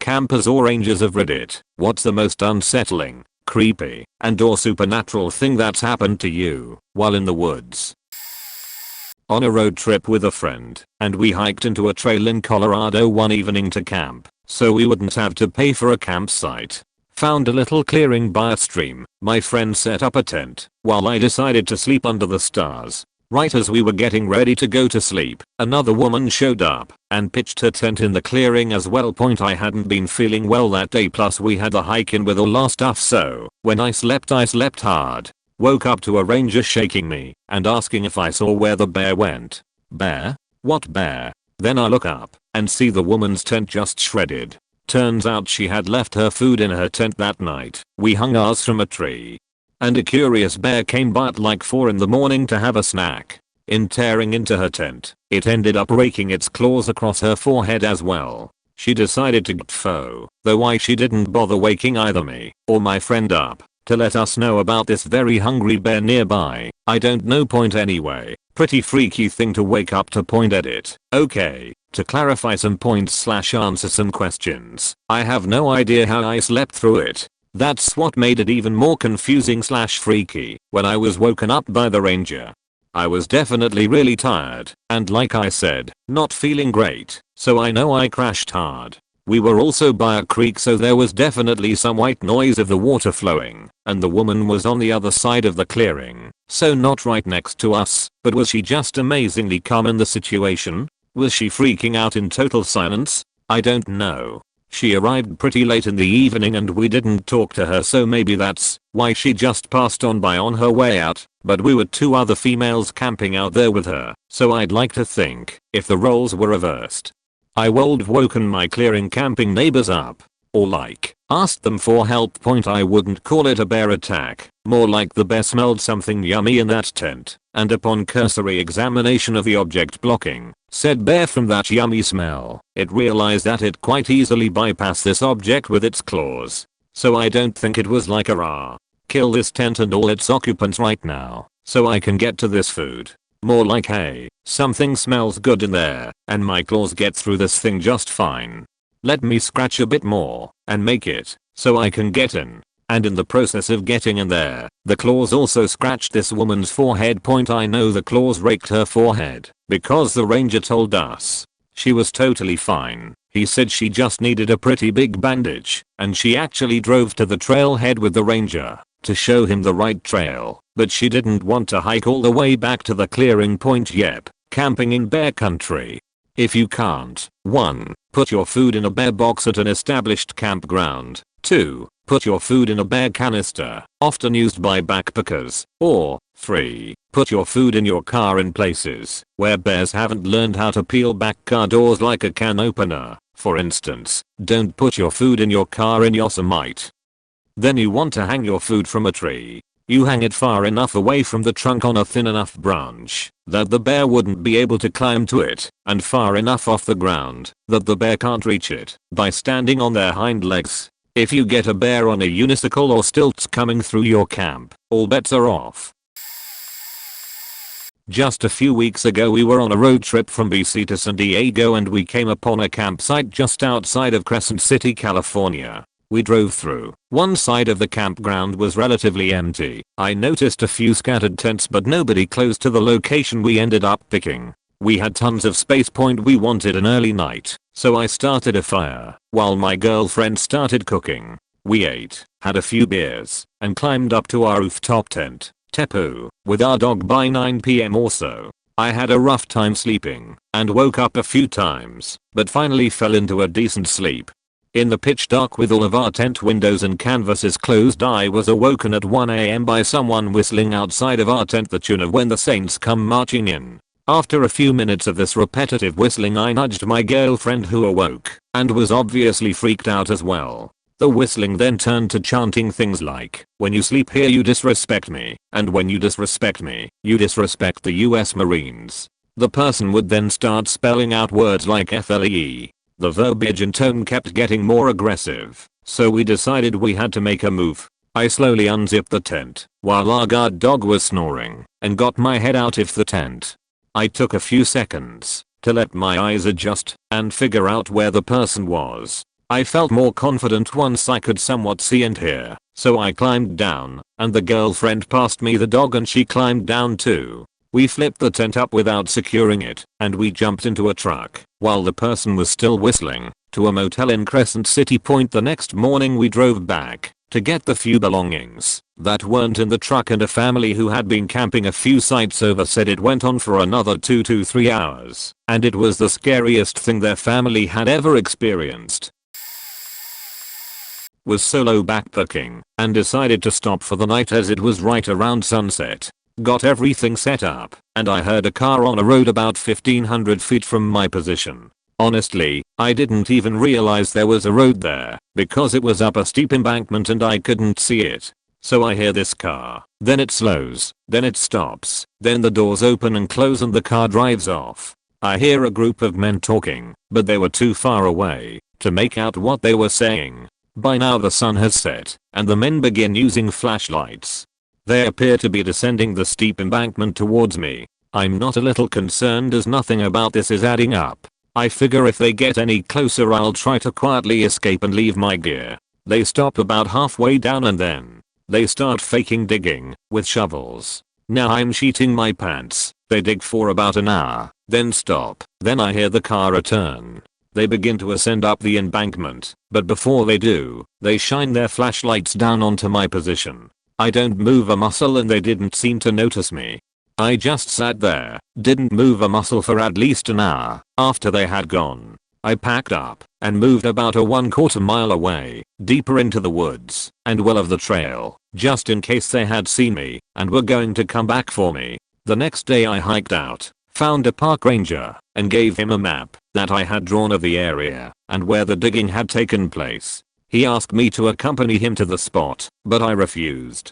campers or rangers of Reddit, what's the most unsettling, creepy, and/or supernatural thing that's happened to you while in the woods? On a road trip with a friend, and we hiked into a trail in Colorado one evening to camp, so we wouldn't have to pay for a campsite. Found a little clearing by a stream. My friend set up a tent, while I decided to sleep under the stars. Right as we were getting ready to go to sleep, another woman showed up and pitched her tent in the clearing as well. I hadn't been feeling well that day, plus we had the hike in with all our stuff, so when I slept hard. Woke up to a ranger shaking me and asking if I saw where the bear went. Bear? What bear? Then I look up and see the woman's tent just shredded. Turns out she had left her food in her tent that night. We hung ours from a tree. And a curious bear came by at like 4 in the morning to have a snack. In tearing into her tent, it ended up raking its claws across her forehead as well. She decided to go, though why she didn't bother waking either me or my friend up to let us know about this very hungry bear nearby, I don't know. Anyway, pretty freaky thing to wake up to. Edit. Okay, to clarify some points / answer some questions, I have no idea how I slept through it. That's what made it even more confusing / freaky when I was woken up by the ranger. I was definitely really tired, and like I said, not feeling great, so I know I crashed hard. We were also by a creek, so there was definitely some white noise of the water flowing, and the woman was on the other side of the clearing, so not right next to us. But was she just amazingly calm in the situation? Was she freaking out in total silence? I don't know. She arrived pretty late in the evening and we didn't talk to her, so maybe that's why she just passed on by on her way out. But we were 2 other females camping out there with her, so I'd like to think if the roles were reversed, I would've woken my clearing camping neighbors up, or like, asked them for help. I wouldn't call it a bear attack, more like the bear smelled something yummy in that tent, and upon cursory examination of the object blocking said bear from that yummy smell, it realized that it quite easily bypassed this object with its claws. So I don't think it was like a rah, kill this tent and all its occupants right now, so I can get to this food. More like, hey, something smells good in there, and my claws get through this thing just fine. Let me scratch a bit more and make it so I can get in. And in the process of getting in there, the claws also scratched this woman's forehead. I know the claws raked her forehead because the ranger told us she was totally fine. He said she just needed a pretty big bandage, and she actually drove to the trailhead with the ranger to show him the right trail, but she didn't want to hike all the way back to the clearing. Yep, camping in bear country. If you can't, 1. Put your food in a bear box at an established campground. 2. Put your food in a bear canister, often used by backpackers. Or 3. Put your food in your car in places where bears haven't learned how to peel back car doors like a can opener. For instance, don't put your food in your car in Yosemite. Then you want to hang your food from a tree. You hang it far enough away from the trunk on a thin enough branch that the bear wouldn't be able to climb to it, and far enough off the ground that the bear can't reach it by standing on their hind legs. If you get a bear on a unicycle or stilts coming through your camp, all bets are off. Just a few weeks ago we were on a road trip from BC to San Diego and we came upon a campsite just outside of Crescent City, California. We drove through. One side of the campground was relatively empty. I noticed a few scattered tents but nobody close to the location we ended up picking. We had tons of space. We wanted an early night, so I started a fire while my girlfriend started cooking. We ate, had a few beers, and climbed up to our rooftop tent, Tepu, with our dog by 9 PM or so. I had a rough time sleeping and woke up a few times, but finally fell into a decent sleep. In the pitch dark with all of our tent windows and canvases closed, I was awoken at 1 AM by someone whistling outside of our tent the tune of When the Saints Come Marching In. After a few minutes of this repetitive whistling, I nudged my girlfriend, who awoke and was obviously freaked out as well. The whistling then turned to chanting things like, "When you sleep here you disrespect me, and when you disrespect me, you disrespect the US Marines." The person would then start spelling out words like FLEE. The verbiage and tone kept getting more aggressive, so we decided we had to make a move. I slowly unzipped the tent while our guard dog was snoring and got my head out of the tent. I took a few seconds to let my eyes adjust and figure out where the person was. I felt more confident once I could somewhat see and hear, so I climbed down, and the girlfriend passed me the dog and she climbed down too. We flipped the tent up without securing it, and we jumped into a truck, while the person was still whistling, to a motel in Crescent City Point. The next morning we drove back to get the few belongings that weren't in the truck, and a family who had been camping a few sites over said it went on for another 2 to 3 hours, and it was the scariest thing their family had ever experienced. Was solo backpacking and decided to stop for the night as it was right around sunset. Got everything set up, and I heard a car on a road about 1500 feet from my position. Honestly, I didn't even realize there was a road there because it was up a steep embankment and I couldn't see it. So I hear this car, then it slows, then it stops, then the doors open and close and the car drives off. I hear a group of men talking, but they were too far away to make out what they were saying. By now the sun has set, and the men begin using flashlights. They appear to be descending the steep embankment towards me. I'm not a little concerned as nothing about this is adding up. I figure if they get any closer I'll try to quietly escape and leave my gear. They stop about halfway down and then they start faking digging with shovels. Now I'm sheeting my pants. They dig for about an hour, then stop. Then I hear the car return. They begin to ascend up the embankment, but before they do, they shine their flashlights down onto my position. I don't move a muscle and they didn't seem to notice me. I just sat there, didn't move a muscle for at least an hour. After they had gone, I packed up and moved about a 1/4 mile away, deeper into the woods and well of the trail, just in case they had seen me and were going to come back for me. The next day I hiked out, found a park ranger, and gave him a map that I had drawn of the area and where the digging had taken place. He asked me to accompany him to the spot, but I refused.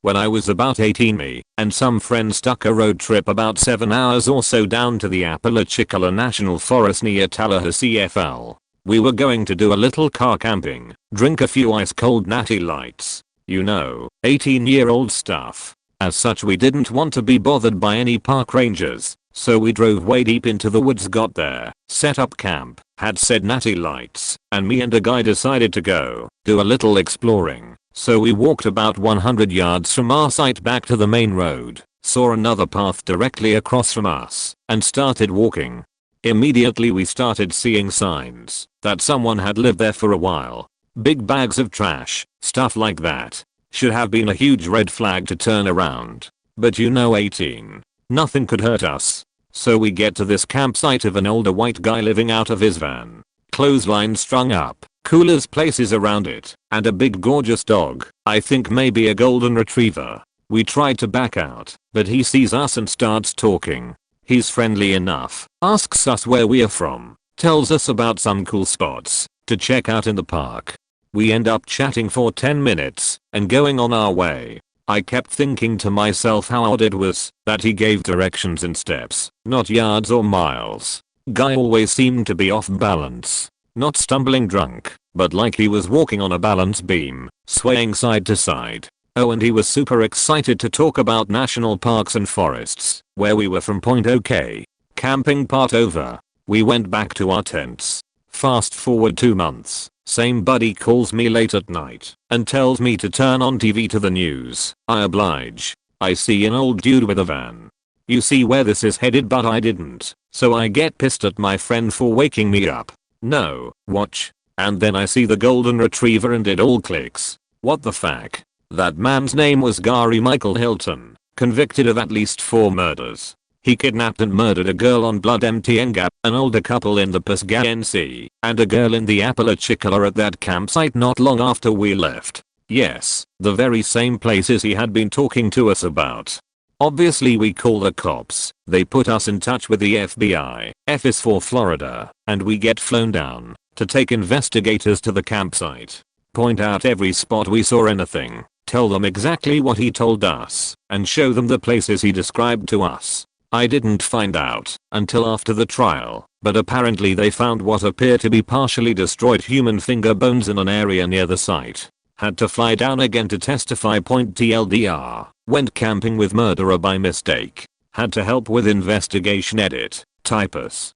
When I was about 18, me and some friends took a road trip about 7 hours or so down to the Apalachicola National Forest near Tallahassee, FL. We were going to do a little car camping, drink a few ice cold natty lights. You know, 18-year-old stuff. As such we didn't want to be bothered by any park rangers, so we drove way deep into the woods, got there, set up camp, had said natty lights, and me and a guy decided to go do a little exploring. So we walked about 100 yards from our site back to the main road, saw another path directly across from us, and started walking. Immediately we started seeing signs that someone had lived there for a while. Big bags of trash, stuff like that. Should have been a huge red flag to turn around. But you know, 18. Nothing could hurt us. So we get to this campsite of an older white guy living out of his van. Clothesline strung up, coolers places around it, and a big gorgeous dog, I think maybe a golden retriever. We tried to back out, but he sees us and starts talking. He's friendly enough, asks us where we are from, tells us about some cool spots to check out in the park. We end up chatting for 10 minutes and going on our way. I kept thinking to myself how odd it was that he gave directions in steps, not yards or miles. Guy always seemed to be off balance, not stumbling drunk, but like he was walking on a balance beam, swaying side to side. Oh, and he was super excited to talk about national parks and forests, where we were from. Okay. Camping part over. We went back to our tents. Fast forward 2 months. Same buddy calls me late at night and tells me to turn on TV to the news. I oblige. I see an old dude with a van. You see where this is headed, but I didn't, so I get pissed at my friend for waking me up. No, watch. And then I see the golden retriever and it all clicks. What the fuck? That man's name was Gary Michael Hilton, convicted of at least 4 murders. He kidnapped and murdered a girl on Blood MTN Gap, an older couple in the Pisgah NC, and a girl in the Apalachicola at that campsite not long after we left. Yes, the very same places he had been talking to us about. Obviously we call the cops, they put us in touch with the FBI, F is for Florida, and we get flown down to take investigators to the campsite. Point out every spot we saw anything, tell them exactly what he told us, and show them the places he described to us. I didn't find out until after the trial, but apparently they found what appear to be partially destroyed human finger bones in an area near the site. Had to fly down again to testify. TLDR, went camping with murderer by mistake. Had to help with investigation. Edit, typus.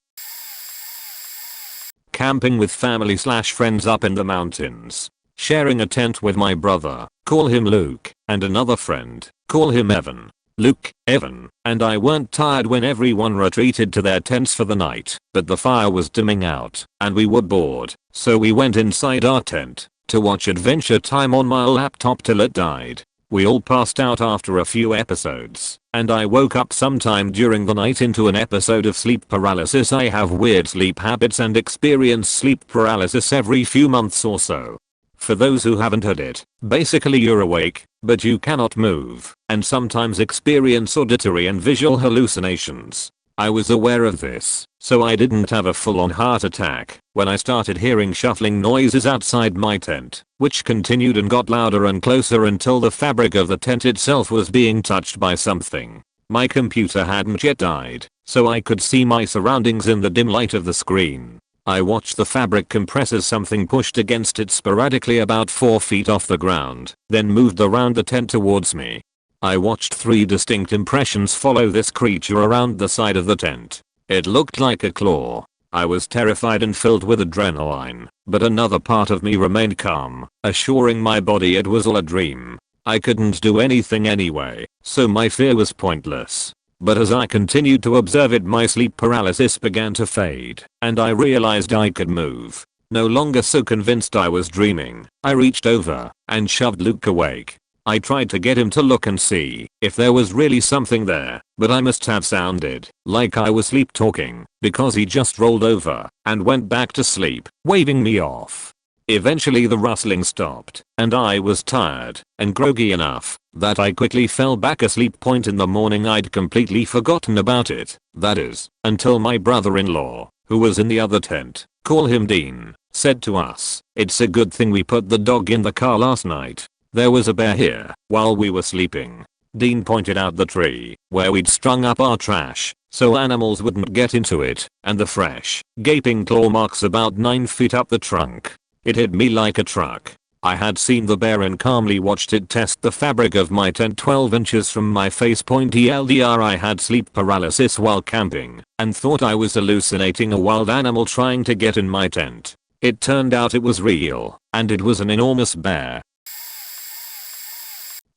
camping with family/friends up in the mountains, sharing a tent with my brother, call him Luke, and another friend, call him Evan. Luke, Evan, and I weren't tired when everyone retreated to their tents for the night, but the fire was dimming out, and we were bored, so we went inside our tent to watch Adventure Time on my laptop till it died. We all passed out after a few episodes, and I woke up sometime during the night into an episode of sleep paralysis. I have weird sleep habits and experience sleep paralysis every few months or so. For those who haven't heard it, basically you're awake, but you cannot move, and sometimes experience auditory and visual hallucinations. I was aware of this, so I didn't have a full-on heart attack when I started hearing shuffling noises outside my tent, which continued and got louder and closer until the fabric of the tent itself was being touched by something. My computer hadn't yet died, so I could see my surroundings in the dim light of the screen. I watched the fabric compress as something pushed against it sporadically about 4 feet off the ground, then moved around the tent towards me. I watched 3 distinct impressions follow this creature around the side of the tent. It looked like a claw. I was terrified and filled with adrenaline, but another part of me remained calm, assuring my body it was all a dream. I couldn't do anything anyway, so my fear was pointless. But as I continued to observe it, my sleep paralysis began to fade, and I realized I could move. No longer so convinced I was dreaming, I reached over and shoved Luke awake. I tried to get him to look and see if there was really something there, but I must have sounded like I was sleep talking because he just rolled over and went back to sleep, waving me off. Eventually the rustling stopped, and I was tired and groggy enough that I quickly fell back asleep. In the morning I'd completely forgotten about it, that is, until my brother-in-law, who was in the other tent, call him Dean, said to us, "It's a good thing we put the dog in the car last night. There was a bear here while we were sleeping." Dean pointed out the tree where we'd strung up our trash so animals wouldn't get into it, and the fresh, gaping claw marks about 9 feet up the trunk. It hit me like a truck. I had seen the bear and calmly watched it test the fabric of my tent 12 inches from my face. TLDR, I had sleep paralysis while camping and thought I was hallucinating a wild animal trying to get in my tent. It turned out it was real, and it was an enormous bear.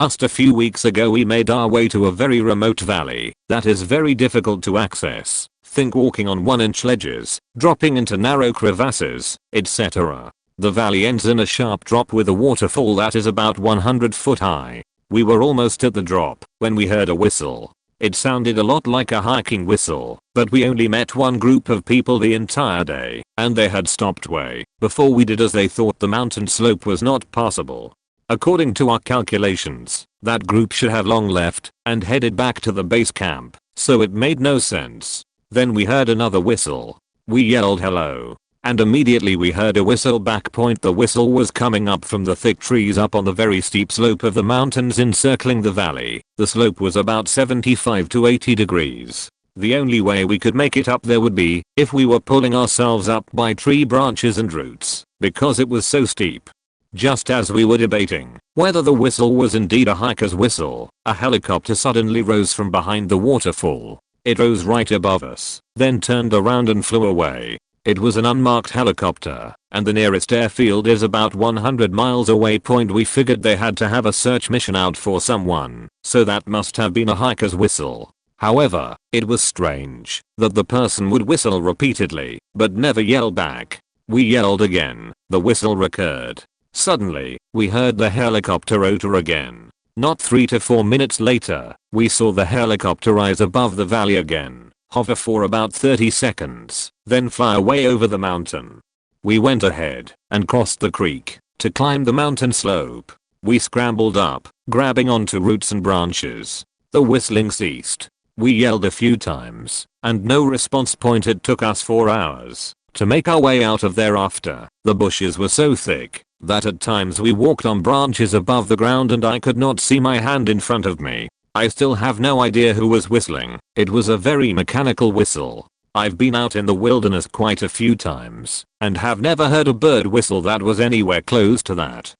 Just a few weeks ago we made our way to a very remote valley that is very difficult to access. Think walking on 1-inch ledges, dropping into narrow crevasses, etc. The valley ends in a sharp drop with a waterfall that is about 100 foot high. We were almost at the drop when we heard a whistle. It sounded a lot like a hiking whistle, but we only met one group of people the entire day, and they had stopped way before we did as they thought the mountain slope was not passable. According to our calculations, that group should have long left and headed back to the base camp, so it made no sense. Then we heard another whistle. We yelled hello, and immediately we heard a whistle back. The whistle was coming up from the thick trees up on the very steep slope of the mountains encircling the valley. The slope was about 75 to 80 degrees. The only way we could make it up there would be if we were pulling ourselves up by tree branches and roots, because it was so steep. Just as we were debating whether the whistle was indeed a hiker's whistle, a helicopter suddenly rose from behind the waterfall. It rose right above us, then turned around and flew away. It was an unmarked helicopter, and the nearest airfield is about 100 miles away. We figured they had to have a search mission out for someone, so that must have been a hiker's whistle. However, it was strange that the person would whistle repeatedly, but never yell back. We yelled again, the whistle recurred. Suddenly, we heard the helicopter rotor again. Not 3 to 4 minutes later, we saw the helicopter rise above the valley again, hover for about 30 seconds, then fly away over the mountain. We went ahead and crossed the creek to climb the mountain slope. We scrambled up, grabbing onto roots and branches. The whistling ceased. We yelled a few times, and no response. It took us 4 hours to make our way out of there. After the bushes were so thick that at times we walked on branches above the ground and I could not see my hand in front of me. I still have no idea who was whistling. It was a very mechanical whistle. I've been out in the wilderness quite a few times and have never heard a bird whistle that was anywhere close to that.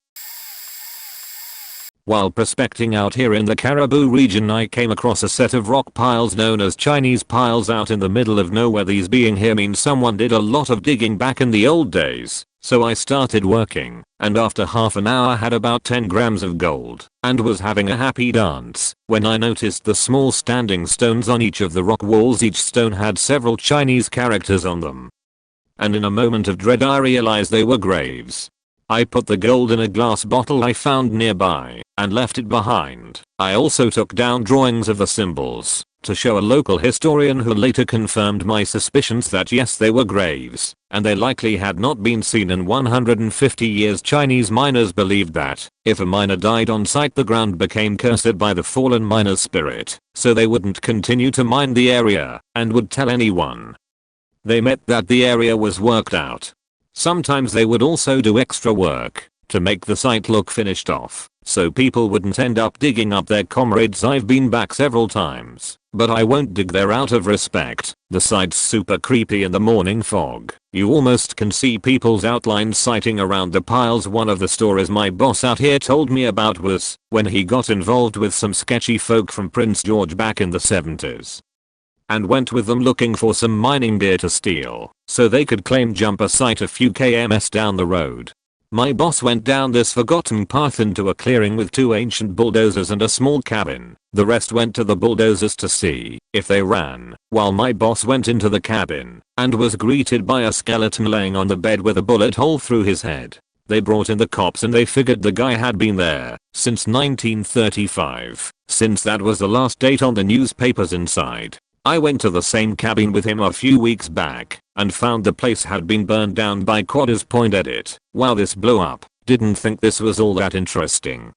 While prospecting out here in the Caribou region, I came across a set of rock piles known as Chinese piles out in the middle of nowhere. These being here means someone did a lot of digging back in the old days. So I started working, and after half an hour had about 10 grams of gold, and was having a happy dance, when I noticed the small standing stones on each of the rock walls. Each stone had several Chinese characters on them. And in a moment of dread I realized they were graves. I put the gold in a glass bottle I found nearby, and left it behind. I also took down drawings of the symbols, to show a local historian who later confirmed my suspicions that yes, they were graves, and they likely had not been seen in 150 years. Chinese miners believed that, if a miner died on site, the ground became cursed by the fallen miner's spirit, so they wouldn't continue to mine the area, and would tell anyone they met that the area was worked out. Sometimes they would also do extra work, to make the site look finished off, so people wouldn't end up digging up their comrades. I've been back several times, but I won't dig there out of respect. The site's super creepy in the morning fog. You almost can see people's outlines sighting around the piles. One of the stories my boss out here told me about was when he got involved with some sketchy folk from Prince George back in the 70s. And went with them looking for some mining gear to steal, so they could claim jump a site a few kms down the road. My boss went down this forgotten path into a clearing with 2 ancient bulldozers and a small cabin. The rest went to the bulldozers to see if they ran, while my boss went into the cabin and was greeted by a skeleton laying on the bed with a bullet hole through his head. They brought in the cops and they figured the guy had been there since 1935, since that was the last date on the newspapers inside. I went to the same cabin with him a few weeks back and found the place had been burned down by quadders. Edit. Wow, this blew up. Didn't think this was all that interesting.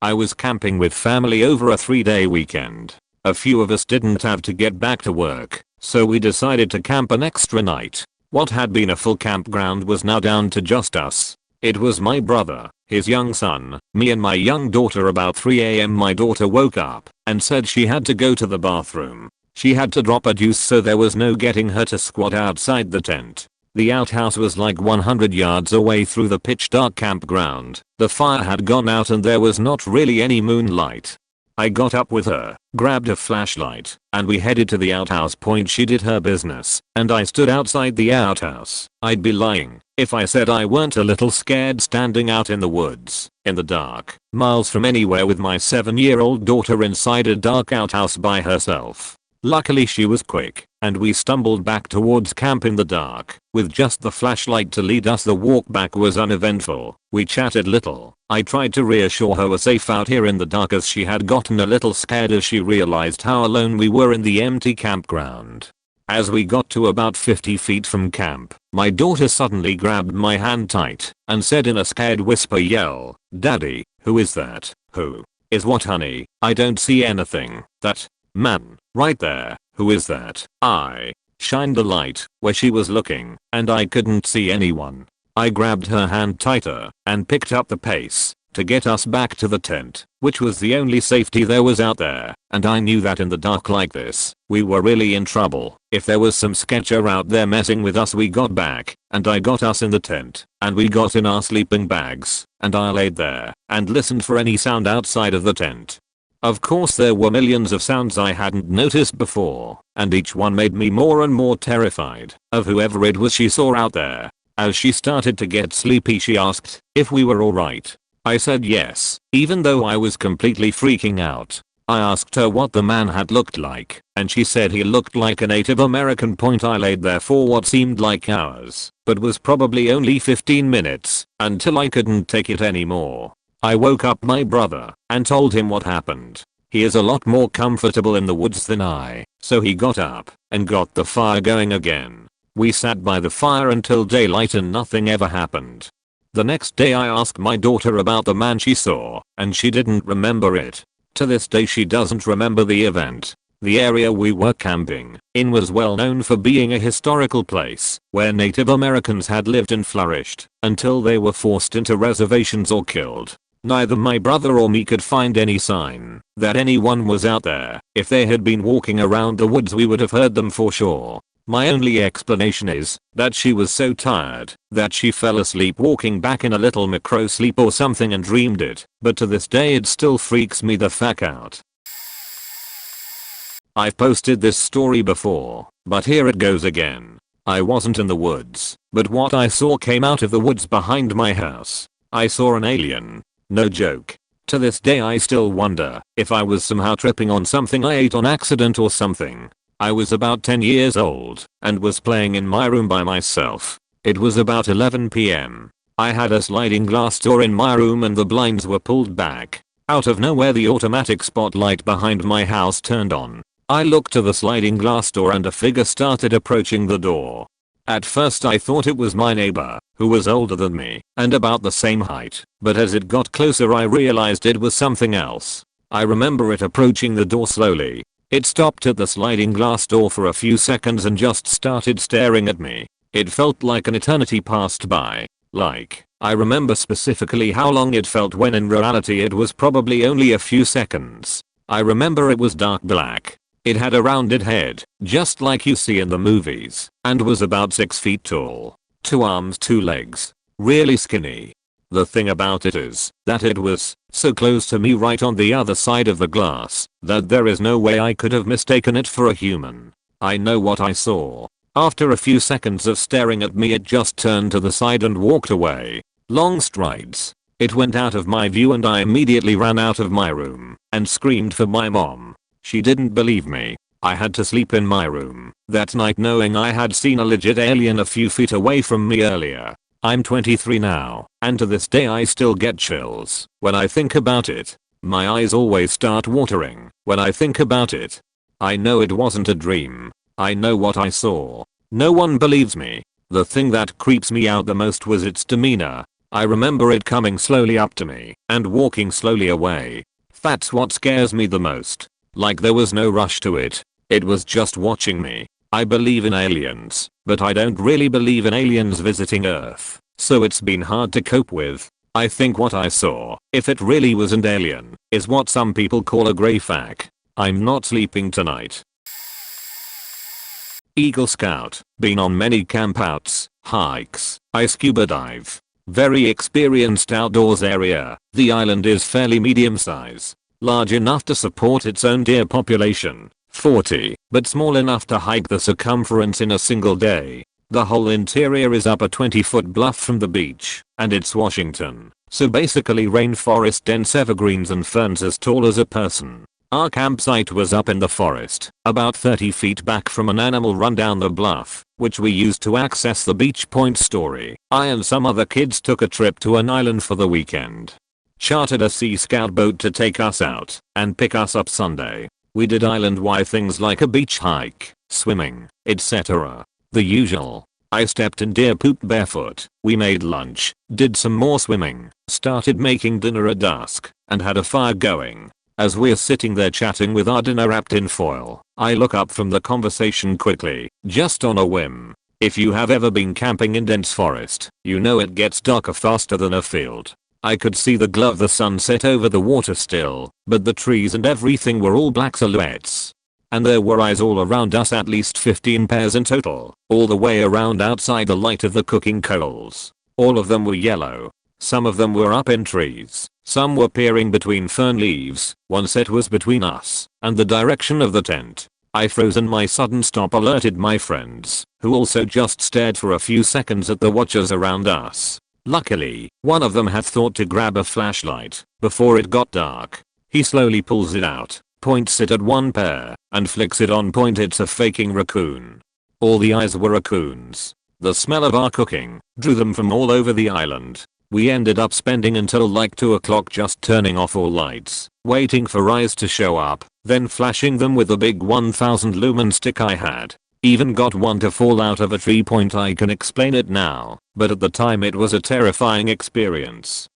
I was camping with family over a 3-day weekend. A few of us didn't have to get back to work, so we decided to camp an extra night. What had been a full campground was now down to just us. It was my brother, his young son, me and my young daughter. About 3 AM my daughter woke up and said she had to go to the bathroom. She had to drop a deuce, so there was no getting her to squat outside the tent. The outhouse was like 100 yards away through the pitch dark campground. The fire had gone out and there was not really any moonlight. I got up with her, grabbed a flashlight, and we headed to the outhouse. She did her business, and I stood outside the outhouse. I'd be lying if I said I weren't a little scared standing out in the woods, in the dark, miles from anywhere with my 7-year-old daughter inside a dark outhouse by herself. Luckily she was quick, and we stumbled back towards camp in the dark, with just the flashlight to lead us. The walk back was uneventful. We chatted little. I tried to reassure her we're safe out here in the dark, as she had gotten a little scared as she realized how alone we were in the empty campground. As we got to about 50 feet from camp, my daughter suddenly grabbed my hand tight and said in a scared whisper, "Yell, Daddy, who is that?" "Who is what, honey? I don't see anything." "That man, right there, who is that?" I shined the light where she was looking, and I couldn't see anyone. I grabbed her hand tighter and picked up the pace to get us back to the tent, which was the only safety there was out there, and I knew that in the dark like this, we were really in trouble. If there was some sketcher out there messing with us. We got back, and I got us in the tent, and we got in our sleeping bags, and I laid there and listened for any sound outside of the tent. Of course there were millions of sounds I hadn't noticed before, and each one made me more and more terrified of whoever it was she saw out there. As she started to get sleepy, she asked if we were alright. I said yes, even though I was completely freaking out. I asked her what the man had looked like, and she said he looked like a Native American. I laid there for what seemed like hours, but was probably only 15 minutes, until I couldn't take it anymore. I woke up my brother and told him what happened. He is a lot more comfortable in the woods than I, so he got up and got the fire going again. We sat by the fire until daylight and nothing ever happened. The next day I asked my daughter about the man she saw, and she didn't remember it. To this day she doesn't remember the event. The area we were camping in was well known for being a historical place where Native Americans had lived and flourished until they were forced into reservations or killed. Neither my brother or me could find any sign that anyone was out there. If they had been walking around the woods we would have heard them for sure. My only explanation is that she was so tired that she fell asleep walking back in a little micro sleep or something and dreamed it, but to this day it still freaks me the fuck out. I've posted this story before, but here it goes again. I wasn't in the woods, but what I saw came out of the woods behind my house. I saw an alien. No joke. To this day I still wonder if I was somehow tripping on something I ate on accident or something. I was about 10 years old and was playing in my room by myself. It was about 11 PM. I had a sliding glass door in my room and the blinds were pulled back. Out of nowhere the automatic spotlight behind my house turned on. I looked to the sliding glass door and a figure started approaching the door. At first I thought it was my neighbor, who was older than me and about the same height, but as it got closer I realized it was something else. I remember it approaching the door slowly. It stopped at the sliding glass door for a few seconds and just started staring at me. It felt like an eternity passed by. I remember specifically how long it felt when in reality it was probably only a few seconds. I remember it was dark black. It had a rounded head, just like you see in the movies, and was about 6 feet tall. 2 arms, 2 legs. Really skinny. The thing about it is that it was so close to me right on the other side of the glass that there is no way I could have mistaken it for a human. I know what I saw. After a few seconds of staring at me it just turned to the side and walked away. Long strides. It went out of my view and I immediately ran out of my room and screamed for my mom. She didn't believe me. I had to sleep in my room that night knowing I had seen a legit alien a few feet away from me earlier. I'm 23 now, and to this day I still get chills when I think about it. My eyes always start watering when I think about it. I know it wasn't a dream. I know what I saw. No one believes me. The thing that creeps me out the most was its demeanor. I remember it coming slowly up to me and walking slowly away. That's what scares me the most. Like there was no rush to it. It was just watching me. I believe in aliens, but I don't really believe in aliens visiting Earth, so it's been hard to cope with. I think what I saw, if it really was an alien, is what some people call a grey fack. I'm not sleeping tonight. Eagle Scout. Been on many campouts, hikes, I scuba dive. Very experienced outdoors area. The island is fairly medium size. Large enough to support its own deer population. 40, but small enough to hike the circumference in a single day. The whole interior is up a 20-foot bluff from the beach, and it's Washington, so basically rainforest dense evergreens and ferns as tall as a person. Our campsite was up in the forest, about 30 feet back from an animal run down the bluff, which we used to access the beach point Story. I and some other kids took a trip to an island for the weekend. Chartered a Sea Scout boat to take us out and pick us up Sunday. We did island-wide things like a beach hike, swimming, etc. The usual. I stepped in deer poop barefoot. We made lunch, did some more swimming, started making dinner at dusk, and had a fire going. As we're sitting there chatting with our dinner wrapped in foil, I look up from the conversation quickly, just on a whim. If you have ever been camping in dense forest, you know it gets darker faster than a field. I could see the glow of the sunset over the water still, but the trees and everything were all black silhouettes. And there were eyes all around us, at least 15 pairs in total, all the way around outside the light of the cooking coals. All of them were yellow. Some of them were up in trees, some were peering between fern leaves, one set was between us and the direction of the tent. I froze and my sudden stop alerted my friends, who also just stared for a few seconds at the watchers around us. Luckily, one of them had thought to grab a flashlight before it got dark. He slowly pulls it out, points it at one pair, and flicks it on point. It's a faking raccoon. All the eyes were raccoons. The smell of our cooking drew them from all over the island. We ended up spending until like 2 o'clock just turning off all lights, waiting for eyes to show up, then flashing them with a big 1000 lumen stick I had. Even got one to fall out of a tree point. I can explain it now, but at the time it was a terrifying experience.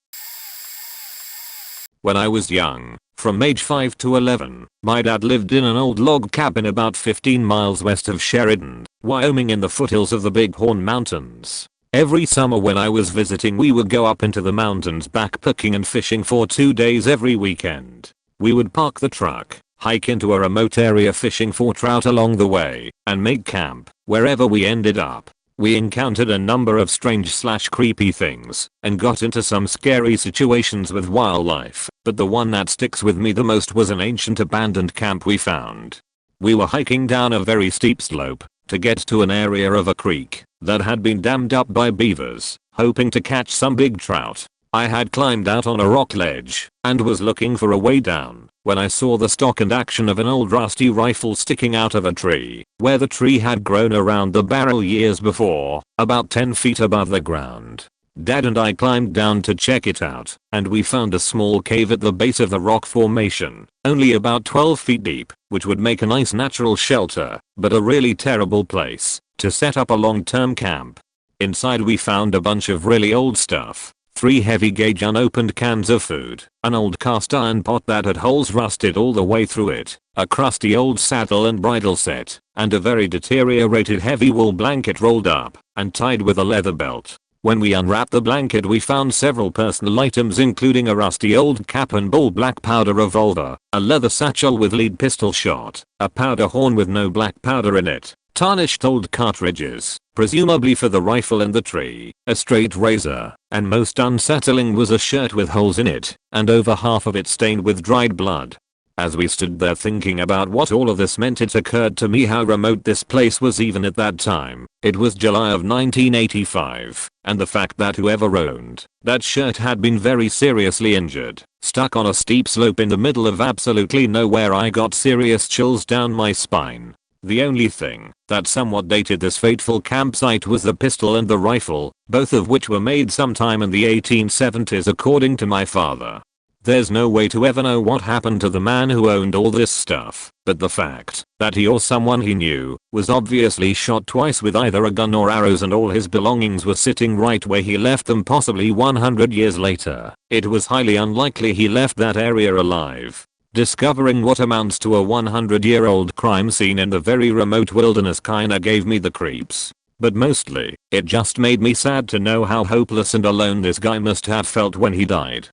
When I was young, from age 5 to 11, my dad lived in an old log cabin about 15 miles west of Sheridan, Wyoming, in the foothills of the Bighorn Mountains. Every summer when I was visiting, we would go up into the mountains backpacking and fishing for 2 days every weekend. We would park the truck, hike into a remote area fishing for trout along the way, and make camp. Wherever we ended up, we encountered a number of strange/creepy things and got into some scary situations with wildlife, but the one that sticks with me the most was an ancient abandoned camp we found. We were hiking down a very steep slope to get to an area of a creek that had been dammed up by beavers, hoping to catch some big trout. I had climbed out on a rock ledge and was looking for a way down when I saw the stock and action of an old rusty rifle sticking out of a tree, where the tree had grown around the barrel years before, about 10 feet above the ground. Dad and I climbed down to check it out, and we found a small cave at the base of the rock formation, only about 12 feet deep, which would make a nice natural shelter, but a really terrible place to set up a long-term camp. Inside we found a bunch of really old stuff. 3 heavy gauge unopened cans of food, an old cast iron pot that had holes rusted all the way through it, a crusty old saddle and bridle set, and a very deteriorated heavy wool blanket rolled up and tied with a leather belt. When we unwrapped the blanket we found several personal items including a rusty old cap and ball black powder revolver, a leather satchel with lead pistol shot, a powder horn with no black powder in it, tarnished old cartridges, presumably for the rifle in the tree, a straight razor, and most unsettling was a shirt with holes in it, and over half of it stained with dried blood. As we stood there thinking about what all of this meant, it occurred to me how remote this place was even at that time. It was July of 1985, and the fact that whoever owned that shirt had been very seriously injured, stuck on a steep slope in the middle of absolutely nowhere. I got serious chills down my spine. The only thing that somewhat dated this fateful campsite was the pistol and the rifle, both of which were made sometime in the 1870s according to my father. There's no way to ever know what happened to the man who owned all this stuff, but the fact that he or someone he knew was obviously shot twice with either a gun or arrows and all his belongings were sitting right where he left them possibly 100 years later, it was highly unlikely he left that area alive. Discovering what amounts to a 100-year-old crime scene in the very remote wilderness kinda gave me the creeps. But mostly, it just made me sad to know how hopeless and alone this guy must have felt when he died.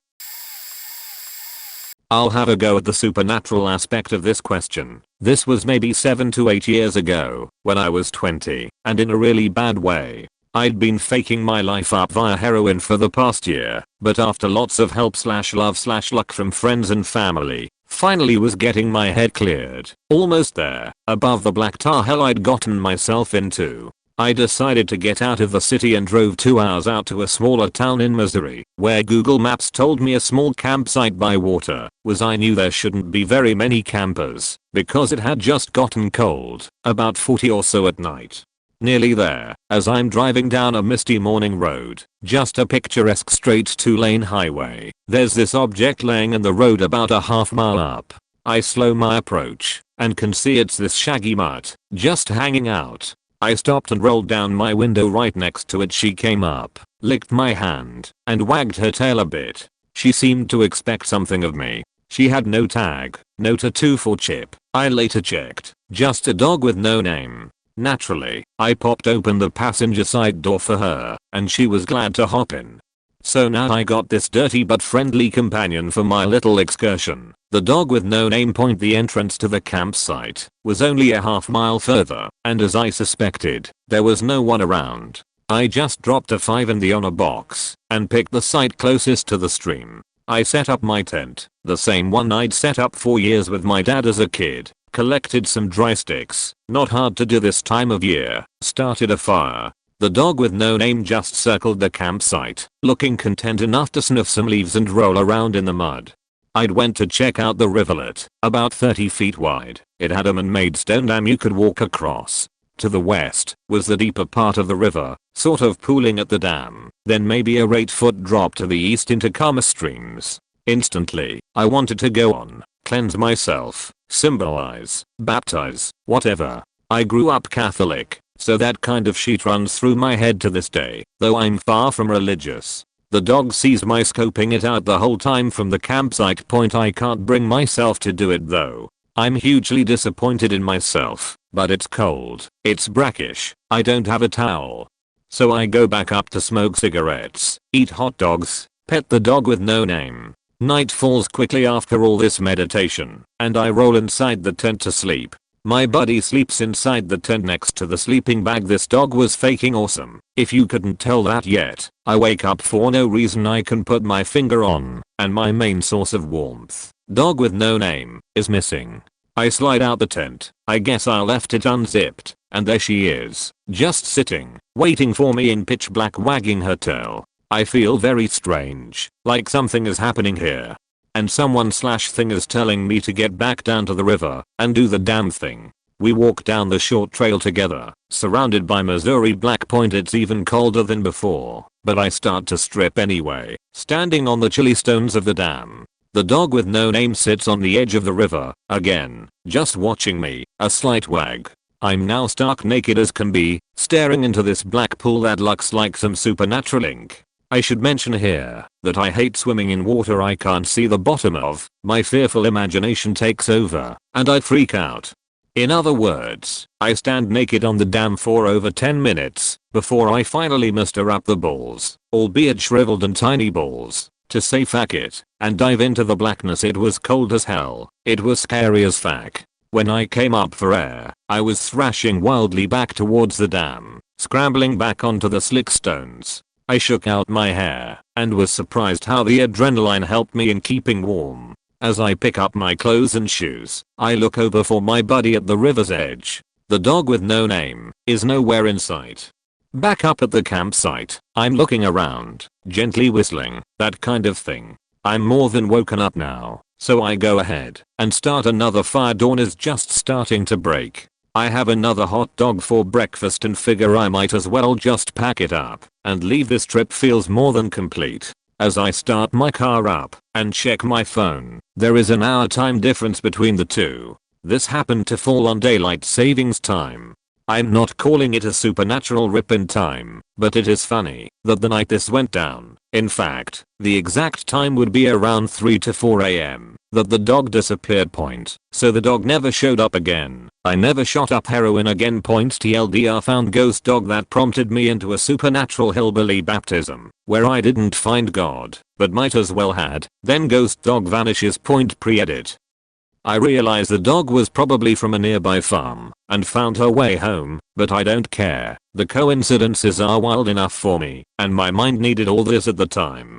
I'll have a go at the supernatural aspect of this question. This was maybe 7 to 8 years ago, when I was 20, and in a really bad way. I'd been faking my life up via heroin for the past year, but after lots of help/love/luck from friends and family, finally was getting my head cleared. Almost there, above the black tar hell I'd gotten myself into. I decided to get out of the city and drove 2 hours out to a smaller town in Missouri, where Google Maps told me a small campsite by water was. I knew there shouldn't be very many campers, because it had just gotten cold, about 40 or so at night. Nearly there, as I'm driving down a misty morning road, just a picturesque straight 2-lane highway, there's this object laying in the road about a half mile up. I slow my approach, and can see it's this shaggy mutt, just hanging out. I stopped and rolled down my window right next to it. She came up, licked my hand, and wagged her tail a bit. She seemed to expect something of me. She had no tag, no tattoo for Chip, I later checked, just a dog with no name. Naturally, I popped open the passenger side door for her, and she was glad to hop in. So now I got this dirty but friendly companion for my little excursion. The dog with no name. The entrance to the campsite was only a half mile further, and as I suspected, there was no one around. I just dropped a 5 in the honor box and picked the site closest to the stream. I set up my tent, the same one I'd set up for years with my dad as a kid, collected some dry sticks, not hard to do this time of year, started a fire. The dog with no name just circled the campsite, looking content enough to sniff some leaves and roll around in the mud. I'd went to check out the rivulet, about 30 feet wide. It had a man-made stone dam you could walk across. To the west was the deeper part of the river, sort of pooling at the dam, then maybe a 8-foot drop to the east into calmer streams. Instantly, I wanted to go on, cleanse myself, symbolize, baptize, whatever. I grew up Catholic, so that kind of shit runs through my head to this day, though I'm far from religious. The dog sees my scoping it out the whole time from the campsite point. I can't bring myself to do it though. I'm hugely disappointed in myself, but it's cold, it's brackish, I don't have a towel. So I go back up to smoke cigarettes, eat hot dogs, pet the dog with no name. Night falls quickly after all this meditation, and I roll inside the tent to sleep. My buddy sleeps inside the tent next to the sleeping bag. This dog was faking awesome. If you couldn't tell that yet, I wake up for no reason I can put my finger on, and my main source of warmth, dog with no name, is missing. I slide out the tent. I guess I left it unzipped, and there she is, just sitting, waiting for me in pitch black, wagging her tail. I feel very strange, like something is happening here. And someone/thing is telling me to get back down to the river and do the damn thing. We walk down the short trail together, surrounded by Missouri Black Point. It's even colder than before, but I start to strip anyway, standing on the chilly stones of the dam. The dog with no name sits on the edge of the river, again, just watching me, a slight wag. I'm now stark naked as can be, staring into this black pool that looks like some supernatural ink. I should mention here that I hate swimming in water I can't see the bottom of. My fearful imagination takes over, and I freak out. In other words, I stand naked on the dam for over 10 minutes before I finally muster up the balls, albeit shriveled and tiny balls, to say fuck it and dive into the blackness. It was cold as hell. It was scary as fuck. When I came up for air, I was thrashing wildly back towards the dam, scrambling back onto the slick stones. I shook out my hair and was surprised how the adrenaline helped me in keeping warm. As I pick up my clothes and shoes, I look over for my buddy at the river's edge. The dog with no name is nowhere in sight. Back up at the campsite, I'm looking around, gently whistling, that kind of thing. I'm more than woken up now, so I go ahead and start another fire. Dawn is just starting to break. I have another hot dog for breakfast and figure I might as well just pack it up and leave. This trip feels more than complete. As I start my car up and check my phone, there is an hour time difference between the two. This happened to fall on daylight savings time. I'm not calling it a supernatural rip in time, but it is funny that the night this went down, in fact, the exact time would be around 3 to 4 am, that the dog disappeared. Point. So the dog never showed up again. I never shot up heroin again. Point. TLDR found ghost dog. That prompted me into a supernatural hillbilly baptism, where I didn't find God, but might as well had. Then ghost dog vanishes. Point. Pre-edit. I realize the dog was probably from a nearby farm and found her way home, but I don't care. The coincidences are wild enough for me, and my mind needed all this at the time.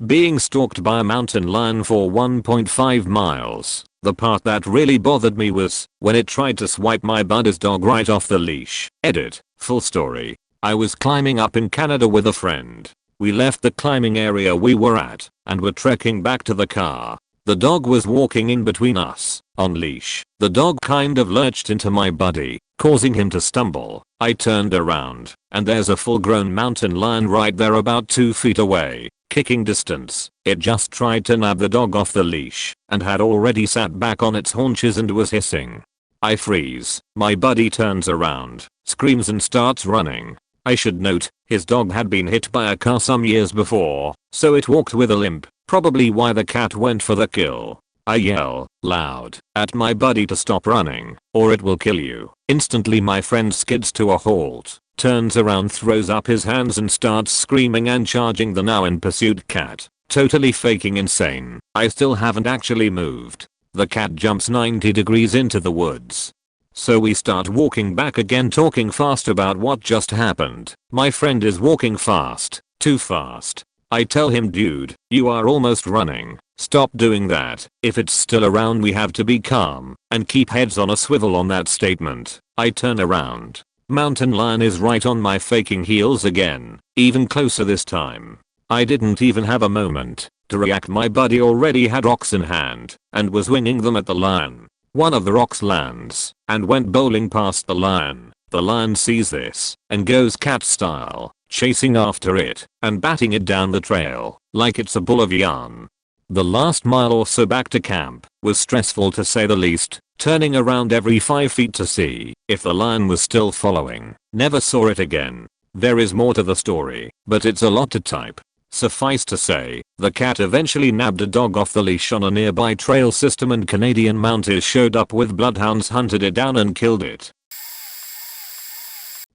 Being stalked by a mountain lion for 1.5 miles. The part that really bothered me was when it tried to swipe my buddy's dog right off the leash. Edit. Full story. I was climbing up in Canada with a friend. We left the climbing area we were at and were trekking back to the car. The dog was walking in between us, on leash. The dog kind of lurched into my buddy, causing him to stumble. I turned around, and there's a full-grown mountain lion right there about 2 feet away, kicking distance. It just tried to nab the dog off the leash, and had already sat back on its haunches and was hissing. I freeze. My buddy turns around, screams and starts running. I should note, his dog had been hit by a car some years before, so it walked with a limp. Probably why the cat went for the kill. I yell loud at my buddy to stop running, or it will kill you. Instantly my friend skids to a halt, turns around, throws up his hands and starts screaming and charging the now in pursuit cat, totally faking insane. I still haven't actually moved. The cat jumps 90 degrees into the woods. So we start walking back again, talking fast about what just happened. My friend is walking fast, too fast. I tell him, dude, you are almost running. Stop doing that. If it's still around we have to be calm and keep heads on a swivel on that statement. I turn around. Mountain lion is right on my faking heels again, even closer this time. I didn't even have a moment to react. My buddy already had rocks in hand and was winging them at the lion. One of the rocks lands and went bowling past the lion. The lion sees this and goes cat style, chasing after it and batting it down the trail like it's a ball of yarn. The last mile or so back to camp was stressful to say the least, turning around every 5 feet to see if the lion was still following. Never saw it again. There is more to the story, but it's a lot to type. Suffice to say, the cat eventually nabbed a dog off the leash on a nearby trail system and Canadian Mounties showed up with bloodhounds, hunted it down and killed it.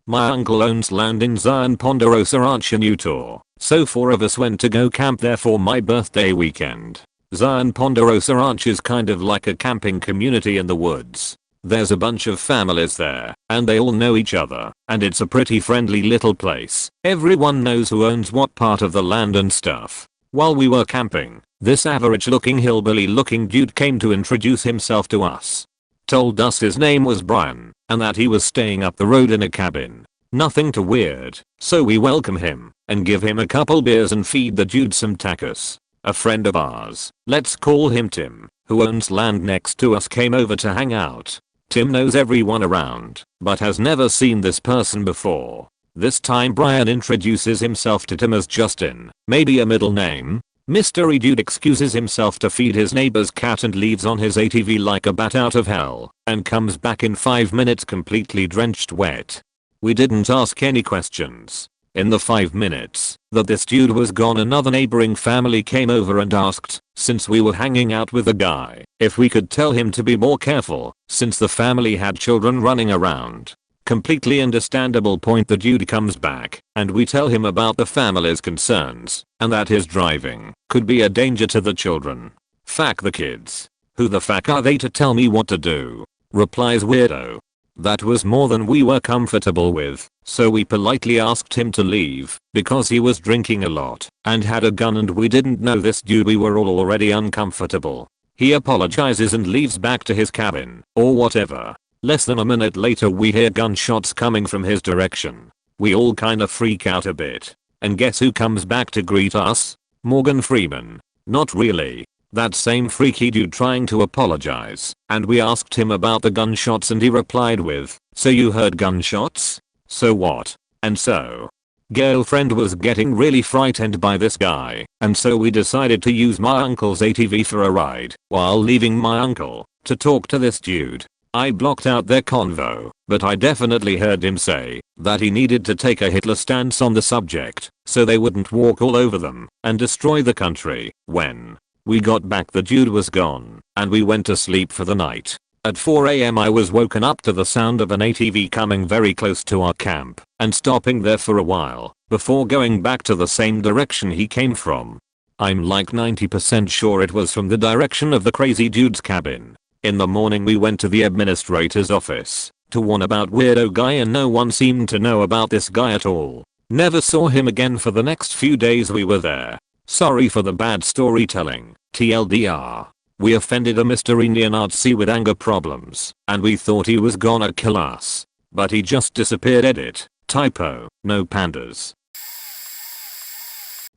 My uncle owns land in Zion Ponderosa Ranch in Utah, so 4 of us went to go camp there for my birthday weekend. Zion Ponderosa Ranch is kind of like a camping community in the woods. There's a bunch of families there, and they all know each other, and it's a pretty friendly little place. Everyone knows who owns what part of the land and stuff. While we were camping, this average looking hillbilly looking dude came to introduce himself to us. Told us his name was Brian, and that he was staying up the road in a cabin. Nothing too weird, so we welcome him, and give him a couple beers and feed the dude some tacos. A friend of ours, let's call him Tim, who owns land next to us, came over to hang out. Tim knows everyone around, but has never seen this person before. This time Brian introduces himself to Tim as Justin, maybe a middle name. Mystery dude excuses himself to feed his neighbor's cat and leaves on his ATV like a bat out of hell, and comes back in 5 minutes completely drenched wet. We didn't ask any questions. In the 5 minutes that this dude was gone, another neighboring family came over and asked, since we were hanging out with the guy, if we could tell him to be more careful, since the family had children running around. Completely understandable point. The dude comes back, and we tell him about the family's concerns, and that his driving could be a danger to the children. Fuck the kids. Who the fuck are they to tell me what to do? Replies weirdo. That was more than we were comfortable with, so we politely asked him to leave, because he was drinking a lot, and had a gun, and we didn't know this dude. We were all already uncomfortable. He apologizes and leaves back to his cabin, or whatever. Less than a minute later we hear gunshots coming from his direction. We all kinda freak out a bit. And guess who comes back to greet us? Morgan Freeman. Not really. That same freaky dude trying to apologize, and we asked him about the gunshots and he replied with, so you heard gunshots? So what? And so? Girlfriend was getting really frightened by this guy, and so we decided to use my uncle's ATV for a ride, while leaving my uncle, to talk to this dude. I blocked out their convo, but I definitely heard him say that he needed to take a Hitler stance on the subject, so they wouldn't walk all over them and destroy the country. When we got back the dude was gone, and we went to sleep for the night. At 4 AM I was woken up to the sound of an ATV coming very close to our camp, and stopping there for a while, before going back to the same direction he came from. I'm like 90% sure it was from the direction of the crazy dude's cabin. In the morning we went to the administrator's office, to warn about weirdo guy, and no one seemed to know about this guy at all. Never saw him again for the next few days we were there. Sorry for the bad storytelling, TLDR. We offended a Mr. Indian artsy with anger problems, and we thought he was gonna kill us. But he just disappeared. Edit. Typo. No pandas.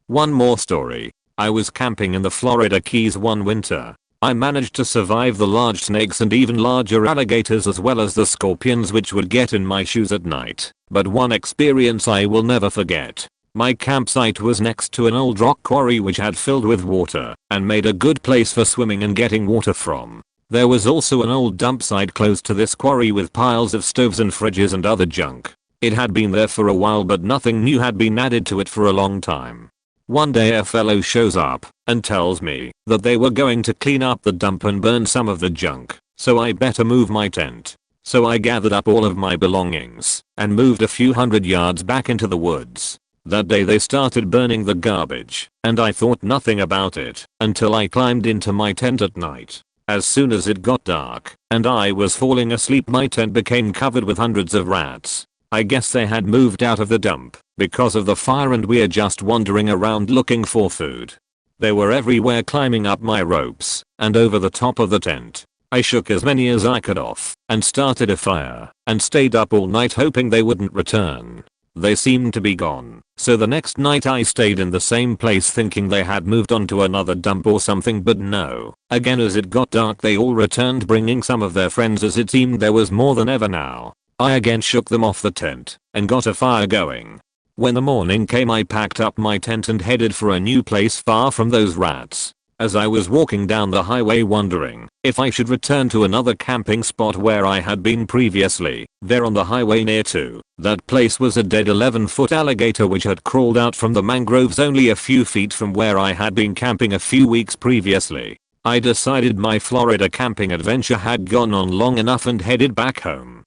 One more story. I was camping in the Florida Keys one winter. I managed to survive the large snakes and even larger alligators, as well as the scorpions which would get in my shoes at night. But one experience I will never forget. My campsite was next to an old rock quarry which had filled with water and made a good place for swimming and getting water from. There was also an old dump site close to this quarry with piles of stoves and fridges and other junk. It had been there for a while, but nothing new had been added to it for a long time. One day a fellow shows up and tells me that they were going to clean up the dump and burn some of the junk, so I better move my tent. So I gathered up all of my belongings and moved a few hundred yards back into the woods. That day they started burning the garbage, and I thought nothing about it until I climbed into my tent at night. As soon as it got dark and I was falling asleep, my tent became covered with hundreds of rats. I guess they had moved out of the dump because of the fire, and we're just wandering around looking for food. They were everywhere, climbing up my ropes and over the top of the tent. I shook as many as I could off and started a fire and stayed up all night hoping they wouldn't return. They seemed to be gone, so the next night I stayed in the same place thinking they had moved on to another dump or something, but no. Again, as it got dark they all returned, bringing some of their friends, as it seemed there was more than ever now. I again shook them off the tent and got a fire going. When the morning came I packed up my tent and headed for a new place far from those rats. As I was walking down the highway wondering if I should return to another camping spot where I had been previously, there on the highway near to that place was a dead 11-foot alligator which had crawled out from the mangroves only a few feet from where I had been camping a few weeks previously. I decided my Florida camping adventure had gone on long enough and headed back home.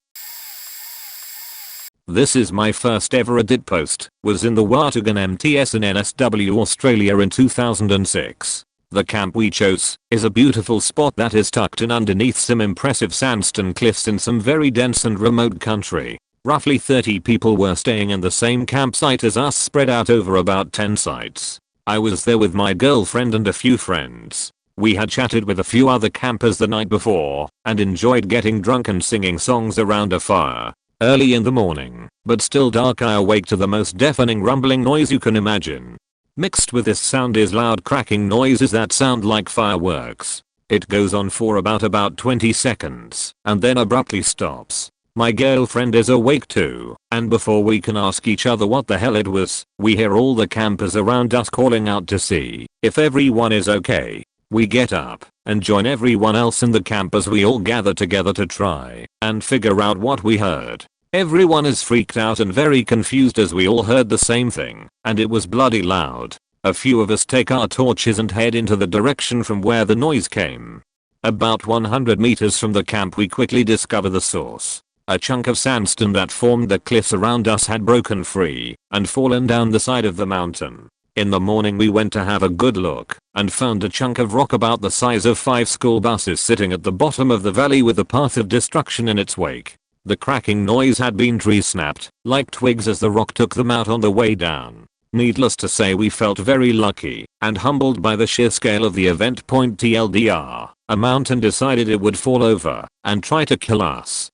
This is my first ever edit post, was in the Watugan MTS in NSW, Australia in 2006. The camp we chose is a beautiful spot that is tucked in underneath some impressive sandstone cliffs in some very dense and remote country. Roughly 30 people were staying in the same campsite as us, spread out over about 10 sites. I was there with my girlfriend and a few friends. We had chatted with a few other campers the night before and enjoyed getting drunk and singing songs around a fire. Early in the morning, but still dark, I awake to the most deafening rumbling noise you can imagine. Mixed with this sound is loud cracking noises that sound like fireworks. It goes on for about 20 seconds and then abruptly stops. My girlfriend is awake too, and before we can ask each other what the hell it was, we hear all the campers around us calling out to see if everyone is okay. We get up and join everyone else in the camp as we all gather together to try and figure out what we heard. Everyone is freaked out and very confused as we all heard the same thing, and it was bloody loud. A few of us take our torches and head into the direction from where the noise came. About 100 meters from the camp we quickly discover the source. A chunk of sandstone that formed the cliffs around us had broken free and fallen down the side of the mountain. In the morning we went to have a good look and found a chunk of rock about the size of 5 school buses sitting at the bottom of the valley with a path of destruction in its wake. The cracking noise had been tree snapped, like twigs, as the rock took them out on the way down. Needless to say, we felt very lucky and humbled by the sheer scale of the event. TLDR, a mountain decided it would fall over and try to kill us.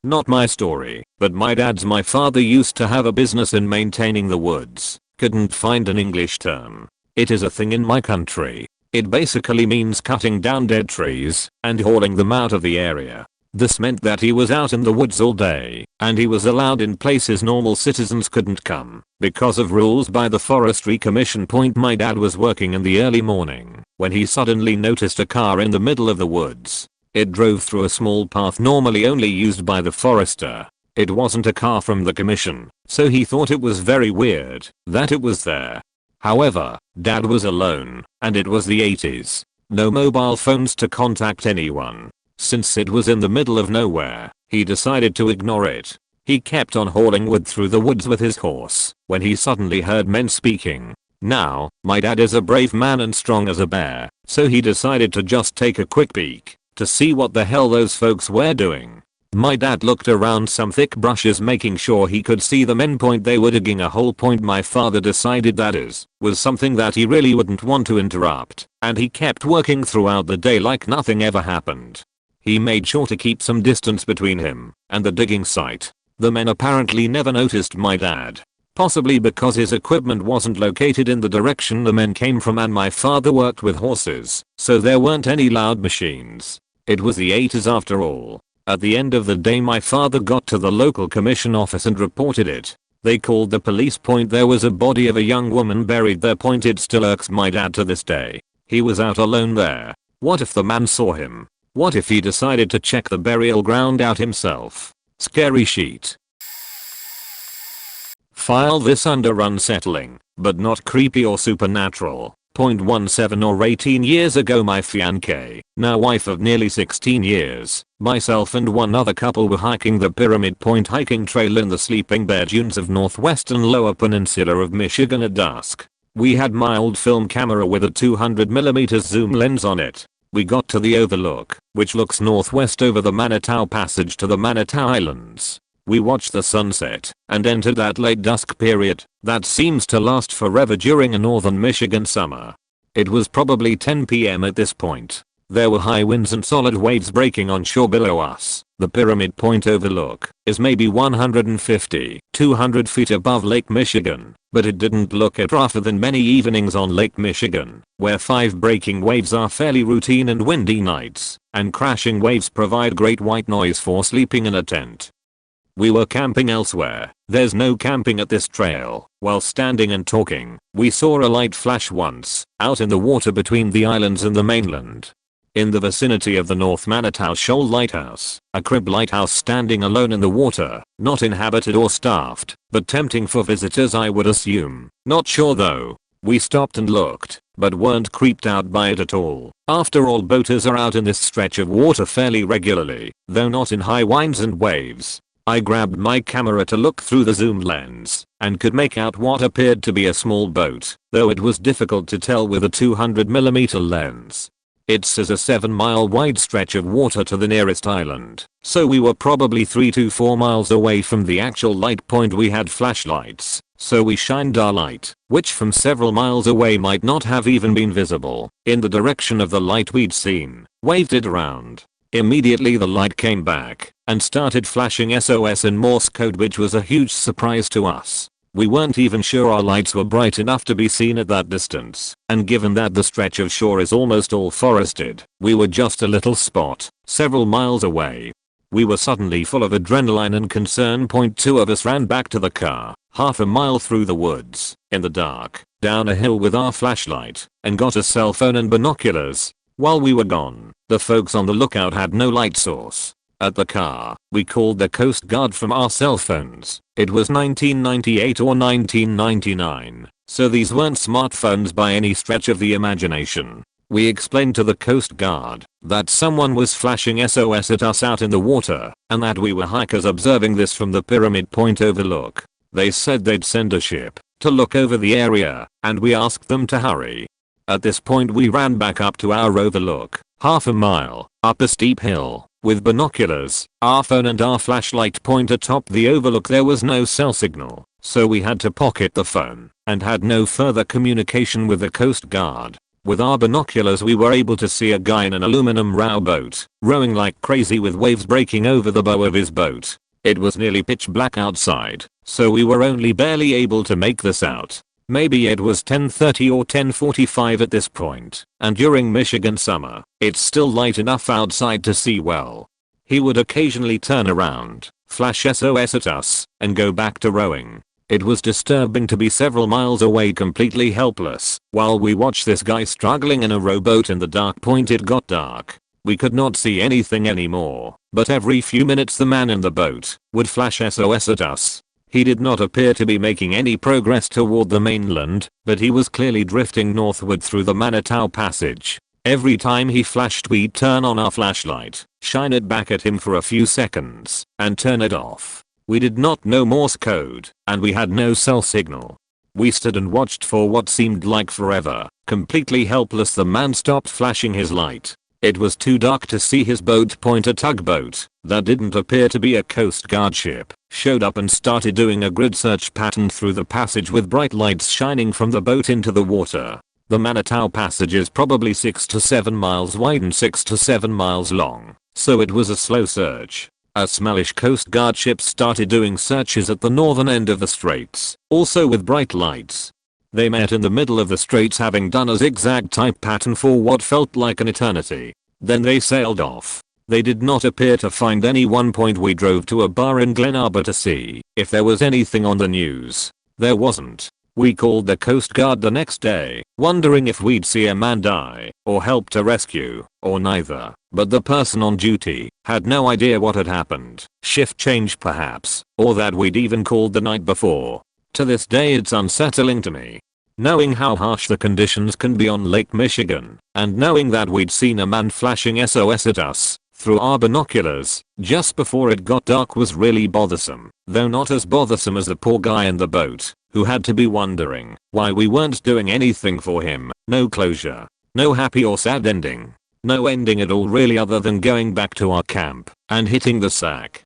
Not my story, but my dad's. My father used to have a business in maintaining the woods. Couldn't find an English term. It is a thing in my country. It basically means cutting down dead trees and hauling them out of the area. This meant that he was out in the woods all day, and he was allowed in places normal citizens couldn't come because of rules by the Forestry Commission. My dad was working in the early morning when he suddenly noticed a car in the middle of the woods. It drove through a small path normally only used by the forester. It wasn't a car from the commission, so he thought it was very weird that it was there. However, Dad was alone, and it was the 80s. No mobile phones to contact anyone. Since it was in the middle of nowhere, he decided to ignore it. He kept on hauling wood through the woods with his horse when he suddenly heard men speaking. Now, my dad is a brave man and strong as a bear, so he decided to just take a quick peek to see what the hell those folks were doing. My dad looked around some thick bushes making sure he could see the men. They were digging a hole. My father decided that was something that he really wouldn't want to interrupt, and he kept working throughout the day like nothing ever happened. He made sure to keep some distance between him and the digging site. The men apparently never noticed my dad, possibly because his equipment wasn't located in the direction the men came from, and my father worked with horses, so there weren't any loud machines. It was the 80s after all. At the end of the day, my father got to the local commission office and reported it. They called the police. There was a body of a young woman buried there. It still irks my dad to this day. He was out alone there. What if the man saw him? What if he decided to check the burial ground out himself? Scary sheet. File this under unsettling, but not creepy or supernatural. 17 or 18 years ago, my fiancée, now wife of nearly 16 years, myself and one other couple were hiking the Pyramid Point hiking trail in the Sleeping Bear Dunes of northwestern Lower Peninsula of Michigan at dusk. We had my old film camera with a 200mm zoom lens on it. We got to the overlook, which looks northwest over the Manitou Passage to the Manitou Islands. We watched the sunset and entered that late dusk period that seems to last forever during a northern Michigan summer. It was probably 10 p.m. at this point. There were high winds and solid waves breaking on shore below us. The Pyramid Point overlook is maybe 150, 200 feet above Lake Michigan, but it didn't look it rougher than many evenings on Lake Michigan, where 5 breaking waves are fairly routine and windy nights, and crashing waves provide great white noise for sleeping in a tent. We were camping elsewhere. There's no camping at this trail. While standing and talking, we saw a light flash once, out in the water between the islands and the mainland. In the vicinity of the North Manitou Shoal Lighthouse, a crib lighthouse standing alone in the water, not inhabited or staffed, but tempting for visitors I would assume. Not sure though. We stopped and looked, but weren't creeped out by it at all. After all, boaters are out in this stretch of water fairly regularly, though not in high winds and waves. I grabbed my camera to look through the zoom lens and could make out what appeared to be a small boat, though it was difficult to tell with a 200mm lens. It says a 7-mile wide stretch of water to the nearest island, so we were probably 3 to 4 miles away from the actual light point. We had flashlights, so we shined our light, which from several miles away might not have even been visible, in the direction of the light we'd seen, waved it around. Immediately the light came back and started flashing SOS in Morse code, which was a huge surprise to us. We weren't even sure our lights were bright enough to be seen at that distance, and given that the stretch of shore is almost all forested, we were just a little spot, several miles away. We were suddenly full of adrenaline and concern. Two of us ran back to the car, half a mile through the woods, in the dark, down a hill with our flashlight, and got a cell phone and binoculars. While we were gone, the folks on the lookout had no light source. At the car, we called the Coast Guard from our cell phones. It was 1998 or 1999, so these weren't smartphones by any stretch of the imagination. We explained to the Coast Guard that someone was flashing SOS at us out in the water, and that we were hikers observing this from the Pyramid Point overlook. They said they'd send a ship to look over the area, and we asked them to hurry. At this point we ran back up to our overlook, half a mile, up a steep hill. With binoculars, our phone and our flashlight point atop the overlook. There was no cell signal, so we had to pocket the phone and had no further communication with the Coast Guard. With our binoculars we were able to see a guy in an aluminum rowboat, rowing like crazy with waves breaking over the bow of his boat. It was nearly pitch black outside, so we were only barely able to make this out. Maybe it was 10:30 or 10:45 at this point, and during Michigan summer, it's still light enough outside to see well. He would occasionally turn around, flash SOS at us, and go back to rowing. It was disturbing to be several miles away completely helpless, while we watched this guy struggling in a rowboat in the dark. It got dark. We could not see anything anymore, but every few minutes the man in the boat would flash SOS at us. He did not appear to be making any progress toward the mainland, but he was clearly drifting northward through the Manitou Passage. Every time he flashed we'd turn on our flashlight, shine it back at him for a few seconds, and turn it off. We did not know Morse code, and we had no cell signal. We stood and watched for what seemed like forever, completely helpless. The man stopped flashing his light. It was too dark to see his boat. A tugboat that didn't appear to be a Coast Guard ship showed up and started doing a grid search pattern through the passage with bright lights shining from the boat into the water. The Manitou Passage is probably 6 to 7 miles wide and 6 to 7 miles long, so it was a slow search. A smallish Coast Guard ship started doing searches at the northern end of the straits, also with bright lights. They met in the middle of the straits, having done a zigzag type pattern for what felt like an eternity. Then they sailed off. They did not appear to find anyone. We drove to a bar in Glen Arbor to see if there was anything on the news. There wasn't. We called the Coast Guard the next day, wondering if we'd see a man die, or help to rescue, or neither, but the person on duty had no idea what had happened. Shift change perhaps, or that we'd even called the night before. To this day it's unsettling to me. Knowing how harsh the conditions can be on Lake Michigan, and knowing that we'd seen a man flashing SOS at us through our binoculars just before it got dark was really bothersome, though not as bothersome as the poor guy in the boat, who had to be wondering why we weren't doing anything for him. No closure. No happy or sad ending. No ending at all really, other than going back to our camp and hitting the sack.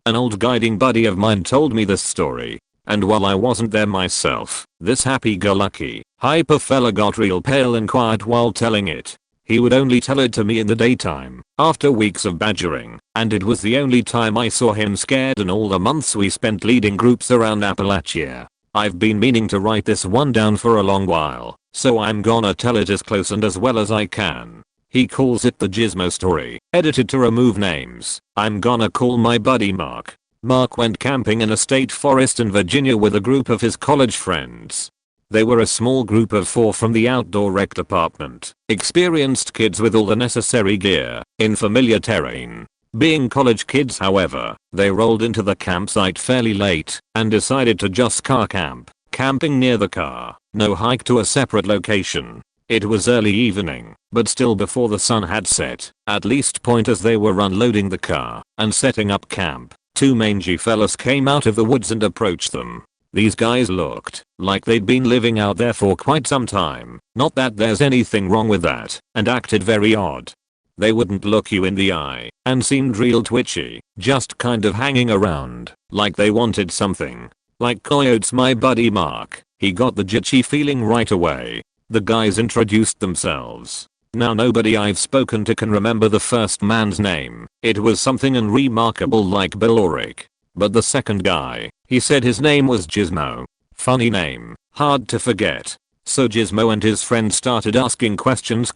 An old guiding buddy of mine told me this story, and while I wasn't there myself, this happy-go-lucky, hyper fella got real pale and quiet while telling it. He would only tell it to me in the daytime, after weeks of badgering, and it was the only time I saw him scared in all the months we spent leading groups around Appalachia. I've been meaning to write this one down for a long while, so I'm gonna tell it as close and as well as I can. He calls it the Gizmo story, edited to remove names. I'm gonna call my buddy Mark. Mark went camping in a state forest in Virginia with a group of his college friends. They were a small group of 4 from the outdoor rec department, experienced kids with all the necessary gear, in familiar terrain. Being college kids, however, they rolled into the campsite fairly late and decided to just car camp, camping near the car, no hike to a separate location. It was early evening, but still before the sun had set, at least point as they were unloading the car and setting up camp. Two mangy fellas came out of the woods and approached them. These guys looked like they'd been living out there for quite some time, not that there's anything wrong with that, and acted very odd. They wouldn't look you in the eye and seemed real twitchy, just kind of hanging around like they wanted something. Like coyotes. My buddy Mark, he got the jitchy feeling right away. The guys introduced themselves. Now nobody I've spoken to can remember the first man's name. It was something unremarkable like Bill or Rick. But the second guy, he said his name was Gizmo. Funny name, hard to forget. So Gizmo and his friend started asking questions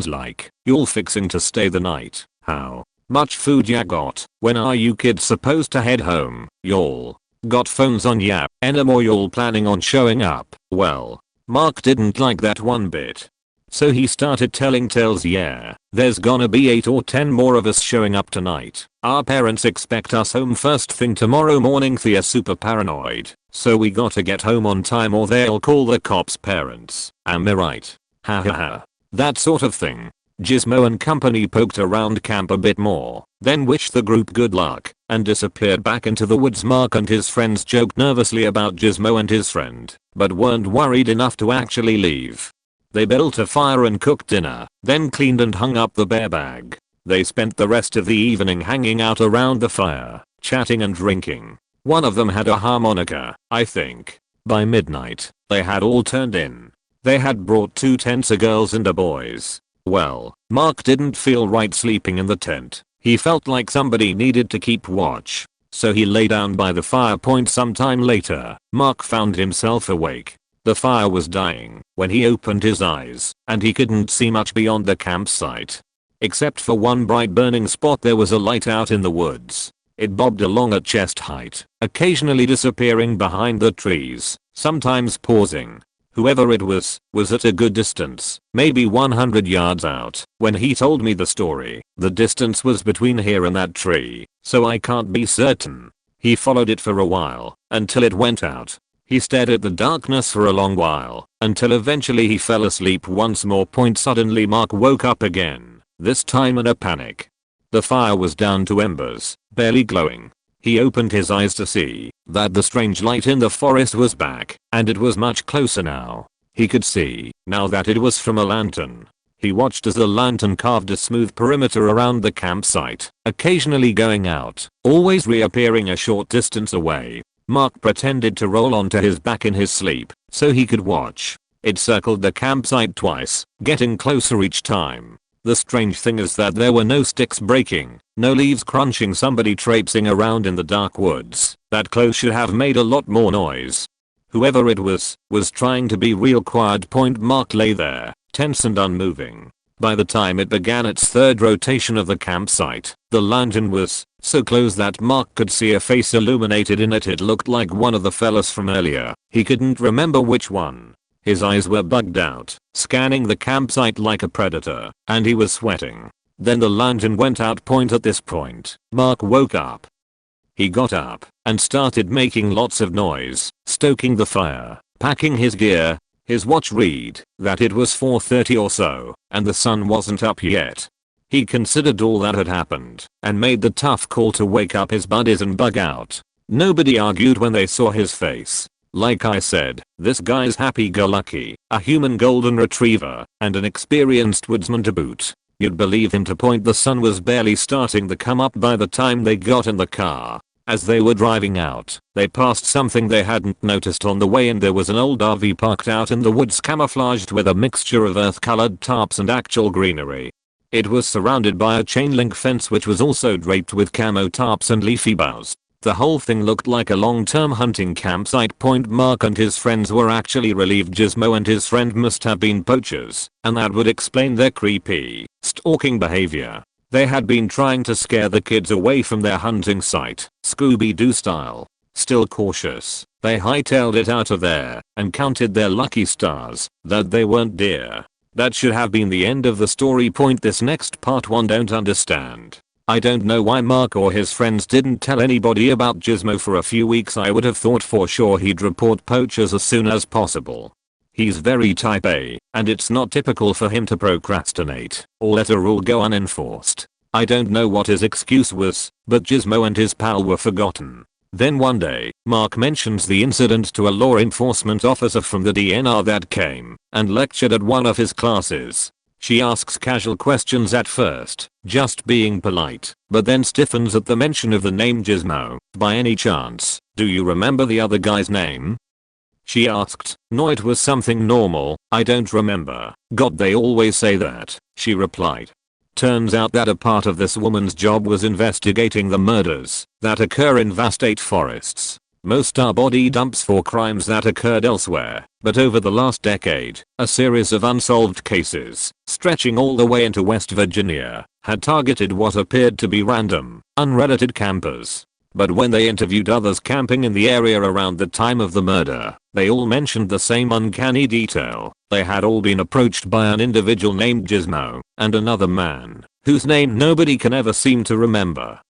like, "Y'all fixing to stay the night? How much food ya got? When are you kids supposed to head home? Y'all got phones on ya? Anymore? Y'all planning on showing up?" Well, Mark didn't like that one bit. So he started telling tales. "Yeah, there's gonna be 8 or 10 more of us showing up tonight. Our parents expect us home first thing tomorrow morning. They're super paranoid, so we gotta get home on time or they'll call the cops. Parents, am I right? Ha ha ha." That sort of thing. Gizmo and company poked around camp a bit more, then wished the group good luck and disappeared back into the woods. Mark and his friends joked nervously about Gizmo and his friend, but weren't worried enough to actually leave. They built a fire and cooked dinner, then cleaned and hung up the bear bag. They spent the rest of the evening hanging out around the fire, chatting and drinking. One of them had a harmonica, I think. By midnight, they had all turned in. They had brought 2 tents, a girls and a boys. Well, Mark didn't feel right sleeping in the tent. He felt like somebody needed to keep watch. So he lay down by the fire. Sometime later, Mark found himself awake. The fire was dying when he opened his eyes, and he couldn't see much beyond the campsite. Except for one bright burning spot. There was a light out in the woods. It bobbed along at chest height, occasionally disappearing behind the trees, sometimes pausing. Whoever it was at a good distance, maybe 100 yards out. When he told me the story, the distance was between here and that tree, so I can't be certain. He followed it for a while, until it went out. He stared at the darkness for a long while, until eventually he fell asleep once more. Suddenly Mark woke up again, this time in a panic. The fire was down to embers, barely glowing. He opened his eyes to see that the strange light in the forest was back, and it was much closer now. He could see now that it was from a lantern. He watched as the lantern carved a smooth perimeter around the campsite, occasionally going out, always reappearing a short distance away. Mark pretended to roll onto his back in his sleep so he could watch. It circled the campsite twice, getting closer each time. The strange thing is that there were no sticks breaking, no leaves crunching. Somebody traipsing around in the dark woods. That close should have made a lot more noise. Whoever it was trying to be real quiet. Mark lay there, tense and unmoving. By the time it began its third rotation of the campsite, the lantern was so close that Mark could see a face illuminated in it. It looked like one of the fellas from earlier. He couldn't remember which one. His eyes were bugged out, scanning the campsite like a predator, and he was sweating. Then the lantern went out. At this point, Mark woke up. He got up and started making lots of noise, stoking the fire, packing his gear. His watch read that it was 4:30 or so, and the sun wasn't up yet. He considered all that had happened and made the tough call to wake up his buddies and bug out. Nobody argued when they saw his face. Like I said, this guy's happy-go-lucky, a human golden retriever, and an experienced woodsman to boot. You'd believe him. The sun was barely starting to come up by the time they got in the car. As they were driving out, they passed something they hadn't noticed on the way in. There was an old RV parked out in the woods, camouflaged with a mixture of earth-colored tarps and actual greenery. It was surrounded by a chain link fence which was also draped with camo tarps and leafy boughs. The whole thing looked like a long-term hunting campsite. Mark and his friends were actually relieved. Gizmo and his friend must have been poachers, and that would explain their creepy, stalking behavior. They had been trying to scare the kids away from their hunting site, Scooby-Doo style. Still cautious, they hightailed it out of there and counted their lucky stars that they weren't deer. That should have been the end of the story. This next part one don't understand. I don't know why Mark or his friends didn't tell anybody about Gizmo for a few weeks. I would have thought for sure he'd report poachers as soon as possible. He's very type A, and it's not typical for him to procrastinate or let a rule go unenforced. I don't know what his excuse was, but Gizmo and his pal were forgotten. Then one day, Mark mentions the incident to a law enforcement officer from the DNR that came and lectured at one of his classes. She asks casual questions at first, just being polite, but then stiffens at the mention of the name Gizmo. By any chance, do you remember the other guy's name? She asked. No, it was something normal, I don't remember. God, they always say that, she replied. Turns out that a part of this woman's job was investigating the murders that occur in vast state forests. Most are body dumps for crimes that occurred elsewhere, but over the last decade, a series of unsolved cases, stretching all the way into West Virginia, had targeted what appeared to be random, unrelated campers. But when they interviewed others camping in the area around the time of the murder, they all mentioned the same uncanny detail. They had all been approached by an individual named Gizmo and another man, whose name nobody can ever seem to remember.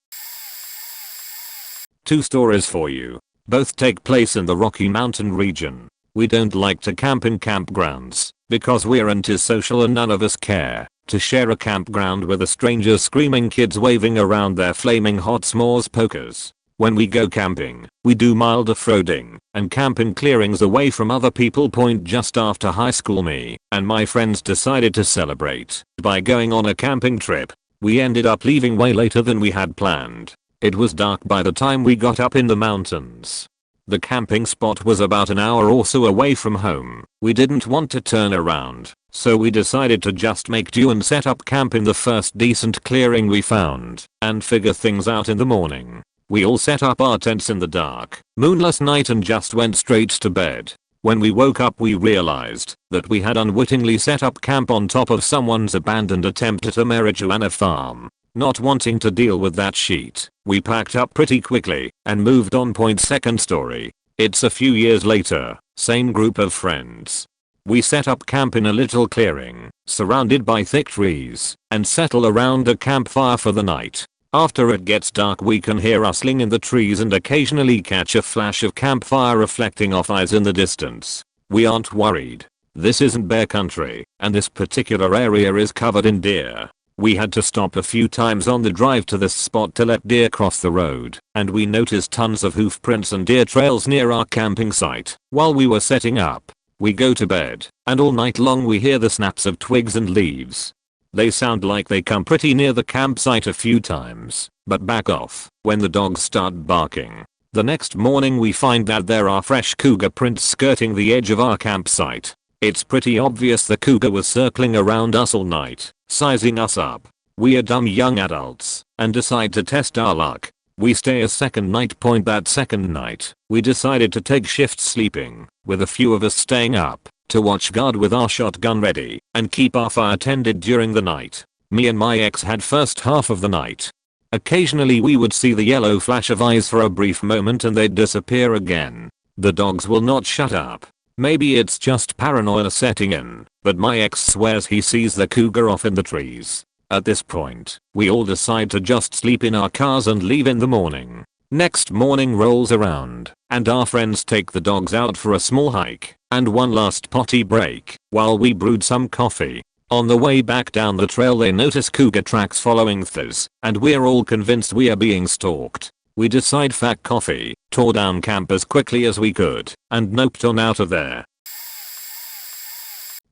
2 stories for you. Both take place in the Rocky Mountain region. We don't like to camp in campgrounds because we're antisocial and none of us care to share a campground with a stranger screaming kids waving around their flaming hot s'mores pokers. When we go camping, we do mild off-roading and camp in clearings away from other people. Just after high school, me and my friends decided to celebrate by going on a camping trip. We ended up leaving way later than we had planned. It was dark by the time we got up in the mountains. The camping spot was about an hour or so away from home. We didn't want to turn around, so we decided to just make do and set up camp in the first decent clearing we found and figure things out in the morning. We all set up our tents in the dark, moonless night and just went straight to bed. When we woke up, we realized that we had unwittingly set up camp on top of someone's abandoned attempt at a marijuana farm. Not wanting to deal with that shit, we packed up pretty quickly and moved on. Second story. It's a few years later, same group of friends. We set up camp in a little clearing, surrounded by thick trees, and settle around a campfire for the night. After it gets dark, we can hear rustling in the trees and occasionally catch a flash of campfire reflecting off eyes in the distance. We aren't worried. This isn't bear country, and this particular area is covered in deer. We had to stop a few times on the drive to this spot to let deer cross the road, and we noticed tons of hoof prints and deer trails near our camping site. While we were setting up, we go to bed, and all night long we hear the snaps of twigs and leaves. They sound like they come pretty near the campsite a few times, but back off when the dogs start barking. The next morning we find that there are fresh cougar prints skirting the edge of our campsite. It's pretty obvious the cougar was circling around us all night, sizing us up. We are dumb young adults and decide to test our luck. We stay a second night. That second night, we decided to take shifts sleeping, with a few of us staying up to watch guard with our shotgun ready and keep our fire tended during the night. Me and my ex had first half of the night. Occasionally we would see the yellow flash of eyes for a brief moment and they'd disappear again. The dogs will not shut up. Maybe it's just paranoia setting in, but my ex swears he sees the cougar off in the trees. At this point, we all decide to just sleep in our cars and leave in the morning. Next morning rolls around, and our friends take the dogs out for a small hike and one last potty break while we brewed some coffee. On the way back down the trail they notice cougar tracks following us, and we're all convinced we are being stalked. We decide fuck coffee, tore down camp as quickly as we could, and noped on out of there.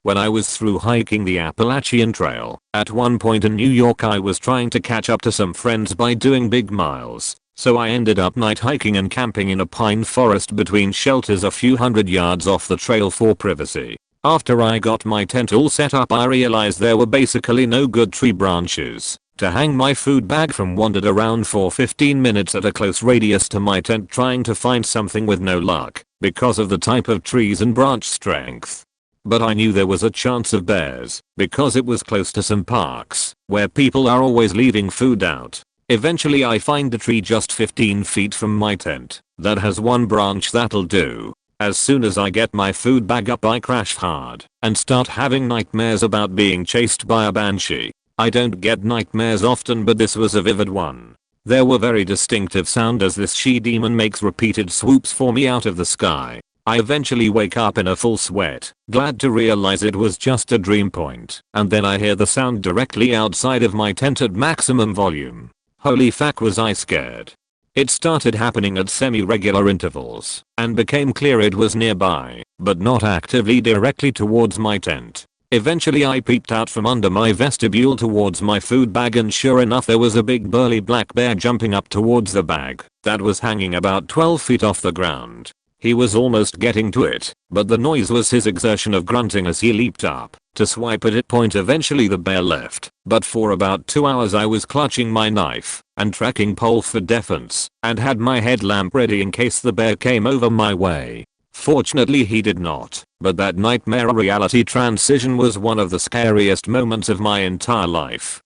When I was through hiking the Appalachian Trail, at one point in New York I was trying to catch up to some friends by doing big miles, so I ended up night hiking and camping in a pine forest between shelters a few hundred yards off the trail for privacy. After I got my tent all set up I realized there were basically no good tree branches to hang my food bag from. Wandered around for 15 minutes at a close radius to my tent trying to find something with no luck because of the type of trees and branch strength. But I knew there was a chance of bears because it was close to some parks where people are always leaving food out. Eventually I find a tree just 15 feet from my tent that has one branch that'll do. As soon as I get my food bag up I crash hard and start having nightmares about being chased by a banshee. I don't get nightmares often but this was a vivid one. There were very distinctive sound as this she-demon makes repeated swoops for me out of the sky. I eventually wake up in a full sweat, glad to realize it was just a dream point, and then I hear the sound directly outside of my tent at maximum volume. Holy fuck, was I scared. It started happening at semi-regular intervals, and became clear it was nearby, but not actively directly towards my tent. Eventually I peeped out from under my vestibule towards my food bag, and sure enough there was a big burly black bear jumping up towards the bag that was hanging about 12 feet off the ground. He was almost getting to it, but the noise was his exertion of grunting as he leaped up to swipe at it. Eventually the bear left, but for about 2 hours I was clutching my knife and tracking pole for defense, and had my headlamp ready in case the bear came over my way. Fortunately he did not, but that nightmare reality transition was one of the scariest moments of my entire life.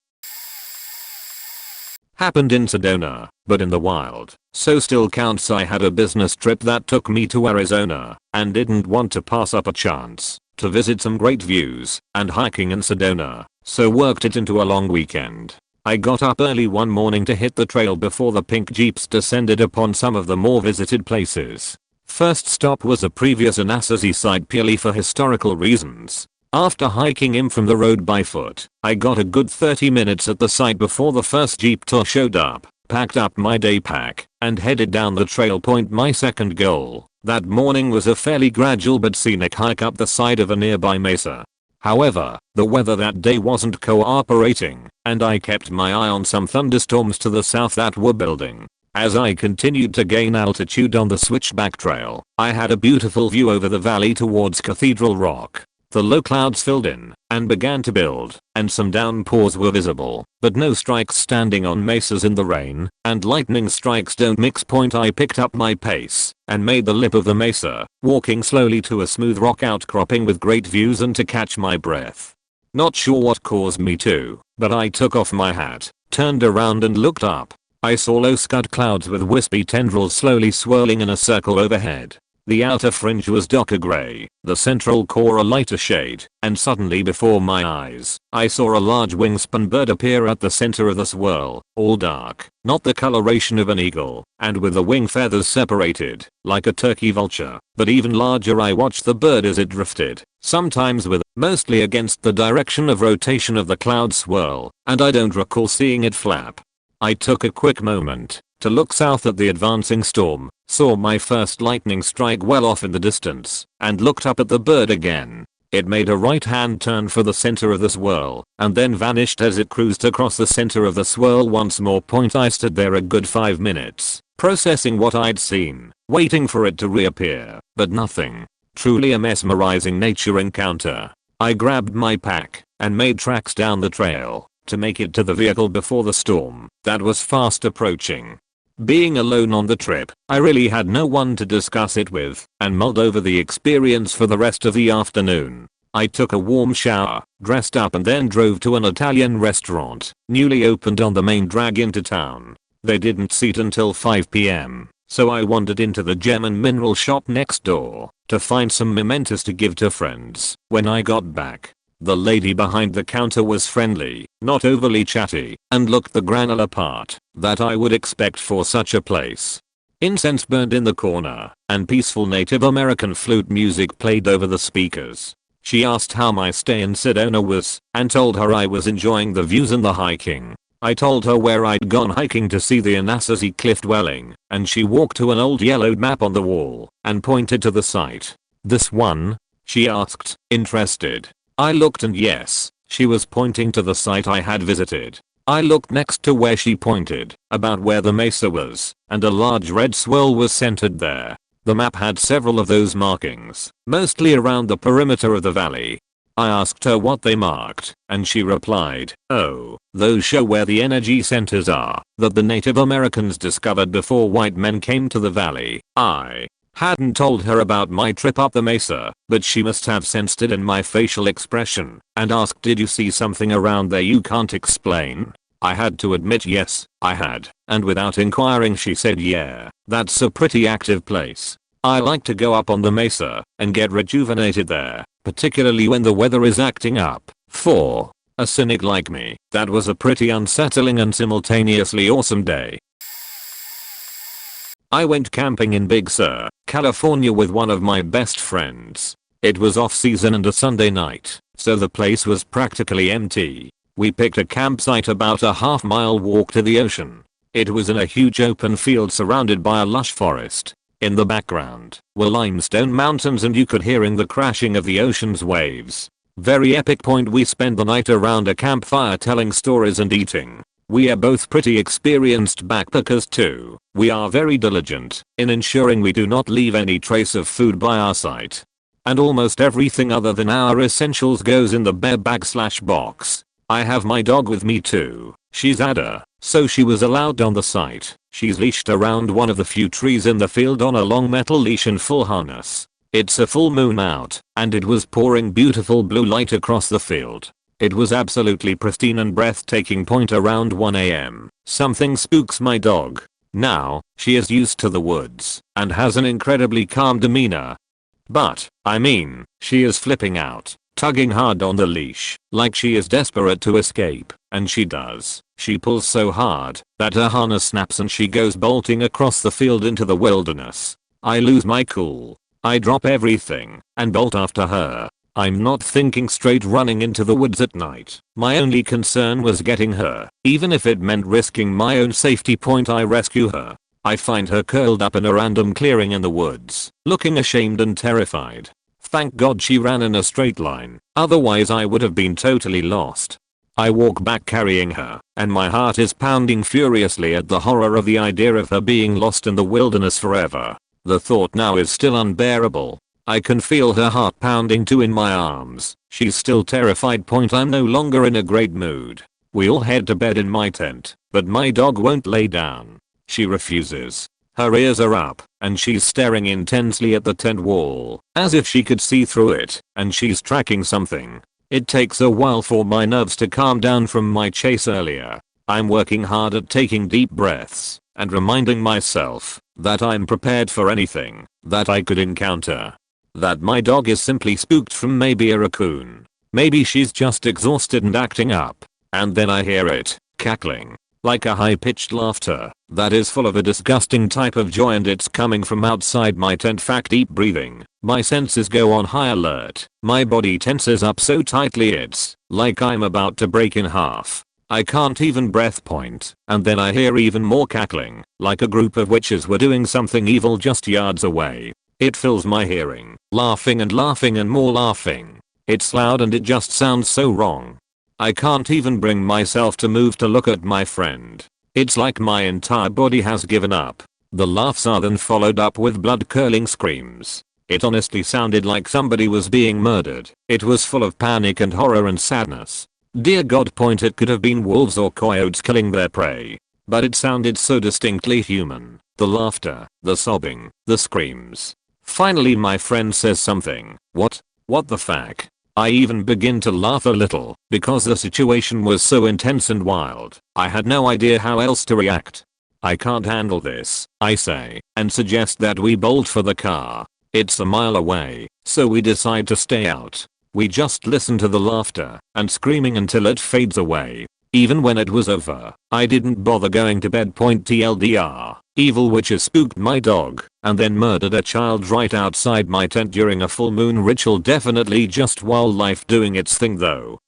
Happened in Sedona, but in the wild, so still counts. I had a business trip that took me to Arizona, and didn't want to pass up a chance to visit some great views and hiking in Sedona, so worked it into a long weekend. I got up early one morning to hit the trail before the pink jeeps descended upon some of the more visited places. First stop was a previous Anasazi site purely for historical reasons. After hiking in from the road by foot, I got a good 30 minutes at the site before the first jeep tour showed up, packed up my day pack, and headed down the trail. My second goal that morning was a fairly gradual but scenic hike up the side of a nearby mesa. However, the weather that day wasn't cooperating, and I kept my eye on some thunderstorms to the south that were building. As I continued to gain altitude on the switchback trail, I had a beautiful view over the valley towards Cathedral Rock. The low clouds filled in and began to build, and some downpours were visible, but no strikes standing on mesas in the rain, and lightning strikes don't mix. I picked up my pace and made the lip of the mesa, walking slowly to a smooth rock outcropping with great views and to catch my breath. Not sure what caused me to, but I took off my hat, turned around and looked up. I saw low scud clouds with wispy tendrils slowly swirling in a circle overhead. The outer fringe was darker gray, the central core a lighter shade, and suddenly before my eyes, I saw a large wingspan bird appear at the center of the swirl, all dark, not the coloration of an eagle, and with the wing feathers separated, like a turkey vulture, but even larger. I watched the bird as it drifted, sometimes with, mostly against the direction of rotation of the cloud swirl, and I don't recall seeing it flap. I took a quick moment to look south at the advancing storm, saw my first lightning strike well off in the distance, and looked up at the bird again. It made a right-hand turn for the center of the swirl, and then vanished as it cruised across the center of the swirl once more. I stood there a good 5 minutes, processing what I'd seen, waiting for it to reappear, but nothing. Truly a mesmerizing nature encounter. I grabbed my pack and made tracks down the trail to make it to the vehicle before the storm that was fast approaching. Being alone on the trip, I really had no one to discuss it with, and mulled over the experience for the rest of the afternoon. I took a warm shower, dressed up, and then drove to an Italian restaurant, newly opened on the main drag into town. They didn't seat until 5 p.m, so I wandered into the gem and mineral shop next door to find some mementos to give to friends. When I got back, the lady behind the counter was friendly, not overly chatty, and looked the granular part that I would expect for such a place. Incense burned in the corner, and peaceful Native American flute music played over the speakers. She asked how my stay in Sedona was, and told her I was enjoying the views and the hiking. I told her where I'd gone hiking to see the Anasazi cliff dwelling, and she walked to an old yellowed map on the wall and pointed to the site. "This one?" she asked, interested. I looked, and yes, she was pointing to the site I had visited. I looked next to where she pointed, about where the mesa was, and a large red swirl was centered there. The map had several of those markings, mostly around the perimeter of the valley. I asked her what they marked, and she replied, "Oh, those show where the energy centers are that the Native Americans discovered before white men came to the valley." I hadn't told her about my trip up the mesa, but she must have sensed it in my facial expression, and asked, "Did you see something around there you can't explain?" I had to admit yes, I had, and without inquiring she said, "Yeah, that's a pretty active place. I like to go up on the mesa and get rejuvenated there, particularly when the weather is acting up." For a cynic like me, that was a pretty unsettling and simultaneously awesome day. I went camping in Big Sur, California with one of my best friends. It was off season and a Sunday night, so the place was practically empty. We picked a campsite about a half-mile walk to the ocean. It was in a huge open field surrounded by a lush forest. In the background were limestone mountains and you could hearing the crashing of the ocean's waves. Very epic point. We spent the night around a campfire telling stories and eating. We are both pretty experienced backpackers too. We are very diligent in ensuring we do not leave any trace of food by our site. And almost everything other than our essentials goes in the bear bag/box. I have my dog with me too. She's Ada, so she was allowed on the site. She's leashed around one of the few trees in the field on a long metal leash and full harness. It's a full moon out, and it was pouring beautiful blue light across the field. It was absolutely pristine and breathtaking. Around 1 AM, something spooks my dog. Now, she is used to the woods and has an incredibly calm demeanor. But, I mean, she is flipping out, tugging hard on the leash, like she is desperate to escape, and she does. She pulls so hard that her harness snaps and she goes bolting across the field into the wilderness. I lose my cool. I drop everything and bolt after her. I'm not thinking straight running into the woods at night. My only concern was getting her. Even if it meant risking my own safety. I rescue her. I find her curled up in a random clearing in the woods, looking ashamed and terrified. Thank God she ran in a straight line, otherwise I would have been totally lost. I walk back carrying her, and my heart is pounding furiously at the horror of the idea of her being lost in the wilderness forever. The thought now is still unbearable. I can feel her heart pounding too in my arms. She's still terrified. I'm no longer in a great mood. We all head to bed in my tent, but my dog won't lay down. She refuses. Her ears are up, and she's staring intensely at the tent wall, as if she could see through it, and she's tracking something. It takes a while for my nerves to calm down from my chase earlier. I'm working hard at taking deep breaths and reminding myself that I'm prepared for anything that I could encounter. That my dog is simply spooked from maybe a raccoon. Maybe she's just exhausted and acting up. And then I hear it, cackling. Like a high-pitched laughter that is full of a disgusting type of joy, and it's coming from outside my tent. Deep breathing. My senses go on high alert. My body tenses up so tightly it's like I'm about to break in half. I can't even breath. And then I hear even more cackling, like a group of witches were doing something evil just yards away. It fills my hearing, laughing and more laughing. It's loud and it just sounds so wrong. I can't even bring myself to move to look at my friend. It's like my entire body has given up. The laughs are then followed up with blood-curdling screams. It honestly sounded like somebody was being murdered. It was full of panic and horror and sadness. Dear God. It could have been wolves or coyotes killing their prey. But it sounded so distinctly human. The laughter, the sobbing, the screams. Finally my friend says something. What the fuck? I even begin to laugh a little because the situation was so intense and wild. I had no idea how else to react. I can't handle this, I say, and suggest that we bolt for the car. It's a mile away, so we decide to stay out. We just listen to the laughter and screaming until it fades away. Even when it was over, I didn't bother going to bed. TLDR. Evil witches spooked my dog and then murdered a child right outside my tent during a full moon ritual. Definitely just wildlife doing its thing though.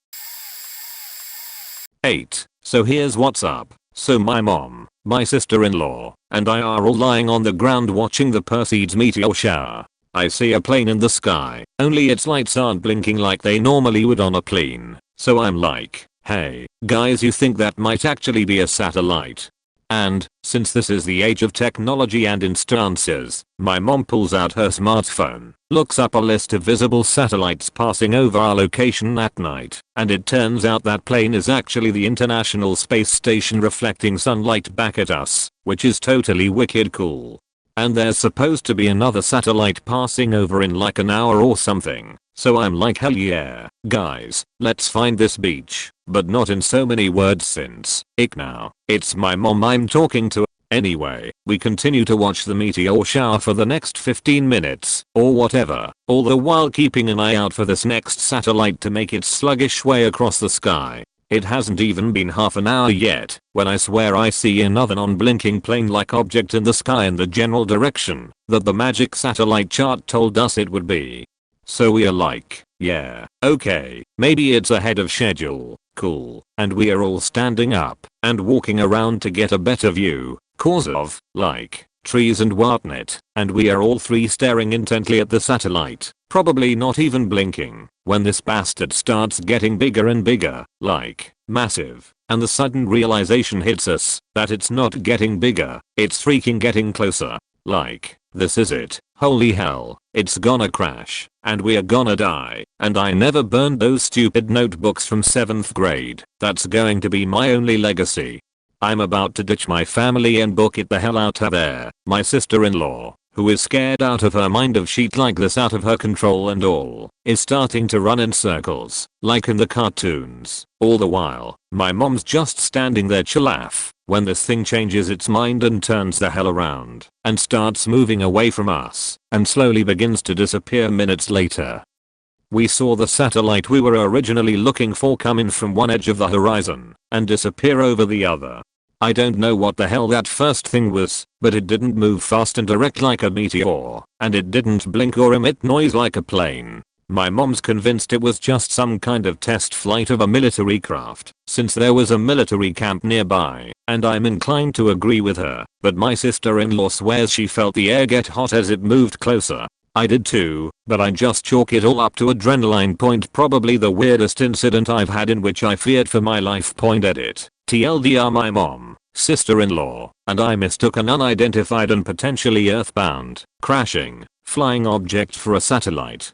8. So here's what's up. So my mom, my sister-in-law, and I are all lying on the ground watching the Perseids meteor shower. I see a plane in the sky, only its lights aren't blinking like they normally would on a plane. So I'm like, hey, guys, you think that might actually be a satellite? And, since this is the age of technology and instances, my mom pulls out her smartphone, looks up a list of visible satellites passing over our location at night, and it turns out that plane is actually the International Space Station reflecting sunlight back at us, which is totally wicked cool. And there's supposed to be another satellite passing over in like an hour or something. So I'm like, hell yeah, guys, let's find this beach. But not in so many words since, now, it's my mom I'm talking to. Anyway, we continue to watch the meteor shower for the next 15 minutes, or whatever, all the while keeping an eye out for this next satellite to make its sluggish way across the sky. It hasn't even been half an hour yet when I swear I see another non-blinking plane-like object in the sky in the general direction that the magic satellite chart told us it would be. So we are like, yeah, okay, maybe it's ahead of schedule, cool, and we are all standing up and walking around to get a better view, cause of, like, trees and whatnot, and we are all three staring intently at the satellite, probably not even blinking, when this bastard starts getting bigger and bigger, like, massive, and the sudden realization hits us that it's not getting bigger, it's freaking getting closer, like, this is it, holy hell, it's gonna crash, and we are gonna die, and I never burned those stupid notebooks from 7th grade, that's going to be my only legacy. I'm about to ditch my family and book it the hell out of there. My sister-in-law, who is scared out of her mind of shit like this out of her control and all, is starting to run in circles, like in the cartoons. All the while, my mom's just standing there chillaff, when this thing changes its mind and turns the hell around, and starts moving away from us, and slowly begins to disappear minutes later. We saw the satellite we were originally looking for come in from one edge of the horizon, and disappear over the other. I don't know what the hell that first thing was, but it didn't move fast and direct like a meteor, and it didn't blink or emit noise like a plane. My mom's convinced it was just some kind of test flight of a military craft, since there was a military camp nearby, and I'm inclined to agree with her, but my sister-in-law swears she felt the air get hot as it moved closer. I did too, but I just chalk it all up to adrenaline point, probably the weirdest incident I've had in which I feared for my life. Edit. TLDR, my mom, sister-in-law, and I mistook an unidentified and potentially earthbound, crashing, flying object for a satellite.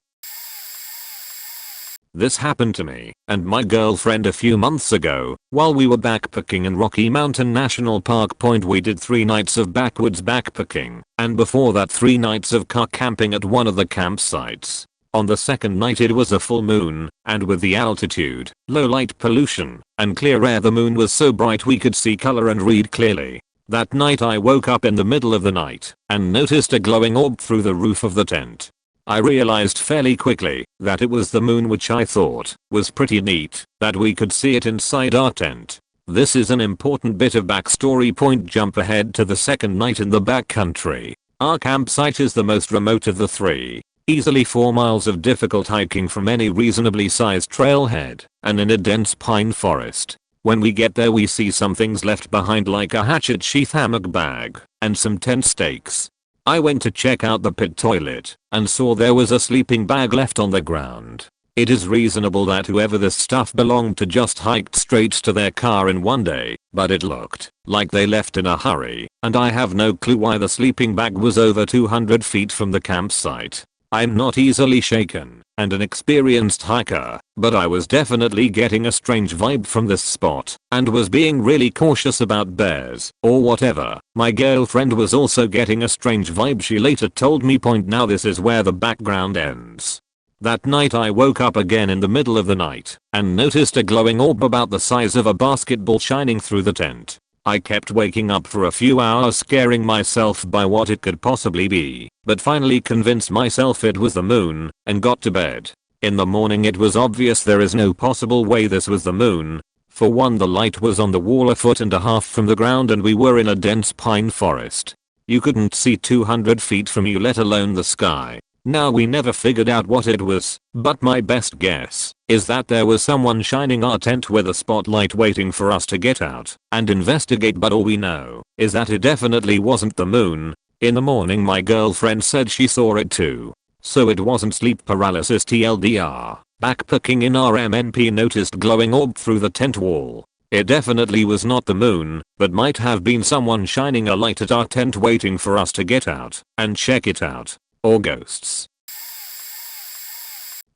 This happened to me and my girlfriend a few months ago while we were backpacking in Rocky Mountain National Park. We did 3 nights of backwoods backpacking and before that 3 nights of car camping at one of the campsites. On the second night it was a full moon, and with the altitude, low light pollution, and clear air, the moon was so bright we could see color and read clearly. That night I woke up in the middle of the night and noticed a glowing orb through the roof of the tent. I realized fairly quickly that it was the moon, which I thought was pretty neat that we could see it inside our tent. This is an important bit of backstory. Jump ahead to the second night in the backcountry. Our campsite is the most remote of the 3. Easily 4 miles of difficult hiking from any reasonably sized trailhead, and in a dense pine forest. When we get there we see some things left behind, like a hatchet sheath, hammock bag, and some tent stakes. I went to check out the pit toilet and saw there was a sleeping bag left on the ground. It is reasonable that whoever this stuff belonged to just hiked straight to their car in one day, but it looked like they left in a hurry, and I have no clue why the sleeping bag was over 200 feet from the campsite. I'm not easily shaken and an experienced hiker, but I was definitely getting a strange vibe from this spot and was being really cautious about bears or whatever. My girlfriend was also getting a strange vibe, she later told me. Now this is where the background ends. That night I woke up again in the middle of the night and noticed a glowing orb about the size of a basketball shining through the tent. I kept waking up for a few hours scaring myself by what it could possibly be, but finally convinced myself it was the moon and got to bed. In the morning it was obvious there is no possible way this was the moon. For one, the light was on the wall a foot and a half from the ground and we were in a dense pine forest. You couldn't see 200 feet from you, let alone the sky. Now we never figured out what it was, but my best guess is that there was someone shining our tent with a spotlight waiting for us to get out and investigate, but all we know is that it definitely wasn't the moon. In the morning my girlfriend said she saw it too. So it wasn't sleep paralysis. TLDR, backpacking in our MNP noticed glowing orb through the tent wall. It definitely was not the moon, but might have been someone shining a light at our tent waiting for us to get out and check it out. Or ghosts.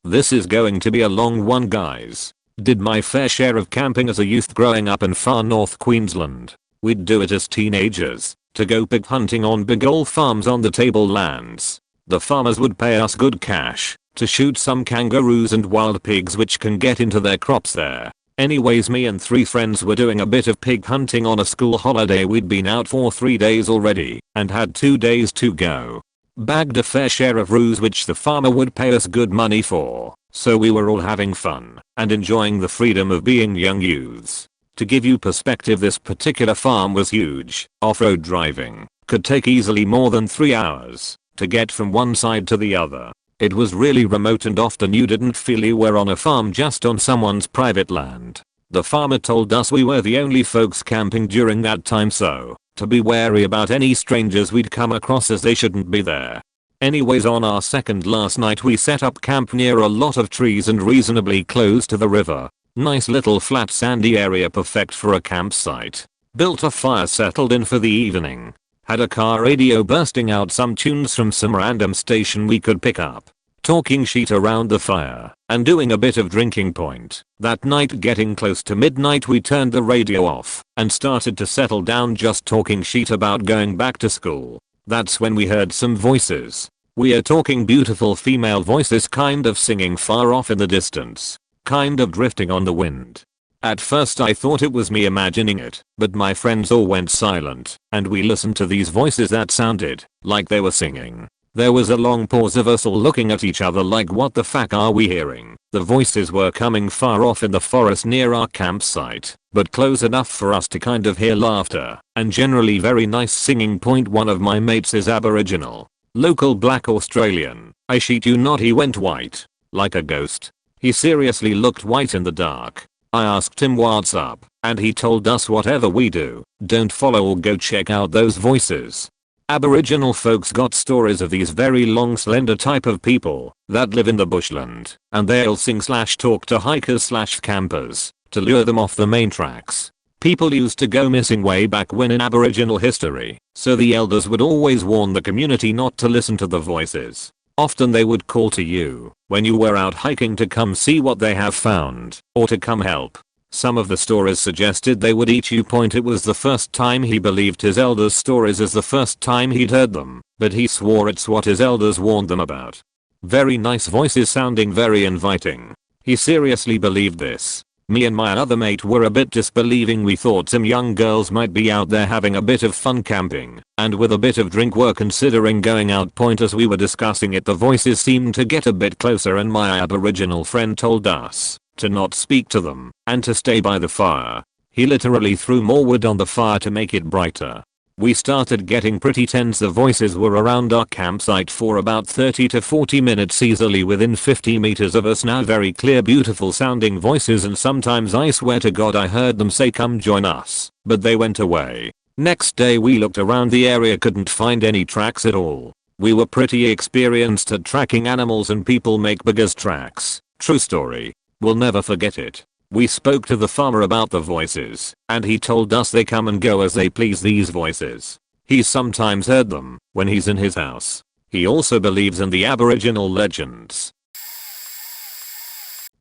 This is going to be a long one, guys. Did my fair share of camping as a youth growing up in far north Queensland. We'd do it as teenagers to go pig hunting on big old farms on the tablelands. The farmers would pay us good cash to shoot some kangaroos and wild pigs which can get into their crops there. Anyways, me and 3 friends were doing a bit of pig hunting on a school holiday. We'd been out for 3 days already and had 2 days to go. bagged a fair share of roo's which the farmer would pay us good money for, so we were all having fun and enjoying the freedom of being young youths. To give you perspective, this particular farm was huge. Off-road driving could take easily more than 3 hours to get from one side to the other. It was really remote and often you didn't feel you were on a farm, just on someone's private land. The farmer told us we were the only folks camping during that time, so to be wary about any strangers we'd come across as they shouldn't be there. Anyways, on our second last night we set up camp near a lot of trees and reasonably close to the river. Nice little flat sandy area, perfect for a campsite. Built a fire, settled in for the evening. Had a car radio bursting out some tunes from some random station we could pick up. Talking shit around the fire and doing a bit of drinking point. That night, getting close to midnight, we turned the radio off and started to settle down, just talking shit about going back to school. That's when we heard some voices. We are talking beautiful female voices, kind of singing far off in the distance. Kind of drifting on the wind. At first I thought it was me imagining it, but my friends all went silent and we listened to these voices that sounded like they were singing. There was a long pause of us all looking at each other like, what the fuck are we hearing? The voices were coming far off in the forest near our campsite, but close enough for us to kind of hear laughter and generally very nice singing. One of my mates is Aboriginal. Local black Australian. I shit you not, he went white. Like a ghost. He seriously looked white in the dark. I asked him what's up, and he told us whatever we do, don't follow or go check out those voices. Aboriginal folks got stories of these very long slender type of people that live in the bushland, and they'll sing / talk to hikers / campers to lure them off the main tracks. People used to go missing way back when in Aboriginal history, so the elders would always warn the community not to listen to the voices. Often they would call to you when you were out hiking to come see what they have found or to come help. Some of the stories suggested they would eat you. It was the first time he believed his elders' stories as the first time he'd heard them, but he swore it's what his elders warned them about. Very nice voices, sounding very inviting. He seriously believed this. Me and my other mate were a bit disbelieving. We thought some young girls might be out there having a bit of fun camping, and with a bit of drink were considering going out. As we were discussing it, the voices seemed to get a bit closer and my Aboriginal friend told us to not speak to them and to stay by the fire. He literally threw more wood on the fire to make it brighter. We started getting pretty tense. The voices were around our campsite for about 30 to 40 minutes, easily within 50 meters of us. Now very clear, beautiful sounding voices, and sometimes I swear to God I heard them say come join us, but they went away. Next day we looked around the area, couldn't find any tracks at all. We were pretty experienced at tracking animals and people make biggest tracks. True story. We'll never forget it. We spoke to the farmer about the voices, and he told us they come and go as they please, these voices. He's sometimes heard them when he's in his house. He also believes in the Aboriginal legends.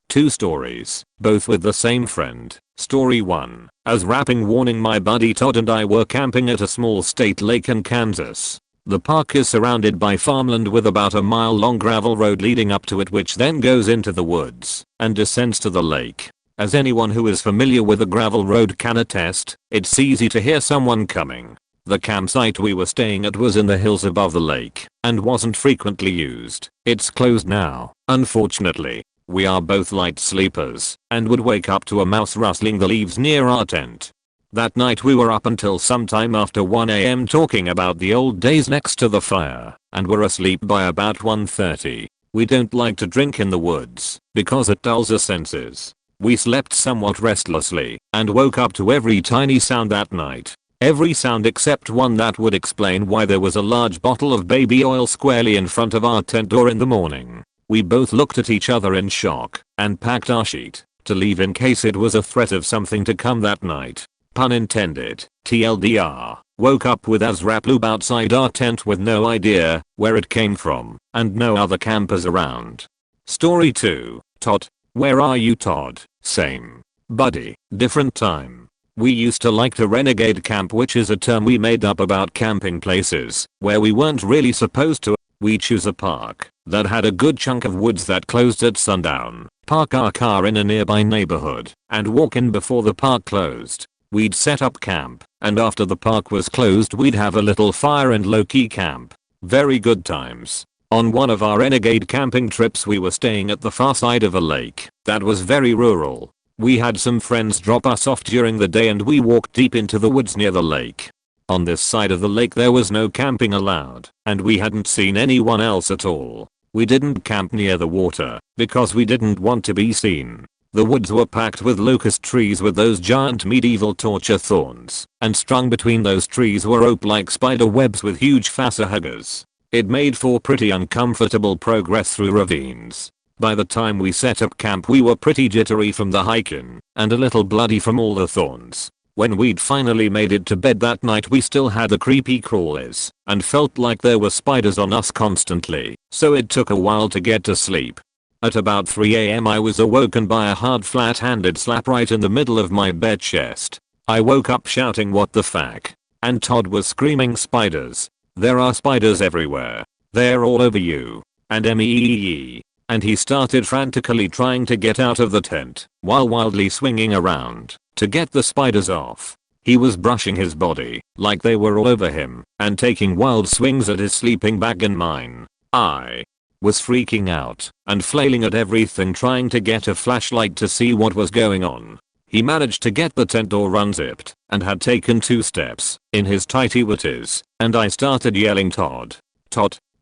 2 stories, both with the same friend. Story 1. As wrapping warning, my buddy Todd and I were camping at a small state lake in Kansas. The park is surrounded by farmland with about a mile-long gravel road leading up to it, which then goes into the woods and descends to the lake. As anyone who is familiar with a gravel road can attest, it's easy to hear someone coming. The campsite we were staying at was in the hills above the lake and wasn't frequently used. It's closed now, unfortunately. We are both light sleepers and would wake up to a mouse rustling the leaves near our tent. That night we were up until sometime after 1 AM talking about the old days next to the fire and were asleep by about 1:30. We don't like to drink in the woods because it dulls our senses. We slept somewhat restlessly and woke up to every tiny sound that night. Every sound except one that would explain why there was a large bottle of baby oil squarely in front of our tent door in the morning. We both looked at each other in shock and packed our sheet to leave in case it was a threat of something to come that night. Pun intended. TLDR. Woke up with Azrap lube outside our tent with no idea where it came from and no other campers around. Story 2. Todd. Where are you, Todd? Same. Buddy. Different time. We used to like to renegade camp, which is a term we made up about camping places where we weren't really supposed to. We choose a park that had a good chunk of woods that closed at sundown, park our car in a nearby neighborhood, and walk in before the park closed. We'd set up camp, and after the park was closed we'd have a little fire and low-key camp. Very good times. On one of our renegade camping trips we were staying at the far side of a lake that was very rural. We had some friends drop us off during the day and we walked deep into the woods near the lake. On this side of the lake there was no camping allowed, and we hadn't seen anyone else at all. We didn't camp near the water because we didn't want to be seen. The woods were packed with locust trees with those giant medieval torture thorns, and strung between those trees were rope-like spider webs with huge facehuggers. It made for pretty uncomfortable progress through ravines. By the time we set up camp we were pretty jittery from the hiking and a little bloody from all the thorns. When we'd finally made it to bed that night we still had the creepy crawlies and felt like there were spiders on us constantly, so it took a while to get to sleep. At about 3 AM I was awoken by a hard flat-handed slap right in the middle of my bed chest. I woke up shouting what the fuck, and Todd was screaming spiders. There are spiders everywhere. They're all over you. And me. And he started frantically trying to get out of the tent while wildly swinging around to get the spiders off. He was brushing his body like they were all over him and taking wild swings at his sleeping bag and mine. I was freaking out and flailing at everything trying to get a flashlight to see what was going on. He managed to get the tent door unzipped and had taken 2 steps in his tighty whities, and I started yelling Todd,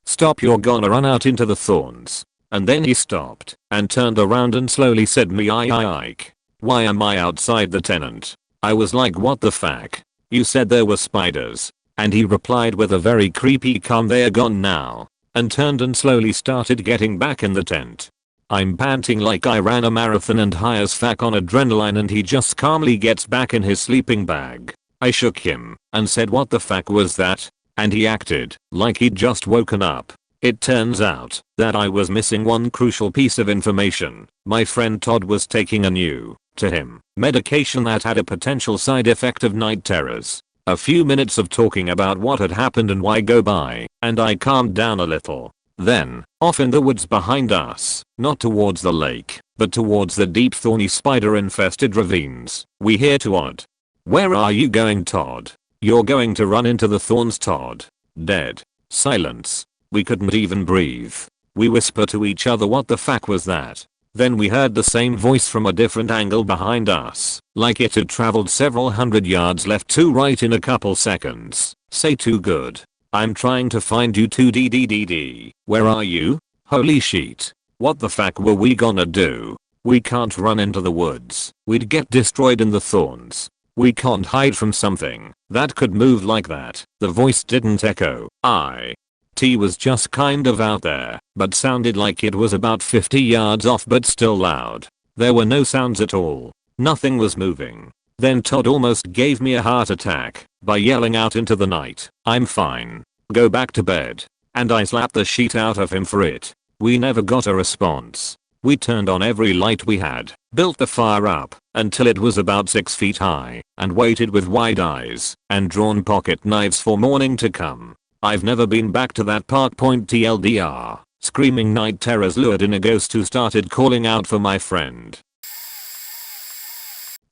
stop, you're gonna run out into the thorns. And then he stopped and turned around and slowly said Ike. Why am I outside the tent? I was like what the fuck? You said there were spiders. And he replied with a very creepy calm they're gone now, and turned and slowly started getting back in the tent. I'm panting like I ran a marathon and high as fuck on adrenaline, and he just calmly gets back in his sleeping bag. I shook him and said what the fuck was that? And he acted like he'd just woken up. It turns out that I was missing one crucial piece of information. My friend Todd was taking a new, to him, medication that had a potential side effect of night terrors. A few minutes of talking about what had happened and why go by, and I calmed down a little. Then, off in the woods behind us, not towards the lake, but towards the deep thorny spider-infested ravines, we hear Todd. Where are you going, Todd? You're going to run into the thorns, Todd. Dead. Silence. We couldn't even breathe. We whisper to each other what the fuck was that? Then we heard the same voice from a different angle behind us, like it had traveled several hundred yards left to right in a couple seconds. Say too good. I'm trying to find you too DDDD. Where are you? Holy shit. What the fuck were we gonna do? We can't run into the woods. We'd get destroyed in the thorns. We can't hide from something that could move like that. The voice didn't echo. T was just kind of out there, but sounded like it was about 50 yards off but still loud. There were no sounds at all. Nothing was moving. Then Todd almost gave me a heart attack by yelling out into the night, I'm fine. Go back to bed. And I slapped the shit out of him for it. We never got a response. We turned on every light we had, built the fire up until it was about 6 feet high, and waited with wide eyes and drawn pocket knives for morning to come. I've never been back to that park point TLDR. Screaming night terrors lured in a ghost who started calling out for my friend.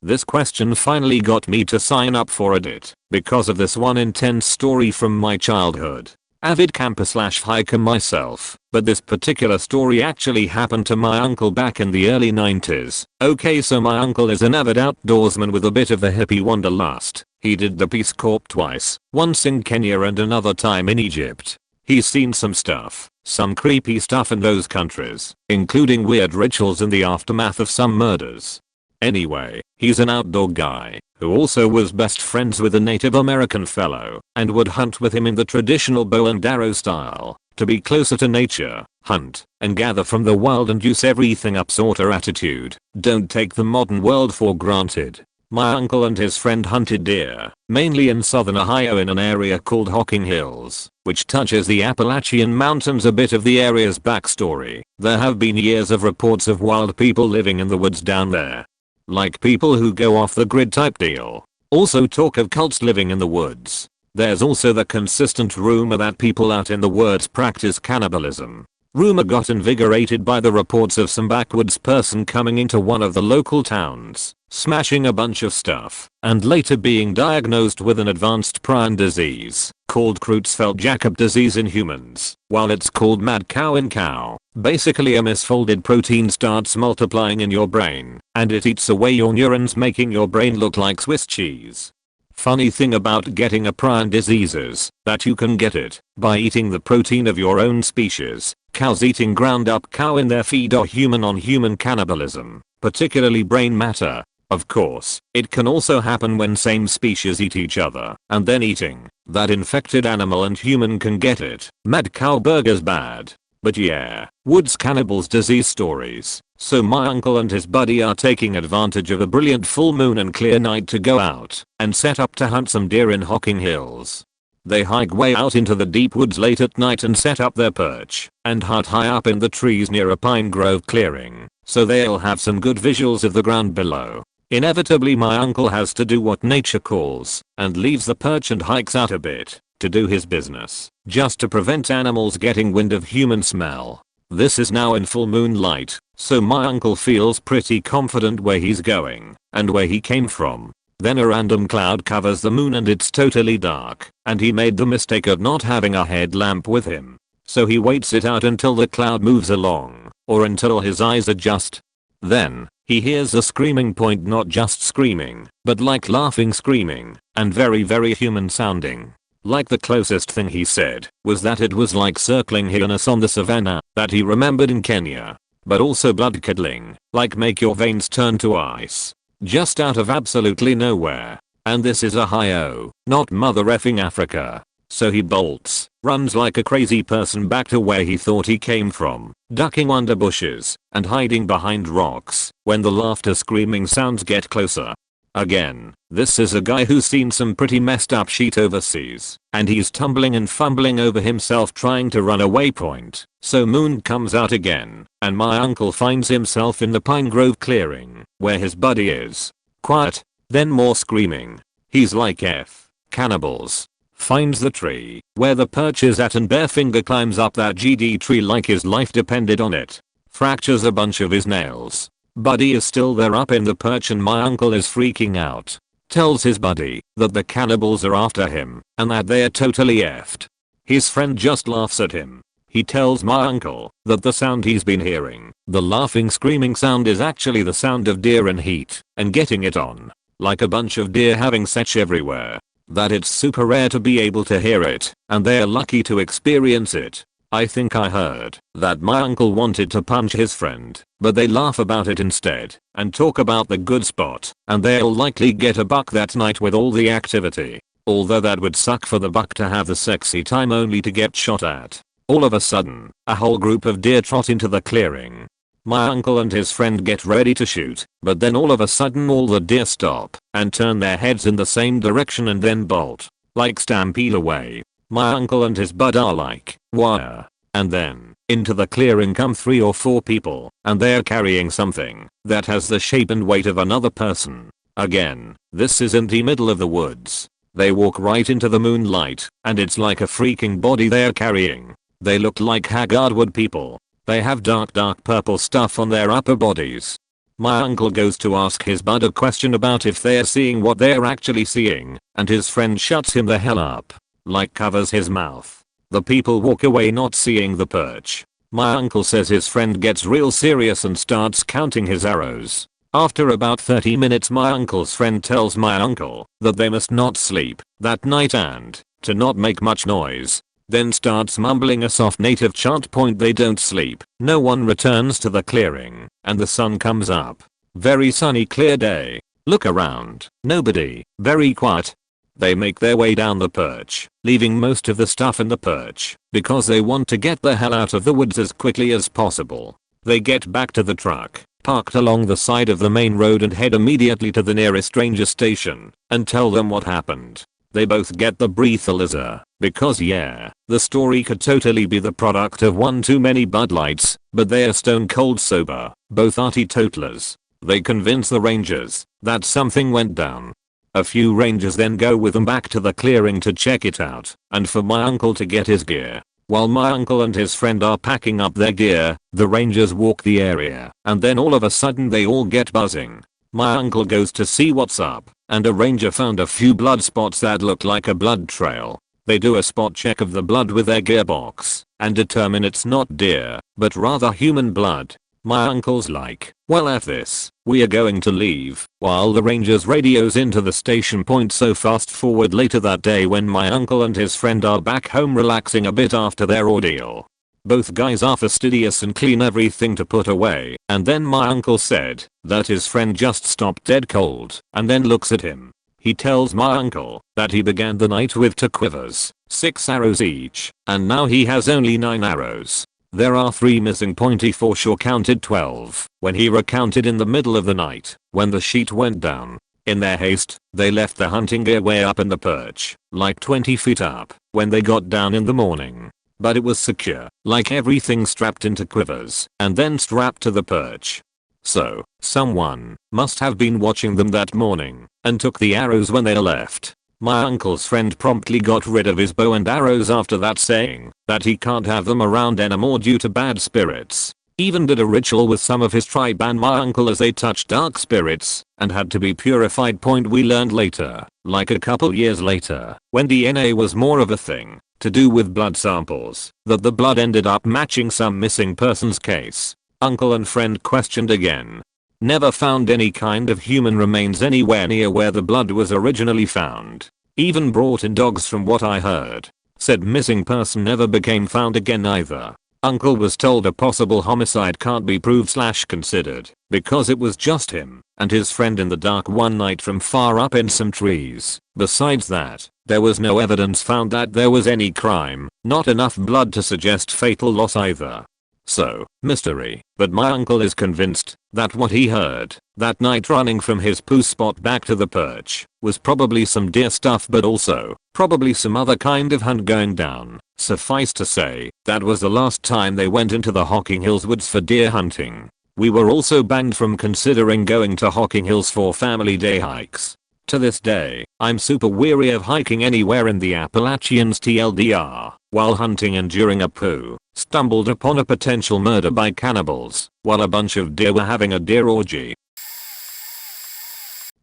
This question finally got me to sign up for Reddit because of this one intense story from my childhood. Avid camper/hiker myself, but this particular story actually happened to my uncle back in the early 90s. Okay, so my uncle is an avid outdoorsman with a bit of a hippie wanderlust. He did the Peace Corps twice, once in Kenya and another time in Egypt. He's seen some stuff, some creepy stuff in those countries, including weird rituals in the aftermath of some murders. Anyway, he's an outdoor guy who also was best friends with a Native American fellow and would hunt with him in the traditional bow and arrow style to be closer to nature, hunt and gather from the wild and use everything up sorta attitude. Don't take the modern world for granted. My uncle and his friend hunted deer, mainly in southern Ohio in an area called Hocking Hills, which touches the Appalachian Mountains. A bit of the area's backstory: there have been years of reports of wild people living in the woods down there. Like people who go off the grid type deal. Also talk of cults living in the woods. There's also the consistent rumor that people out in the woods practice cannibalism. Rumor got invigorated by the reports of some backwoods person coming into one of the local towns, smashing a bunch of stuff, and later being diagnosed with an advanced prion disease called Creutzfeldt-Jakob disease in humans, while it's called mad cow in cow. Basically a misfolded protein starts multiplying in your brain, and it eats away your neurons, making your brain look like Swiss cheese. Funny thing about getting a prion disease is that you can get it by eating the protein of your own species, cows eating ground up cow in their feed, or human on human cannibalism, particularly brain matter. Of course, it can also happen when same species eat each other and then eating that infected animal, and human can get it. Mad cow burgers bad. But yeah, woods cannibals disease stories. So my uncle and his buddy are taking advantage of a brilliant full moon and clear night to go out and set up to hunt some deer in Hocking Hills. They hike way out into the deep woods late at night and set up their perch and hut high up in the trees near a pine grove clearing, so they'll have some good visuals of the ground below. Inevitably my uncle has to do what nature calls and leaves the perch and hikes out a bit to do his business, just to prevent animals getting wind of human smell. This is now in full moonlight, so my uncle feels pretty confident where he's going and where he came from. Then a random cloud covers the moon and it's totally dark, and he made the mistake of not having a headlamp with him. So he waits it out until the cloud moves along, or until his eyes adjust. Then, he hears a screaming point, not just screaming, but like laughing screaming, and very human sounding. Like the closest thing he said was that it was like circling hyenas on the savannah that he remembered in Kenya. But also blood-curdling, like make your veins turn to ice. Just out of absolutely nowhere. And this is Ohio, not mother effing Africa. So he bolts, runs like a crazy person back to where he thought he came from, ducking under bushes and hiding behind rocks when the laughter screaming sounds get closer. Again, this is a guy who's seen some pretty messed up shit overseas, and he's tumbling and fumbling over himself trying to run a waypoint. So moon comes out again, and my uncle finds himself in the pine grove clearing where his buddy is. Quiet, then more screaming. He's like F, cannibals. Finds the tree where the perch is at and barefinger climbs up that GD tree like his life depended on it. Fractures a bunch of his nails. Buddy is still there up in the perch and my uncle is freaking out. Tells his buddy that the cannibals are after him and that they're totally effed. His friend just laughs at him. He tells my uncle that the sound he's been hearing, the laughing screaming sound, is actually the sound of deer in heat and getting it on. Like a bunch of deer having sex everywhere. That it's super rare to be able to hear it and they're lucky to experience it. I think I heard that my uncle wanted to punch his friend, but they laugh about it instead and talk about the good spot, and they'll likely get a buck that night with all the activity. Although that would suck for the buck to have the sexy time only to get shot at. All of a sudden, a whole group of deer trot into the clearing. My uncle and his friend get ready to shoot, but then all of a sudden all the deer stop and turn their heads in the same direction and then bolt, like stampede away. My uncle and his bud are like, wire. And then, into the clearing come 3 or 4 people, and they're carrying something that has the shape and weight of another person. Again, this isn't the middle of the woods. They walk right into the moonlight, and it's like a freaking body they're carrying. They look like haggard wood people. They have dark purple stuff on their upper bodies. My uncle goes to ask his bud a question about if they're seeing what they're actually seeing, and his friend shuts him the hell up. Like covers his mouth. The people walk away not seeing the perch. My uncle says his friend gets real serious and starts counting his arrows. After about 30 minutes my uncle's friend tells my uncle that they must not sleep that night and to not make much noise. Then starts mumbling a soft native chant. Point they don't sleep. No one returns to the clearing and the sun comes up. Very sunny clear day. Look around. Nobody. Very quiet. They make their way down the perch, leaving most of the stuff in the perch because they want to get the hell out of the woods as quickly as possible. They get back to the truck, parked along the side of the main road, and head immediately to the nearest ranger station and tell them what happened. They both get the breathalyzer because yeah, the story could totally be the product of one too many Bud Lights, but they're stone cold sober, both are teetotalers. They convince the rangers that something went down. A few rangers then go with them back to the clearing to check it out and for my uncle to get his gear. While my uncle and his friend are packing up their gear, the rangers walk the area, and then all of a sudden they all get buzzing. My uncle goes to see what's up, and a ranger found a few blood spots that look like a blood trail. They do a spot check of the blood with their gearbox, and determine it's not deer, but rather human blood. My uncle's like, well F this, we are going to leave, while the rangers radios into the station point. So fast forward later that day when my uncle and his friend are back home relaxing a bit after their ordeal. Both guys are fastidious and clean everything to put away, and then my uncle said that his friend just stopped dead cold and then looks at him. He tells my uncle that he began the night with 2 quivers, 6 arrows each, and now he has only 9 arrows. There are 3 missing. He for sure counted 12 when he recounted in the middle of the night when the sheet went down. In their haste, they left the hunting gear way up in the perch, like 20 feet up, when they got down in the morning. But it was secure, like everything strapped into quivers and then strapped to the perch. So, someone must have been watching them that morning and took the arrows when they left. My uncle's friend promptly got rid of his bow and arrows after that, saying that he can't have them around anymore due to bad spirits. Even did a ritual with some of his tribe and my uncle as they touched dark spirits and had to be purified. We learned later, like a couple years later, when DNA was more of a thing to do with blood samples, that the blood ended up matching some missing persons case. Uncle and friend questioned again. Never found any kind of human remains anywhere near where the blood was originally found. Even brought in dogs from what I heard. Said missing person never became found again either. Uncle was told a possible homicide can't be proved / considered because it was just him and his friend in the dark one night from far up in some trees. Besides that, there was no evidence found that there was any crime, not enough blood to suggest fatal loss either. So, mystery, but my uncle is convinced that what he heard that night running from his poo spot back to the perch was probably some deer stuff, but also probably some other kind of hunt going down. Suffice to say, that was the last time they went into the Hocking Hills woods for deer hunting. We were also banned from considering going to Hocking Hills for family day hikes. To this day, I'm super weary of hiking anywhere in the Appalachians TLDR. While hunting and during a poo, stumbled upon a potential murder by cannibals while a bunch of deer were having a deer orgy.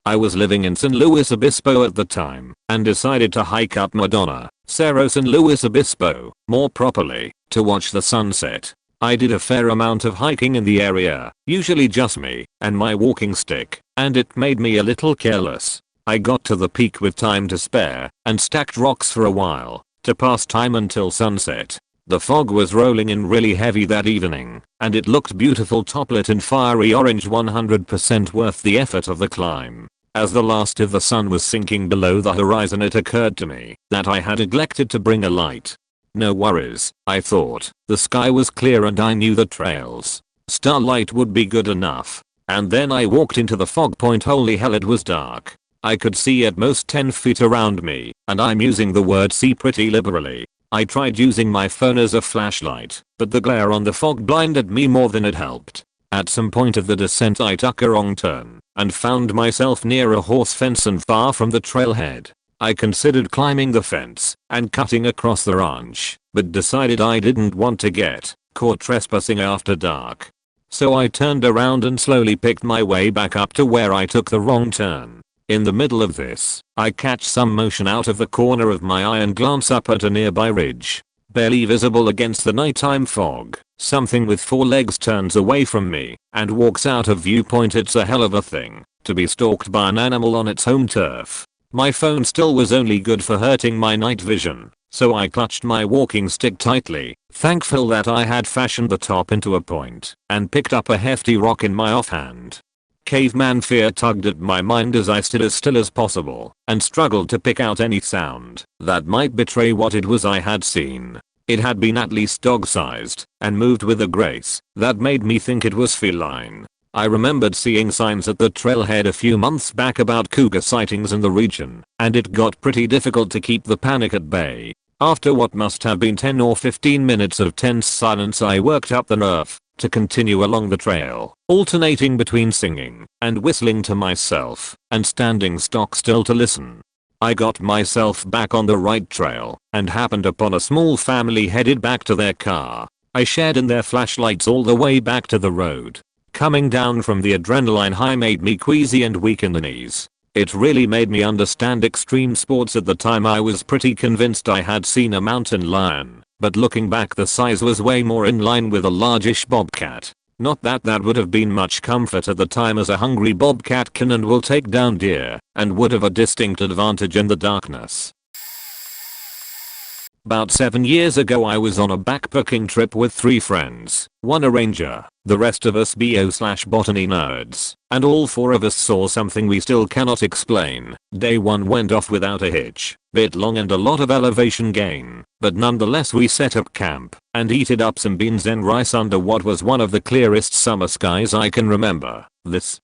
I was living in San Luis Obispo at the time and decided to hike up Madonna, Cerro San Luis Obispo, more properly, to watch the sunset. I did a fair amount of hiking in the area, usually just me and my walking stick, and it made me a little careless. I got to the peak with time to spare and stacked rocks for a while to pass time until sunset. The fog was rolling in really heavy that evening, and it looked beautiful, toplit and fiery orange, 100% worth the effort of the climb. As the last of the sun was sinking below the horizon, it occurred to me that I had neglected to bring a light. No worries, I thought. The sky was clear and I knew the trails. Starlight would be good enough. And then I walked into the fog point. Holy hell, it was dark. I could see at most 10 feet around me, and I'm using the word see pretty liberally. I tried using my phone as a flashlight, but the glare on the fog blinded me more than it helped. At some point of the descent I took a wrong turn and found myself near a horse fence and far from the trailhead. I considered climbing the fence and cutting across the ranch, but decided I didn't want to get caught trespassing after dark. So I turned around and slowly picked my way back up to where I took the wrong turn. In the middle of this, I catch some motion out of the corner of my eye and glance up at a nearby ridge. Barely visible against the nighttime fog, something with 4 legs turns away from me and walks out of viewpoint. It's a hell of a thing to be stalked by an animal on its home turf. My phone still was only good for hurting my night vision, so I clutched my walking stick tightly, thankful that I had fashioned the top into a point, and picked up a hefty rock in my offhand. Caveman fear tugged at my mind as I stood as still as possible and struggled to pick out any sound that might betray what it was I had seen. It had been at least dog-sized and moved with a grace that made me think it was feline. I remembered seeing signs at the trailhead a few months back about cougar sightings in the region, and it got pretty difficult to keep the panic at bay. After what must have been 10 or 15 minutes of tense silence, I worked up the nerve to continue along the trail, alternating between singing and whistling to myself and standing stock still to listen. I got myself back on the right trail and happened upon a small family headed back to their car. I shared in their flashlights all the way back to the road. Coming down from the adrenaline high made me queasy and weak in the knees. It really made me understand extreme sports. At the time I was pretty convinced I had seen a mountain lion, but looking back the size was way more in line with a largish bobcat. Not that that would have been much comfort at the time, as a hungry bobcat can and will take down deer and would have a distinct advantage in the darkness. About 7 years ago I was on a backpacking trip with 3 friends, one a ranger, the rest of us bio/botany nerds, and all 4 of us saw something we still cannot explain. Day 1 went off without a hitch, bit long and a lot of elevation gain, but nonetheless we set up camp and heated up some beans and rice under what was one of the clearest summer skies I can remember. This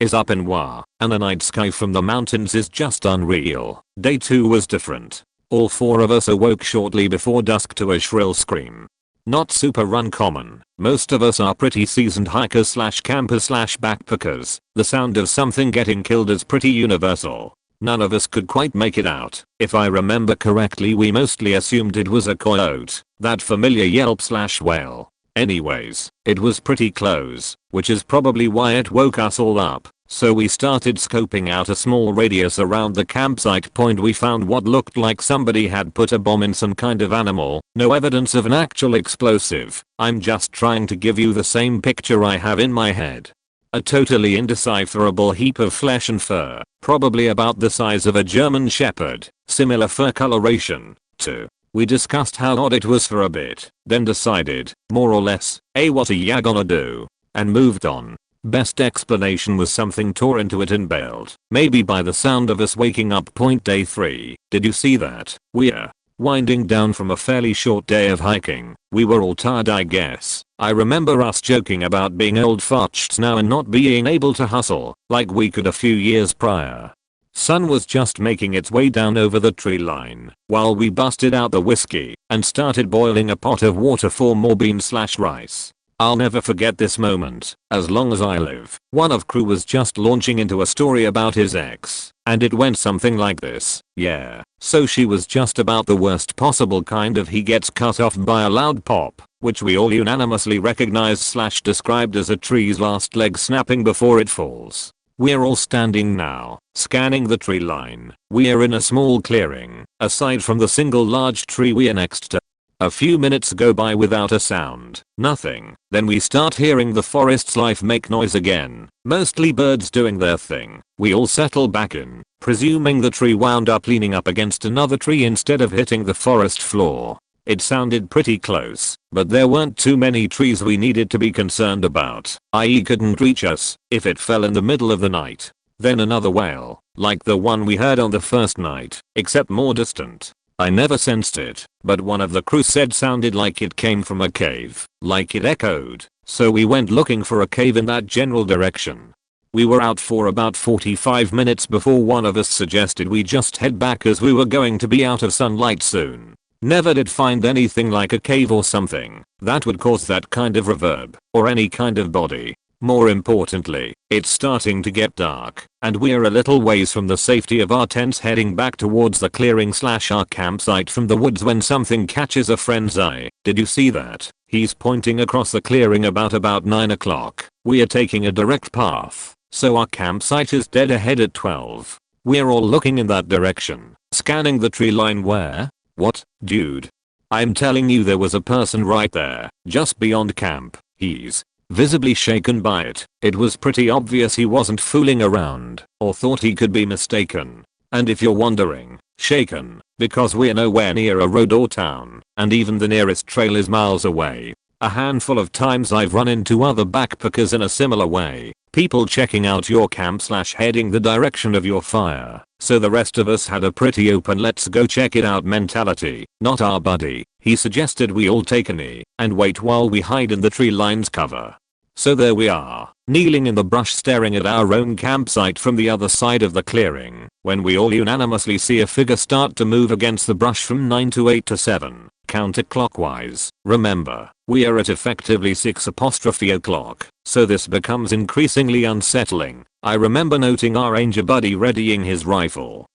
is up in Wa, and the night sky from the mountains is just unreal. Day 2 was different. All 4 of us awoke shortly before dusk to a shrill scream. Not super uncommon. Most of us are pretty seasoned hikers/campers/backpackers. The sound of something getting killed is pretty universal. None of us could quite make it out. If I remember correctly, we mostly assumed it was a coyote, that familiar yelp/wail. Anyways, it was pretty close, which is probably why it woke us all up. So we started scoping out a small radius around the campsite point. We found what looked like somebody had put a bomb in some kind of animal. No evidence of an actual explosive. I'm just trying to give you the same picture I have in my head. A totally indecipherable heap of flesh and fur, probably about the size of a German shepherd, similar fur coloration, too. We discussed how odd it was for a bit, then decided, more or less, what are ya gonna do? And moved on. Best explanation was something tore into it and bailed. Maybe by the sound of us waking up. Day 3. Did you see that? We're winding down from a fairly short day of hiking. We were all tired, I guess. I remember us joking about being old farts now and not being able to hustle like we could a few years prior. Sun was just making its way down over the tree line while we busted out the whiskey and started boiling a pot of water for more beans/rice. I'll never forget this moment, as long as I live. One of crew was just launching into a story about his ex, and it went something like this. Yeah, so she was just about the worst possible kind of. He gets cut off by a loud pop, which we all unanimously recognized/described as a tree's last leg snapping before it falls. We're all standing now, scanning the tree line. We're in a small clearing, aside from the single large tree we're next to. A few minutes go by without a sound, nothing. Then we start hearing the forest's life make noise again, mostly birds doing their thing. We all settle back in, presuming the tree wound up leaning up against another tree instead of hitting the forest floor. It sounded pretty close, but there weren't too many trees we needed to be concerned about, i.e. couldn't reach us if it fell in the middle of the night. Then another wail, like the one we heard on the first night, except more distant. I never sensed it, but one of the crew said sounded like it came from a cave, like it echoed, so we went looking for a cave in that general direction. We were out for about 45 minutes before one of us suggested we just head back as we were going to be out of sunlight soon. Never did find anything like a cave or something that would cause that kind of reverb, or any kind of body. More importantly, it's starting to get dark, and we're a little ways from the safety of our tents heading back towards the clearing/our campsite from the woods when something catches a friend's eye. Did you see that? He's pointing across the clearing about 9 o'clock. We're taking a direct path, so our campsite is dead ahead at 12. We're all looking in that direction, scanning the tree line. Where? What, dude? I'm telling you, there was a person right there, just beyond camp. He's visibly shaken by it. It was pretty obvious he wasn't fooling around or thought he could be mistaken. And if you're wondering, shaken, because we're nowhere near a road or town, and even the nearest trail is miles away. A handful of times I've run into other backpackers in a similar way, people checking out your camp/heading the direction of your fire. So the rest of us had a pretty open let's go check it out mentality. Not our buddy. He suggested we all take a knee and wait while we hide in the tree line's cover. So there we are, kneeling in the brush staring at our own campsite from the other side of the clearing, when we all unanimously see a figure start to move against the brush from 9 to 8 to 7, counterclockwise. Remember, we are at effectively 6:00, so this becomes increasingly unsettling. I remember noting our ranger buddy readying his rifle.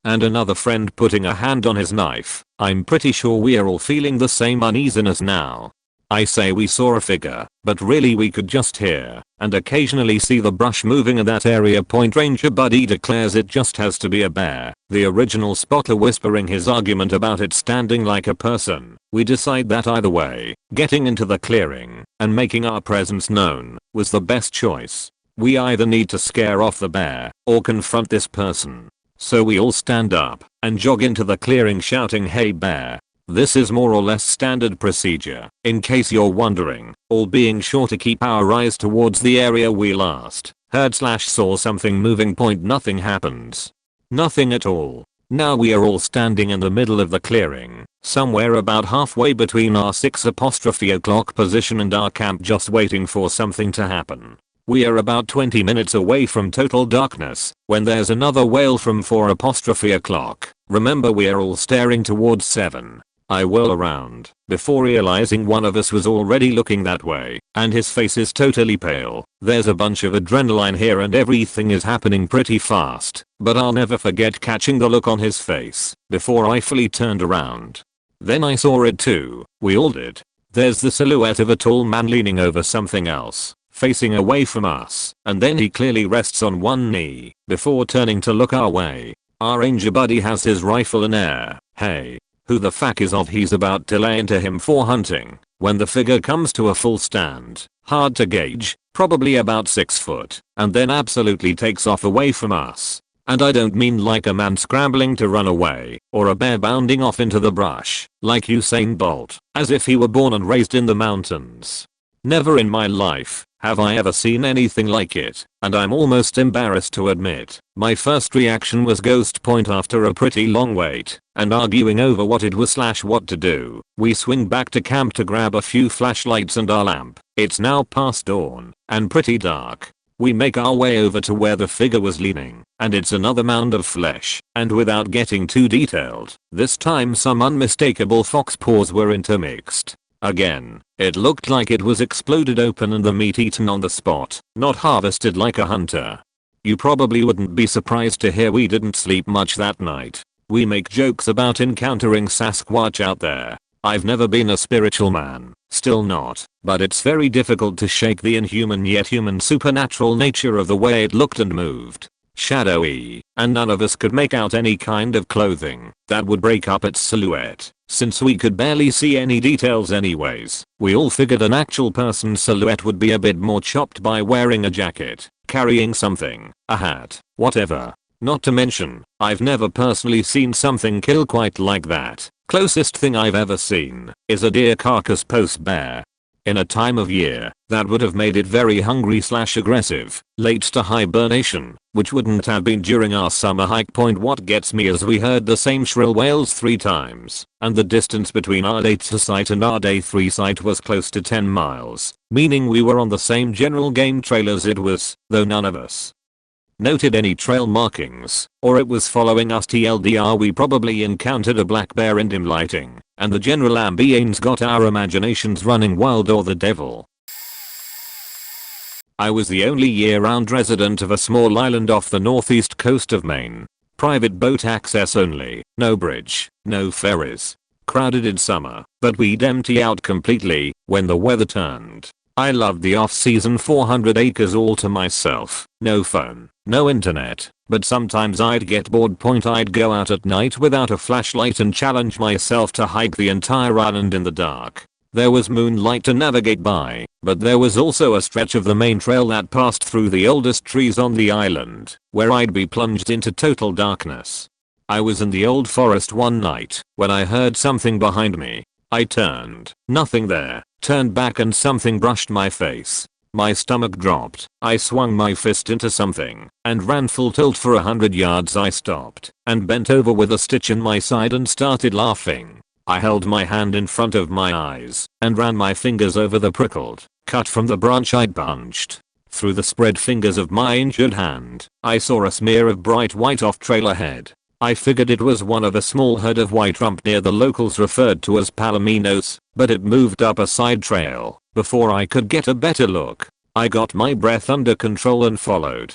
and another friend putting a hand on his knife. I'm pretty sure we are all feeling the same uneasiness now. I say we saw a figure, but really we could just hear and occasionally see the brush moving in that area. Point Ranger Buddy declares it just has to be a bear. The original spotter whispering his argument about it standing like a person. We decide that either way, getting into the clearing and making our presence known was the best choice. We either need to scare off the bear or confront this person. So we all stand up and jog into the clearing shouting, "Hey bear." This is more or less standard procedure, in case you're wondering, all being sure to keep our eyes towards the area we last heard/saw something moving. Nothing happens. Nothing at all. Now we are all standing in the middle of the clearing, somewhere about halfway between our 6:00 position and our camp, just waiting for something to happen. We are about 20 minutes away from total darkness when there's another wail from 4:00. Remember, we are all staring towards 7. I whirl around before realizing one of us was already looking that way, and his face is totally pale. There's a bunch of adrenaline here and everything is happening pretty fast, but I'll never forget catching the look on his face before I fully turned around. Then I saw it too. We all did. There's the silhouette of a tall man leaning over something else, facing away from us, and then he clearly rests on one knee before turning to look our way. Our ranger buddy has his rifle in air. Hey, who the fuck is of he's about to lay into him for hunting when the figure comes to a full stand, hard to gauge, probably about 6 foot, and then absolutely takes off away from us. And I don't mean like a man scrambling to run away or a bear bounding off into the brush like Usain Bolt, as if he were born and raised in the mountains. Never in my life have I ever seen anything like it, and I'm almost embarrassed to admit. My first reaction was ghost. After a pretty long wait and arguing over what it was/what to do, we swing back to camp to grab a few flashlights and our lamp. It's now past dawn and pretty dark. We make our way over to where the figure was leaning, and it's another mound of flesh, and without getting too detailed, this time some unmistakable fox paws were intermixed. Again, it looked like it was exploded open and the meat eaten on the spot, not harvested like a hunter. You probably wouldn't be surprised to hear we didn't sleep much that night. We make jokes about encountering Sasquatch out there. I've never been a spiritual man, still not, but it's very difficult to shake the inhuman yet human supernatural nature of the way it looked and moved. Shadowy, and none of us could make out any kind of clothing that would break up its silhouette. Since we could barely see any details anyways, we all figured an actual person's silhouette would be a bit more chopped by wearing a jacket, carrying something, a hat, whatever. Not to mention, I've never personally seen something kill quite like that. Closest thing I've ever seen is a deer carcass post-bear. In a time of year that would have made it very hungry/aggressive, late to hibernation, which wouldn't have been during our summer hike. What gets me is we heard the same shrill wails 3 times, and the distance between our day 2 site and our day 3 site was close to 10 miles, meaning we were on the same general game trail as it was, though none of us noted any trail markings, or it was following us. TLDR, we probably encountered a black bear in dim lighting, and the general ambience got our imaginations running wild, or the devil. I was the only year-round resident of a small island off the northeast coast of Maine. Private boat access only, no bridge, no ferries. Crowded in summer, but we'd empty out completely when the weather turned. I loved the off-season 400 acres all to myself. No phone, no internet, but sometimes I'd get bored. I'd go out at night without a flashlight and challenge myself to hike the entire island in the dark. There was moonlight to navigate by, but there was also a stretch of the main trail that passed through the oldest trees on the island, where I'd be plunged into total darkness. I was in the old forest one night when I heard something behind me. I turned, nothing there, turned back and something brushed my face. My stomach dropped. I swung my fist into something and ran full tilt for 100 yards. I stopped and bent over with a stitch in my side and started laughing. I held my hand in front of my eyes and ran my fingers over the prickled cut from the branch I'd punched. Through the spread fingers of my injured hand, I saw a smear of bright white off trail ahead. I figured it was one of a small herd of white rump near the locals referred to as palominos, but it moved up a side trail before I could get a better look. I got my breath under control and followed.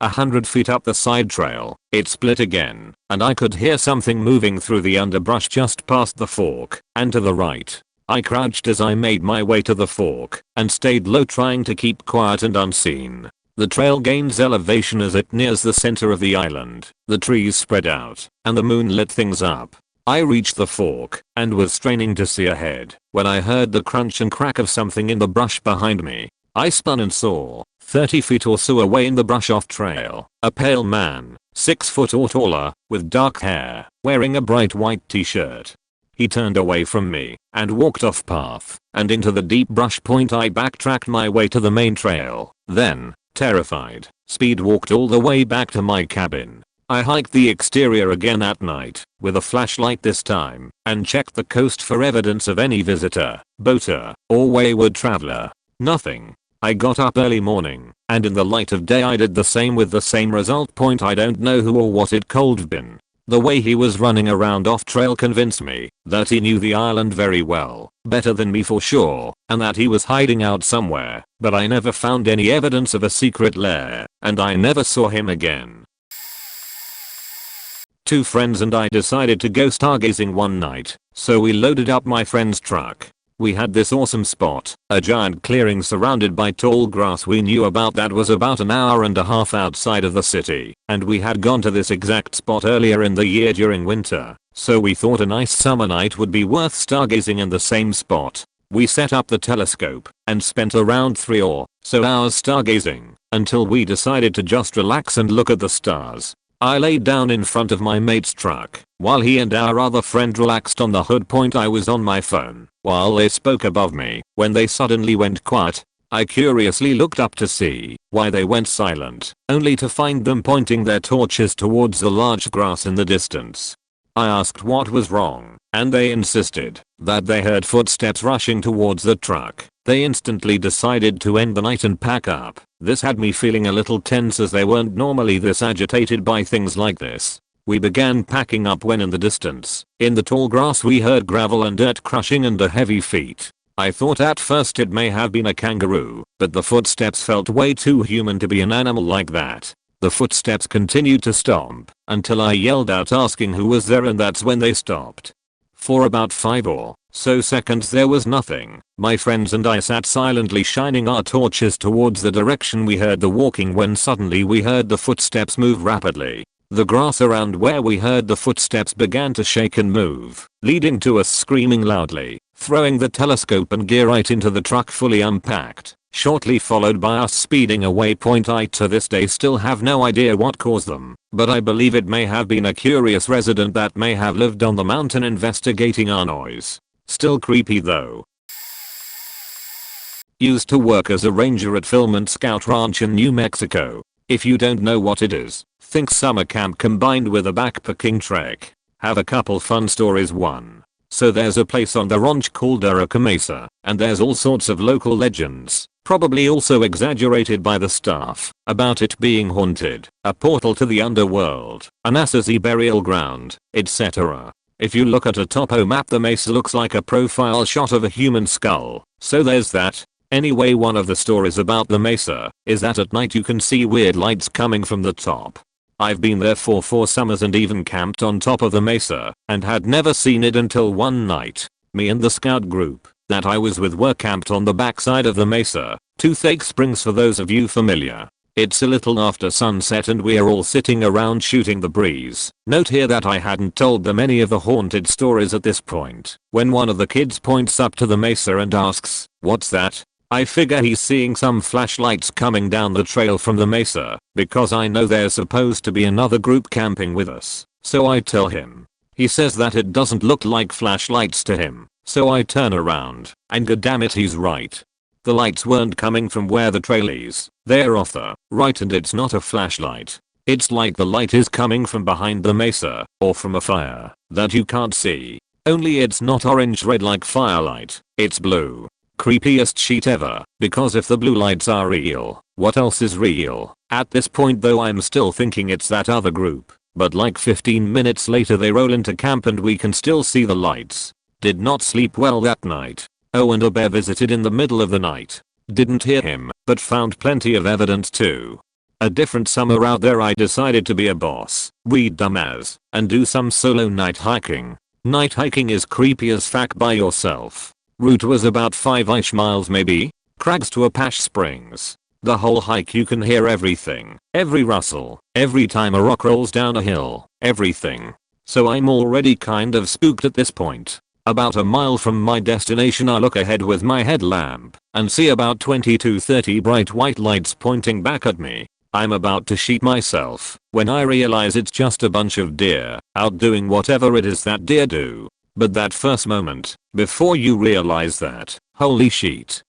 100 feet up the side trail, it split again, and I could hear something moving through the underbrush just past the fork, and to the right. I crouched as I made my way to the fork, and stayed low trying to keep quiet and unseen. The trail gains elevation as it nears the center of the island, the trees spread out, and the moon lit things up. I reached the fork, and was straining to see ahead, when I heard the crunch and crack of something in the brush behind me. I spun and saw, 30 feet or so away in the brush off trail, a pale man, 6 foot or taller, with dark hair, wearing a bright white t-shirt. He turned away from me, and walked off path, and into the deep brush point. I backtracked my way to the main trail, then, terrified, speed walked all the way back to my cabin. I hiked the exterior again at night, with a flashlight this time, and checked the coast for evidence of any visitor, boater, or wayward traveler. Nothing. I got up early morning, and in the light of day I did the same with the same result. Point: I don't know who or what it could have been. The way he was running around off trail convinced me that he knew the island very well, better than me for sure, and that he was hiding out somewhere, but I never found any evidence of a secret lair, and I never saw him again. Two friends and I decided to go stargazing one night, so we loaded up my friend's truck. We had this awesome spot, a giant clearing surrounded by tall grass we knew about that was about an hour and a half outside of the city, and we had gone to this exact spot earlier in the year during winter, so we thought a nice summer night would be worth stargazing in the same spot. We set up the telescope and spent around 3 or so hours stargazing until we decided to just relax and look at the stars. I laid down in front of my mate's truck, while he and our other friend relaxed on the hood. Point: I was on my phone, while they spoke above me. When they suddenly went quiet, I curiously looked up to see why they went silent, only to find them pointing their torches towards the large grass in the distance. I asked what was wrong, and they insisted that they heard footsteps rushing towards the truck. They instantly decided to end the night and pack up. This had me feeling a little tense, as they weren't normally this agitated by things like this. We began packing up when in the distance, in the tall grass, we heard gravel and dirt crushing under heavy feet. I thought at first it may have been a kangaroo, but the footsteps felt way too human to be an animal like that. The footsteps continued to stomp until I yelled out asking who was there, and that's when they stopped. For about 5 or so seconds there was nothing. My friends and I sat silently shining our torches towards the direction we heard the walking, when suddenly we heard the footsteps move rapidly. The grass around where we heard the footsteps began to shake and move, leading to us screaming loudly, throwing the telescope and gear right into the truck fully unpacked, shortly followed by us speeding away. Point: I to this day still have no idea what caused them, but I believe it may have been a curious resident that may have lived on the mountain investigating our noise. Still creepy though. Used to work as a ranger at Film and Scout Ranch in New Mexico. If you don't know what it is, think summer camp combined with a backpacking trek. Have a couple fun stories. 1. So there's a place on the ranch called Arica Mesa, and there's all sorts of local legends, probably also exaggerated by the staff, about it being haunted, a portal to the underworld, an assassin burial ground, etc. If you look at a topo map, the mesa looks like a profile shot of a human skull, so there's that. Anyway, one of the stories about the mesa is that at night you can see weird lights coming from the top. I've been there for 4 summers and even camped on top of the mesa, and had never seen it until one night. Me and the scout group that I was with were camped on the backside of the mesa, Toothache Springs for those of you familiar. It's a little after sunset and we are all sitting around shooting the breeze. Note here that I hadn't told them any of the haunted stories at this point, when one of the kids points up to the mesa and asks, "What's that?" I figure he's seeing some flashlights coming down the trail from the mesa, because I know there's supposed to be another group camping with us, so I tell him. He says that it doesn't look like flashlights to him, so I turn around, and goddammit he's right. The lights weren't coming from where the trail is, they're off the right, and it's not a flashlight. It's like the light is coming from behind the mesa, or from a fire that you can't see. Only it's not orange red like firelight, it's blue. Creepiest sheet ever, because if the blue lights are real, what else is real? At this point though I'm still thinking it's that other group, but like 15 minutes later they roll into camp and we can still see the lights. Did not sleep well that night. Oh, and a bear visited in the middle of the night. Didn't hear him, but found plenty of evidence too. A different summer out there I decided to be a boss, read dumbass, and do some solo night hiking. Night hiking is creepy as fuck by yourself. Route was about 5-ish miles maybe. Crags to Apache Springs. The whole hike you can hear everything, every rustle, every time a rock rolls down a hill, everything. So I'm already kind of spooked at this point. About a mile from my destination I look ahead with my headlamp and see about 20 to 30 bright white lights pointing back at me. I'm about to sheet myself when I realize it's just a bunch of deer out doing whatever it is that deer do. But that first moment, before you realize that, holy shit.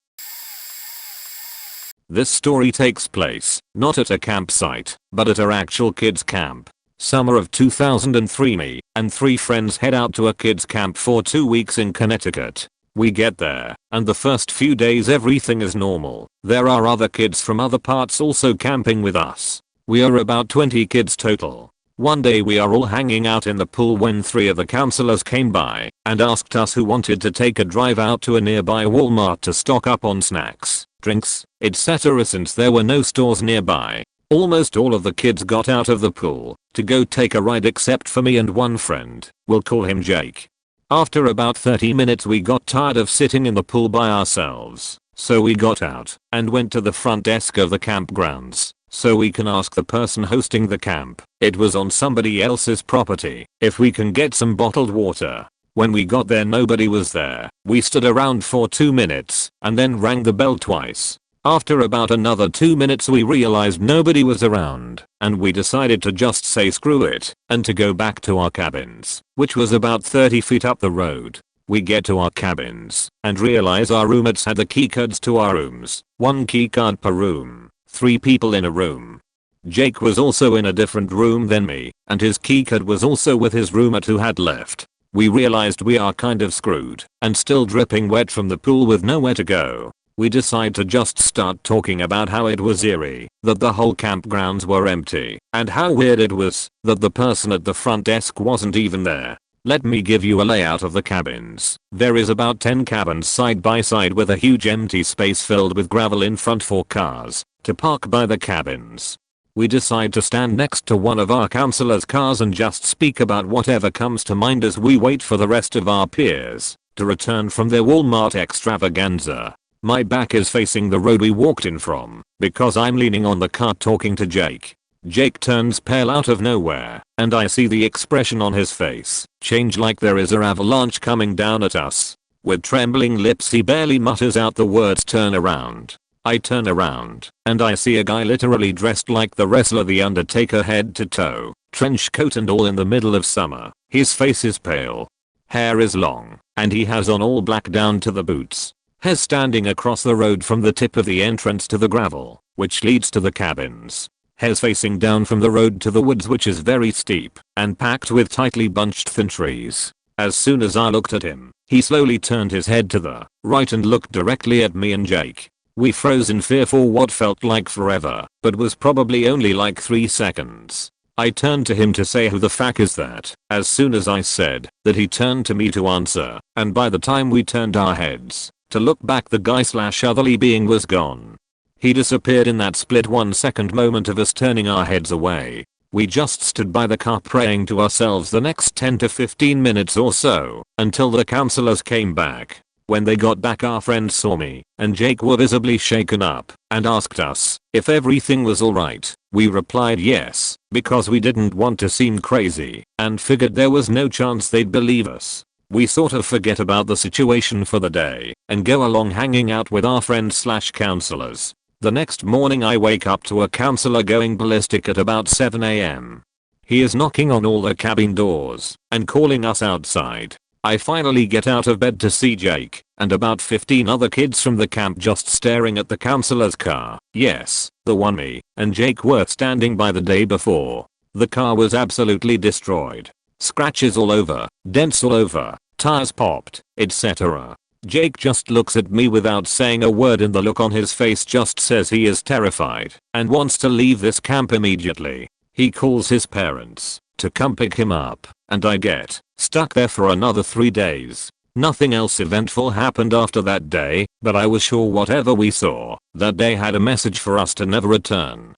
This story takes place not at a campsite, but at our actual kids camp. Summer of 2003, me and 3 friends head out to a kids camp for 2 weeks in Connecticut. We get there, and the first few days everything is normal. There are other kids from other parts also camping with us. We are about 20 kids total. One day we are all hanging out in the pool when 3 of the counselors came by and asked us who wanted to take a drive out to a nearby Walmart to stock up on snacks, drinks, etc. Since there were no stores nearby. Almost all of the kids got out of the pool to go take a ride except for me and one friend. We'll call him Jake. After about 30 minutes we got tired of sitting in the pool by ourselves, so we got out and went to the front desk of the campgrounds so we can ask the person hosting the camp, it was on somebody else's property, if we can get some bottled water. When we got there nobody was there. We stood around for 2 minutes and then rang the bell twice. After about another 2 minutes we realized nobody was around and we decided to just say screw it and to go back to our cabins, which was about 30 feet up the road. We get to our cabins and realize our roommates had the keycards to our rooms, 1 keycard per room, 3 people in a room. Jake was also in a different room than me and his keycard was also with his roommate who had left. We realized we are kind of screwed and still dripping wet from the pool with nowhere to go. We decide to just start talking about how it was eerie that the whole campgrounds were empty and how weird it was that the person at the front desk wasn't even there. Let me give you a layout of the cabins. There is about 10 cabins side by side with a huge empty space filled with gravel in front for cars to park by the cabins. We decide to stand next to one of our counselors' cars and just speak about whatever comes to mind as we wait for the rest of our peers to return from their Walmart extravaganza. My back is facing the road we walked in from because I'm leaning on the car talking to Jake. Jake turns pale out of nowhere and I see the expression on his face change like there is an avalanche coming down at us. With trembling lips he barely mutters out the words turn around. I turn around and I see a guy literally dressed like the wrestler The Undertaker head to toe, trench coat and all in the middle of summer. His face is pale. Hair is long and he has on all black down to the boots. He's standing across the road from the tip of the entrance to the gravel, which leads to the cabins. He's facing down from the road to the woods which is very steep and packed with tightly bunched thin trees. As soon as I looked at him, he slowly turned his head to the right and looked directly at me and Jake. We froze in fear for what felt like forever, but was probably only like 3 seconds. I turned to him to say who the fuck is that? As soon as I said that he turned to me to answer, and by the time we turned our heads to look back the guy/otherly being was gone. He disappeared in that split 1-second moment of us turning our heads away. We just stood by the car praying to ourselves the next 10 to 15 minutes or so until the counselors came back. When they got back our friends saw me and Jake were visibly shaken up and asked us if everything was alright. We replied yes because we didn't want to seem crazy and figured there was no chance they'd believe us. We sort of forget about the situation for the day and go along hanging out with our friends/counselors. The next morning I wake up to a counselor going ballistic at about 7 AM. He is knocking on all the cabin doors and calling us outside. I finally get out of bed to see Jake and about 15 other kids from the camp just staring at the counselor's car. Yes, the one me and Jake were standing by the day before. The car was absolutely destroyed. Scratches all over, dents all over, tires popped, etc. Jake just looks at me without saying a word and the look on his face just says he is terrified and wants to leave this camp immediately. He calls his parents to come pick him up and I get stuck there for another 3 days. Nothing else eventful happened after that day, but I was sure whatever we saw that day had a message for us to never return.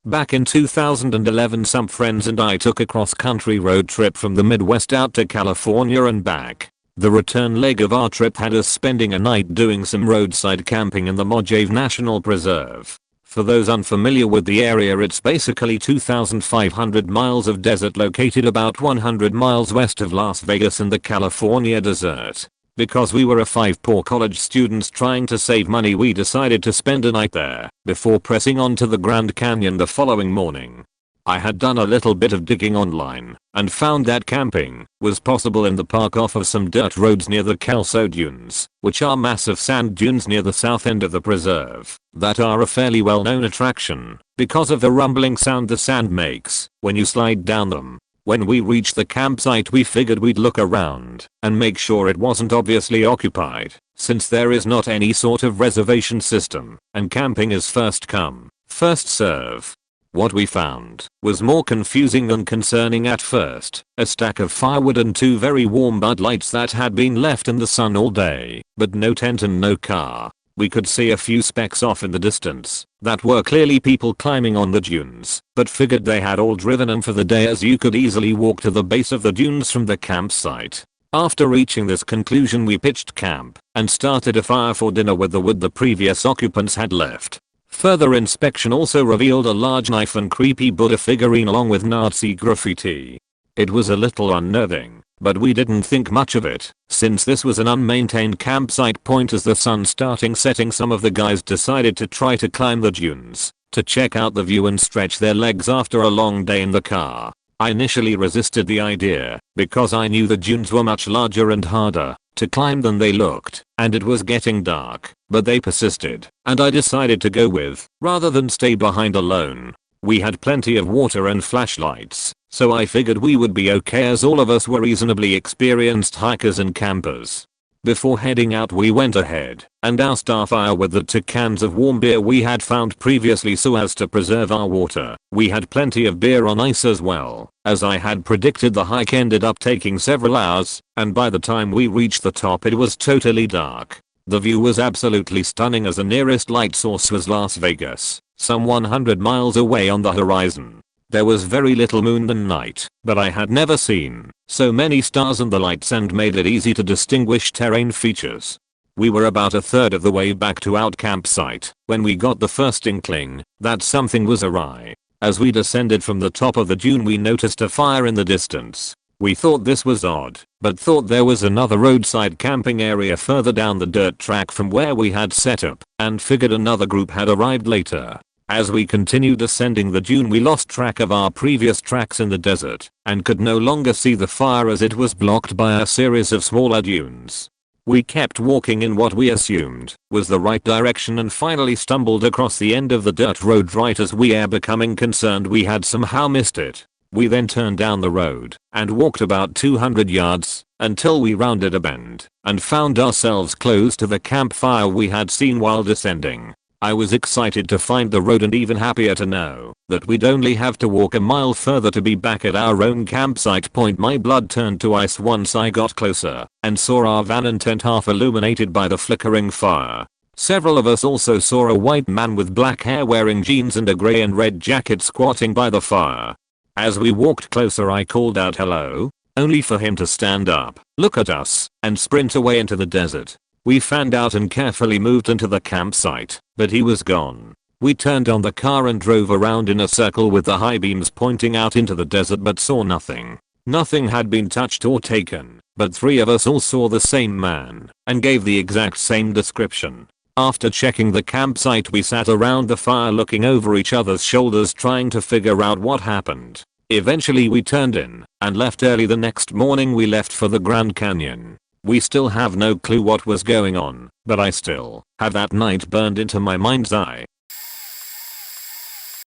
Back in 2011 some friends and I took a cross-country road trip from the Midwest out to California and back. The return leg of our trip had us spending a night doing some roadside camping in the Mojave National Preserve. For those unfamiliar with the area, it's basically 2,500 miles of desert located about 100 miles west of Las Vegas in the California desert. Because we were 5 poor college students trying to save money, we decided to spend a night there before pressing on to the Grand Canyon the following morning. I had done a little bit of digging online and found that camping was possible in the park off of some dirt roads near the Kelso Dunes, which are massive sand dunes near the south end of the preserve that are a fairly well-known attraction because of the rumbling sound the sand makes when you slide down them. When we reached the campsite, we figured we'd look around and make sure it wasn't obviously occupied, since there is not any sort of reservation system and camping is first come, first serve. What we found was more confusing than concerning at first. A stack of firewood and 2 very warm Bud Lights that had been left in the sun all day, but no tent and no car. We could see a few specks off in the distance that were clearly people climbing on the dunes, but figured they had all driven them for the day, as you could easily walk to the base of the dunes from the campsite. After reaching this conclusion, we pitched camp and started a fire for dinner with the wood the previous occupants had left. Further inspection also revealed a large knife and creepy Buddha figurine along with Nazi graffiti. It was a little unnerving, but we didn't think much of it, since this was an unmaintained campsite point. As the sun starting setting, some of the guys decided to try to climb the dunes to check out the view and stretch their legs after a long day in the car. I initially resisted the idea because I knew the dunes were much larger and harder to climb than they looked, and it was getting dark, but they persisted, and I decided to go with, rather than stay behind alone. We had plenty of water and flashlights, so I figured we would be okay as all of us were reasonably experienced hikers and campers. Before heading out, we went ahead and doused our fire with the 2 cans of warm beer we had found previously so as to preserve our water. We had plenty of beer on ice as well. As I had predicted, the hike ended up taking several hours, and by the time we reached the top it was totally dark. The view was absolutely stunning as the nearest light source was Las Vegas, some 100 miles away on the horizon. There was very little moon and night, but I had never seen so many stars and the lights, and made it easy to distinguish terrain features. We were about a third of the way back to our campsite when we got the first inkling that something was awry. As we descended from the top of the dune, we noticed a fire in the distance. We thought this was odd, but thought there was another roadside camping area further down the dirt track from where we had set up, and figured another group had arrived later. As we continued ascending the dune, we lost track of our previous tracks in the desert and could no longer see the fire as it was blocked by a series of smaller dunes. We kept walking in what we assumed was the right direction and finally stumbled across the end of the dirt road right as we were becoming concerned we had somehow missed it. We then turned down the road and walked about 200 yards until we rounded a bend and found ourselves close to the campfire we had seen while descending. I was excited to find the road and even happier to know that we'd only have to walk a mile further to be back at our own campsite point. My blood turned to ice once I got closer and saw our van and tent half illuminated by the flickering fire. Several of us also saw a white man with black hair wearing jeans and a grey and red jacket squatting by the fire. As we walked closer, I called out hello, only for him to stand up, look at us, and sprint away into the desert. We fanned out and carefully moved into the campsite, but he was gone. We turned on the car and drove around in a circle with the high beams pointing out into the desert but saw nothing. Nothing had been touched or taken, but 3 of us all saw the same man and gave the exact same description. After checking the campsite, we sat around the fire looking over each other's shoulders trying to figure out what happened. Eventually we turned in and left early. The next morning we left for the Grand Canyon. We still have no clue what was going on, but I still have that night burned into my mind's eye.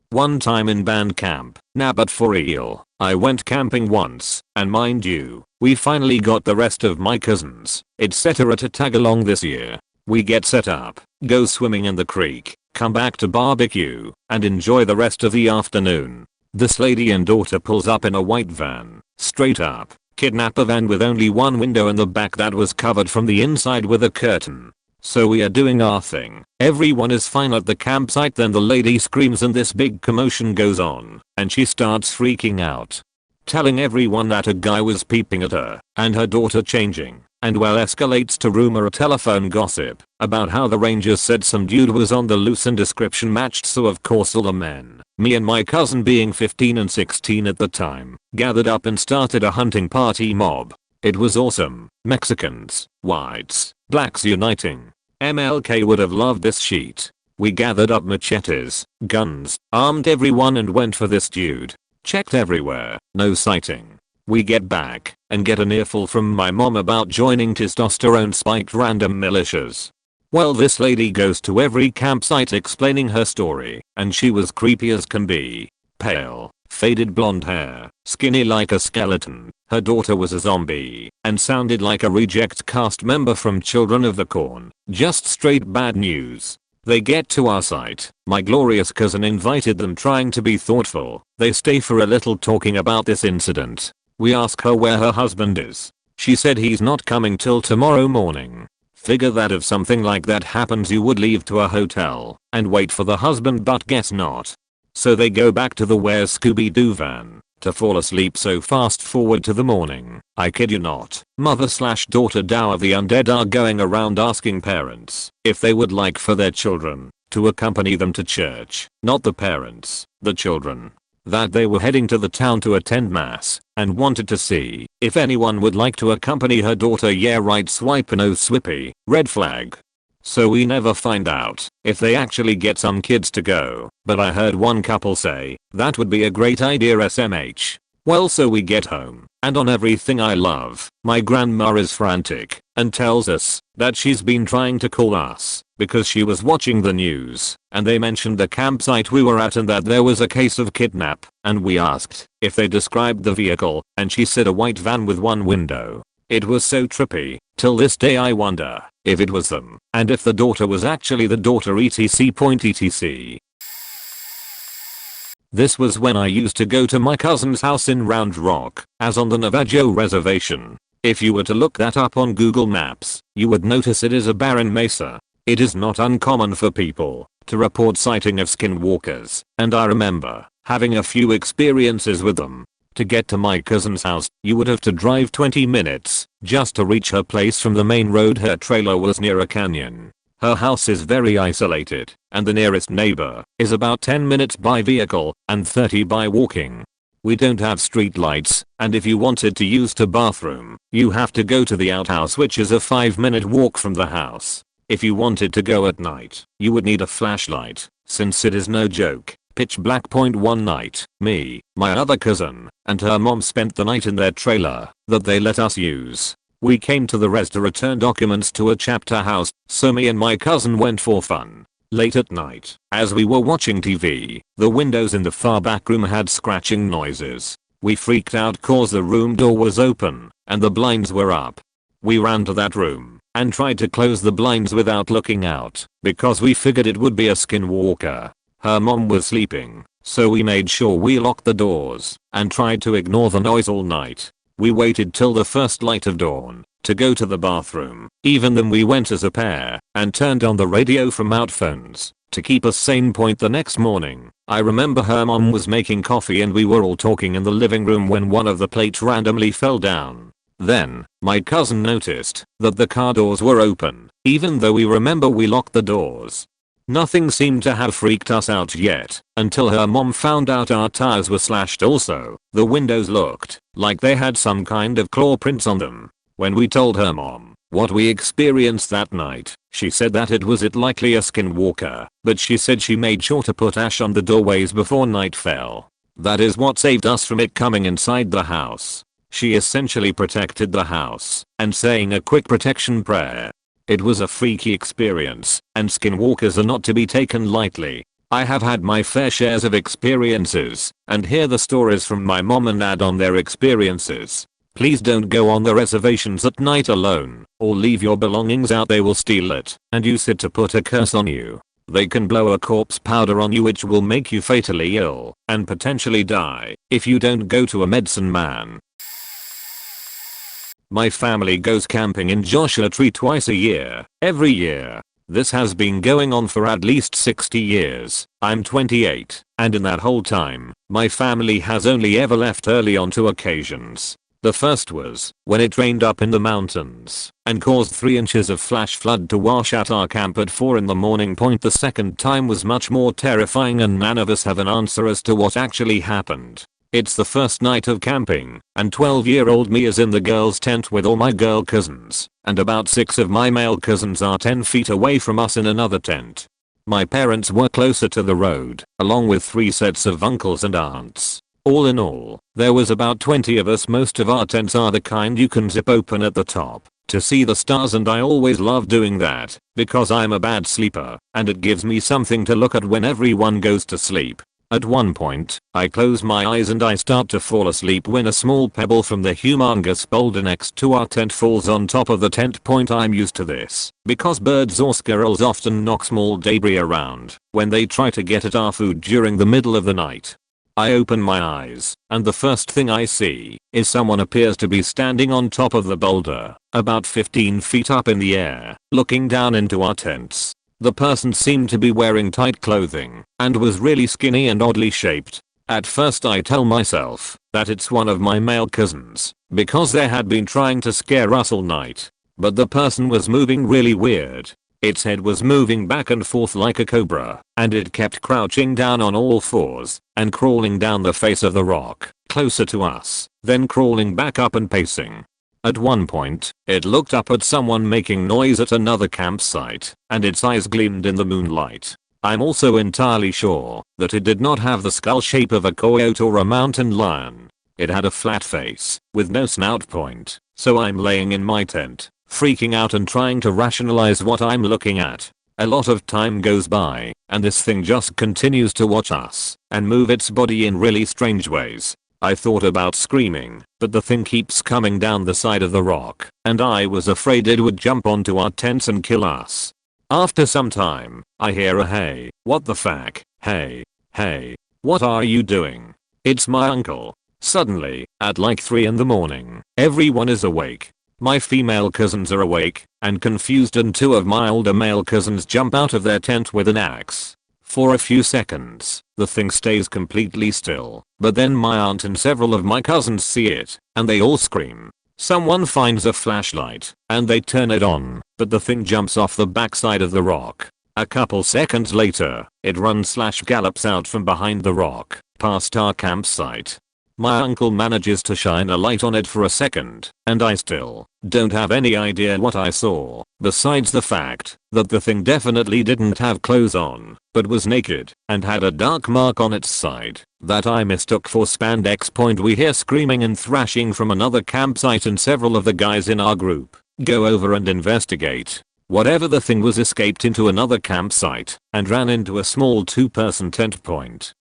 One time in band camp, nah, but for real, I went camping once, and mind you, we finally got the rest of my cousins, etc. to tag along this year. We get set up, go swimming in the creek, come back to barbecue, and enjoy the rest of the afternoon. This lady and daughter pulls up in a white van, straight up kidnapper van with only one window in the back that was covered from the inside with a curtain. So we are doing our thing. Everyone is fine at the campsite, then the lady screams and this big commotion goes on, and she starts freaking out, telling everyone that a guy was peeping at her and her daughter changing, and well escalates to rumor or telephone gossip about how the rangers said some dude was on the loose and description matched, so of course all the men, me and my cousin being 15 and 16 at the time, gathered up and started a hunting party mob. It was awesome. Mexicans, whites, blacks uniting. MLK would have loved this sheet. We gathered up machetes, guns, armed everyone and went for this dude. Checked everywhere, no sighting. We get back and get an earful from my mom about joining testosterone spiked random militias. Well, this lady goes to every campsite explaining her story, and she was creepy as can be. Pale, faded blonde hair, skinny like a skeleton. Her daughter was a zombie and sounded like a reject cast member from Children of the Corn. Just straight bad news. They get to our site. My glorious cousin invited them, trying to be thoughtful. They stay for a little talking about this incident. We ask her where her husband is. She said he's not coming till tomorrow morning. Figure that if something like that happens you would leave to a hotel and wait for the husband, but guess not. So they go back to the Where's Scooby-Doo van to fall asleep, so fast forward to the morning. I kid you not, mother/daughter Dow of the undead are going around asking parents if they would like for their children to accompany them to church. Not the parents, the children. That they were heading to the town to attend mass and wanted to see if anyone would like to accompany her daughter. Yeah right, swipe no swippy, red flag. So we never find out if they actually get some kids to go, but I heard one couple say that would be a great idea SMH. Well, so we get home, and on everything I love, my grandma is frantic and tells us that she's been trying to call us because she was watching the news and they mentioned the campsite we were at and that there was a case of kidnap, and we asked if they described the vehicle and she said a white van with one window. It was so trippy. Till this day I wonder if it was them and if the daughter was actually the daughter etc. This was when I used to go to my cousin's house in Round Rock, as on the Navajo reservation. If you were to look that up on Google Maps, you would notice it is a barren mesa. It is not uncommon for people to report sighting of skinwalkers, and I remember having a few experiences with them. To get to my cousin's house, you would have to drive 20 minutes just to reach her place from the main road. Her trailer was near a canyon. Her house is very isolated, and the nearest neighbor is about 10 minutes by vehicle and 30 by walking. We don't have street lights, and if you wanted to use the bathroom, you have to go to the outhouse, which is a 5-minute walk from the house. If you wanted to go at night, you would need a flashlight, since it is no joke. Pitch black. One night, me, my other cousin, and her mom spent the night in their trailer that they let us use. We came to the res to return documents to a chapter house, so me and my cousin went for fun. Late at night, as we were watching TV, the windows in the far back room had scratching noises. We freaked out cause the room door was open and the blinds were up. We ran to that room and tried to close the blinds without looking out because we figured it would be a skinwalker. Her mom was sleeping, so we made sure we locked the doors and tried to ignore the noise all night. We waited till the first light of dawn to go to the bathroom. Even then we went as a pair and turned on the radio from out phones to keep us sane. The next morning, I remember her mom was making coffee and we were all talking in the living room when one of the plates randomly fell down. Then, my cousin noticed that the car doors were open, even though we remember we locked the doors. Nothing seemed to have freaked us out yet, until her mom found out our tires were slashed also. The windows looked like they had some kind of claw prints on them. When we told her mom what we experienced that night, she said that it was likely a skinwalker, but she said she made sure to put ash on the doorways before night fell. That is what saved us from it coming inside the house. She essentially protected the house and saying a quick protection prayer. It was a freaky experience, and skinwalkers are not to be taken lightly. I have had my fair shares of experiences, and hear the stories from my mom and add on their experiences. Please don't go on the reservations at night alone, or leave your belongings out. They will steal it and use it to put a curse on you. They can blow a corpse powder on you which will make you fatally ill and potentially die if you don't go to a medicine man. My family goes camping in Joshua Tree twice a year, every year. This has been going on for at least 60 years. I'm 28, and in that whole time, my family has only ever left early on 2 occasions. The first was when it rained up in the mountains and caused 3 inches of flash flood to wash out our camp at 4 in the morning. The second time was much more terrifying and none of us have an answer as to what actually happened. It's the first night of camping, and 12-year-old me is in the girls' tent with all my girl cousins, and about 6 of my male cousins are 10 feet away from us in another tent. My parents were closer to the road, along with 3 sets of uncles and aunts. All in all, there was about 20 of us. Most of our tents are the kind you can zip open at the top to see the stars, and I always love doing that because I'm a bad sleeper and it gives me something to look at when everyone goes to sleep. At one point, I close my eyes and I start to fall asleep when a small pebble from the humongous boulder next to our tent falls on top of the tent. I'm used to this because birds or squirrels often knock small debris around when they try to get at our food during the middle of the night. I open my eyes, and the first thing I see is someone appears to be standing on top of the boulder, about 15 feet up in the air, looking down into our tents. The person seemed to be wearing tight clothing and was really skinny and oddly shaped. At first I tell myself that it's one of my male cousins because they had been trying to scare us all night. But the person was moving really weird. Its head was moving back and forth like a cobra, and it kept crouching down on all 4s and crawling down the face of the rock closer to us, then crawling back up and pacing. At one point, it looked up at someone making noise at another campsite, and its eyes gleamed in the moonlight. I'm also entirely sure that it did not have the skull shape of a coyote or a mountain lion. It had a flat face with no snout point. So I'm laying in my tent, freaking out and trying to rationalize what I'm looking at. A lot of time goes by, and this thing just continues to watch us and move its body in really strange ways. I thought about screaming, but the thing keeps coming down the side of the rock, and I was afraid it would jump onto our tents and kill us. After some time, I hear a "Hey, what the fuck? Hey, what are you doing?" It's my uncle. Suddenly, at like 3 in the morning, everyone is awake. My female cousins are awake and confused, and 2 of my older male cousins jump out of their tent with an axe. For a few seconds, the thing stays completely still, but then my aunt and several of my cousins see it, and they all scream. Someone finds a flashlight, and they turn it on, but the thing jumps off the backside of the rock. A couple seconds later, it runs/gallops out from behind the rock, past our campsite. My uncle manages to shine a light on it for a second, and I still don't have any idea what I saw, besides the fact that the thing definitely didn't have clothes on, but was naked, and had a dark mark on its side that I mistook for spandex. We hear screaming and thrashing from another campsite, and several of the guys in our group go over and investigate. Whatever the thing was escaped into another campsite and ran into a small 2-person tent.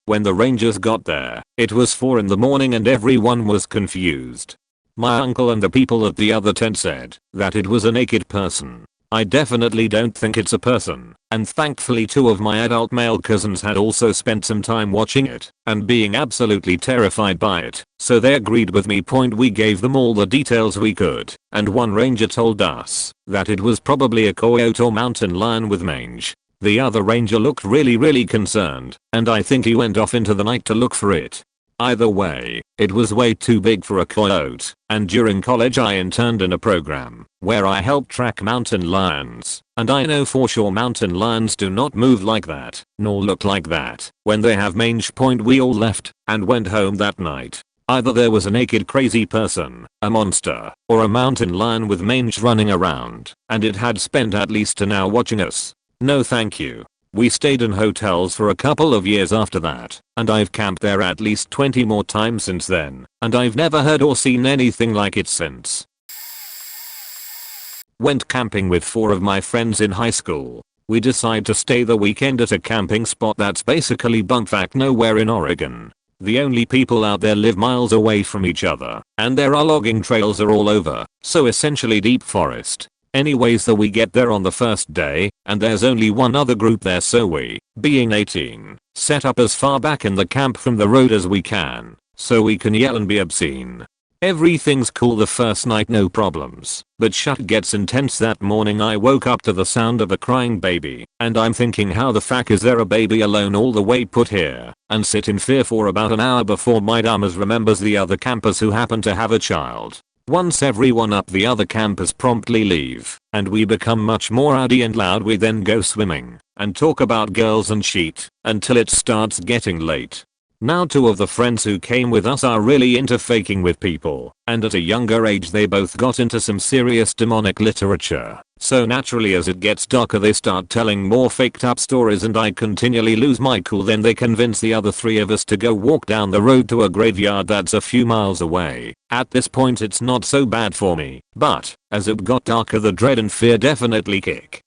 When the rangers got there, it was 4 in the morning and everyone was confused. My uncle and the people at the other tent said that it was a naked person. I definitely don't think it's a person, and thankfully 2 of my adult male cousins had also spent some time watching it and being absolutely terrified by it, so they agreed with me. We gave them all the details we could, and one ranger told us that it was probably a coyote or mountain lion with mange. The other ranger looked really concerned, and I think he went off into the night to look for it. Either way, it was way too big for a coyote, and during college I interned in a program where I helped track mountain lions, and I know for sure mountain lions do not move like that, nor look like that when they have mange. We all left and went home that night. Either there was a naked crazy person, a monster, or a mountain lion with mange running around, and it had spent at least an hour watching us. No thank you. We stayed in hotels for a couple of years after that, and I've camped there at least 20 more times since then, and I've never heard or seen anything like it since. Went camping with 4 of my friends in high school. We decide to stay the weekend at a camping spot that's basically bumfuck nowhere in Oregon. The only people out there live miles away from each other, and there are logging trails are all over, so essentially deep forest. Anyways, we get there on the first day, and there's only one other group there, so we, being 18, set up as far back in the camp from the road as we can, so we can yell and be obscene. Everything's cool the first night, no problems, but shit gets intense that morning. I woke up to the sound of a crying baby, and I'm thinking, how the fuck is there a baby alone all the way put here, and sit in fear for about an hour before my dumbass remembers the other campers who happen to have a child. Once everyone up the other campers promptly leave, and we become much more rowdy and loud, we then go swimming, and talk about girls and shit, until it starts getting late. Now 2 of the friends who came with us are really into faking with people, and at a younger age they both got into some serious demonic literature. So naturally as it gets darker they start telling more faked up stories and I continually lose my cool. Then they convince the other 3 of us to go walk down the road to a graveyard that's a few miles away. At this point it's not so bad for me, but as it got darker the dread and fear definitely kick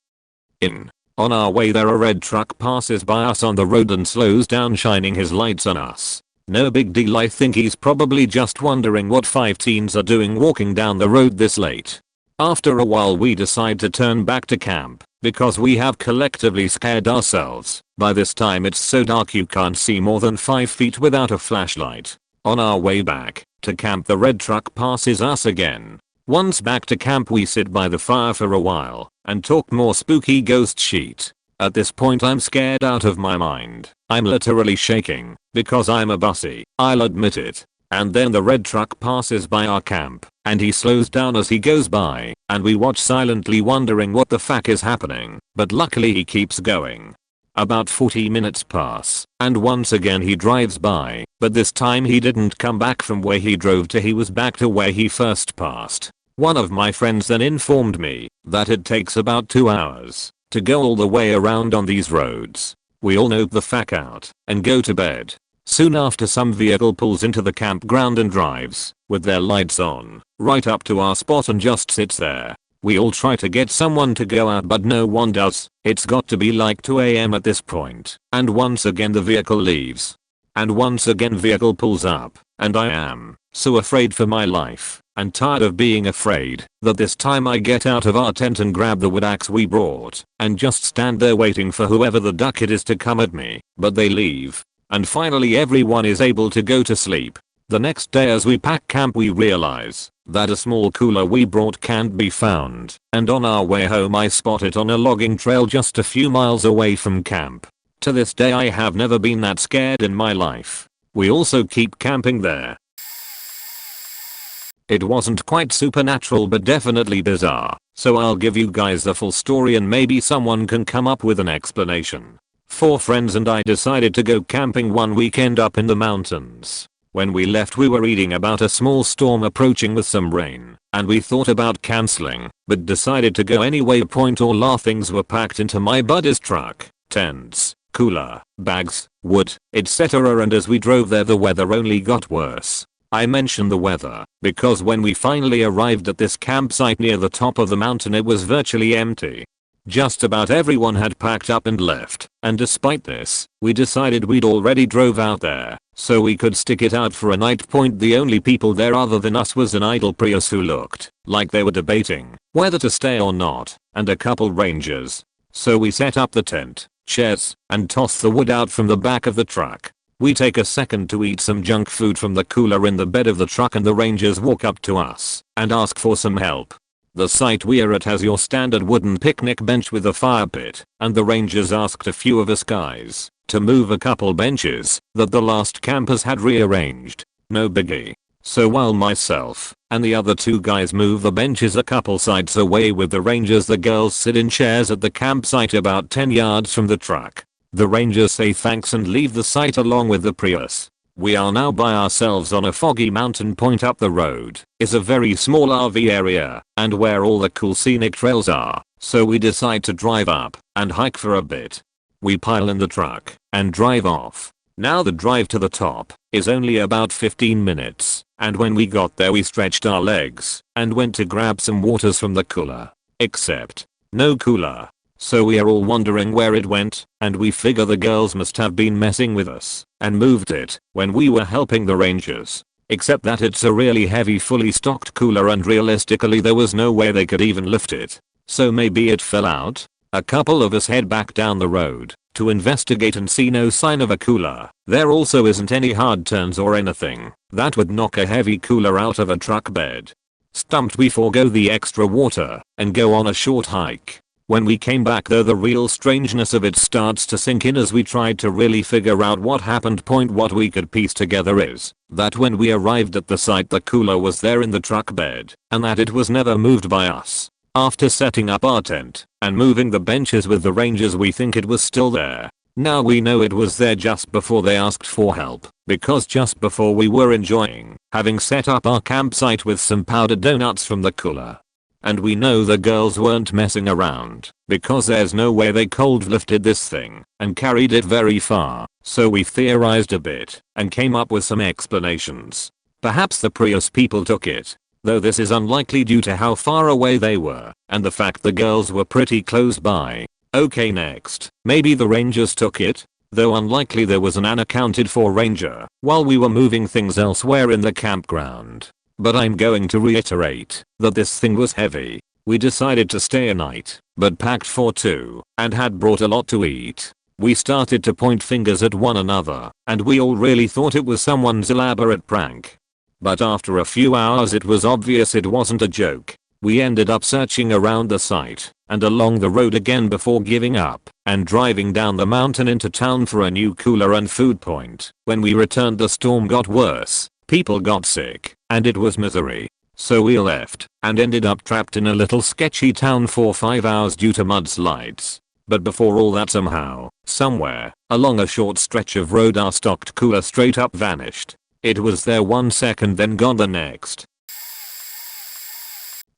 in. On our way there, a red truck passes by us on the road and slows down, shining his lights on us. No big deal, I think he's probably just wondering what 5 teens are doing walking down the road this late. After a while we decide to turn back to camp, because we have collectively scared ourselves. By this time it's so dark you can't see more than 5 feet without a flashlight. On our way back to camp the red truck passes us again. Once back to camp we sit by the fire for a while and talk more spooky ghost shit. At this point I'm scared out of my mind. I'm literally shaking because I'm a bussy, I'll admit it. And then the red truck passes by our camp and he slows down as he goes by and we watch silently wondering what the fuck is happening, but luckily he keeps going. About 40 minutes pass and once again he drives by, but this time he didn't come back from where he drove to, he was back to where he first passed. One of my friends then informed me that it takes about 2 hours to go all the way around on these roads. We all note the fuck out and go to bed. Soon after some vehicle pulls into the campground and drives, with their lights on, right up to our spot and just sits there. We all try to get someone to go out but no one does. It's got to be like 2 AM at this point, and once again the vehicle leaves. And once again vehicle pulls up, and I am so afraid for my life, and tired of being afraid, that this time I get out of our tent and grab the wood axe we brought, and just stand there waiting for whoever the duck it is to come at me, but they leave. And finally everyone is able to go to sleep. The next day as we pack camp we realize that a small cooler we brought can't be found, and on our way home I spot it on a logging trail just a few miles away from camp. To this day I have never been that scared in my life. We also keep camping there. It wasn't quite supernatural but definitely bizarre, so I'll give you guys the full story and maybe someone can come up with an explanation. 4 friends and I decided to go camping one weekend up in the mountains. When we left we were reading about a small storm approaching with some rain, and we thought about cancelling, but decided to go anyway. All our things were packed into my buddy's truck: tents, cooler, bags, wood, etc. And as we drove there the weather only got worse. I mention the weather because when we finally arrived at this campsite near the top of the mountain it was virtually empty. Just about everyone had packed up and left, and despite this, we decided we'd already drove out there, so we could stick it out for a night. The only people there other than us was an idle Prius who looked like they were debating whether to stay or not, and a couple rangers. So we set up the tent, chairs, and toss the wood out from the back of the truck. We take a second to eat some junk food from the cooler in the bed of the truck and the rangers walk up to us and ask for some help. The site we are at has your standard wooden picnic bench with a fire pit, and the rangers asked a few of us guys to move a couple benches that the last campers had rearranged. No biggie. So while myself and the other 2 guys move the benches a couple sides away with the rangers, the girls sit in chairs at the campsite about 10 yards from the truck. The rangers say thanks and leave the site along with the Prius. We are now by ourselves on a foggy mountain point. Up the road is a very small RV area and where all the cool scenic trails are, so we decide to drive up and hike for a bit. We pile in the truck and drive off. Now the drive to the top is only about 15 minutes, and when we got there we stretched our legs and went to grab some waters from the cooler. Except no cooler. So we are all wondering where it went, and we figure the girls must have been messing with us and moved it when we were helping the rangers. Except that it's a really heavy fully stocked cooler and realistically there was no way they could even lift it. So maybe it fell out? A couple of us head back down the road to investigate and see no sign of a cooler. There also isn't any hard turns or anything that would knock a heavy cooler out of a truck bed. Stumped, we forego the extra water and go on a short hike. When we came back though, the real strangeness of it starts to sink in as we tried to really figure out what happened. What we could piece together is that when we arrived at the site, the cooler was there in the truck bed and that it was never moved by us. After setting up our tent and moving the benches with the rangers, we think it was still there. Now we know it was there just before they asked for help, because just before we were enjoying having set up our campsite with some powdered donuts from the cooler. And we know the girls weren't messing around, because there's no way they cold lifted this thing and carried it very far. So we theorized a bit and came up with some explanations. Perhaps the Prius people took it, though this is unlikely due to how far away they were and the fact the girls were pretty close by. Okay, next, maybe the rangers took it, though unlikely. There was an unaccounted for ranger while we were moving things elsewhere in the campground. But I'm going to reiterate that this thing was heavy. We decided to stay a night, but packed for two and had brought a lot to eat. We started to point fingers at one another and we all really thought it was someone's elaborate prank. But after a few hours it was obvious it wasn't a joke. We ended up searching around the site and along the road again before giving up and driving down the mountain into town for a new cooler and food point. When we returned, the storm got worse. People got sick, and it was misery. So we left, and ended up trapped in a little sketchy town for 5 hours due to mudslides. But before all that, somehow, somewhere, along a short stretch of road, our stocked cooler straight up vanished. It was there 1 second, then gone the next.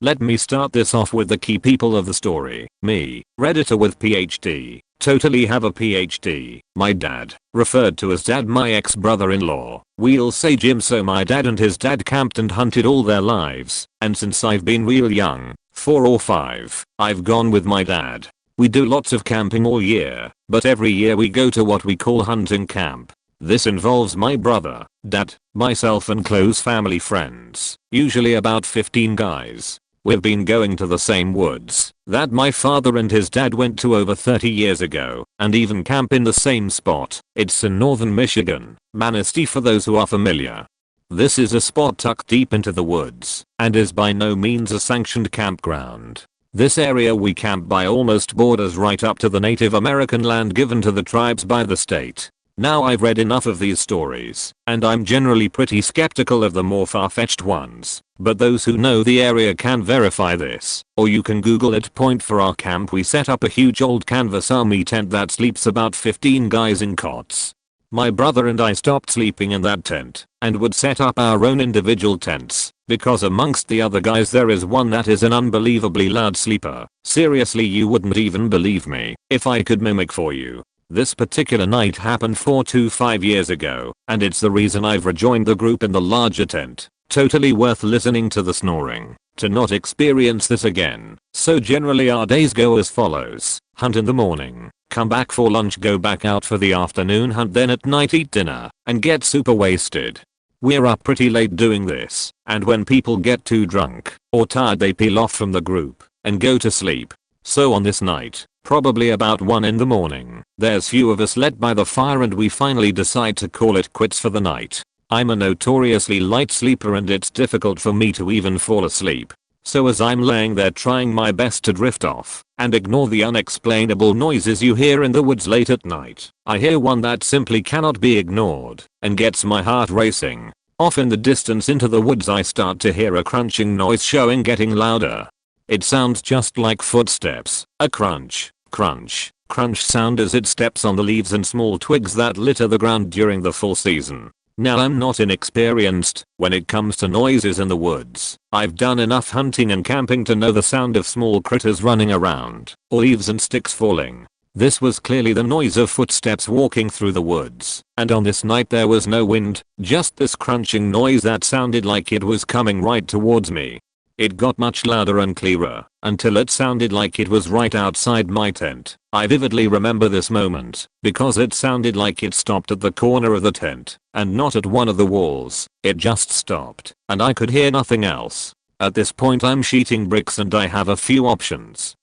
Let me start this off with the key people of the story. Me, Redditor with PhD. Totally have a PhD. My dad, referred to as dad, my ex-brother-in-law. We'll say Jim. So my dad and his dad camped and hunted all their lives, and since I've been real young, 4 or 5, I've gone with my dad. We do lots of camping all year, but every year we go to what we call hunting camp. This involves my brother, dad, myself and close family friends, usually about 15 guys. We've been going to the same woods that my father and his dad went to over 30 years ago, and even camp in the same spot. It's in northern Michigan, Manistee for those who are familiar. This is a spot tucked deep into the woods and is by no means a sanctioned campground. This area we camp by almost borders right up to the Native American land given to the tribes by the state. Now, I've read enough of these stories, and I'm generally pretty skeptical of the more far-fetched ones, but those who know the area can verify this, or you can Google it. For our camp, we set up a huge old canvas army tent that sleeps about 15 guys in cots. My brother and I stopped sleeping in that tent and would set up our own individual tents, because amongst the other guys there is one that is an unbelievably loud sleeper. Seriously, you wouldn't even believe me if I could mimic for you. This particular night happened 4 to 5 years ago, and it's the reason I've rejoined the group in the larger tent. Totally worth listening to the snoring to not experience this again. So generally our days go as follows: hunt in the morning, come back for lunch, go back out for the afternoon hunt, then at night eat dinner and get super wasted. We're up pretty late doing this, and when people get too drunk or tired they peel off from the group and go to sleep. So on this night, probably about 1 in the morning, there's few of us led by the fire and we finally decide to call it quits for the night. I'm a notoriously light sleeper and it's difficult for me to even fall asleep. So as I'm laying there trying my best to drift off and ignore the unexplainable noises you hear in the woods late at night, I hear one that simply cannot be ignored and gets my heart racing. Off in the distance into the woods I start to hear a crunching noise getting louder. It sounds just like footsteps, a crunch, crunch, crunch sound as it steps on the leaves and small twigs that litter the ground during the full season. Now, I'm not inexperienced when it comes to noises in the woods. I've done enough hunting and camping to know the sound of small critters running around, or leaves and sticks falling. This was clearly the noise of footsteps walking through the woods, and on this night there was no wind, just this crunching noise that sounded like it was coming right towards me. It got much louder and clearer until it sounded like it was right outside my tent. I vividly remember this moment because it sounded like it stopped at the corner of the tent and not at one of the walls. It just stopped and I could hear nothing else. At this point I'm sheeting bricks and I have a few options.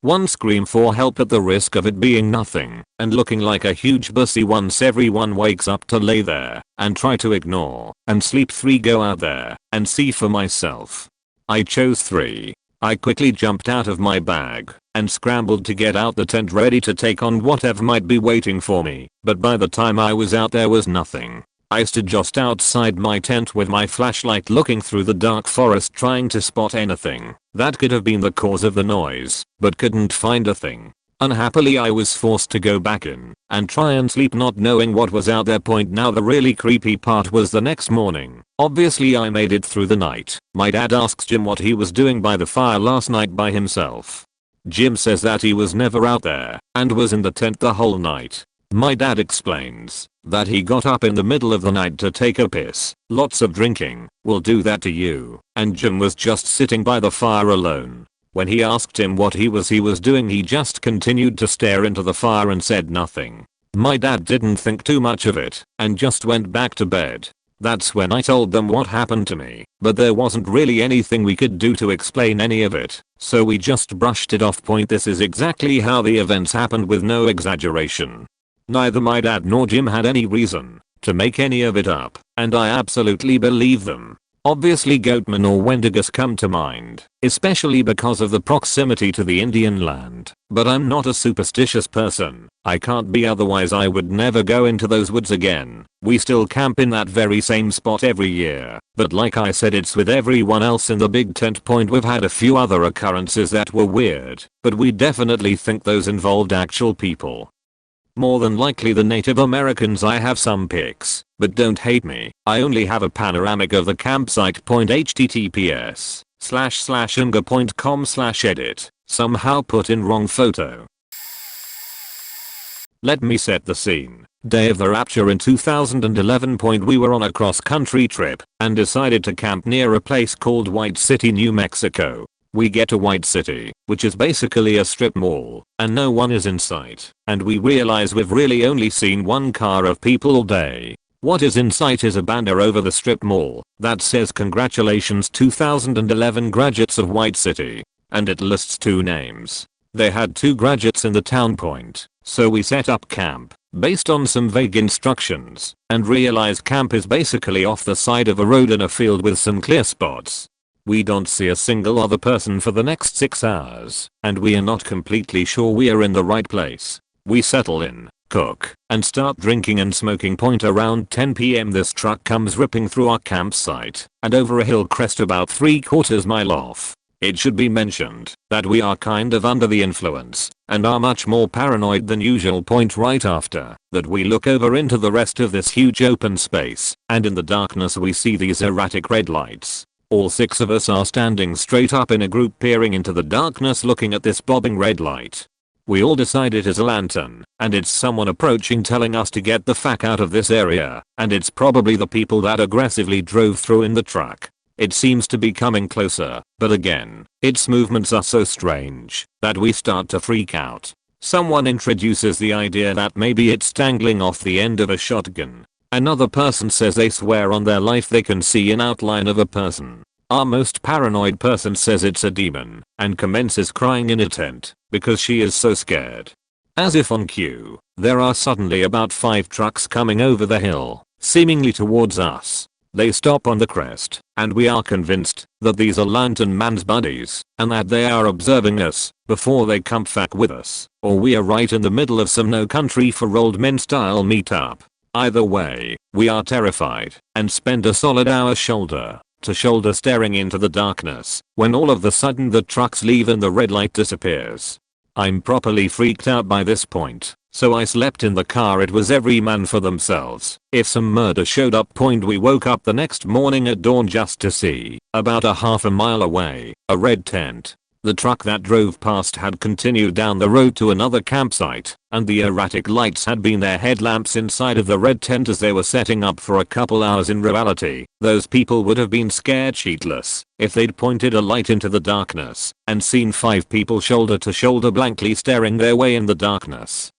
One scream for help at the risk of it being nothing and looking like a huge bussy once everyone wakes up to lay there and try to ignore and sleep. 3. Go out there and see for myself. I chose 3. I quickly jumped out of my bag and scrambled to get out the tent ready to take on whatever might be waiting for me, but by the time I was out there was nothing. I stood just outside my tent with my flashlight looking through the dark forest trying to spot anything that could have been the cause of the noise, but couldn't find a thing. Unhappily I was forced to go back in and try and sleep not knowing what was out there. Now the really creepy part was the next morning. Obviously I made it through the night. My dad asks Jim what he was doing by the fire last night by himself. Jim says that he was never out there and was in the tent the whole night. My dad explains that he got up in the middle of the night to take a piss. Lots of drinking will do that to you, and Jim was just sitting by the fire alone. When he asked him what he was doing, he just continued to stare into the fire and said nothing. My dad didn't think too much of it and just went back to bed. That's when I told them what happened to me, but there wasn't really anything we could do to explain any of it, so we just brushed it off. This is exactly how the events happened with no exaggeration. Neither my dad nor Jim had any reason to make any of it up, and I absolutely believe them. Obviously Goatman or Wendigus come to mind, especially because of the proximity to the Indian land, but I'm not a superstitious person. I can't be, otherwise I would never go into those woods again. We still camp in that very same spot every year, but like I said, it's with everyone else in the big tent. We've had a few other occurrences that were weird, but we definitely think those involved actual people. More than likely the Native Americans. I have some pics, but don't hate me. I only have a panoramic of the campsite. https://unga.com/edit. Somehow put in wrong photo. Let me set the scene. Day of the rapture in 2011. We were on a cross-country trip and decided to camp near a place called White City, New Mexico. We get to White City, which is basically a strip mall, and no one is in sight, and we realize we've really only seen one car of people all day. What is in sight is a banner over the strip mall that says "Congratulations 2011 graduates of White City," and it lists 2 names. They had 2 graduates in the town. So we set up camp based on some vague instructions and realize camp is basically off the side of a road in a field with some clear spots. We don't see a single other person for the next 6 hours, and we are not completely sure we are in the right place. We settle in, cook, and start drinking and smoking. Around 10 PM this truck comes ripping through our campsite and over a hill crest about 3/4 mile off. It should be mentioned that we are kind of under the influence and are much more paranoid than usual. Right after that we look over into the rest of this huge open space, and in the darkness we see these erratic red lights. All 6 of us are standing straight up in a group peering into the darkness looking at this bobbing red light. We all decide it is a lantern, and it's someone approaching telling us to get the fuck out of this area, and it's probably the people that aggressively drove through in the truck. It seems to be coming closer, but again, its movements are so strange that we start to freak out. Someone introduces the idea that maybe it's dangling off the end of a shotgun. Another person says they swear on their life they can see an outline of a person. Our most paranoid person says it's a demon and commences crying in a tent because she is so scared. As if on cue, there are suddenly about 5 trucks coming over the hill, seemingly towards us. They stop on the crest, and we are convinced that these are Lantern Man's buddies and that they are observing us before they come fuck with us, or we are right in the middle of some No Country for Old Men style meetup. Either way, we are terrified and spend a solid hour shoulder to shoulder staring into the darkness when all of a sudden the trucks leave and the red light disappears. I'm properly freaked out by this point, so I slept in the car. It was every man for themselves. If some murder showed up. We woke up the next morning at dawn just to see, about a half a mile away, a red tent. The truck that drove past had continued down the road to another campsite, and the erratic lights had been their headlamps inside of the red tent as they were setting up for a couple hours. In reality, those people would have been scared shitless if they'd pointed a light into the darkness and seen 5 people shoulder to shoulder blankly staring their way in the darkness.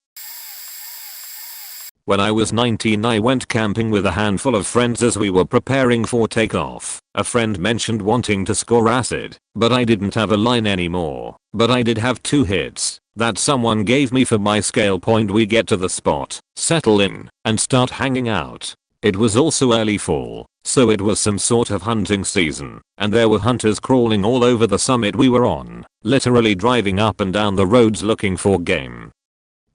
When I was 19 I went camping with a handful of friends as we were preparing for takeoff. A friend mentioned wanting to score acid, but I didn't have a line anymore. But I did have 2 hits that someone gave me for my scale point. We get to the spot, settle in, and start hanging out. It was also early fall, so it was some sort of hunting season, and there were hunters crawling all over the summit we were on, literally driving up and down the roads looking for game.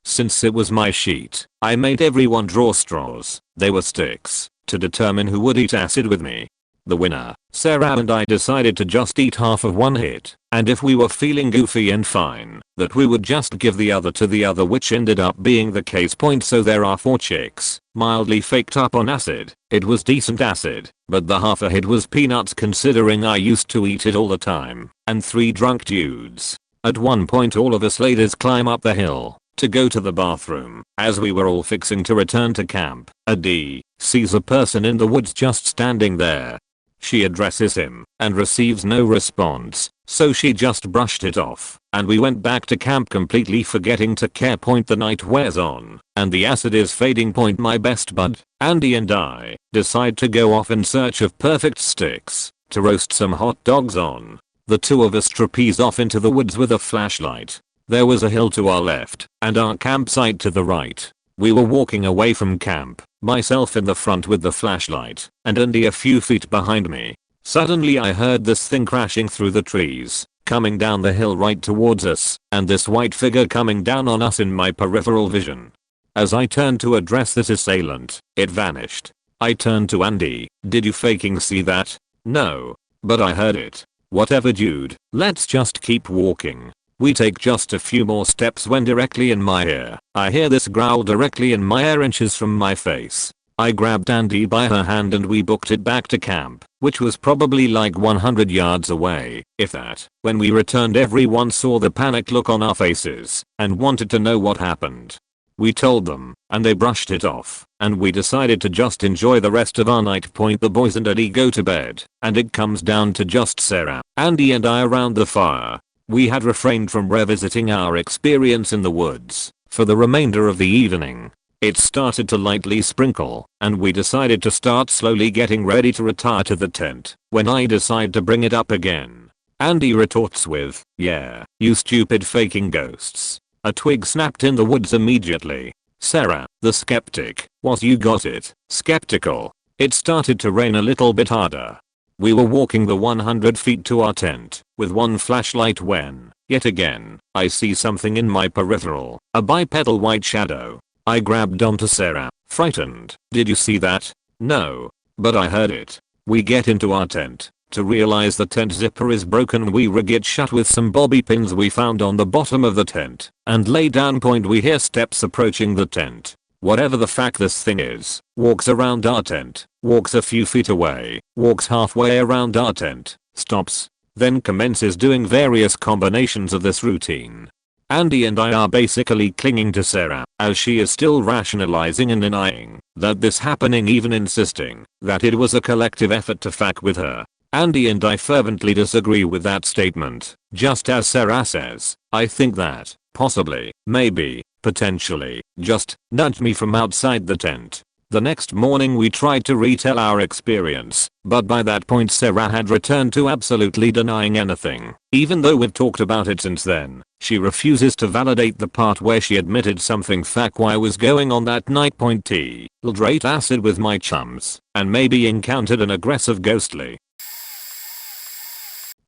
Since it was my sheet, I made everyone draw straws, they were sticks, to determine who would eat acid with me. The winner, Sarah, and I decided to just eat half of one hit, and if we were feeling goofy and fine, that we would just give the other to the other, which ended up being the case. So there are 4 chicks, mildly faked up on acid. It was decent acid, but the half a hit was peanuts considering I used to eat it all the time, and 3 drunk dudes. At one point all of us ladies climb up the hill to go to the bathroom. As we were all fixing to return to camp, a D sees a person in the woods just standing there. She addresses him and receives no response, so she just brushed it off, and we went back to camp completely forgetting to care. The night wears on and the acid is fading. My best bud, Andy, and I decide to go off in search of perfect sticks to roast some hot dogs on. The 2 of us trapeze off into the woods with a flashlight. There was a hill to our left and our campsite to the right. We were walking away from camp, myself in the front with the flashlight, and Andy a few feet behind me. Suddenly I heard this thing crashing through the trees, coming down the hill right towards us, and this white figure coming down on us in my peripheral vision. As I turned to address this assailant, it vanished. I turned to Andy. Did you faking see that? No. But I heard it. Whatever dude, let's just keep walking. We take just a few more steps when directly in my ear, I hear this growl directly in my ear, inches from my face. I grabbed Andy by her hand and we booked it back to camp, which was probably like 100 yards away, if that. When we returned everyone saw the panicked look on our faces and wanted to know what happened. We told them, and they brushed it off, and we decided to just enjoy the rest of our night. The boys and Eddie go to bed, and it comes down to just Sarah, Andy, and I around the fire. We had refrained from revisiting our experience in the woods for the remainder of the evening. It started to lightly sprinkle, and we decided to start slowly getting ready to retire to the tent, when I decide to bring it up again. Andy retorts with, "Yeah, you stupid faking ghosts." A twig snapped in the woods immediately. Sarah, the skeptic, was you got it, skeptical. It started to rain a little bit harder. We were walking the 100 feet to our tent with one flashlight when, yet again, I see something in my peripheral, a bipedal white shadow. I grabbed onto Sarah, frightened. Did you see that? No. But I heard it. We get into our tent to realize the tent zipper is broken. We rig it shut with some bobby pins we found on the bottom of the tent and lay down. We hear steps approaching the tent. Whatever the fuck this thing is, walks around our tent, walks a few feet away, walks halfway around our tent, stops, then commences doing various combinations of this routine. Andy and I are basically clinging to Sarah, as she is still rationalizing and denying that this happening, even insisting that it was a collective effort to fuck with her. Andy and I fervently disagree with that statement, just as Sarah says, "I think that, possibly, maybe, potentially, just nudged me from outside the tent." The next morning we tried to retell our experience, but by that point Sarah had returned to absolutely denying anything. Even though we've talked about it since then, she refuses to validate the part where she admitted something fuck-why was going on that night. Ate acid with my chums, and maybe encountered an aggressive ghostly.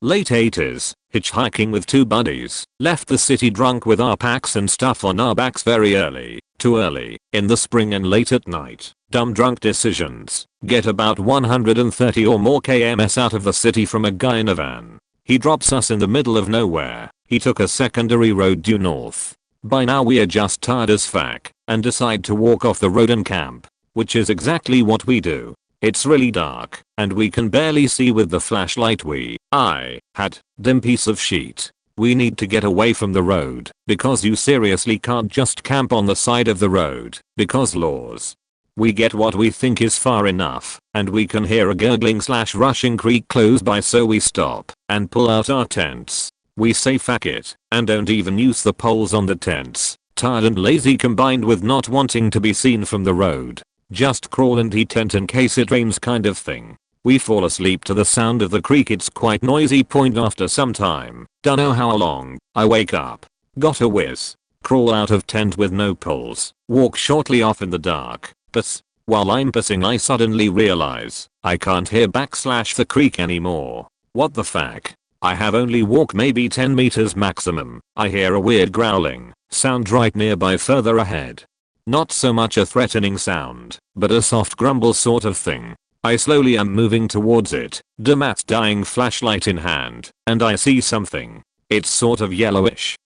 Late 80s, hitchhiking with 2 buddies, left the city drunk with our packs and stuff on our backs very early, too early, in the spring and late at night. Dumb drunk decisions. Get about 130 or more kms out of the city from a guy in a van. He drops us in the middle of nowhere. He took a secondary road due north. By now we are just tired as fuck and decide to walk off the road and camp, which is exactly what we do. It's really dark, and we can barely see with the flashlight I had. Dim piece of sheet. We need to get away from the road, because you seriously can't just camp on the side of the road, because laws. We get what we think is far enough, and we can hear a gurgling/rushing creek close by, so we stop and pull out our tents. We say fuck it, and don't even use the poles on the tents. tired and lazy combined with not wanting to be seen from the road. Just crawl and eat tent in case it rains kind of thing. We fall asleep to the sound of the creek. It's quite noisy. Point after some time, dunno how long, I wake up. Got a whiz. Crawl out of tent with no poles. Walk shortly off in the dark. Piss. While I'm pissing I suddenly realize I can't hear the creek anymore. What the fuck? I have only walked maybe 10 meters maximum. I hear a weird growling sound right nearby further ahead. Not so much a threatening sound, but a soft grumble sort of thing. I slowly am moving towards it, Damat's dying flashlight in hand, and I see something. It's sort of yellowish.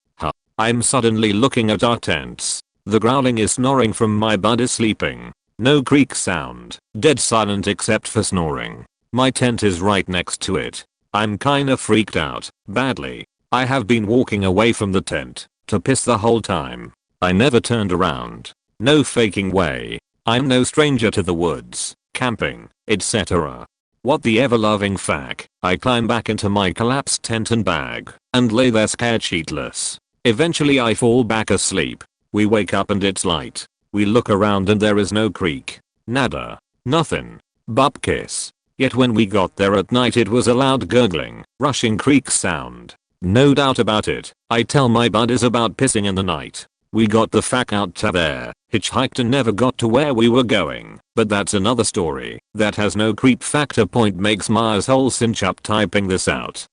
I'm suddenly looking at our tents. The growling is snoring from my buddy sleeping. No creak sound, dead silent except for snoring. My tent is right next to it. I'm kinda freaked out, badly. I have been walking away from the tent to piss the whole time. I never turned around. No faking way. I'm no stranger to the woods, camping, etc. What the ever-loving fuck? I climb back into my collapsed tent and bag and lay there scared shitless. Eventually I fall back asleep. We wake up and it's light. We look around and there is no creek. Nada. Nothing. Bupkis. Yet when we got there at night it was a loud gurgling, rushing creek sound. No doubt about it. I tell my buddies about pissing in the night. We got the fuck out to there, hitchhiked and never got to where we were going, but that's another story that has no creep factor. Point makes my asshole cinch up typing this out.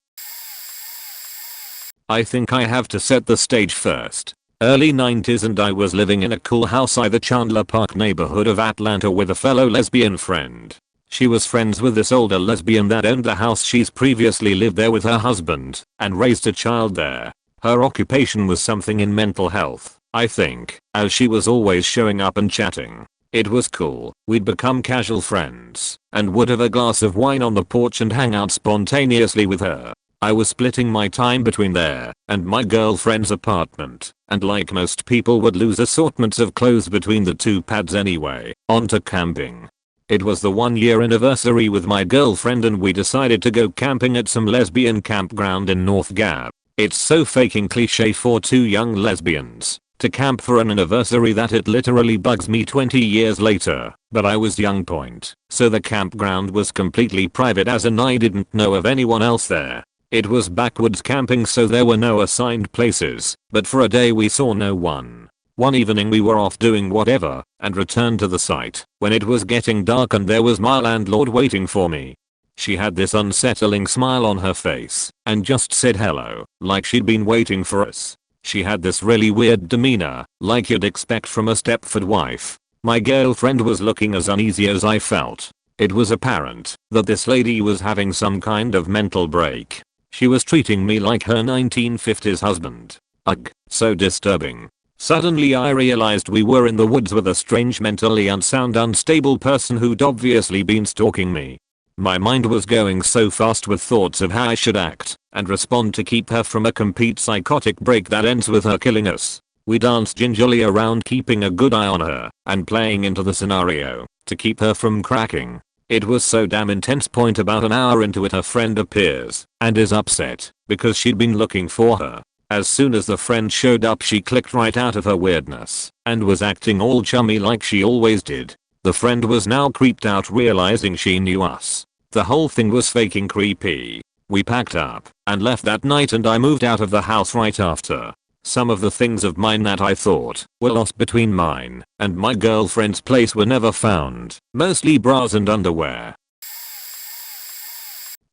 I think I have to set the stage first. Early 90s and I was living in a cool house in the Chandler Park neighborhood of Atlanta with a fellow lesbian friend. She was friends with this older lesbian that owned the house. She's previously lived there with her husband and raised a child there. Her occupation was something in mental health, I think, as she was always showing up and chatting. It was cool. We'd become casual friends and would have a glass of wine on the porch and hang out spontaneously with her. I was splitting my time between there and my girlfriend's apartment, and like most people would lose assortments of clothes between the two pads anyway. On to camping. It was the 1-year anniversary with my girlfriend and we decided to go camping at some lesbian campground in North Gap. It's so fucking cliche for two young lesbians to camp for an anniversary that it literally bugs me 20 years later, but I was young point, so the campground was completely private as in I didn't know of anyone else there. It was backwoods camping so there were no assigned places, but for a day we saw no one. One evening we were off doing whatever and returned to the site when it was getting dark and there was my landlord waiting for me. She had this unsettling smile on her face and just said hello, like she'd been waiting for us. She had this really weird demeanor, like you'd expect from a Stepford wife. My girlfriend was looking as uneasy as I felt. It was apparent that this lady was having some kind of mental break. She was treating me like her 1950s husband. Ugh, so disturbing. Suddenly I realized we were in the woods with a strange mentally unsound unstable person who'd obviously been stalking me. My mind was going so fast with thoughts of how I should act and respond to keep her from a complete psychotic break that ends with her killing us. We danced gingerly around keeping a good eye on her and playing into the scenario to keep her from cracking. It was so damn intense. Point about an hour into it her friend appears and is upset because she'd been looking for her. As soon as the friend showed up she clicked right out of her weirdness and was acting all chummy like she always did. The friend was now creeped out realizing she knew us. The whole thing was fucking creepy. We packed up and left that night and I moved out of the house right after. Some of the things of mine that I thought were lost between mine and my girlfriend's place were never found, mostly bras and underwear.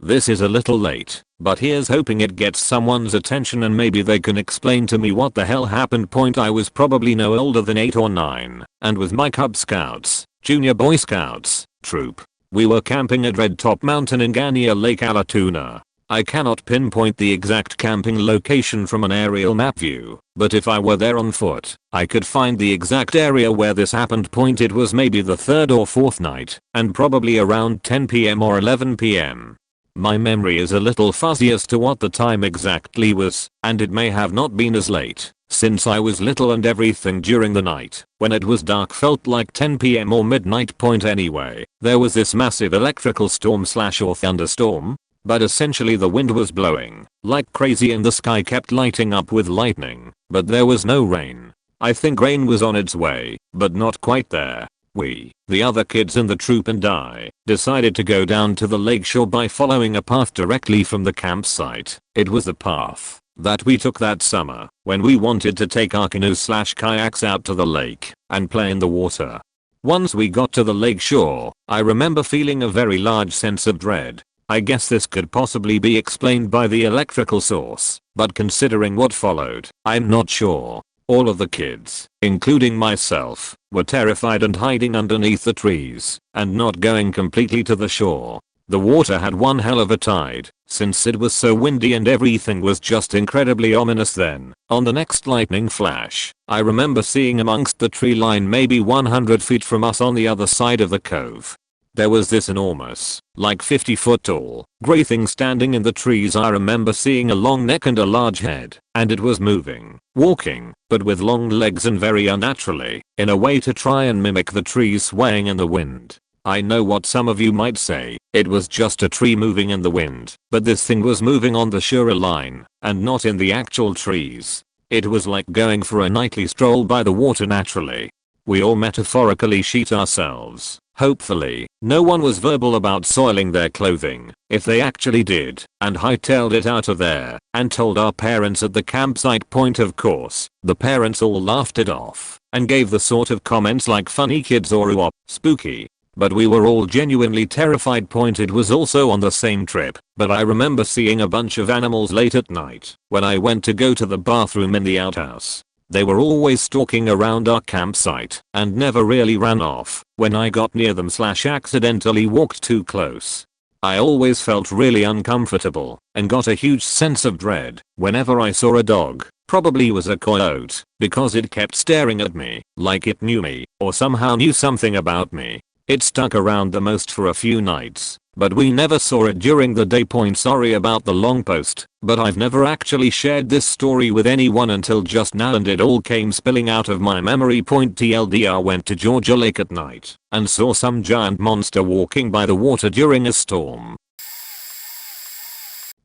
This is a little late, but here's hoping it gets someone's attention and maybe they can explain to me what the hell happened. Point I was probably no older than 8 or 9 and with my Cub Scouts, Junior Boy Scouts, troop. We were camping at Red Top Mountain in Ganier Lake, Allatoona. I cannot pinpoint the exact camping location from an aerial map view, but if I were there on foot, I could find the exact area where this happened. Point it was maybe the 3rd or 4th night, and probably around 10 PM or 11 PM. My memory is a little fuzzy as to what the time exactly was, and it may have not been as late, since I was little and everything during the night, when it was dark, felt like 10 PM or midnight. Point anyway, there was this massive electrical storm / or thunderstorm. But essentially the wind was blowing like crazy and the sky kept lighting up with lightning, but there was no rain. I think rain was on its way, but not quite there. We, the other kids in the troop and I, decided to go down to the lakeshore by following a path directly from the campsite. It was the path that we took that summer when we wanted to take our canoes/kayaks out to the lake and play in the water. Once we got to the lakeshore, I remember feeling a very large sense of dread. I guess this could possibly be explained by the electrical source, but considering what followed, I'm not sure. All of the kids, including myself, were terrified and hiding underneath the trees and not going completely to the shore. The water had one hell of a tide, since it was so windy and everything was just incredibly ominous then. On the next lightning flash, I remember seeing amongst the tree line maybe 100 feet from us on the other side of the cove. There was this enormous, like 50-foot tall, grey thing standing in the trees. I remember seeing a long neck and a large head, and it was moving, walking, but with long legs and very unnaturally, in a way to try and mimic the trees swaying in the wind. I know what some of you might say, it was just a tree moving in the wind, but this thing was moving on the shoreline, and not in the actual trees. It was like going for a nightly stroll by the water naturally. We all metaphorically sheet ourselves. Hopefully, no one was verbal about soiling their clothing. If they actually did, and hightailed it out of there, and told our parents at the campsite point, of course, the parents all laughed it off, and gave the sort of comments like funny kids or ooh, spooky. But we were all genuinely terrified. It was also on the same trip, but I remember seeing a bunch of animals late at night when I went to go to the bathroom in the outhouse. They were always stalking around our campsite and never really ran off when I got near them/accidentally walked too close. I always felt really uncomfortable and got a huge sense of dread whenever I saw a dog, probably was a coyote, because it kept staring at me like it knew me or somehow knew something about me. It stuck around the most for a few nights, but we never saw it during the day. Sorry about the long post, but I've never actually shared this story with anyone until just now and it all came spilling out of my memory. TLDR went to Georgia Lake at night and saw some giant monster walking by the water during a storm.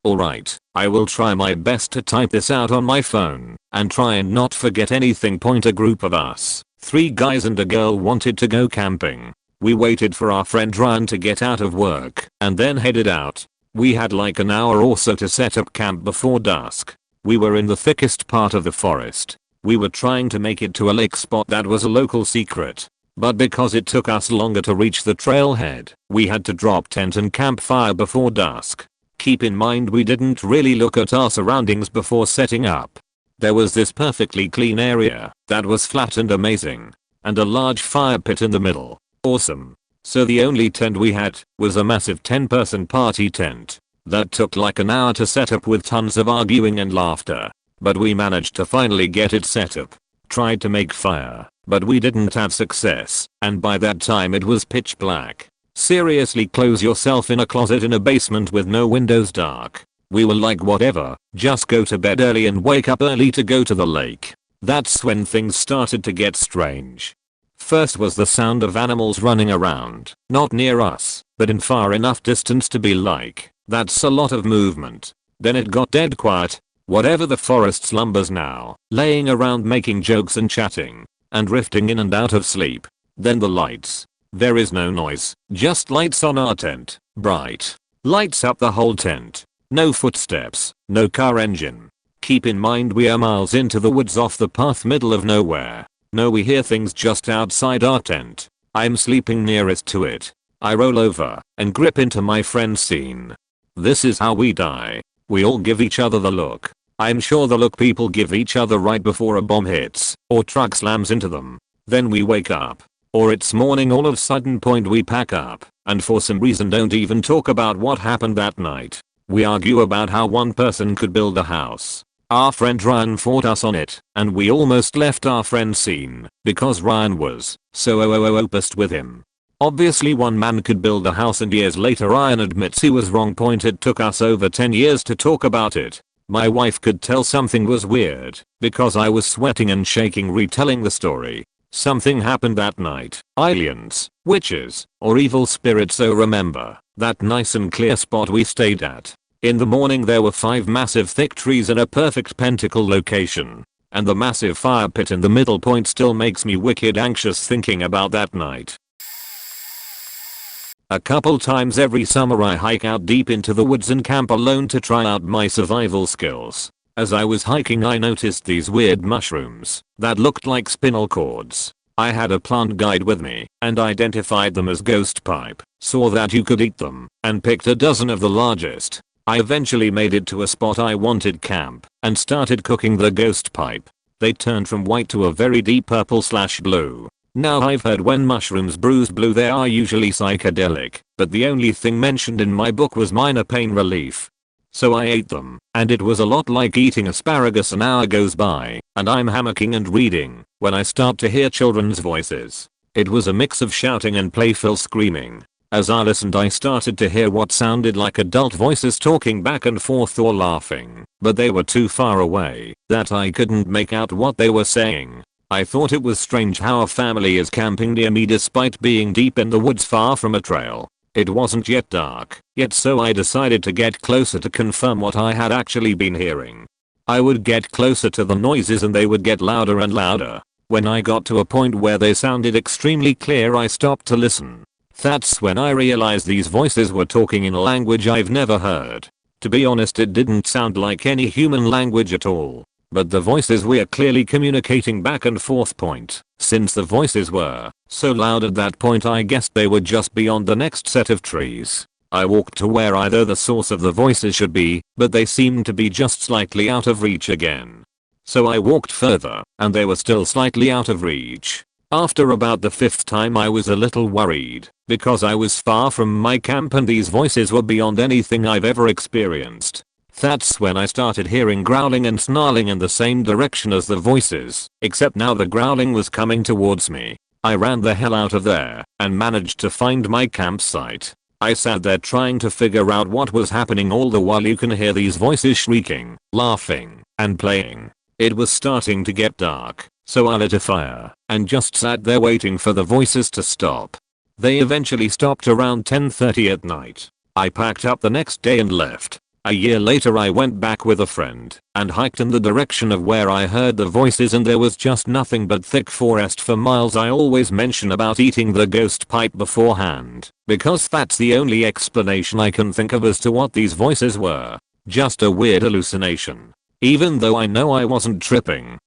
Alright, I will try my best to type this out on my phone and try and not forget anything. A group of us, 3 guys and a girl, wanted to go camping. We waited for our friend Ryan to get out of work and then headed out. We had like an hour or so to set up camp before dusk. We were in the thickest part of the forest. We were trying to make it to a lake spot that was a local secret. But because it took us longer to reach the trailhead, we had to drop tent and campfire before dusk. Keep in mind we didn't really look at our surroundings before setting up. There was this perfectly clean area that was flat and amazing, and a large fire pit in the middle. Awesome. So the only tent we had was a massive 10-person party tent that took like an hour to set up with tons of arguing and laughter. But we managed to finally get it set up. Tried to make fire, but we didn't have success, and by that time it was pitch black. Seriously, close yourself in a closet in a basement with no windows, dark. We were like, whatever, just go to bed early and wake up early to go to the lake. That's when things started to get strange. First was the sound of animals running around, not near us, but in far enough distance to be like, that's a lot of movement. Then it got dead quiet, whatever the forest slumbers now, laying around making jokes and chatting, and drifting in and out of sleep. Then the lights. There is no noise, just lights on our tent, bright. Lights up the whole tent. No footsteps, no car engine. Keep in mind we are miles into the woods off the path, middle of nowhere. No, we hear things just outside our tent. I'm sleeping nearest to it. I roll over and grip into my friend's scene. This is how we die. We all give each other the look. I'm sure the look people give each other right before a bomb hits or truck slams into them. Then we wake up. Or it's morning all of a sudden. We pack up and for some reason don't even talk about what happened that night. We argue about how one person could build a house. Our friend Ryan fought us on it, and we almost left our friend's scene because Ryan was so pissed with him. Obviously one man could build a house, and years later Ryan admits he was wrong. It took us over 10 years to talk about it. My wife could tell something was weird because I was sweating and shaking retelling the story. Something happened that night. Aliens, witches, or evil spirits. So remember that nice and clear spot we stayed at. In the morning there were 5 massive thick trees in a perfect pentacle location. and the massive fire pit in the middle point still makes me wicked anxious thinking about that night. A couple times every summer I hike out deep into the woods and camp alone to try out my survival skills. As I was hiking I noticed these weird mushrooms that looked like spinal cords. I had a plant guide with me and identified them as ghost pipe, saw that you could eat them, and picked a dozen of the largest. I eventually made it to a spot I wanted camp and started cooking the ghost pipe. They turned from white to a very deep purple/blue. Now I've heard when mushrooms bruise blue they are usually psychedelic, but the only thing mentioned in my book was minor pain relief. So I ate them, and it was a lot like eating asparagus. An hour goes by, and I'm hammocking and reading, when I start to hear children's voices. It was a mix of shouting and playful screaming. As I listened I started to hear what sounded like adult voices talking back and forth or laughing, but they were too far away that I couldn't make out what they were saying. I thought it was strange how a family is camping near me despite being deep in the woods far from a trail. It wasn't yet dark, yet so I decided to get closer to confirm what I had actually been hearing. I would get closer to the noises and they would get louder and louder. When I got to a point where they sounded extremely clear I stopped to listen. That's when I realized these voices were talking in a language I've never heard. To be honest it didn't sound like any human language at all. But the voices were clearly communicating back and forth. Since the voices were so loud at that point I guessed they were just beyond the next set of trees. I walked to where either the source of the voices should be, but they seemed to be just slightly out of reach again. So I walked further, and they were still slightly out of reach. After about the 5th time I was a little worried, because I was far from my camp and these voices were beyond anything I've ever experienced. That's when I started hearing growling and snarling in the same direction as the voices, except now the growling was coming towards me. I ran the hell out of there and managed to find my campsite. I sat there trying to figure out what was happening all the while you can hear these voices shrieking, laughing, and playing. It was starting to get dark, so I lit a fire and just sat there waiting for the voices to stop. They eventually stopped around 10:30 at night. I packed up the next day and left. A year later I went back with a friend and hiked in the direction of where I heard the voices and there was just nothing but thick forest for miles. I always mention about eating the ghost pipe beforehand because that's the only explanation I can think of as to what these voices were. Just a weird hallucination. Even though I know I wasn't tripping.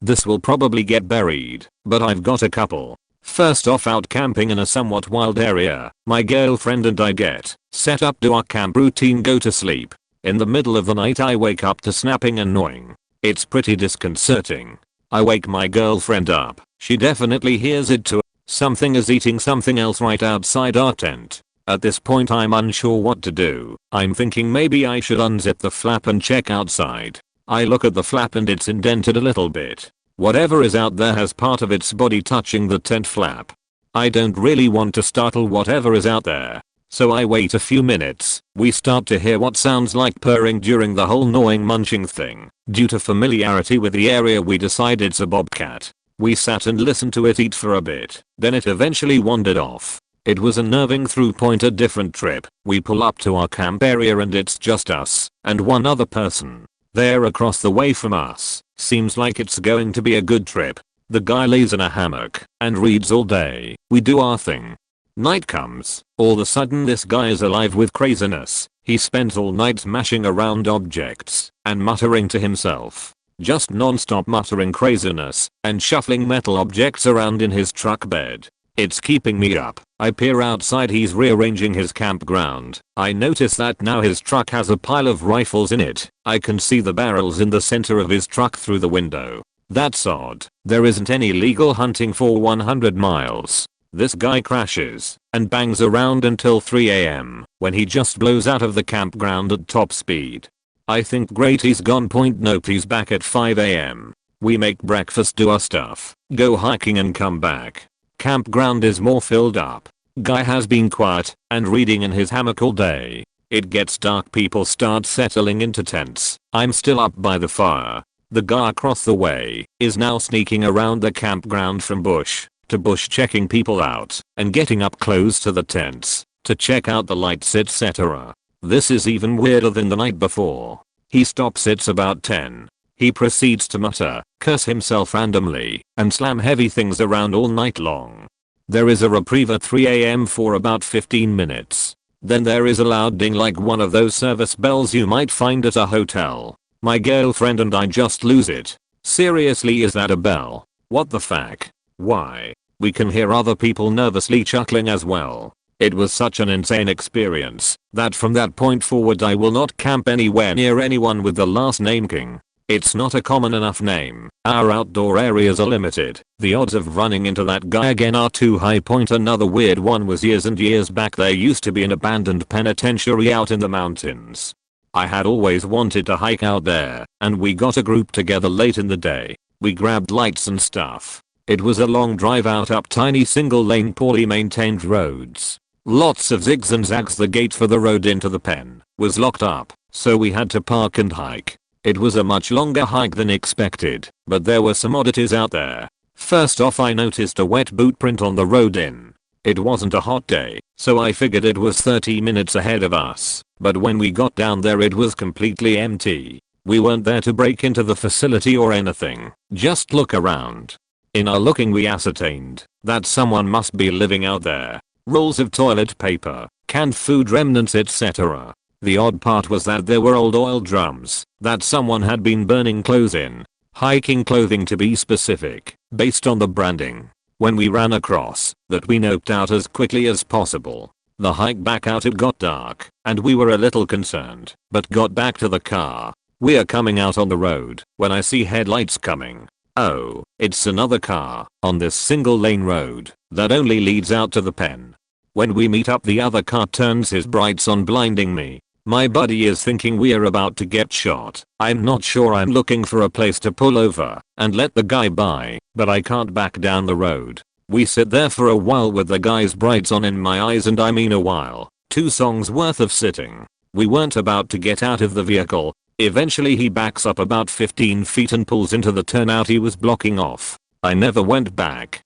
This will probably get buried, but I've got a couple. First off, out camping in a somewhat wild area, my girlfriend and I get set up to our camp routine, go to sleep. In the middle of the night I wake up to snapping and gnawing. It's pretty disconcerting. I wake my girlfriend up, she definitely hears it too. Something is eating something else right outside our tent. At this point I'm unsure what to do. I'm thinking maybe I should unzip the flap and check outside. I look at the flap and it's indented a little bit. Whatever is out there has part of its body touching the tent flap. I don't really want to startle whatever is out there. So I wait a few minutes. We start to hear what sounds like purring during the whole gnawing munching thing. Due to familiarity with the area we decide it's a bobcat. We sat and listened to it eat for a bit. Then it eventually wandered off. It was unnerving through point a different trip. We pull up to our camp area and it's just us and one other person. They're across the way from us. Seems like it's going to be a good trip. The guy lays in a hammock and reads all day. We do our thing. Night comes. All of a sudden this guy is alive with craziness. He spends all night smashing around objects and muttering to himself. Just non-stop muttering craziness and shuffling metal objects around in his truck bed. It's keeping me up. I peer outside, he's rearranging his campground. I notice that now his truck has a pile of rifles in it. I can see the barrels in the center of his truck through the window. That's odd. There isn't any legal hunting for 100 miles. This guy crashes and bangs around until 3 AM when he just blows out of the campground at top speed. I think great, he's gone. Nope, he's back at 5 AM. We make breakfast, do our stuff, go hiking and come back. Campground is more filled up. Guy has been quiet and reading in his hammock all day. It gets dark, people start settling into tents. I'm still up by the fire. The guy across the way is now sneaking around the campground from bush to bush, checking people out and getting up close to the tents to check out the lights, etc. This is even weirder than the night before. He stops, it's about 10. He proceeds to mutter, curse himself randomly, and slam heavy things around all night long. There is a reprieve at 3 AM for about 15 minutes. Then there is a loud ding like one of those service bells you might find at a hotel. My girlfriend and I just lose it. Seriously, is that a bell? What the fuck? Why? We can hear other people nervously chuckling as well. It was such an insane experience that from that point forward I will not camp anywhere near anyone with the last name King. It's not a common enough name. Our outdoor areas are limited. The odds of running into that guy again are too high. Another weird one was years and years back. There used to be an abandoned penitentiary out in the mountains. I had always wanted to hike out there, and we got a group together late in the day. We grabbed lights and stuff. It was a long drive out up tiny single lane poorly maintained roads. Lots of zigs and zags. The gate for the road into the pen was locked up, so we had to park and hike. It was a much longer hike than expected, but there were some oddities out there. First off, I noticed a wet boot print on the road in. It wasn't a hot day, so I figured it was 30 minutes ahead of us, but when we got down there it was completely empty. We weren't there to break into the facility or anything, just look around. In our looking we ascertained that someone must be living out there. Rolls of toilet paper, canned food remnants, etc. The odd part was that there were old oil drums that someone had been burning clothes in. Hiking clothing to be specific, based on the branding. When we ran across that, we noped out as quickly as possible. The hike back out, it got dark, and we were a little concerned, but got back to the car. We are coming out on the road when I see headlights coming. Oh, it's another car on this single lane road that only leads out to the pen. When we meet up, the other car turns his brights on, blinding me. My buddy is thinking we are about to get shot. I'm not sure. I'm looking for a place to pull over and let the guy by, but I can't back down the road. We sit there for a while with the guy's brights on in my eyes, and I mean a while. 2 songs worth of sitting. We weren't about to get out of the vehicle. Eventually he backs up about 15 feet and pulls into the turnout he was blocking off. I never went back.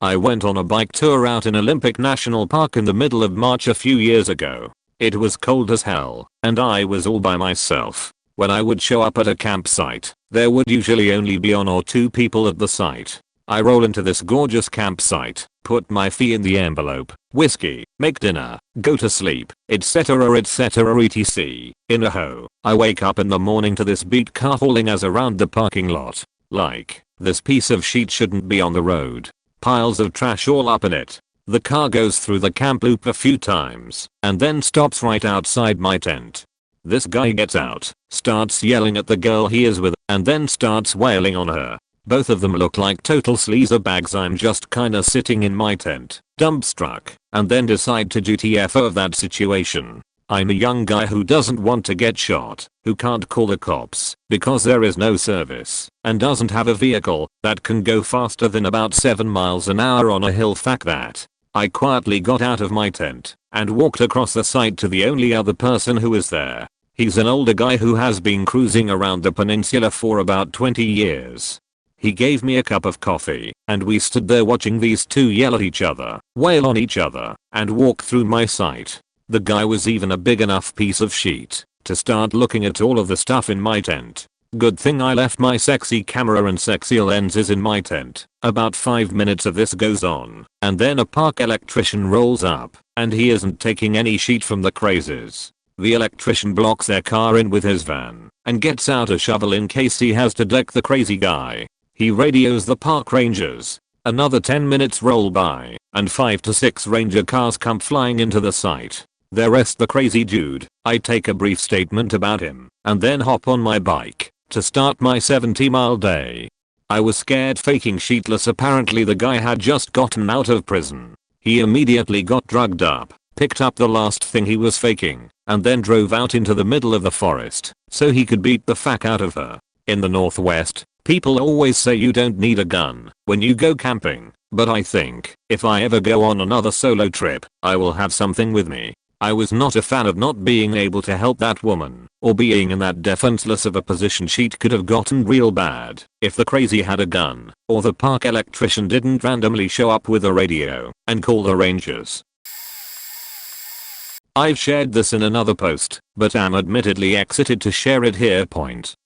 I went on a bike tour out in Olympic National Park in the middle of March a few years ago. It was cold as hell, and I was all by myself. When I would show up at a campsite, there would usually only be 1 or 2 people at the site. I roll into this gorgeous campsite, put my fee in the envelope, whiskey, make dinner, go to sleep, etc etc. In a ho, I wake up in the morning to this beat car hauling us around the parking lot. Like, this piece of shit shouldn't be on the road. Piles of trash all up in it. The car goes through the camp loop a few times and then stops right outside my tent. This guy gets out, starts yelling at the girl he is with, and then starts wailing on her. Both of them look like total sleazer bags. I'm just kinda sitting in my tent, dumbstruck, and then decide to do TFO of that situation. I'm a young guy who doesn't want to get shot, who can't call the cops because there is no service, and doesn't have a vehicle that can go faster than about 7 miles an hour on a hill. Fuck that. I quietly got out of my tent and walked across the site to the only other person who is there. He's an older guy who has been cruising around the peninsula for about 20 years. He gave me a cup of coffee, and we stood there watching these 2 yell at each other, wail on each other, and walk through my site. The guy was even a big enough piece of shit to start looking at all of the stuff in my tent. Good thing I left my sexy camera and sexy lenses in my tent. About 5 minutes of this goes on, and then a park electrician rolls up, and he isn't taking any shit from the crazes. The electrician blocks their car in with his van, and gets out a shovel in case he has to deck the crazy guy. He radios the park rangers. Another 10 minutes roll by, and 5 to 6 ranger cars come flying into the site. They arrest the crazy dude. I take a brief statement about him, and then hop on my bike to start my 70-mile day. I was scared faking sheetless. Apparently the guy had just gotten out of prison. He immediately got drugged up, picked up the last thing he was faking, and then drove out into the middle of the forest so he could beat the fuck out of her. In the Northwest, people always say you don't need a gun when you go camping, but I think if I ever go on another solo trip, I will have something with me. I was not a fan of not being able to help that woman, or being in that defenseless of a position. Shit could have gotten real bad if the crazy had a gun, or the park electrician didn't randomly show up with a radio and call the rangers. I've shared this in another post, but am admittedly excited to share it here.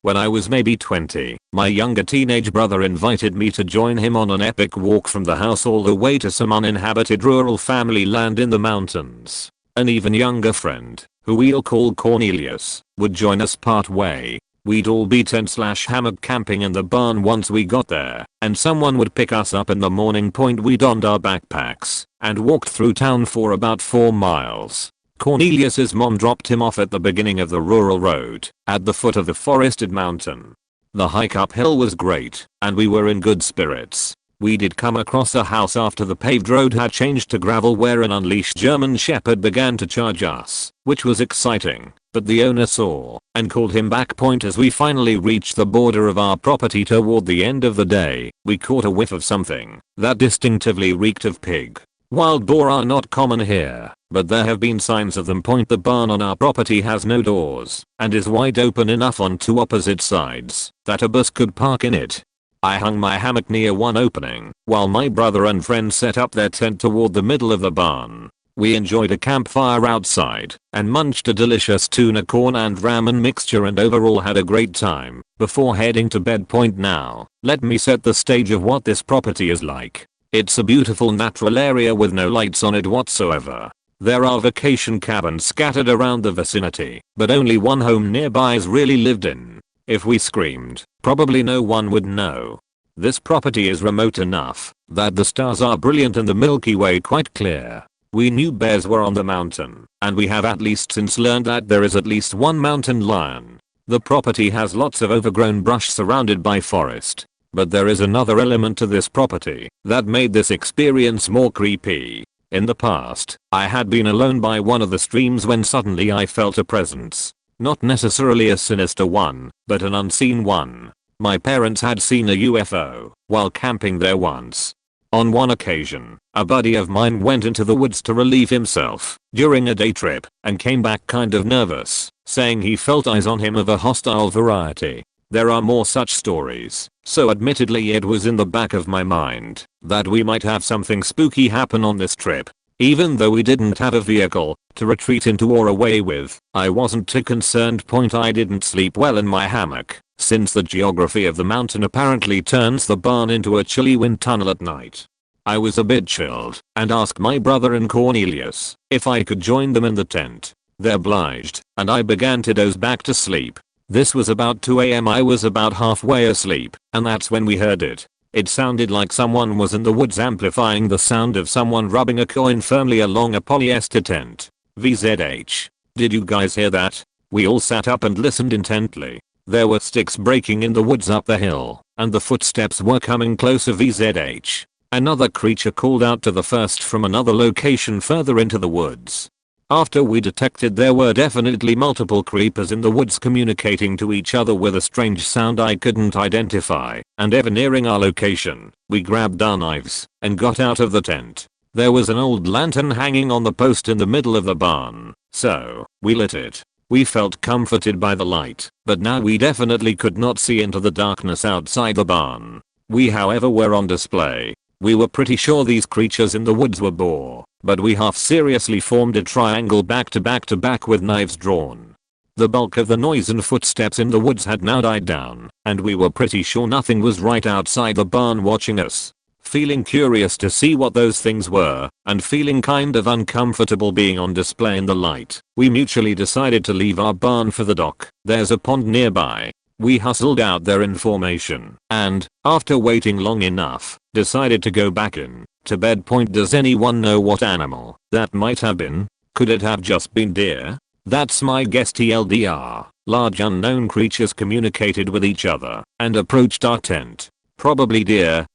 When I was maybe 20, my younger teenage brother invited me to join him on an epic walk from the house all the way to some uninhabited rural family land in the mountains. An even younger friend, who we'll call Cornelius, would join us part way. We'd all be tent/hammock camping in the barn once we got there, and someone would pick us up in the morning. We donned our backpacks and walked through town for about 4 miles. Cornelius's mom dropped him off at the beginning of the rural road, at the foot of the forested mountain. The hike uphill was great, and we were in good spirits. We did come across a house after the paved road had changed to gravel where an unleashed German Shepherd began to charge us, which was exciting, but the owner saw and called him back. As we finally reached the border of our property toward the end of the day, we caught a whiff of something that distinctively reeked of pig. Wild boar are not common here, but there have been signs of them. The barn on our property has no doors and is wide open enough on 2 opposite sides that a bus could park in it. I hung my hammock near one opening while my brother and friend set up their tent toward the middle of the barn. We enjoyed a campfire outside and munched a delicious tuna corn and ramen mixture and overall had a great time before heading to bed. Now, let me set the stage of what this property is like. It's a beautiful natural area with no lights on it whatsoever. There are vacation cabins scattered around the vicinity, but only one home nearby is really lived in. If we screamed, probably no one would know. This property is remote enough that the stars are brilliant and the Milky Way quite clear. We knew bears were on the mountain, and we have at least since learned that there is at least one mountain lion. The property has lots of overgrown brush surrounded by forest. But there is another element to this property that made this experience more creepy. In the past, I had been alone by one of the streams when suddenly I felt a presence. Not necessarily a sinister one, but an unseen one. My parents had seen a UFO while camping there once. On one occasion, a buddy of mine went into the woods to relieve himself during a day trip and came back kind of nervous, saying he felt eyes on him of a hostile variety. There are more such stories, so admittedly it was in the back of my mind that we might have something spooky happen on this trip. Even though we didn't have a vehicle to retreat into or away with, I wasn't too concerned. I didn't sleep well in my hammock, since the geography of the mountain apparently turns the barn into a chilly wind tunnel at night. I was a bit chilled and asked my brother and Cornelius if I could join them in the tent. They obliged, and I began to doze back to sleep. This was about 2 AM. I was about halfway asleep, and that's when we heard it. It sounded like someone was in the woods amplifying the sound of someone rubbing a coin firmly along a polyester tent. VZH. Did you guys hear that? We all sat up and listened intently. There were sticks breaking in the woods up the hill, and the footsteps were coming closer. VZH. Another creature called out to the first from another location further into the woods. After we detected there were definitely multiple creepers in the woods communicating to each other with a strange sound I couldn't identify, and ever nearing our location, we grabbed our knives and got out of the tent. There was an old lantern hanging on the post in the middle of the barn, so we lit it. We felt comforted by the light, but now we definitely could not see into the darkness outside the barn. We however were on display. We were pretty sure these creatures in the woods were boar, but we half seriously formed a triangle back to back with knives drawn. The bulk of the noise and footsteps in the woods had now died down, and we were pretty sure nothing was right outside the barn watching us. Feeling curious to see what those things were, and feeling kind of uncomfortable being on display in the light, we mutually decided to leave our barn for the dock. There's a pond nearby. We hustled out there in formation and, after waiting long enough, decided to go back in to bed. Does anyone know what animal that might have been? Could it have just been deer? That's my guess. TLDR. Large unknown creatures communicated with each other and approached our tent. Probably deer.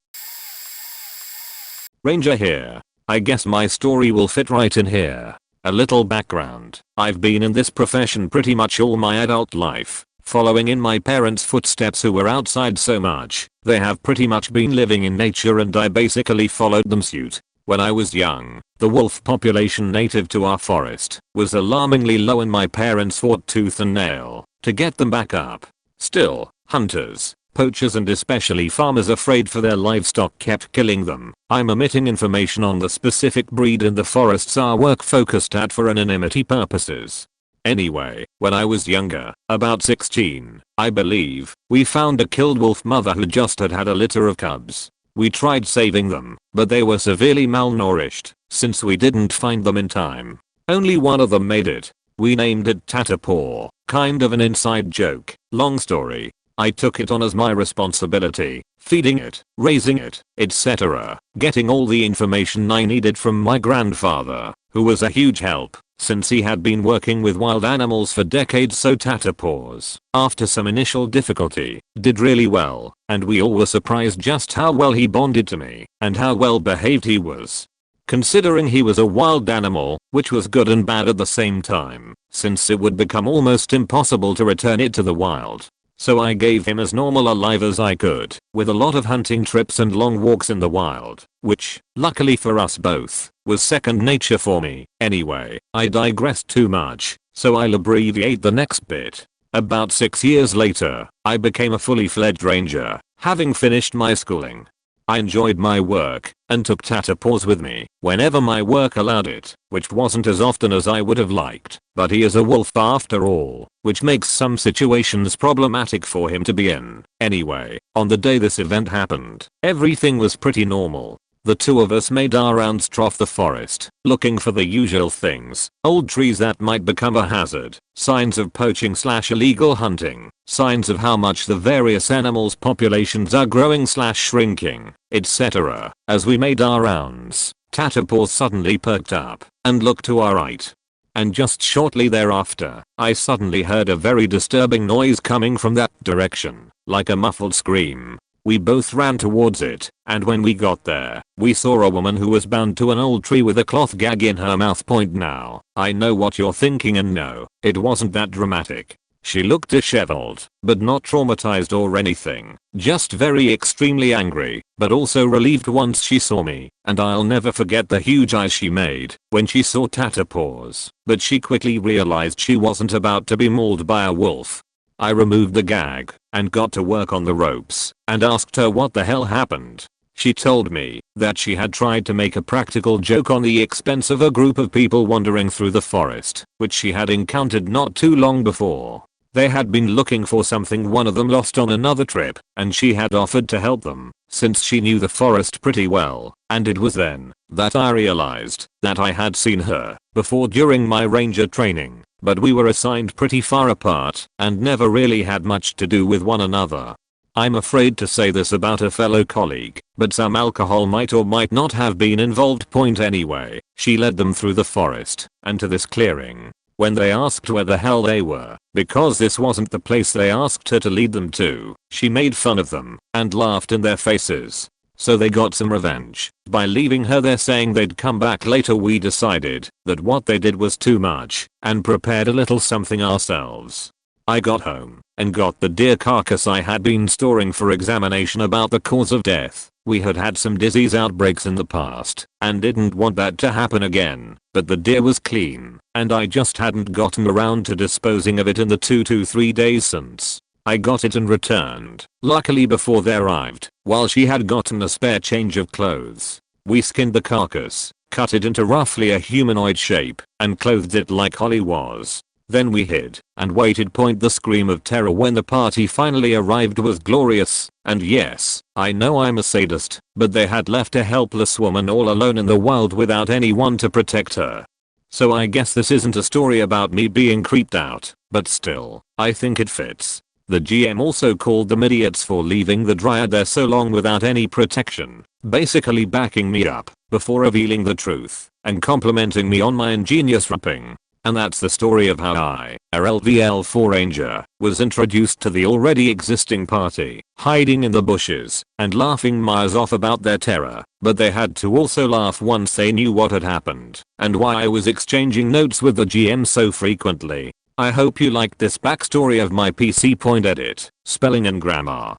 Ranger here. I guess my story will fit right in here. A little background. I've been in this profession pretty much all my adult life, following in my parents' footsteps who were outside so much. They have pretty much been living in nature and I basically followed them suit. When I was young, the wolf population native to our forest was alarmingly low and my parents fought tooth and nail to get them back up. Still, hunters, Poachers and especially farmers afraid for their livestock kept killing them. I'm omitting information on the specific breed in the forests our work focused at for anonymity purposes. Anyway, when I was younger, about 16, I believe, we found a killed wolf mother who just had a litter of cubs. We tried saving them, but they were severely malnourished, since we didn't find them in time. Only one of them made it. We named it Tatterpaw, kind of an inside joke. Long story. I took it on as my responsibility, feeding it, raising it, etc., getting all the information I needed from my grandfather, who was a huge help, since he had been working with wild animals for decades. So Tatterpaws, after some initial difficulty, did really well, and we all were surprised just how well he bonded to me, and how well behaved he was. Considering he was a wild animal, which was good and bad at the same time, since it would become almost impossible to return it to the wild. So I gave him as normal a life as I could, with a lot of hunting trips and long walks in the wild, which, luckily for us both, was second nature for me. Anyway, I digressed too much, so I'll abbreviate the next bit. About 6 years later, I became a fully fledged ranger, having finished my schooling. I enjoyed my work, and took Tatterpaws with me, whenever my work allowed it, which wasn't as often as I would have liked, but he is a wolf after all, which makes some situations problematic for him to be in. Anyway, on the day this event happened, everything was pretty normal. The two of us made our rounds through the forest, looking for the usual things: old trees that might become a hazard, signs of poaching / illegal hunting, signs of how much the various animals' populations are growing / shrinking, etc. As we made our rounds, Tatterpaws suddenly perked up and looked to our right. And just shortly thereafter, I suddenly heard a very disturbing noise coming from that direction, like a muffled scream. We both ran towards it, and when we got there, we saw a woman who was bound to an old tree with a cloth gag in her mouth. Now, I know what you're thinking, and no, it wasn't that dramatic. She looked disheveled, but not traumatized or anything, just very extremely angry, but also relieved once she saw me, and I'll never forget the huge eyes she made when she saw Tatterpaws, but she quickly realized she wasn't about to be mauled by a wolf. I removed the gag, and got to work on the ropes, and asked her what the hell happened. She told me that she had tried to make a practical joke on the expense of a group of people wandering through the forest, which she had encountered not too long before. They had been looking for something one of them lost on another trip, and she had offered to help them, since she knew the forest pretty well, and it was then that I realized that I had seen her before during my ranger training, but we were assigned pretty far apart and never really had much to do with one another. I'm afraid to say this about a fellow colleague, but some alcohol might or might not have been involved. Anyway, she led them through the forest and to this clearing. When they asked where the hell they were, because this wasn't the place they asked her to lead them to, she made fun of them and laughed in their faces. So they got some revenge by leaving her there, saying they'd come back later. We decided that what they did was too much and prepared a little something ourselves. I got home and got the deer carcass I had been storing for examination about the cause of death. We had had some disease outbreaks in the past and didn't want that to happen again, but the deer was clean and I just hadn't gotten around to disposing of it in the 2 to 3 days since. I got it and returned, luckily before they arrived, while she had gotten a spare change of clothes. We skinned the carcass, cut it into roughly a humanoid shape, and clothed it like Holly was. Then we hid and waited. The scream of terror when the party finally arrived was glorious, and yes, I know I'm a sadist, but they had left a helpless woman all alone in the wild without anyone to protect her. So I guess this isn't a story about me being creeped out, but still, I think it fits. The GM also called them idiots for leaving the dryad there so long without any protection, basically backing me up before revealing the truth and complimenting me on my ingenious rapping. And that's the story of how I, a LVL4 Ranger, was introduced to the already existing party, hiding in the bushes and laughing miles off about their terror, but they had to also laugh once they knew what had happened and why I was exchanging notes with the GM so frequently. I hope you liked this backstory of my PC. Edit, spelling and grammar.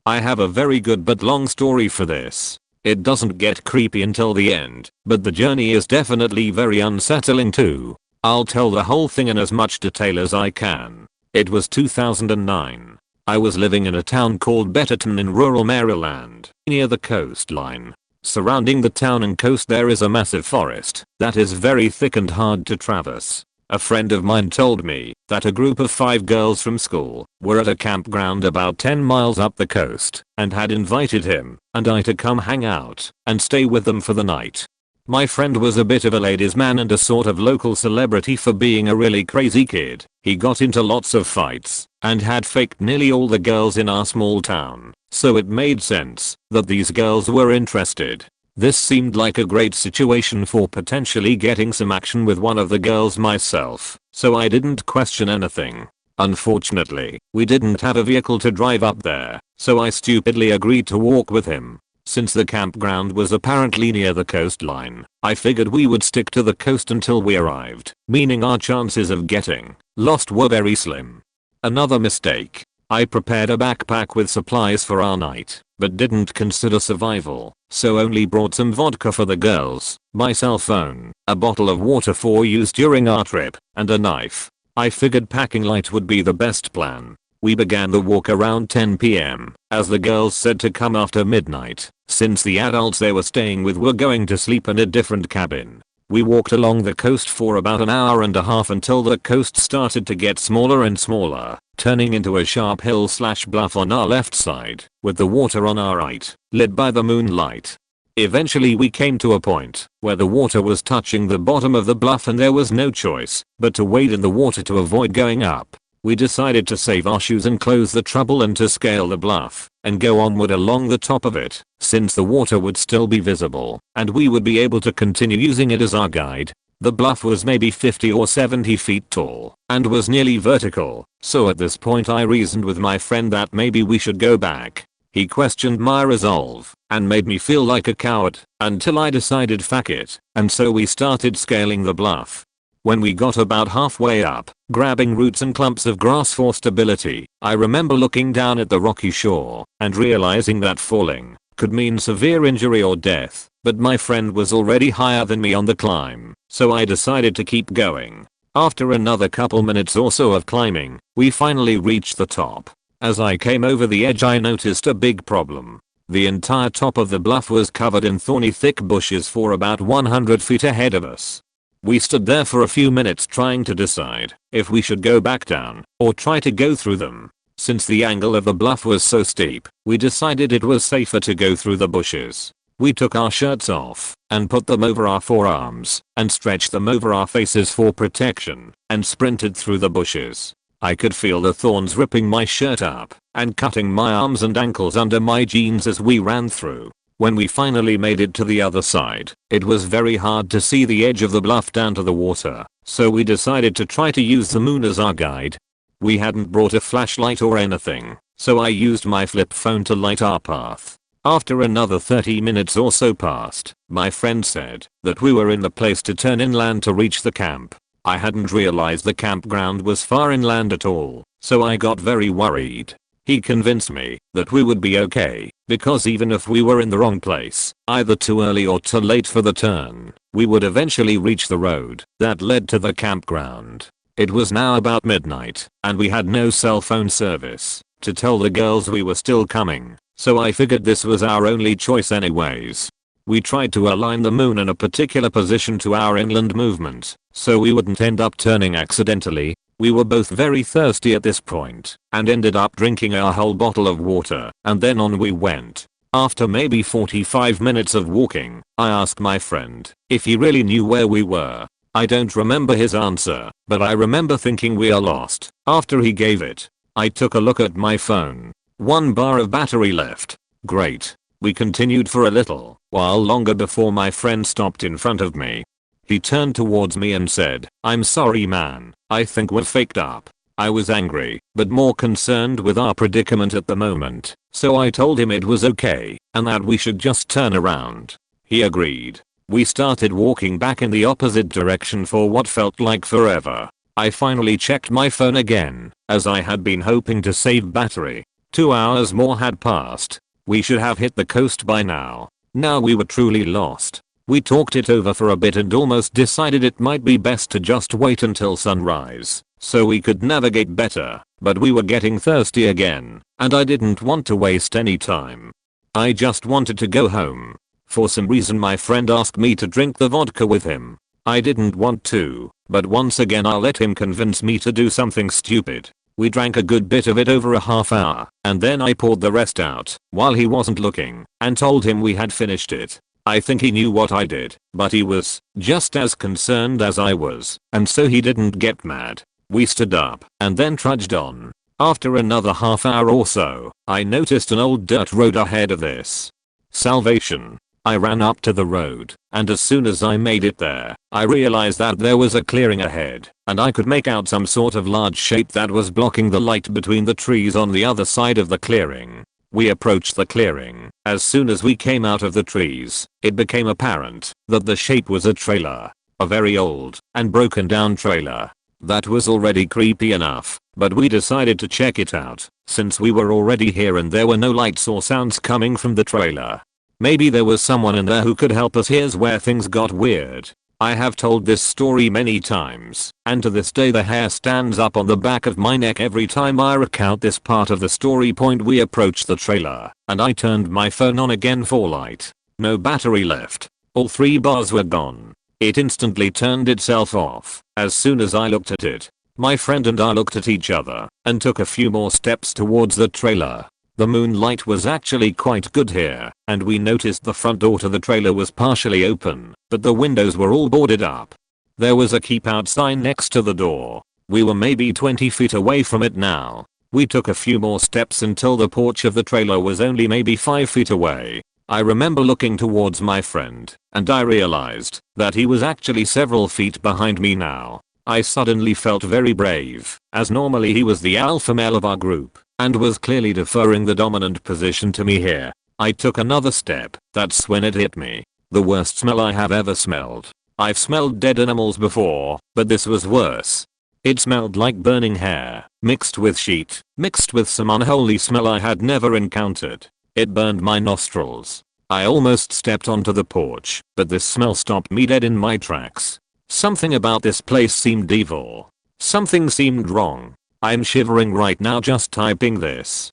I have a very good but long story for this. It doesn't get creepy until the end, but the journey is definitely very unsettling too. I'll tell the whole thing in as much detail as I can. It was 2009. I was living in a town called Betterton in rural Maryland, near the coastline. Surrounding the town and coast there is a massive forest that is very thick and hard to traverse. A friend of mine told me that a group of 5 girls from school were at a campground about 10 miles up the coast and had invited him and I to come hang out and stay with them for the night. My friend was a bit of a ladies' man and a sort of local celebrity for being a really crazy kid. He got into lots of fights and had faked nearly all the girls in our small town, so it made sense that these girls were interested. This seemed like a great situation for potentially getting some action with one of the girls myself, so I didn't question anything. Unfortunately, we didn't have a vehicle to drive up there, so I stupidly agreed to walk with him. Since the campground was apparently near the coastline, I figured we would stick to the coast until we arrived, meaning our chances of getting lost were very slim. Another mistake. I prepared a backpack with supplies for our night, but didn't consider survival, so only brought some vodka for the girls, my cell phone, a bottle of water for use during our trip, and a knife. I figured packing light would be the best plan. We began the walk around 10 PM, as the girls said to come after midnight, since the adults they were staying with were going to sleep in a different cabin. We walked along the coast for about an hour and a half until the coast started to get smaller and smaller, turning into a sharp hill/bluff on our left side, with the water on our right, lit by the moonlight. Eventually we came to a point where the water was touching the bottom of the bluff and there was no choice but to wade in the water to avoid going up. We decided to save our shoes and clothes the trouble and to scale the bluff and go onward along the top of it, since the water would still be visible and we would be able to continue using it as our guide. The bluff was maybe 50 or 70 feet tall and was nearly vertical, so at this point I reasoned with my friend that maybe we should go back. He questioned my resolve and made me feel like a coward until I decided fuck it, and so we started scaling the bluff. When we got about halfway up, grabbing roots and clumps of grass for stability, I remember looking down at the rocky shore and realizing that falling could mean severe injury or death, but my friend was already higher than me on the climb, so I decided to keep going. After another couple minutes or so of climbing, we finally reached the top. As I came over the edge I noticed a big problem. The entire top of the bluff was covered in thorny thick bushes for about 100 feet ahead of us. We stood there for a few minutes trying to decide if we should go back down or try to go through them. Since the angle of the bluff was so steep, we decided it was safer to go through the bushes. We took our shirts off and put them over our forearms and stretched them over our faces for protection and sprinted through the bushes. I could feel the thorns ripping my shirt up and cutting my arms and ankles under my jeans as we ran through. When we finally made it to the other side, it was very hard to see the edge of the bluff down to the water, so we decided to try to use the moon as our guide. We hadn't brought a flashlight or anything, so I used my flip phone to light our path. After another 30 minutes or so passed, my friend said that we were in the place to turn inland to reach the camp. I hadn't realized the campground was far inland at all, so I got very worried. He convinced me that we would be okay, because even if we were in the wrong place, either too early or too late for the turn, we would eventually reach the road that led to the campground. It was now about midnight, and we had no cell phone service to tell the girls we were still coming, so I figured this was our only choice anyways. We tried to align the moon in a particular position to our inland movement, so we wouldn't end up turning accidentally. We were both very thirsty at this point and ended up drinking our whole bottle of water, and then on we went. After maybe 45 minutes of walking, I asked my friend if he really knew where we were. I don't remember his answer, but I remember thinking we are lost. After he gave it, I took a look at my phone. 1 bar of battery left. Great. We continued for a little while longer before my friend stopped in front of me. He turned towards me and said, "I'm sorry man, I think we're faked up." I was angry, but more concerned with our predicament at the moment, so I told him it was okay and that we should just turn around. He agreed. We started walking back in the opposite direction for what felt like forever. I finally checked my phone again, as I had been hoping to save battery. 2 hours more had passed. We should have hit the coast by now. Now we were truly lost. We talked it over for a bit and almost decided it might be best to just wait until sunrise, so we could navigate better. but we were getting thirsty again, and I didn't want to waste any time. I just wanted to go home. For some reason my friend asked me to drink the vodka with him. I didn't want to, but once again I'll let him convince me to do something stupid. We drank a good bit of it over a half hour, and then I poured the rest out while he wasn't looking and told him we had finished it. I think he knew what I did, but he was just as concerned as I was, and so he didn't get mad. We stood up and then trudged on. After another half hour or so, I noticed an old dirt road ahead of this. Salvation. I ran up to the road, and as soon as I made it there, I realized that there was a clearing ahead, and I could make out some sort of large shape that was blocking the light between the trees on the other side of the clearing. We approached the clearing. As soon as we came out of the trees, it became apparent that the shape was a trailer. A very old and broken down trailer. That was already creepy enough, but we decided to check it out, since we were already here and there were no lights or sounds coming from the trailer. Maybe there was someone in there who could help us. Here's where things got weird. I have told this story many times, and to this day the hair stands up on the back of my neck every time I recount this part of the story. We approached the trailer, and I turned my phone on again for light. No battery left. All 3 bars were gone. It instantly turned itself off as soon as I looked at it. My friend and I looked at each other and took a few more steps towards the trailer. The moonlight was actually quite good here, and we noticed the front door to the trailer was partially open, but the windows were all boarded up. There was a keep out sign next to the door. We were maybe 20 feet away from it now. We took a few more steps until the porch of the trailer was only maybe 5 feet away. I remember looking towards my friend, and I realized that he was actually several feet behind me now. I suddenly felt very brave, as normally he was the alpha male of our group, and was clearly deferring the dominant position to me here. I took another step. That's when it hit me. The worst smell I have ever smelled. I've smelled dead animals before, but this was worse. It smelled like burning hair, mixed with sheet, mixed with some unholy smell I had never encountered. It burned my nostrils. I almost stepped onto the porch, but this smell stopped me dead in my tracks. Something about this place seemed evil. Something seemed wrong. I'm shivering right now just typing this.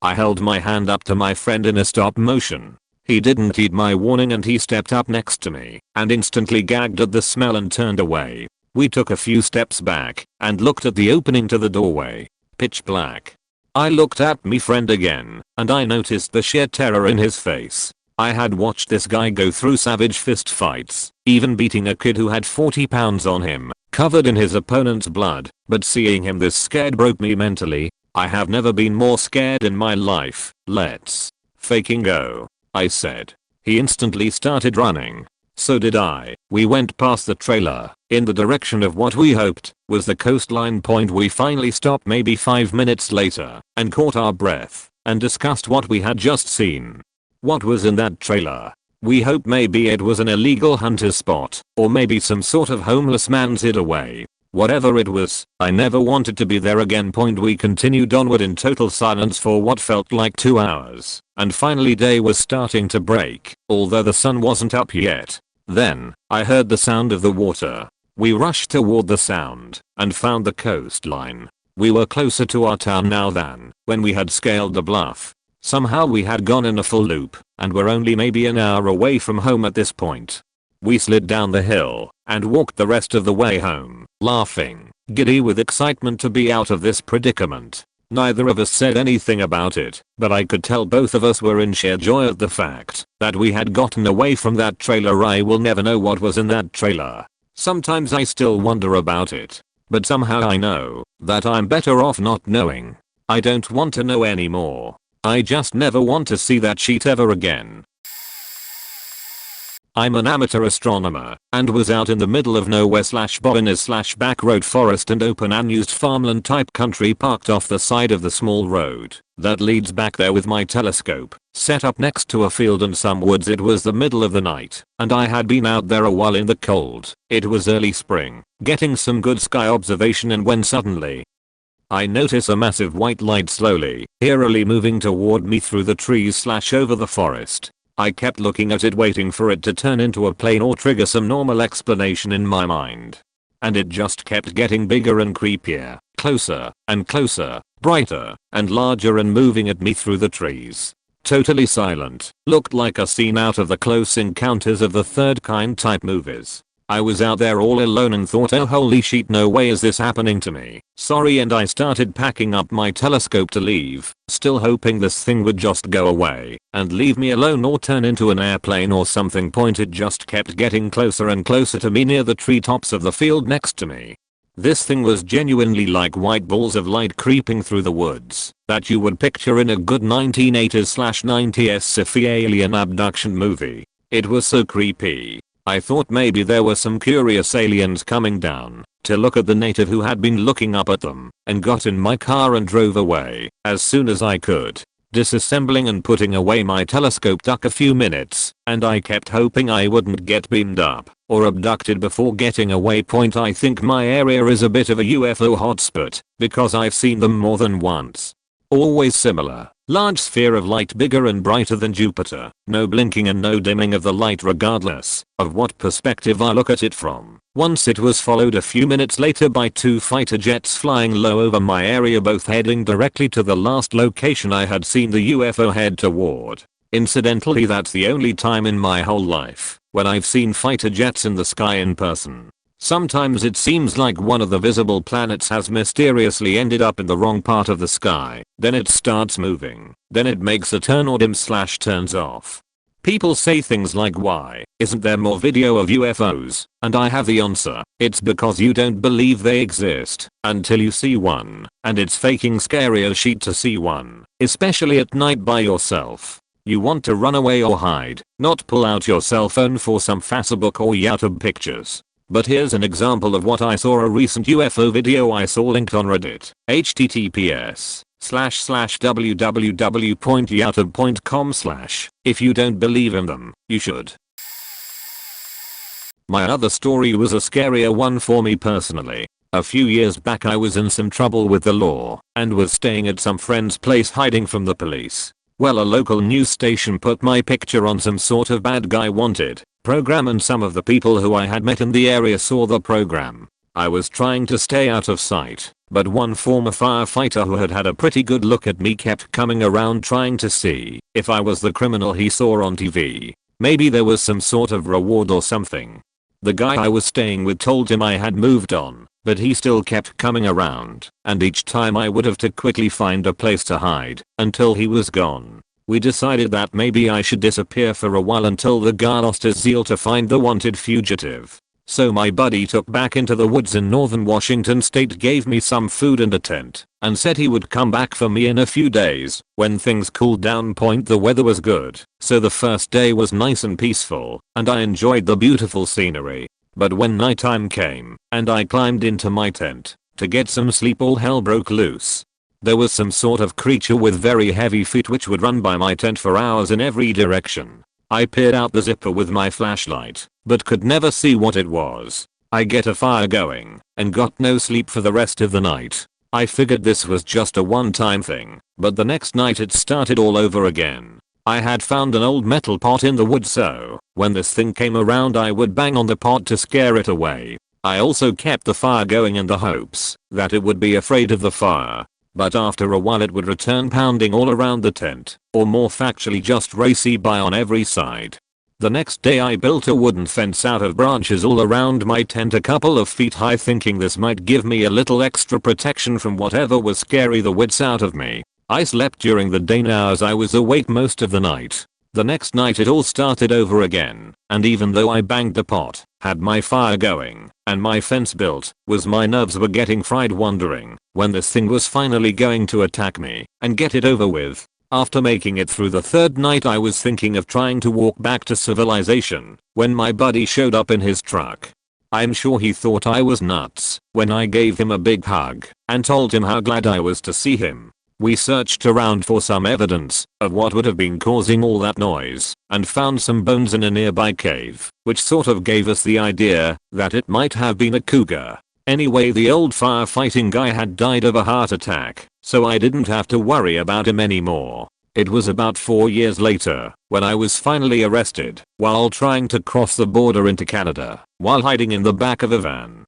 I held my hand up to my friend in a stop motion. He didn't heed my warning and he stepped up next to me and instantly gagged at the smell and turned away. We took a few steps back and looked at the opening to the doorway. Pitch black. I looked at me friend again and I noticed the sheer terror in his face. I had watched this guy go through savage fist fights, even beating a kid who had 40 pounds on him, covered in his opponent's blood, but seeing him this scared broke me mentally. I have never been more scared in my life. Let's fucking go, I said. He instantly started running. So did I. We went past the trailer, in the direction of what we hoped was the coastline. We finally stopped maybe 5 minutes later, and caught our breath, and discussed what we had just seen. What was in that trailer? We hoped maybe it was an illegal hunter's spot, or maybe some sort of homeless man's hideaway. Whatever it was, I never wanted to be there again. We continued onward in total silence for what felt like 2 hours, and finally day was starting to break, although the sun wasn't up yet. Then, I heard the sound of the water. We rushed toward the sound, and found the coastline. We were closer to our town now than when we had scaled the bluff. Somehow we had gone in a full loop, and were only maybe an hour away from home at this point. We slid down the hill, and walked the rest of the way home, laughing, giddy with excitement to be out of this predicament. Neither of us said anything about it, but I could tell both of us were in sheer joy at the fact that we had gotten away from that trailer. I will never know what was in that trailer. Sometimes I still wonder about it, but somehow I know that I'm better off not knowing. I don't want to know anymore. I just never want to see that sheet ever again. I'm an amateur astronomer and was out in the middle of nowhere /Bobbiners /backroad forest and open unused farmland type country, parked off the side of the small road that leads back there with my telescope set up next to a field and some woods. It was the middle of the night and I had been out there a while in the cold. It was early spring, getting some good sky observation, and when suddenly I notice a massive white light slowly, eerily moving toward me through the trees / over the forest. I kept looking at it, waiting for it to turn into a plane or trigger some normal explanation in my mind. And it just kept getting bigger and creepier, closer and closer, brighter and larger and moving at me through the trees. Totally silent, looked like a scene out of the Close Encounters of the Third Kind type movies. I was out there all alone and thought, oh holy shit, no way is this happening to me. Sorry, and I started packing up my telescope to leave, still hoping this thing would just go away and leave me alone or turn into an airplane or something. It just kept getting closer and closer to me near the treetops of the field next to me. This thing was genuinely like white balls of light creeping through the woods that you would picture in a good 1980s/90s sci-fi alien abduction movie. It was so creepy. I thought maybe there were some curious aliens coming down to look at the native who had been looking up at them, and got in my car and drove away as soon as I could. Disassembling and putting away my telescope took a few minutes, and I kept hoping I wouldn't get beamed up or abducted before getting away. I think my area is a bit of a UFO hotspot because I've seen them more than once. Always similar. Large sphere of light, bigger and brighter than Jupiter. No blinking and no dimming of the light regardless of what perspective I look at it from. Once it was followed a few minutes later by 2 fighter jets flying low over my area, both heading directly to the last location I had seen the UFO head toward. Incidentally, that's the only time in my whole life when I've seen fighter jets in the sky in person. Sometimes it seems like one of the visible planets has mysteriously ended up in the wrong part of the sky. Then it starts moving. Then it makes a turn or dim/turns off. People say things like, why isn't there more video of UFOs? And I have the answer. It's because you don't believe they exist until you see one. And it's faking scary as shit to see one. Especially at night by yourself. You want to run away or hide, not pull out your cell phone for some Facebook or YouTube pictures. But here's an example of what I saw. A recent UFO video I saw linked on Reddit. https://www.youtube.com/ If you don't believe in them, you should. My other story was a scarier one for me personally. A few years back I was in some trouble with the law and was staying at some friend's place hiding from the police. Well, a local news station put my picture on some sort of bad guy wanted program, and some of the people who I had met in the area saw the program. I was trying to stay out of sight, but one former firefighter who had had a pretty good look at me kept coming around trying to see if I was the criminal he saw on TV. Maybe there was some sort of reward or something. The guy I was staying with told him I had moved on, but he still kept coming around, and each time I would have to quickly find a place to hide until he was gone. We decided that maybe I should disappear for a while until the guy lost his zeal to find the wanted fugitive. So my buddy took back into the woods in northern Washington state, gave me some food and a tent, and said he would come back for me in a few days when things cooled down. The weather was good, so the first day was nice and peaceful, and I enjoyed the beautiful scenery. But when nighttime came and I climbed into my tent to get some sleep, all hell broke loose. There was some sort of creature with very heavy feet which would run by my tent for hours in every direction. I peered out the zipper with my flashlight, but could never see what it was. I get a fire going and got no sleep for the rest of the night. I figured this was just a one-time thing, but the next night it started all over again. I had found an old metal pot in the woods, so when this thing came around I would bang on the pot to scare it away. I also kept the fire going in the hopes that it would be afraid of the fire. But after a while it would return pounding all around the tent, or more factually just racy by on every side. The next day I built a wooden fence out of branches all around my tent a couple of feet high, thinking this might give me a little extra protection from whatever was scary the wits out of me. I slept during the day now as I was awake most of the night. The next night it all started over again, and even though I banged the pot, had my fire going, and my fence built, my nerves were getting fried wondering when this thing was finally going to attack me and get it over with. After making it through the third night I was thinking of trying to walk back to civilization when my buddy showed up in his truck. I'm sure he thought I was nuts when I gave him a big hug and told him how glad I was to see him. We searched around for some evidence of what would have been causing all that noise and found some bones in a nearby cave, which sort of gave us the idea that it might have been a cougar. Anyway, the old firefighting guy had died of a heart attack, so I didn't have to worry about him anymore. It was about 4 years later when I was finally arrested while trying to cross the border into Canada while hiding in the back of a van.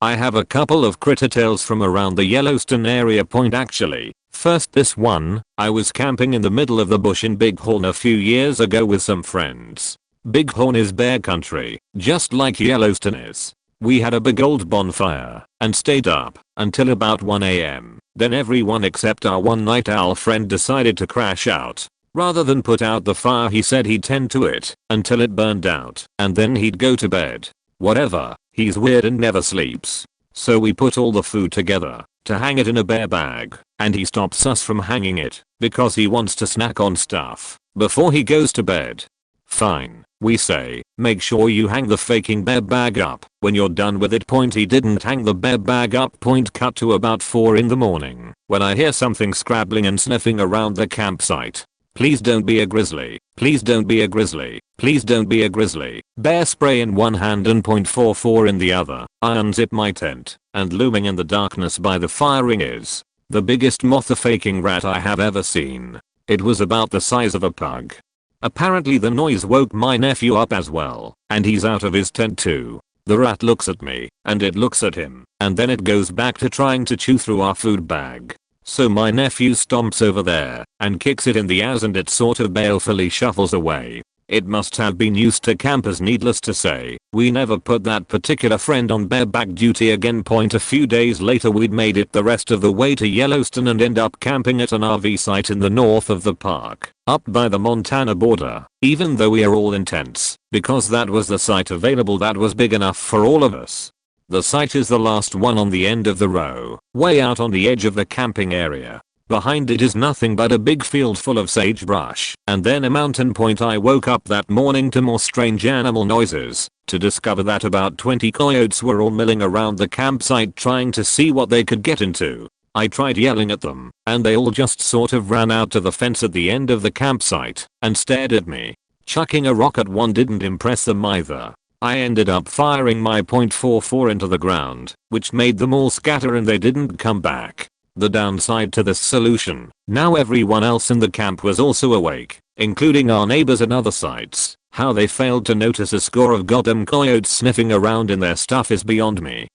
I have a couple of critter tales from around the Yellowstone area point actually. First this one, I was camping in the middle of the bush in Bighorn a few years ago with some friends. Bighorn is bear country, just like Yellowstone is. We had a big old bonfire and stayed up until about 1 AM. Then everyone except our one night owl friend decided to crash out. Rather than put out the fire he said he'd tend to it until it burned out and then he'd go to bed. Whatever, he's weird and never sleeps. So we put all the food together to hang it in a bear bag and he stops us from hanging it because he wants to snack on stuff before he goes to bed. Fine, we say, make sure you hang the faking bear bag up when you're done with it. Point he didn't hang the bear bag up. Point cut to about 4 in the morning when I hear something scrabbling and sniffing around the campsite. Please don't be a grizzly. Please don't be a grizzly. Please don't be a grizzly. Bear spray in one hand and .44 in the other. I unzip my tent and looming in the darkness by the firing is the biggest moth-faking rat I have ever seen. It was about the size of a pug. Apparently the noise woke my nephew up as well and he's out of his tent too. The rat looks at me and it looks at him and then it goes back to trying to chew through our food bag. So my nephew stomps over there and kicks it in the ass and it sort of balefully shuffles away. It must have been used to campers. Needless to say, we never put that particular friend on bareback duty again. Point a few days later we'd made it the rest of the way to Yellowstone and end up camping at an RV site in the north of the park, up by the Montana border, even though we are all in tents, because that was the site available that was big enough for all of us. The site is the last one on the end of the row, way out on the edge of the camping area. Behind it is nothing but a big field full of sagebrush and then a mountain. Point I woke up that morning to more strange animal noises to discover that about 20 coyotes were all milling around the campsite trying to see what they could get into. I tried yelling at them and they all just sort of ran out to the fence at the end of the campsite and stared at me. Chucking a rock at one didn't impress them either. I ended up firing my .44 into the ground, which made them all scatter and they didn't come back. The downside to this solution, now everyone else in the camp was also awake, including our neighbors and other sites. How they failed to notice a score of goddamn coyotes sniffing around in their stuff is beyond me.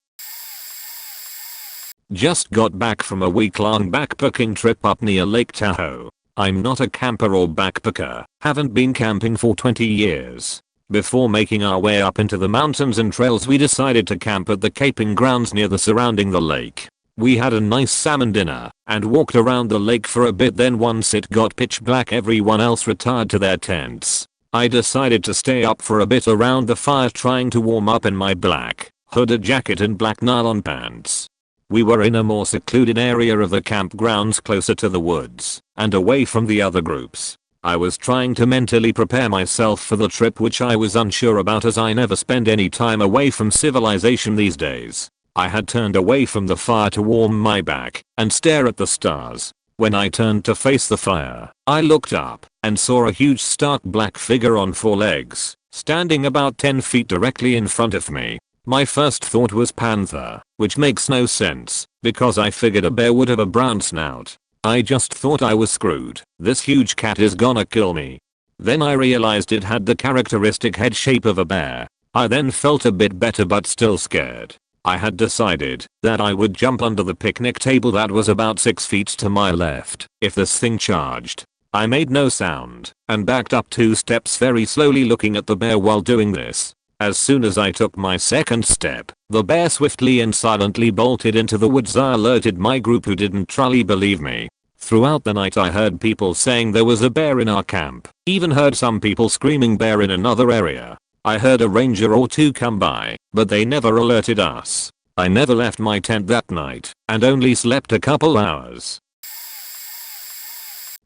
Just got back from a week-long backpacking trip up near Lake Tahoe. I'm not a camper or backpacker, haven't been camping for 20 years. Before making our way up into the mountains and trails we decided to camp at the camping grounds near the surrounding the lake. We had a nice salmon dinner and walked around the lake for a bit. Then once it got pitch black everyone else retired to their tents. I decided to stay up for a bit around the fire trying to warm up in my black hooded jacket and black nylon pants. We were in a more secluded area of the campgrounds closer to the woods and away from the other groups. I was trying to mentally prepare myself for the trip which I was unsure about as I never spend any time away from civilization these days. I had turned away from the fire to warm my back and stare at the stars. When I turned to face the fire, I looked up and saw a huge stark black figure on 4 legs, standing about 10 feet directly in front of me. My first thought was panther, which makes no sense because I figured a bear would have a brown snout. I just thought I was screwed. This huge cat is gonna kill me. Then I realized it had the characteristic head shape of a bear. I then felt a bit better but still scared. I had decided that I would jump under the picnic table that was about 6 feet to my left if this thing charged. I made no sound and backed up 2 steps very slowly looking at the bear while doing this. As soon as I took my second step, the bear swiftly and silently bolted into the woods. I alerted my group who didn't truly believe me. Throughout the night I heard people saying there was a bear in our camp, even heard some people screaming bear in another area. I heard a ranger or 2 come by, but they never alerted us. I never left my tent that night and only slept a couple hours.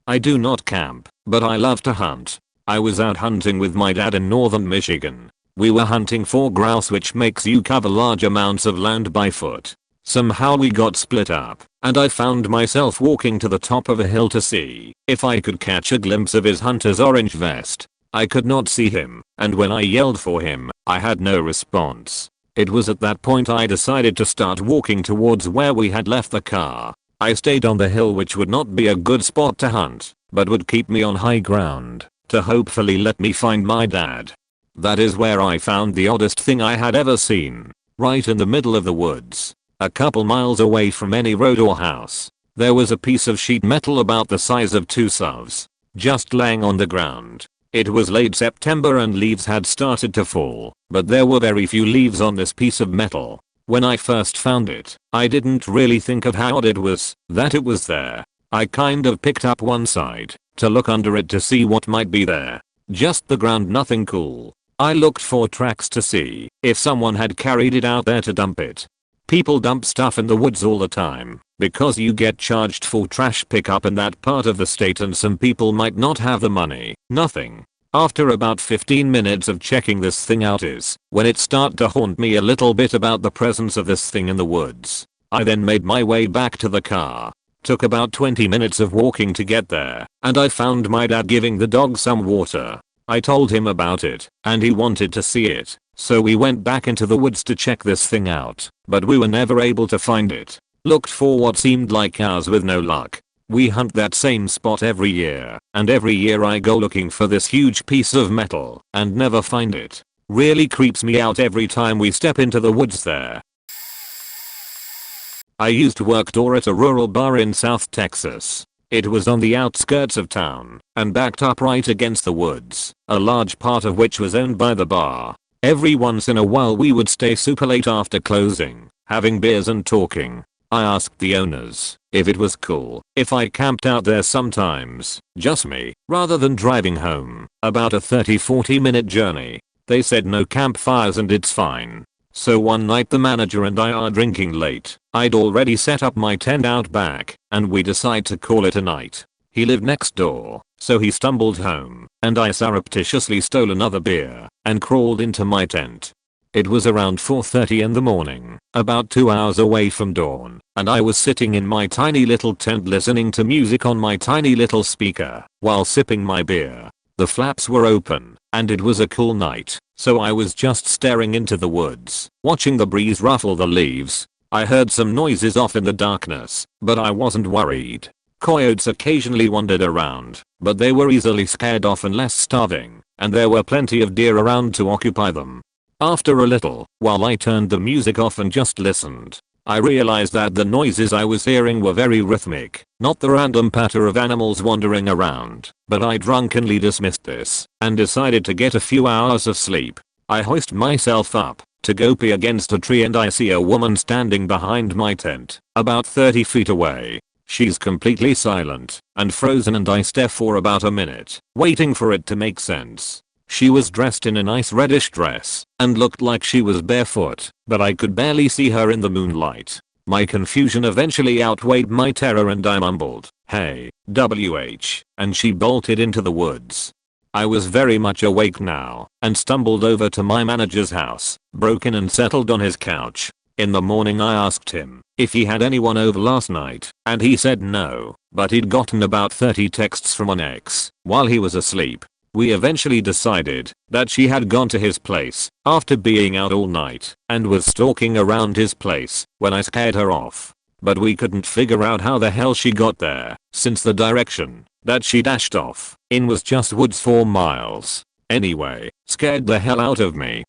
I do not camp, but I love to hunt. I was out hunting with my dad in northern Michigan. We were hunting for grouse, which makes you cover large amounts of land by foot. Somehow we got split up, and I found myself walking to the top of a hill to see if I could catch a glimpse of his hunter's orange vest. I could not see him, and when I yelled for him, I had no response. It was at that point I decided to start walking towards where we had left the car. I stayed on the hill, which would not be a good spot to hunt, but would keep me on high ground to hopefully let me find my dad. That is where I found the oddest thing I had ever seen. right in the middle of the woods, a couple miles away from any road or house. There was a piece of sheet metal about the size of 2 SUVs, just laying on the ground. It was late September and leaves had started to fall, but there were very few leaves on this piece of metal. When I first found it, I didn't really think of how odd it was that it was there. I kind of picked up one side to look under it to see what might be there. Just the ground, nothing cool. I looked for tracks to see if someone had carried it out there to dump it. People dump stuff in the woods all the time because you get charged for trash pickup in that part of the state and some people might not have the money. Nothing. After about 15 minutes of checking this thing out is when it started to haunt me a little bit about the presence of this thing in the woods. I then made my way back to the car. Took about 20 minutes of walking to get there, and I found my dad giving the dog some water. I told him about it, and he wanted to see it, so we went back into the woods to check this thing out, but we were never able to find it. Looked for what seemed like hours with no luck. We hunt that same spot every year, and every year I go looking for this huge piece of metal, and never find it. Really creeps me out every time we step into the woods there. I used to work door at a rural bar in South Texas. It was on the outskirts of town and backed up right against the woods, a large part of which was owned by the bar. Every once in a while we would stay super late after closing, having beers and talking. I asked the owners if it was cool if I camped out there sometimes, just me, rather than driving home, about a 30-40 minute journey. They said no campfires and it's fine. So one night the manager and I are drinking late. I'd already set up my tent out back, and we decide to call it a night. He lived next door, so he stumbled home, and I surreptitiously stole another beer, and crawled into my tent. It was around 4:30 in the morning, about 2 hours away from dawn, and I was sitting in my tiny little tent listening to music on my tiny little speaker, while sipping my beer. The flaps were open, and it was a cool night, so I was just staring into the woods, watching the breeze ruffle the leaves. I heard some noises off in the darkness, but I wasn't worried. Coyotes occasionally wandered around, but they were easily scared off unless starving, and there were plenty of deer around to occupy them. After a little, while I turned the music off and just listened, I realized that the noises I was hearing were very rhythmic, not the random patter of animals wandering around, but I drunkenly dismissed this and decided to get a few hours of sleep. I hoist myself up to go pee against a tree and I see a woman standing behind my tent, about 30 feet away. She's completely silent and frozen and I stare for about a minute, waiting for it to make sense. She was dressed in a nice reddish dress and looked like she was barefoot, but I could barely see her in the moonlight. My confusion eventually outweighed my terror and I mumbled, "Hey, WH," and she bolted into the woods. I was very much awake now and stumbled over to my manager's house, broke in and settled on his couch. In the morning I asked him if he had anyone over last night, and he said no, but he'd gotten about 30 texts from an ex while he was asleep. We eventually decided that she had gone to his place after being out all night and was stalking around his place when I scared her off. But we couldn't figure out how the hell she got there, since the direction that she dashed off in was just woods 4 miles. Anyway, scared the hell out of me.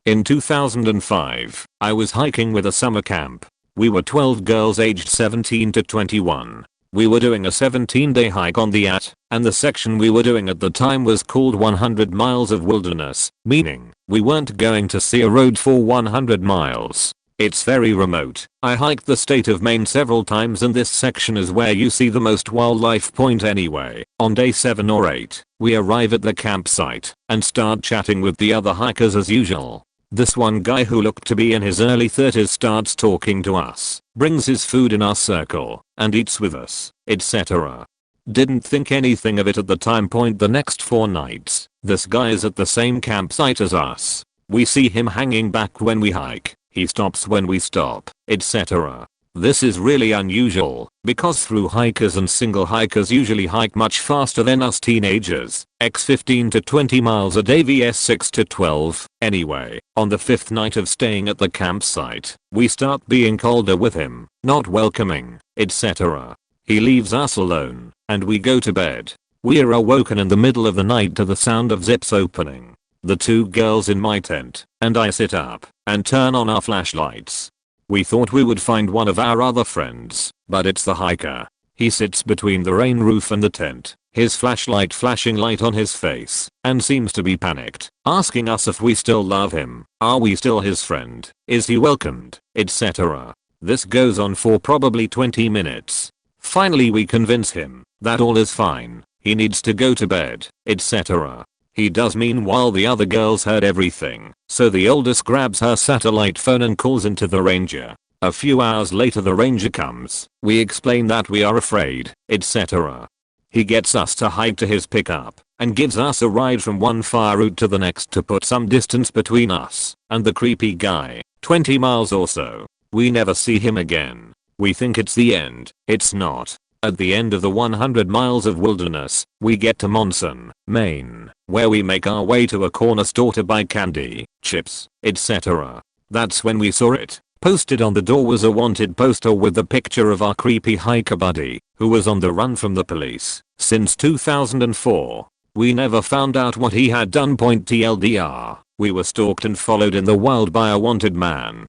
In 2005, I was hiking with a summer camp. We were 12 girls aged 17 to 21. We were doing a 17-day hike on the and the section we were doing at the time was called 100 miles of wilderness, meaning we weren't going to see a road for 100 miles. It's very remote. I hiked the state of Maine several times and this section is where you see the most wildlife point anyway. On day 7 or 8, we arrive at the campsite and start chatting with the other hikers as usual. This one guy who looked to be in his early 30s starts talking to us, brings his food in our circle, and eats with us, etc. Didn't think anything of it at the time. The next 4 nights, this guy is at the same campsite as us. We see him hanging back when we hike, he stops when we stop, etc. This is really unusual, because through hikers and single hikers usually hike much faster than us teenagers, x 15 to 20 miles a day vs 6 to 12. Anyway, on the 5th night of staying at the campsite, we start being colder with him, not welcoming, etc. He leaves us alone, and we go to bed. We are awoken in the middle of the night to the sound of zips opening. the two girls in my tent, and I sit up and turn on our flashlights. We thought we would find one of our other friends, but it's the hiker. He sits between the rain roof and the tent, his flashlight flashing light on his face, and seems to be panicked, asking us if we still love him, are we still his friend, is he welcomed, etc. This goes on for probably 20 minutes. Finally we convince him that all is fine, he needs to go to bed, etc. He does. Meanwhile the other girls heard everything, so the oldest grabs her satellite phone and calls into the ranger. A few hours later the ranger comes, we explain that we are afraid, etc. He gets us to hike to his pickup, and gives us a ride from one fire route to the next to put some distance between us and the creepy guy, 20 miles or so. We never see him again. We think it's the end, it's not. At the end of the 100 miles of wilderness, we get to Monson, Maine, where we make our way to a corner store to buy candy, chips, etc. That's when we saw it. Posted on the door was a wanted poster with the picture of our creepy hiker buddy, who was on the run from the police since 2004. We never found out what he had done. TLDR, we were stalked and followed in the wild by a wanted man.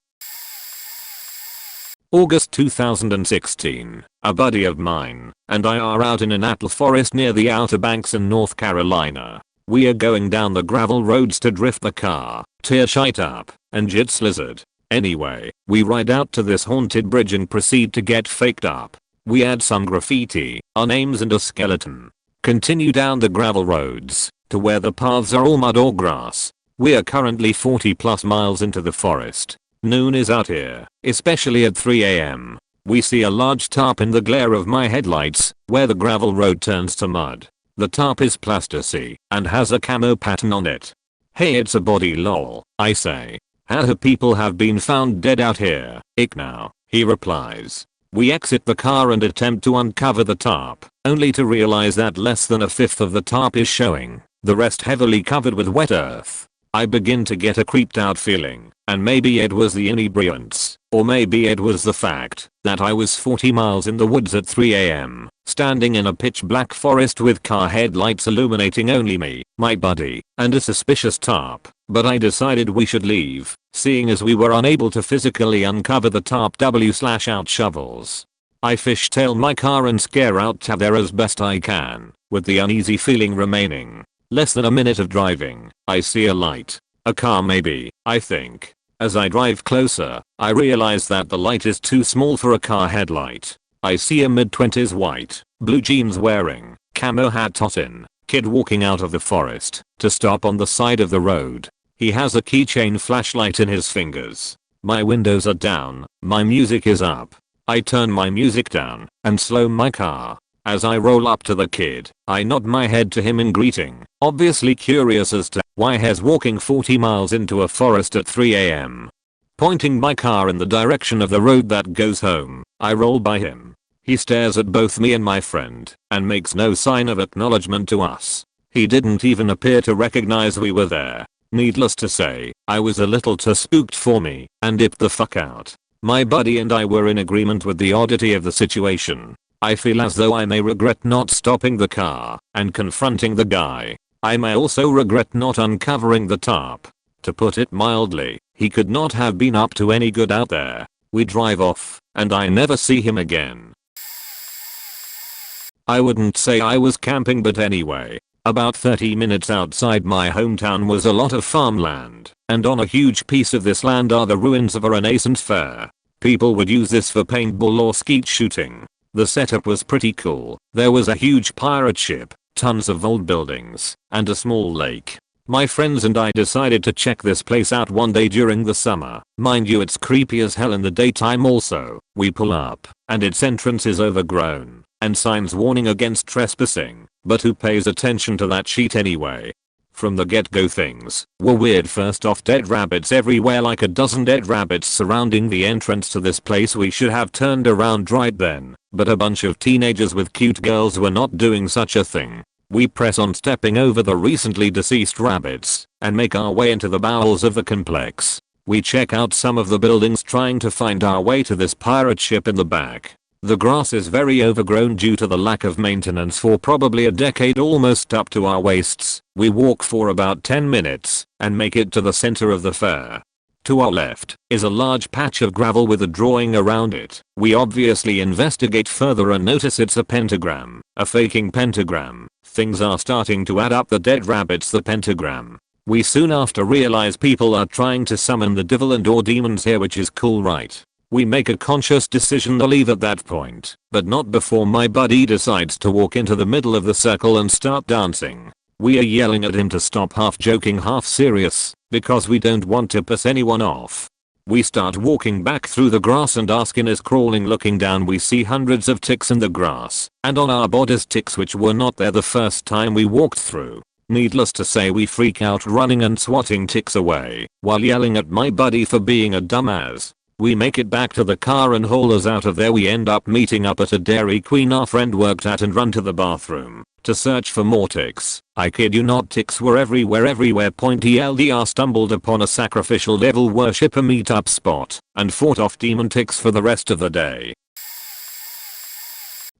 August 2016, a buddy of mine and I are out in an apple forest near the Outer Banks in North Carolina. We are going down the gravel roads to drift the car, tear shite up, and jits lizard. Anyway, we ride out to this haunted bridge and proceed to get faked up. We add some graffiti, our names and a skeleton. Continue down the gravel roads to where the paths are all mud or grass. We are currently 40 plus miles into the forest. Noon is out here, especially at 3 AM. We see a large tarp in the glare of my headlights, where the gravel road turns to mud. The tarp is plasticine and has a camo pattern on it. Hey, it's a body lol, I say. How people have been found dead out here, ick now, he replies. We exit the car and attempt to uncover the tarp, only to realize that less than a fifth of the tarp is showing, the rest heavily covered with wet earth. I begin to get a creeped out feeling, and maybe it was the inebriants, or maybe it was the fact that I was 40 miles in the woods at 3 AM, standing in a pitch black forest with car headlights illuminating only me, my buddy, and a suspicious tarp, but I decided we should leave, seeing as we were unable to physically uncover the tarp out shovels. I fishtail my car and scare out there as best I can, with the uneasy feeling remaining. Less than a minute of driving, I see a light. A car maybe, I think. As I drive closer, I realize that the light is too small for a car headlight. I see a mid-20s white, blue jeans wearing, camo hat totin, kid walking out of the forest to stop on the side of the road. He has a keychain flashlight in his fingers. My windows are down, my music is up. I turn my music down and slow my car. As I roll up to the kid, I nod my head to him in greeting, obviously curious as to why he's walking 40 miles into a forest at 3 AM. Pointing my car in the direction of the road that goes home, I roll by him. He stares at both me and my friend, and makes no sign of acknowledgement to us. He didn't even appear to recognize we were there. Needless to say, I was a little too spooked for me, and dipped the fuck out. My buddy and I were in agreement with the oddity of the situation. I feel as though I may regret not stopping the car and confronting the guy. I may also regret not uncovering the tarp. To put it mildly, he could not have been up to any good out there. We drive off, and I never see him again. I wouldn't say I was camping, but anyway. About 30 minutes outside my hometown was a lot of farmland, and on a huge piece of this land are the ruins of a Renaissance fair. People would use this for paintball or skeet shooting. The setup was pretty cool. There was a huge pirate ship, tons of old buildings, and a small lake. My friends and I decided to check this place out one day during the summer. Mind you, it's creepy as hell in the daytime also. We pull up, and its entrance is overgrown, and signs warning against trespassing, but who pays attention to that shit anyway? From the get-go things were weird. First off, dead rabbits everywhere, like a dozen dead rabbits surrounding the entrance to this place. We should have turned around right then, but a bunch of teenagers with cute girls were not doing such a thing. We press on, stepping over the recently deceased rabbits, and make our way into the bowels of the complex. We check out some of the buildings, trying to find our way to this pirate ship in the back. The grass is very overgrown due to the lack of maintenance for probably a decade, almost up to our waists. We walk for about 10 minutes and make it to the center of the fair. To our left is a large patch of gravel with a drawing around it. We obviously investigate further and notice it's a pentagram, a faking pentagram. Things are starting to add up. The dead rabbit's the pentagram. We soon after realize people are trying to summon the devil and or demons here, which is cool, right? We make a conscious decision to leave at that point, but not before my buddy decides to walk into the middle of the circle and start dancing. We are yelling at him to stop, half joking half serious, because we don't want to piss anyone off. We start walking back through the grass and our skin is crawling. Looking down we see hundreds of ticks in the grass, and on our bodies ticks which were not there the first time we walked through. Needless to say, we freak out running and swatting ticks away, while yelling at my buddy for being a dumbass. We make it back to the car and haul us out of there. We end up meeting up at a Dairy Queen our friend worked at and run to the bathroom to search for more ticks. I kid you not, ticks were everywhere. TLDR stumbled upon a sacrificial devil worshipper meetup spot and fought off demon ticks for the rest of the day.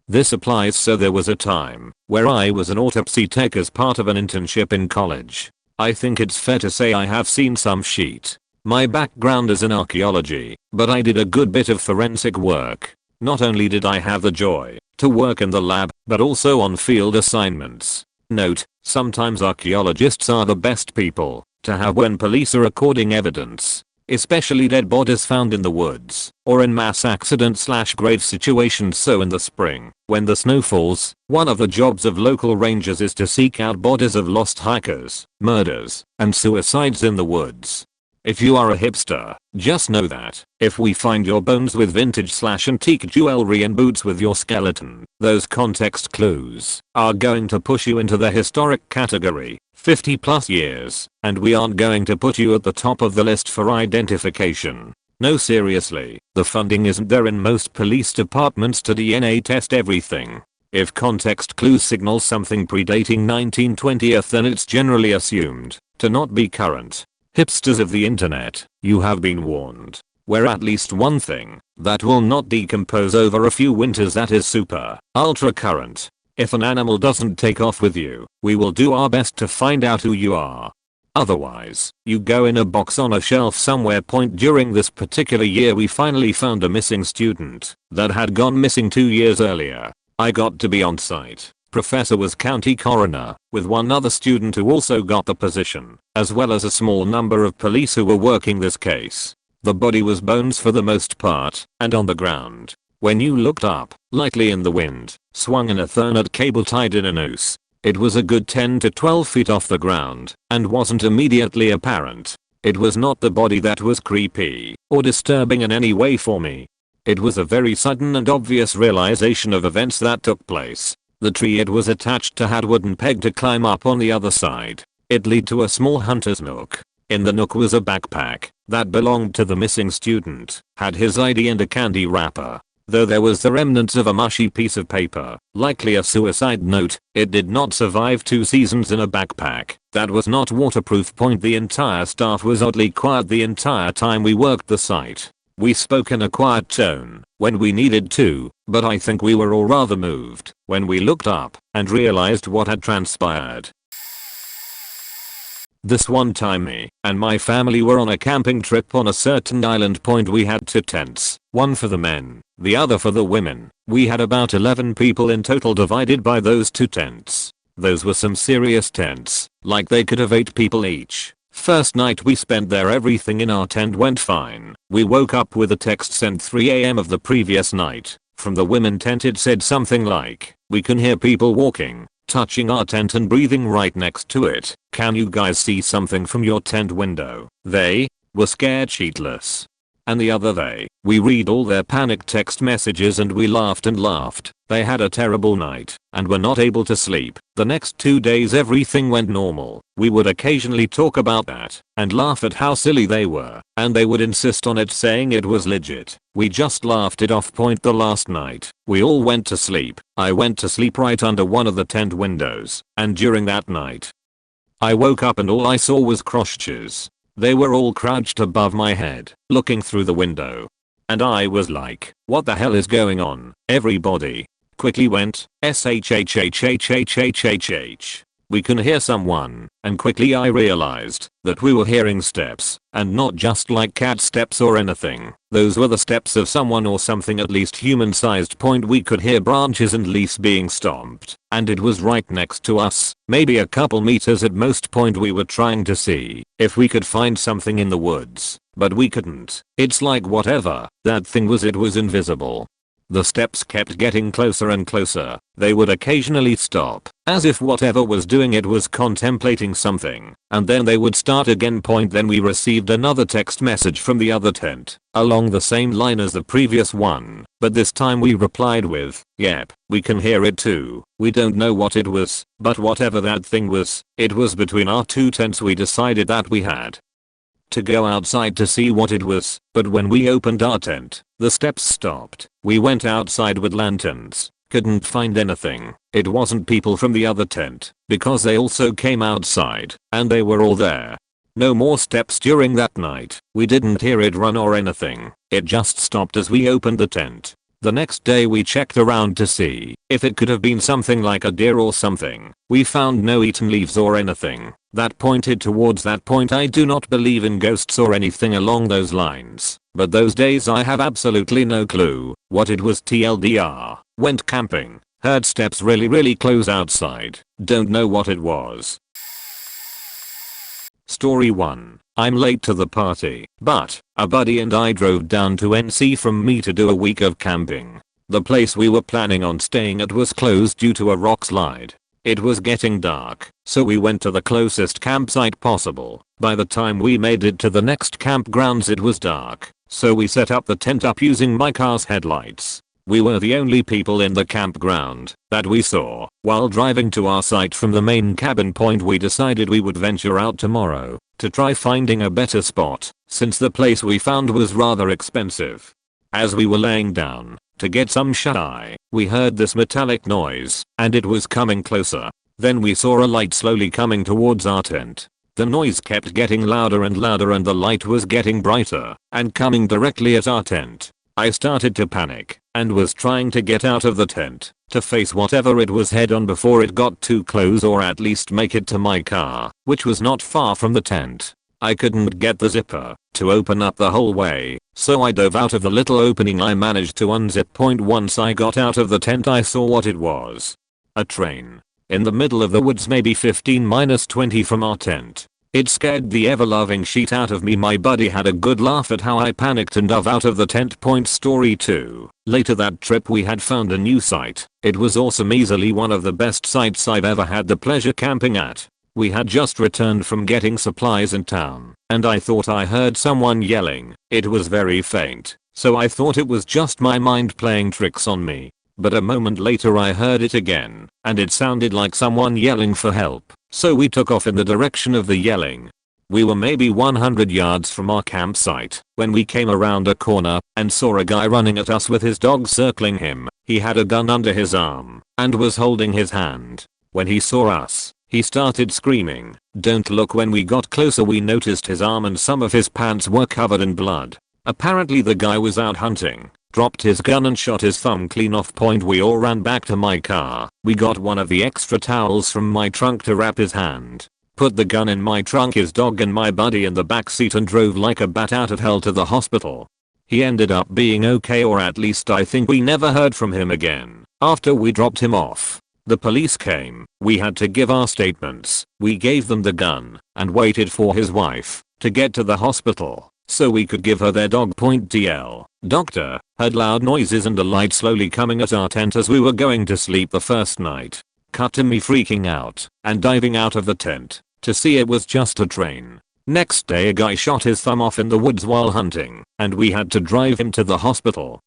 This applies. So there was a time where I was an autopsy tech as part of an internship in college. I think it's fair to say I have seen some shit. My background is in archaeology, but I did a good bit of forensic work. Not only did I have the joy to work in the lab, but also on field assignments. Note, sometimes archaeologists are the best people to have when police are recording evidence, especially dead bodies found in the woods or in mass accident/grave situations. So in the spring, when the snow falls, one of the jobs of local rangers is to seek out bodies of lost hikers, murders, and suicides in the woods. If you are a hipster, just know that if we find your bones with vintage/antique jewelry and boots with your skeleton, those context clues are going to push you into the historic category, 50+ years, and we aren't going to put you at the top of the list for identification. No, seriously, the funding isn't there in most police departments to DNA test everything. If context clues signal something predating 1920th, then it's generally assumed to not be current. Hipsters of the internet, you have been warned. We're at least one thing that will not decompose over a few winters, that is super, ultra current. If an animal doesn't take off with you, we will do our best to find out who you are. Otherwise, you go in a box on a shelf somewhere. During this particular year we finally found a missing student that had gone missing 2 years earlier. I got to be on site. Professor was county coroner, with one other student who also got the position, as well as a small number of police who were working this case. The body was bones for the most part, and on the ground. When you looked up, likely in the wind, swung in a Ethernet cable tied in a noose. It was a good 10 to 12 feet off the ground, and wasn't immediately apparent. It was not the body that was creepy, or disturbing in any way for me. It was a very sudden and obvious realization of events that took place. The tree it was attached to had wooden peg to climb up on the other side. It led to a small hunter's nook. In the nook was a backpack that belonged to the missing student, had his ID and a candy wrapper. Though there was the remnants of a mushy piece of paper, likely a suicide note, it did not survive 2 seasons in a backpack that was not waterproof. The entire staff was oddly quiet the entire time we worked the site. We spoke in a quiet tone when we needed to, but I think we were all rather moved when we looked up and realized what had transpired. This one time me and my family were on a camping trip on a certain island. We had 2 tents, one for the men, the other for the women. We had about 11 people in total divided by those 2 tents. Those were some serious tents, like they could have 8 people each. First night we spent there, everything in our tent went fine. We woke up with a text sent 3 AM of the previous night. From the women tent it said something like, "We can hear people walking, touching our tent and breathing right next to it. Can you guys see something from your tent window?" They were scared shitless. And the other they, we read all their panic text messages and we laughed and laughed. They had a terrible night and were not able to sleep. The next 2 days everything went normal. We would occasionally talk about that and laugh at how silly they were, and they would insist on it, saying it was legit. We just laughed it off. The last night, we all went to sleep. I went to sleep right under one of the tent windows, and during that night, I woke up and all I saw was crotches. They were all crouched above my head, looking through the window. and I was like, what the hell is going on? Everybody quickly went, shhhhhhhh. We can hear someone, and quickly I realized that we were hearing steps, and not just like cat steps or anything. Those were the steps of someone or something at least human-sized. We could hear branches and leaves being stomped, and it was right next to us, maybe a couple meters at most. We were trying to see if we could find something in the woods, but we couldn't. It's like whatever that thing was, it was invisible. The steps kept getting closer and closer. They would occasionally stop, as if whatever was doing it was contemplating something, and then they would start again. Then we received another text message from the other tent, along the same line as the previous one, but this time we replied with, yep, we can hear it too. We don't know what it was, but whatever that thing was, it was between our two tents. We decided that we had to go outside to see what it was, but when we opened our tent, the steps stopped. We went outside with lanterns, couldn't find anything. It wasn't people from the other tent, because they also came outside, and they were all there. No more steps during that night. We didn't hear it run or anything. It just stopped as we opened the tent. The next day we checked around to see if it could have been something like a deer or something. We found no eaten leaves or anything that pointed towards that point. I do not believe in ghosts or anything along those lines, but those days I have absolutely no clue what it was. TLDR, went camping, heard steps really close outside, don't know what it was. Story 1. I'm late to the party, but a buddy and I drove down to NC from me to do a week of camping. The place we were planning on staying at was closed due to a rock slide. It was getting dark, so we went to the closest campsite possible. By the time we made it to the next campgrounds it was dark, so we set up the tent up using my car's headlights. We were the only people in the campground that we saw. While driving to our site from the main cabin point, we decided we would venture out tomorrow to try finding a better spot, since the place we found was rather expensive. As we were laying down to get some shut-eye, we heard this metallic noise, and it was coming closer. Then we saw a light slowly coming towards our tent. The noise kept getting louder and louder, and the light was getting brighter and coming directly at our tent. I started to panic and was trying to get out of the tent to face whatever it was head on before it got too close, or at least make it to my car, which was not far from the tent. I couldn't get the zipper to open up the whole way, so I dove out of the little opening I managed to unzip. Once I got out of the tent I saw what it was. A train. In the middle of the woods, maybe 15-20 from our tent. It scared the ever-loving shit out of me. My buddy had a good laugh at how I panicked and dove out of the tent. Story 2. Later that trip we had found a new site. It was awesome, easily one of the best sites I've ever had the pleasure camping at. We had just returned from getting supplies in town, and I thought I heard someone yelling. It was very faint, so I thought it was just my mind playing tricks on me. But a moment later I heard it again, and it sounded like someone yelling for help, so we took off in the direction of the yelling. We were maybe 100 yards from our campsite when we came around a corner and saw a guy running at us with his dog circling him. He had a gun under his arm and was holding his hand. When he saw us, he started screaming. Don't look. When we got closer we noticed his arm and some of his pants were covered in blood. Apparently the guy was out hunting, dropped his gun and shot his thumb clean off. We all ran back to my car. We got one of the extra towels from my trunk to wrap his hand, put the gun in my trunk, his dog and my buddy in the back seat, and drove like a bat out of hell to the hospital. He ended up being okay, or at least I think. We never heard from him again after we dropped him off. The police came. We had to give our statements. We gave them the gun and waited for his wife to get to the hospital so we could give her their dog. TL. Doctor heard loud noises and a light slowly coming at our tent as we were going to sleep the first night. Cut to me freaking out and diving out of the tent to see it was just a train. Next day a guy shot his thumb off in the woods while hunting, and we had to drive him to the hospital.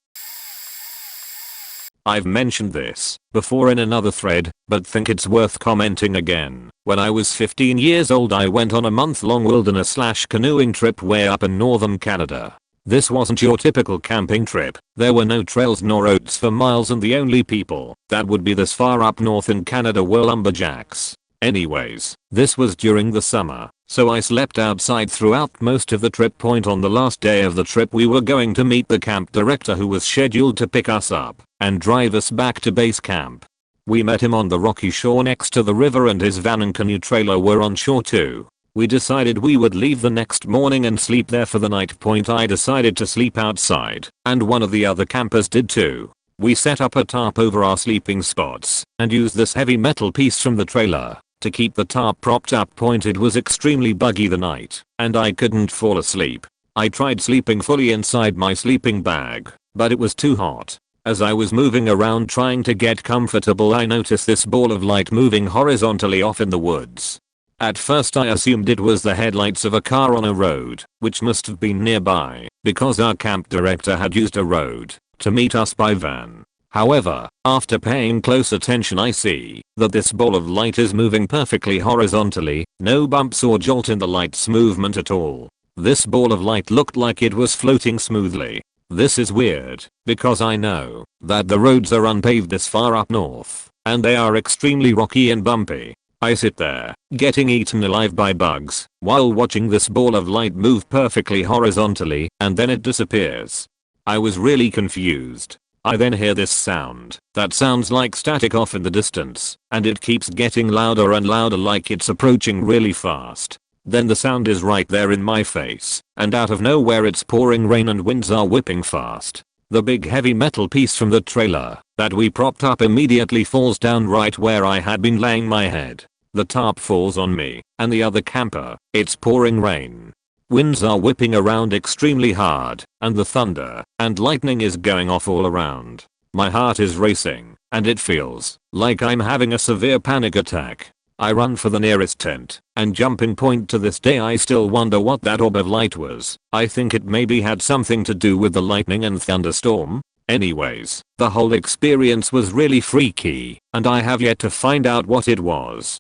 I've mentioned this before in another thread, but think it's worth commenting again. When I was 15 years old I went on a month-long wilderness/canoeing trip way up in northern Canada. This wasn't your typical camping trip. There were no trails nor roads for miles, and the only people that would be this far up north in Canada were lumberjacks. Anyways, this was during the summer, so I slept outside throughout most of the trip. On the last day of the trip we were going to meet the camp director who was scheduled to pick us up and drive us back to base camp. We met him on the rocky shore next to the river and his van and canoe trailer were on shore too. We decided we would leave the next morning and sleep there for the night. I decided to sleep outside, and one of the other campers did too. We set up a tarp over our sleeping spots and used this heavy metal piece from the trailer to keep the tarp propped up. It was extremely buggy the night, and I couldn't fall asleep. I tried sleeping fully inside my sleeping bag, but it was too hot. As I was moving around trying to get comfortable, I noticed this ball of light moving horizontally off in the woods. At first I assumed it was the headlights of a car on a road, which must have been nearby, because our camp director had used a road to meet us by van. However, after paying close attention I see that this ball of light is moving perfectly horizontally, no bumps or jolt in the light's movement at all. This ball of light looked like it was floating smoothly. This is weird, because I know that the roads are unpaved this far up north, and they are extremely rocky and bumpy. I sit there, getting eaten alive by bugs, while watching this ball of light move perfectly horizontally, and then it disappears. I was really confused. I then hear this sound that sounds like static off in the distance, and it keeps getting louder and louder like it's approaching really fast. Then the sound is right there in my face, and out of nowhere it's pouring rain and winds are whipping fast. The big heavy metal piece from the trailer that we propped up immediately falls down right where I had been laying my head. The tarp falls on me and the other camper. It's pouring rain. Winds are whipping around extremely hard, and the thunder and lightning is going off all around. My heart is racing, and it feels like I'm having a severe panic attack. I run for the nearest tent and jumping point. To this day I still wonder what that orb of light was. I think it maybe had something to do with the lightning and thunderstorm. Anyways, the whole experience was really freaky, and I have yet to find out what it was.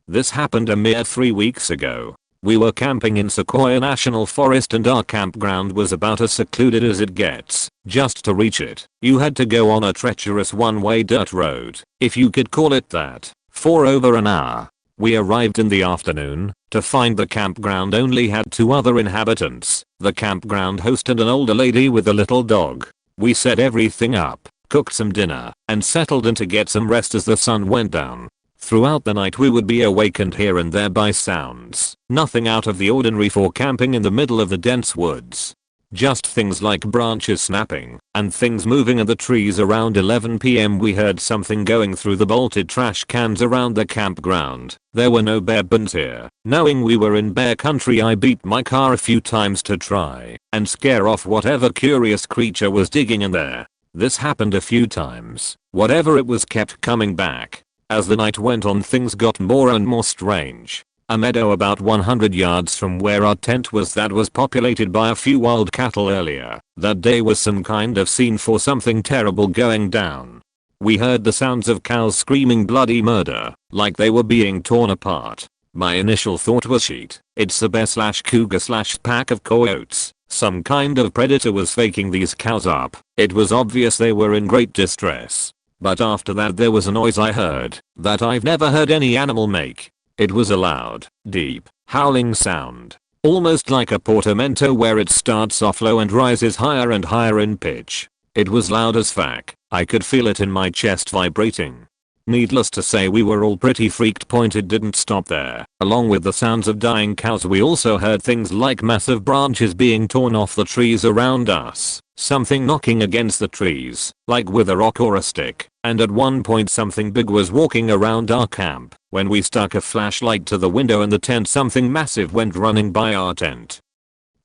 This happened a mere 3 weeks ago. We were camping in Sequoia National Forest and our campground was about as secluded as it gets. Just to reach it, you had to go on a treacherous one-way dirt road, if you could call it that, for over an hour. We arrived in the afternoon to find the campground only had 2 other inhabitants, the campground host and an older lady with a little dog. We set everything up, cooked some dinner, and settled in to get some rest as the sun went down. Throughout the night we would be awakened here and there by sounds, nothing out of the ordinary for camping in the middle of the dense woods. Just things like branches snapping and things moving in the trees. Around 11 PM we heard something going through the bolted trash cans around the campground. There were no bear bins here. Knowing we were in bear country, I beat my car a few times to try and scare off whatever curious creature was digging in there. This happened a few times. Whatever it was kept coming back. As the night went on, things got more and more strange. A meadow about 100 yards from where our tent was that was populated by a few wild cattle earlier that day was some kind of scene for something terrible going down. We heard the sounds of cows screaming bloody murder, like they were being torn apart. My initial thought was shit, it's a bear/cougar/pack of coyotes. Some kind of predator was faking these cows up. It was obvious they were in great distress. But after that there was a noise I heard that I've never heard any animal make. It was a loud, deep, howling sound. Almost like a portamento where it starts off low and rises higher and higher in pitch. It was loud as fuck. I could feel it in my chest vibrating. Needless to say we were all pretty freaked. It didn't stop there. Along with the sounds of dying cows we also heard things like massive branches being torn off the trees around us. Something knocking against the trees, like with a rock or a stick, and at one point something big was walking around our camp. When we stuck a flashlight to the window in the tent, something massive went running by our tent,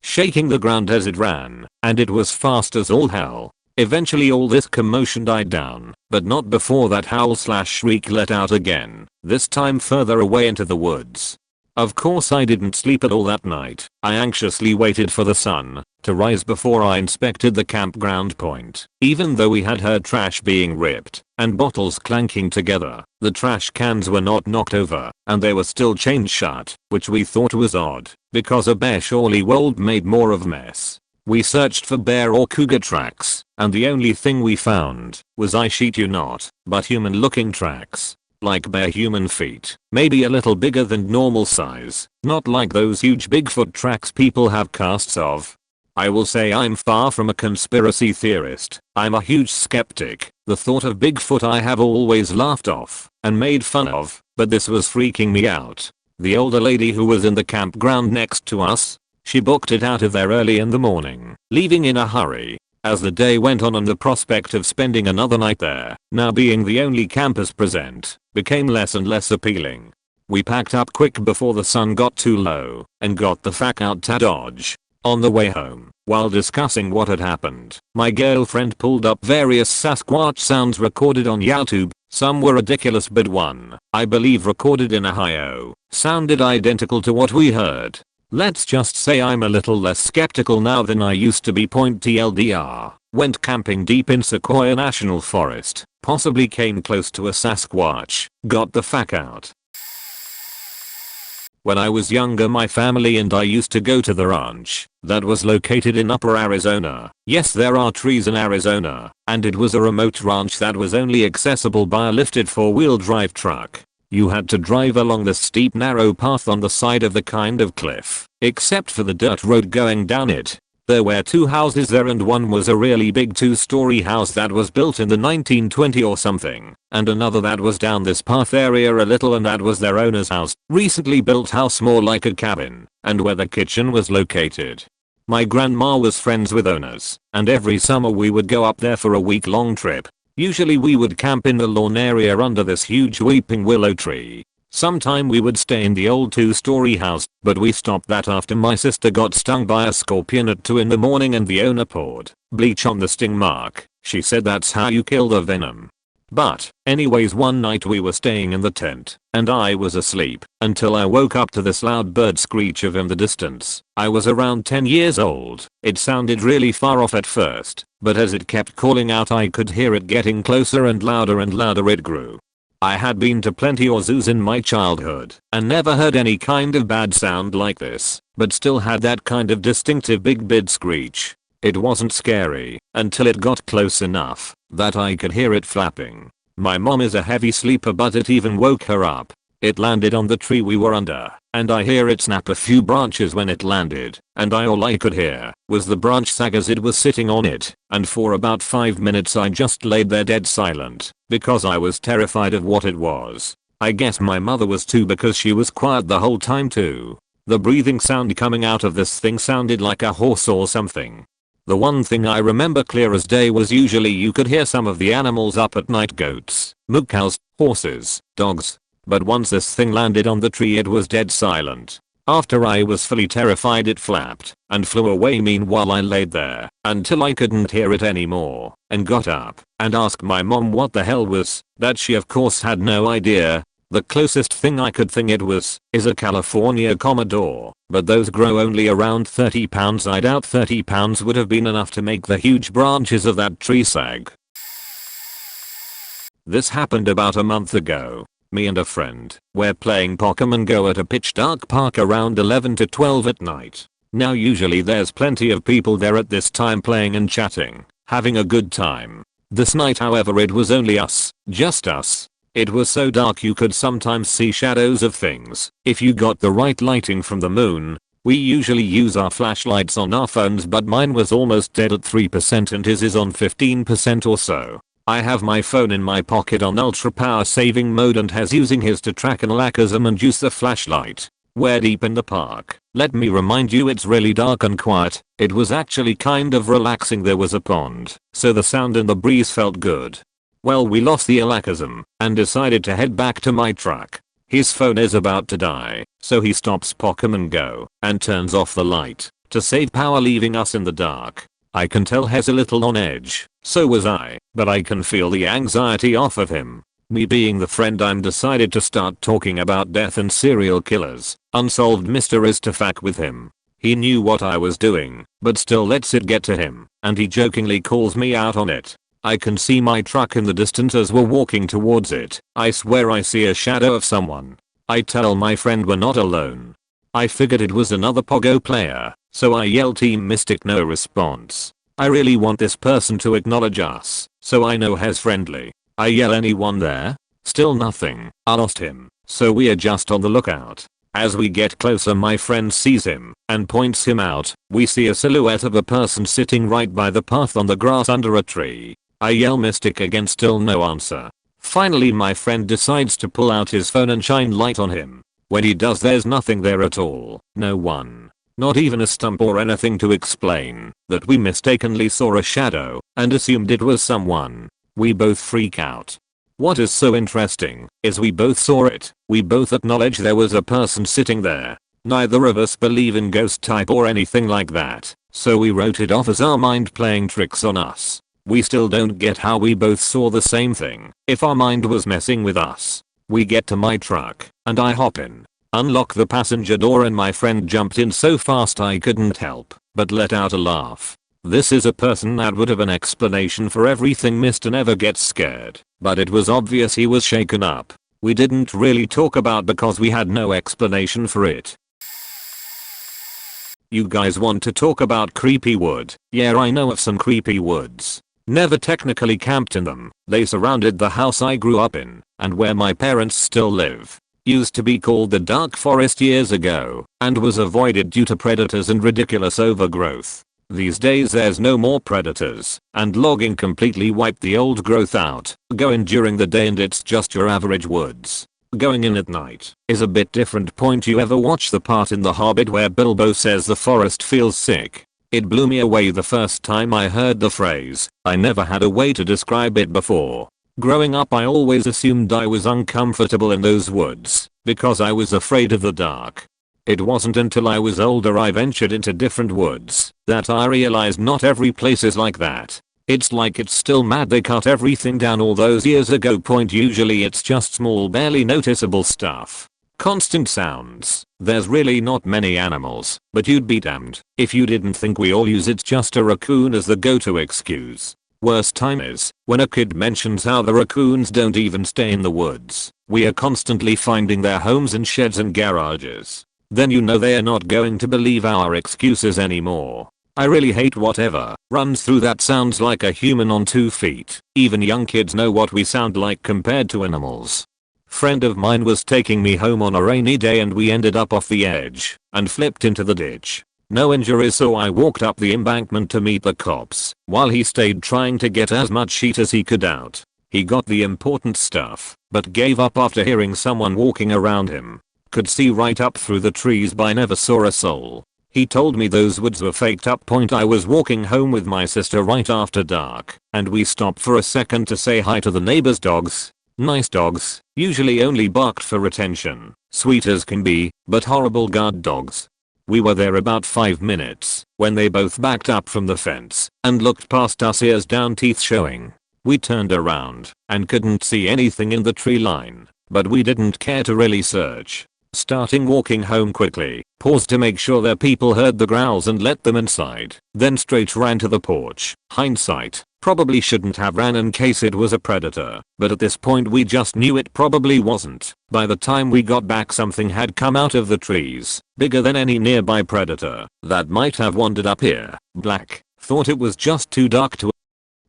shaking the ground as it ran, and it was fast as all hell. Eventually all this commotion died down, but not before that howl/shriek let out again, this time further away into the woods. Of course I didn't sleep at all that night. I anxiously waited for the sun to rise before I inspected the campground point. Even though we had heard trash being ripped and bottles clanking together, the trash cans were not knocked over and they were still chained shut, which we thought was odd because a bear surely would made more of a mess. We searched for bear or cougar tracks, and the only thing we found was, I shit you not, but human looking tracks. like bare human feet, maybe a little bigger than normal size, not like those huge Bigfoot tracks people have casts of. I will say I'm far from a conspiracy theorist. I'm a huge skeptic. The thought of Bigfoot I have always laughed off and made fun of, but this was freaking me out. The older lady who was in the campground next to us, she booked it out of there early in the morning, leaving in a hurry. As the day went on and the prospect of spending another night there, now being the only campers present, became less and less appealing. We packed up quick before the sun got too low and got the fuck out to Dodge. On the way home, while discussing what had happened, my girlfriend pulled up various Sasquatch sounds recorded on YouTube. Some were ridiculous, but one, I believe recorded in Ohio, sounded identical to what we heard. Let's just say I'm a little less skeptical now than I used to be. TLDR, went camping deep in Sequoia National Forest, possibly came close to a Sasquatch, got the fuck out. When I was younger, my family and I used to go to the ranch that was located in Upper Arizona. Yes, there are trees in Arizona, and it was a remote ranch that was only accessible by a lifted 4-wheel drive truck. You had to drive along the steep narrow path on the side of the kind of cliff, except for the dirt road going down it. There were 2 houses there, and one was a really big 2-story house that was built in the 1920 or something, and another that was down this path area a little, and that was their owner's house, recently built house more like a cabin, and where the kitchen was located. My grandma was friends with owners, and every summer we would go up there for a week-long trip. Usually we would camp in the lawn area under this huge weeping willow tree. Sometime we would stay in the old 2-story house, but we stopped that after my sister got stung by a scorpion at 2 in the morning and the owner poured bleach on the sting mark. She said that's how you kill the venom. But anyways, one night we were staying in the tent, and I was asleep until I woke up to this loud bird screech of in the distance. I was around 10 years old. It sounded really far off at first, but as it kept calling out I could hear it getting closer, and louder it grew. I had been to plenty of zoos in my childhood and never heard any kind of bad sound like this, but still had that kind of distinctive big bird screech. It wasn't scary until it got close enough that I could hear it flapping. My mom is a heavy sleeper, but it even woke her up. It landed on the tree we were under, and I hear it snap a few branches when it landed, and all I could hear was the branch sag as it was sitting on it, and for about 5 minutes I just laid there dead silent, because I was terrified of what it was. I guess my mother was too, because she was quiet the whole time too. The breathing sound coming out of this thing sounded like a horse or something. The one thing I remember clear as day was usually you could hear some of the animals up at night: goats, moo cows, horses, dogs. But once this thing landed on the tree it was dead silent. After I was fully terrified it flapped and flew away. Meanwhile I laid there until I couldn't hear it anymore and got up and asked my mom what the hell was that. She of course had no idea. The closest thing I could think it was is a California Commodore, but those grow only around 30 pounds. I doubt 30 pounds would have been enough to make the huge branches of that tree sag. This happened about a month ago. Me and a friend were playing Pokemon Go at a pitch dark park around 11 to 12 at night. Now usually there's plenty of people there at this time playing and chatting, having a good time. This night however it was only us, just us. It was so dark you could sometimes see shadows of things if you got the right lighting from the moon. We usually use our flashlights on our phones, but mine was almost dead at 3% and his is on 15% or so. I have my phone in my pocket on ultra power saving mode and has using his to track an alakazam and use the flashlight. We're deep in the park. Let me remind you, it's really dark and quiet. It was actually kind of relaxing. There was a pond, so the sound and the breeze felt good. Well, we lost the alakazam and decided to head back to my truck. His phone is about to die, so he stops Pokemon Go and turns off the light to save power, leaving us in the dark. I can tell he's a little on edge, so was I, but I can feel the anxiety off of him. Me being the friend I'm decided to start talking about death and serial killers, unsolved mysteries to fuck with him. He knew what I was doing, but still lets it get to him, and he jokingly calls me out on it. I can see my truck in the distance as we're walking towards it. I swear I see a shadow of someone. I tell my friend we're not alone. I figured it was another Pogo player, so I yell Team Mystic. No response. I really want this person to acknowledge us, so I know he's friendly. I yell, anyone there? Still nothing. I lost him, so we are just on the lookout. As we get closer, my friend sees him and points him out. We see a silhouette of a person sitting right by the path on the grass under a tree. I yell mystic again, still no answer. Finally my friend decides to pull out his phone and shine light on him. When he does, there's nothing there at all. No one. Not even a stump or anything to explain that we mistakenly saw a shadow and assumed it was someone. We both freak out. What is so interesting is we both saw it. We both acknowledge there was a person sitting there. Neither of us believe in ghost type or anything like that, so we wrote it off as our mind playing tricks on us. We still don't get how we both saw the same thing if our mind was messing with us. We get to my truck and I hop in, unlock the passenger door, and my friend jumped in so fast I couldn't help but let out a laugh. This is a person that would have an explanation for everything. Mr. Never gets scared, but it was obvious he was shaken up. We didn't really talk about because we had no explanation for it. You guys want to talk about creepy wood? Yeah, I know of some creepy woods. Never technically camped in them. They surrounded the house I grew up in and where my parents still live. Used to be called the Dark Forest years ago and was avoided due to predators and ridiculous overgrowth. These days there's no more predators and logging completely wiped the old growth out. Go in during the day and it's just your average woods. Going in at night is a bit different. Point, you ever watch the part in The Hobbit where Bilbo says the forest feels sick? It blew me away the first time I heard the phrase. I never had a way to describe it before. Growing up I always assumed I was uncomfortable in those woods because I was afraid of the dark. It wasn't until I was older I ventured into different woods that I realized not every place is like that. It's like it's still mad they cut everything down all those years ago. Point, usually it's just small barely noticeable stuff. Constant sounds. There's really not many animals, but you'd be damned if you didn't think we all use it's just a raccoon as the go-to excuse. Worst time is when a kid mentions how the raccoons don't even stay in the woods. We are constantly finding their homes in sheds and garages. Then you know they are not going to believe our excuses anymore. I really hate whatever runs through that sounds like a human on 2 feet. Even young kids know what we sound like compared to animals. Friend of mine was taking me home on a rainy day and we ended up off the edge and flipped into the ditch. No injuries, so I walked up the embankment to meet the cops while he stayed trying to get as much sheet as he could out. He got the important stuff but gave up after hearing someone walking around him. Could see right up through the trees but I never saw a soul. He told me those woods were faked up. Point, I was walking home with my sister right after dark and we stopped for a second to say hi to the neighbor's dogs. Nice dogs, usually only barked for attention. Sweet as can be, but horrible guard dogs. We were there about 5 minutes when they both backed up from the fence and looked past us, ears down, teeth showing. We turned around and couldn't see anything in the tree line, but we didn't care to really search. Starting walking home quickly, paused to make sure their people heard the growls and let them inside, then straight ran to the porch. Hindsight, probably shouldn't have ran in case it was a predator, but at this point we just knew it probably wasn't. By the time we got back something had come out of the trees, bigger than any nearby predator that might have wandered up here. Black, thought it was just too dark to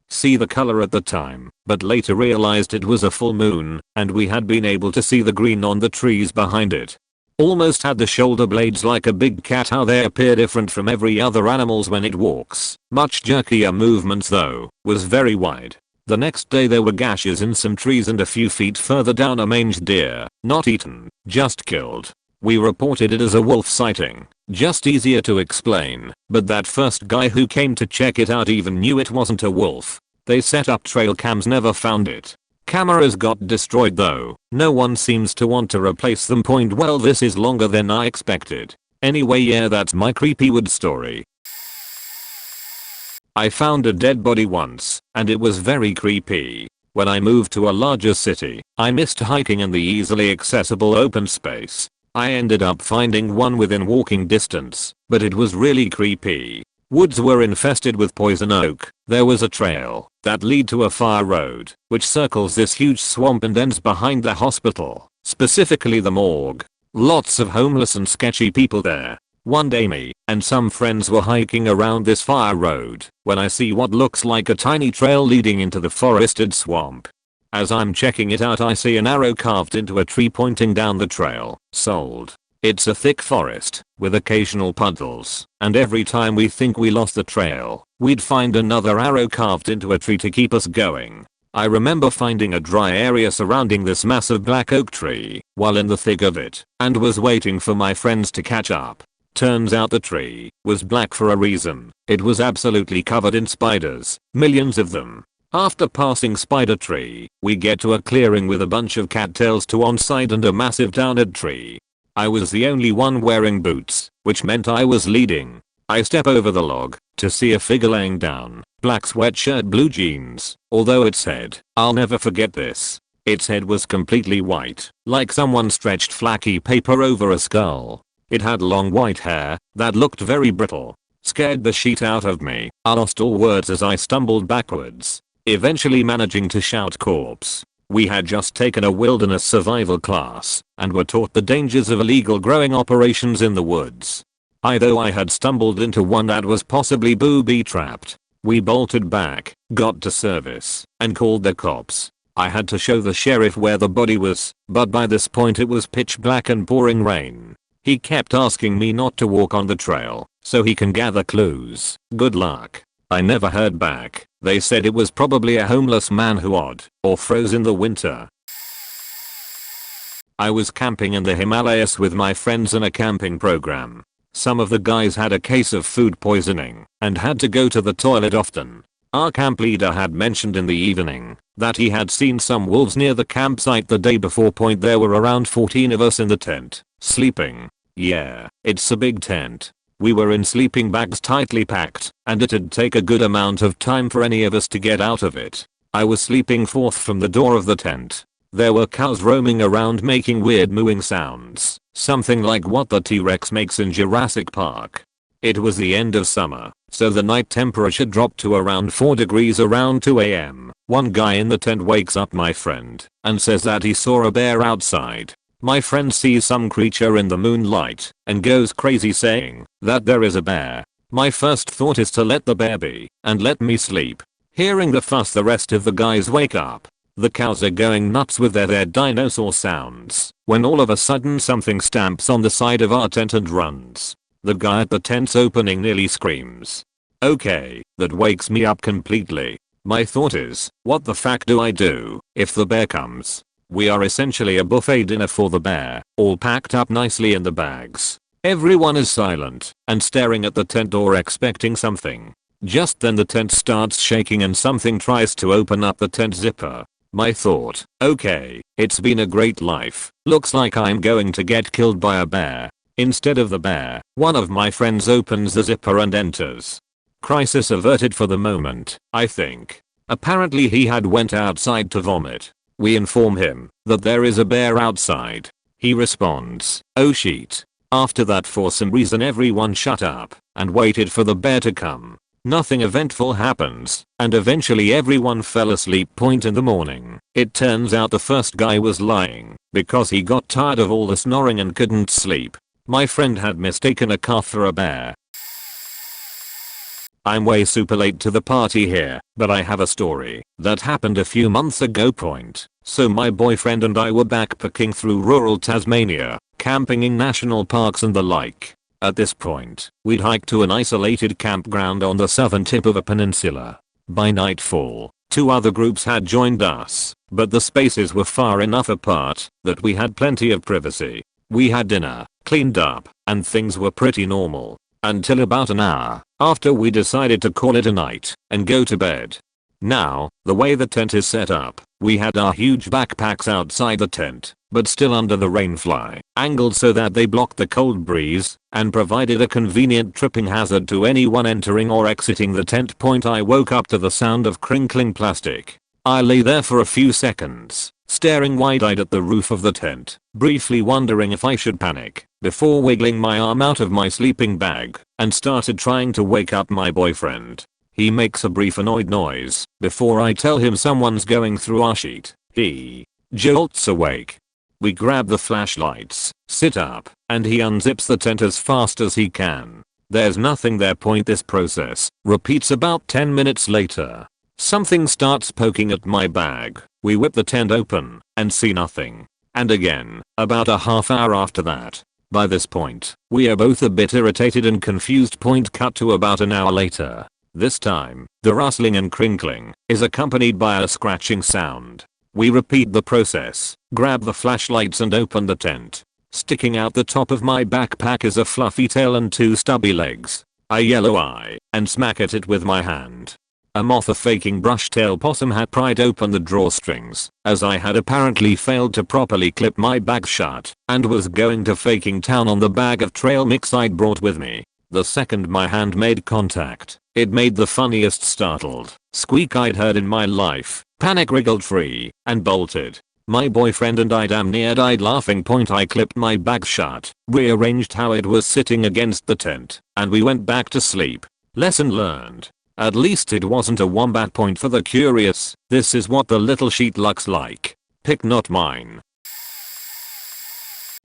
see the color at the time, but later realized it was a full moon and we had been able to see the green on the trees behind it. Almost had the shoulder blades like a big cat. How they appear different from every other animals when it walks. Much jerkier movements though. Was very wide. The next day there were gashes in some trees and a few feet further down a mange deer. Not eaten, just killed. We reported it as a wolf sighting. Just easier to explain, but that first guy who came to check it out even knew it wasn't a wolf. They set up trail cams, never found it. Cameras got destroyed though. No one seems to want to replace them. Point, well, this is longer than I expected. Anyway, yeah, that's my creepy wood story. I found a dead body once, and it was very creepy. When I moved to a larger city, I missed hiking in the easily accessible open space. I ended up finding one within walking distance, but it was really creepy. Woods were infested with poison oak. There was a trail that lead to a fire road, which circles this huge swamp and ends behind the hospital, specifically the morgue. Lots of homeless and sketchy people there. One day me and some friends were hiking around this fire road when I see what looks like a tiny trail leading into the forested swamp. As I'm checking it out I see an arrow carved into a tree pointing down the trail. Sold. It's a thick forest with occasional puddles, and every time we think we lost the trail, we'd find another arrow carved into a tree to keep us going. I remember finding a dry area surrounding this massive black oak tree while in the thick of it and was waiting for my friends to catch up. Turns out the tree was black for a reason. It was absolutely covered in spiders, millions of them. After passing Spider Tree, we get to a clearing with a bunch of cattails to one side and a massive downed tree. I was the only one wearing boots, which meant I was leading. I step over the log to see a figure laying down, black sweatshirt, blue jeans, although its head, I'll never forget this. Its head was completely white, like someone stretched flaky paper over a skull. It had long white hair that looked very brittle. Scared the shit out of me. I lost all words as I stumbled backwards, eventually managing to shout corpse. We had just taken a wilderness survival class and were taught the dangers of illegal growing operations in the woods. Though I had stumbled into one that was possibly booby trapped. We bolted back, got to service, and called the cops. I had to show the sheriff where the body was, but by this point it was pitch black and pouring rain. He kept asking me not to walk on the trail so he can gather clues. Good luck. I never heard back. They said it was probably a homeless man who odd or froze in the winter. I was camping in the Himalayas with my friends in a camping program. Some of the guys had a case of food poisoning and had to go to the toilet often. Our camp leader had mentioned in the evening that he had seen some wolves near the campsite the day before. There were around 14 of us in the tent, sleeping. Yeah, it's a big tent. We were in sleeping bags tightly packed, and it'd take a good amount of time for any of us to get out of it. I was sleeping forth from the door of the tent. There were cows roaming around making weird mooing sounds, something like what the T-Rex makes in Jurassic Park. It was the end of summer, so the night temperature dropped to around 4 degrees around 2 AM. One guy in the tent wakes up my friend and says that he saw a bear outside. My friend sees some creature in the moonlight and goes crazy saying that there is a bear. My first thought is to let the bear be and let me sleep. Hearing the fuss, the rest of the guys wake up. The cows are going nuts with their dinosaur sounds when all of a sudden something stamps on the side of our tent and runs. The guy at the tent's opening nearly screams. Okay, that wakes me up completely. My thought is, what the fuck do I do if the bear comes? We are essentially a buffet dinner for the bear, all packed up nicely in the bags. Everyone is silent and staring at the tent door expecting something. Just then the tent starts shaking and something tries to open up the tent zipper. My thought, okay, it's been a great life. Looks like I'm going to get killed by a bear. Instead of the bear, one of my friends opens the zipper and enters. Crisis averted for the moment, I think. Apparently he had went outside to vomit. We inform him that there is a bear outside. He responds, oh shit. After that, for some reason everyone shut up and waited for the bear to come. Nothing eventful happens, and eventually everyone fell asleep. In the morning, it turns out the first guy was lying because he got tired of all the snoring and couldn't sleep. My friend had mistaken a calf for a bear. I'm way super late to the party here, but I have a story that happened a few months ago. So my boyfriend and I were backpacking through rural Tasmania, camping in national parks and the like. At this point, we'd hiked to an isolated campground on the southern tip of a peninsula. By nightfall, 2 other groups had joined us, but the spaces were far enough apart that we had plenty of privacy. We had dinner, cleaned up, and things were pretty normal. Until about an hour after we decided to call it a night and go to bed. Now, the way the tent is set up, we had our huge backpacks outside the tent, but still under the rainfly, angled so that they blocked the cold breeze and provided a convenient tripping hazard to anyone entering or exiting the tent. I woke up to the sound of crinkling plastic. I lay there for a few seconds, staring wide-eyed at the roof of the tent, briefly wondering if I should panic, before wiggling my arm out of my sleeping bag and started trying to wake up my boyfriend. He makes a brief annoyed noise before I tell him someone's going through our sheet. He jolts awake. We grab the flashlights, sit up, and he unzips the tent as fast as he can. There's nothing there. This process repeats about 10 minutes later. Something starts poking at my bag. We whip the tent open and see nothing. And again, about a half hour after that. By this point, we are both a bit irritated and confused. Cut to about an hour later. This time, the rustling and crinkling is accompanied by a scratching sound. We repeat the process, grab the flashlights and open the tent. Sticking out the top of my backpack is a fluffy tail and 2 stubby legs. I yellow eye and smack at it with my hand. A moth, a faking brush-tail possum, had pried open the drawstrings, as I had apparently failed to properly clip my bag shut, and was going to faking town on the bag of trail mix I'd brought with me. The second my hand made contact, it made the funniest startled squeak I'd heard in my life. Panic wriggled free and bolted. My boyfriend and I damn near died laughing. I clipped my bag shut, rearranged how it was sitting against the tent, and we went back to sleep. Lesson learned. At least it wasn't a wombat. For the curious, this is what the little sheet looks like. Pick not mine.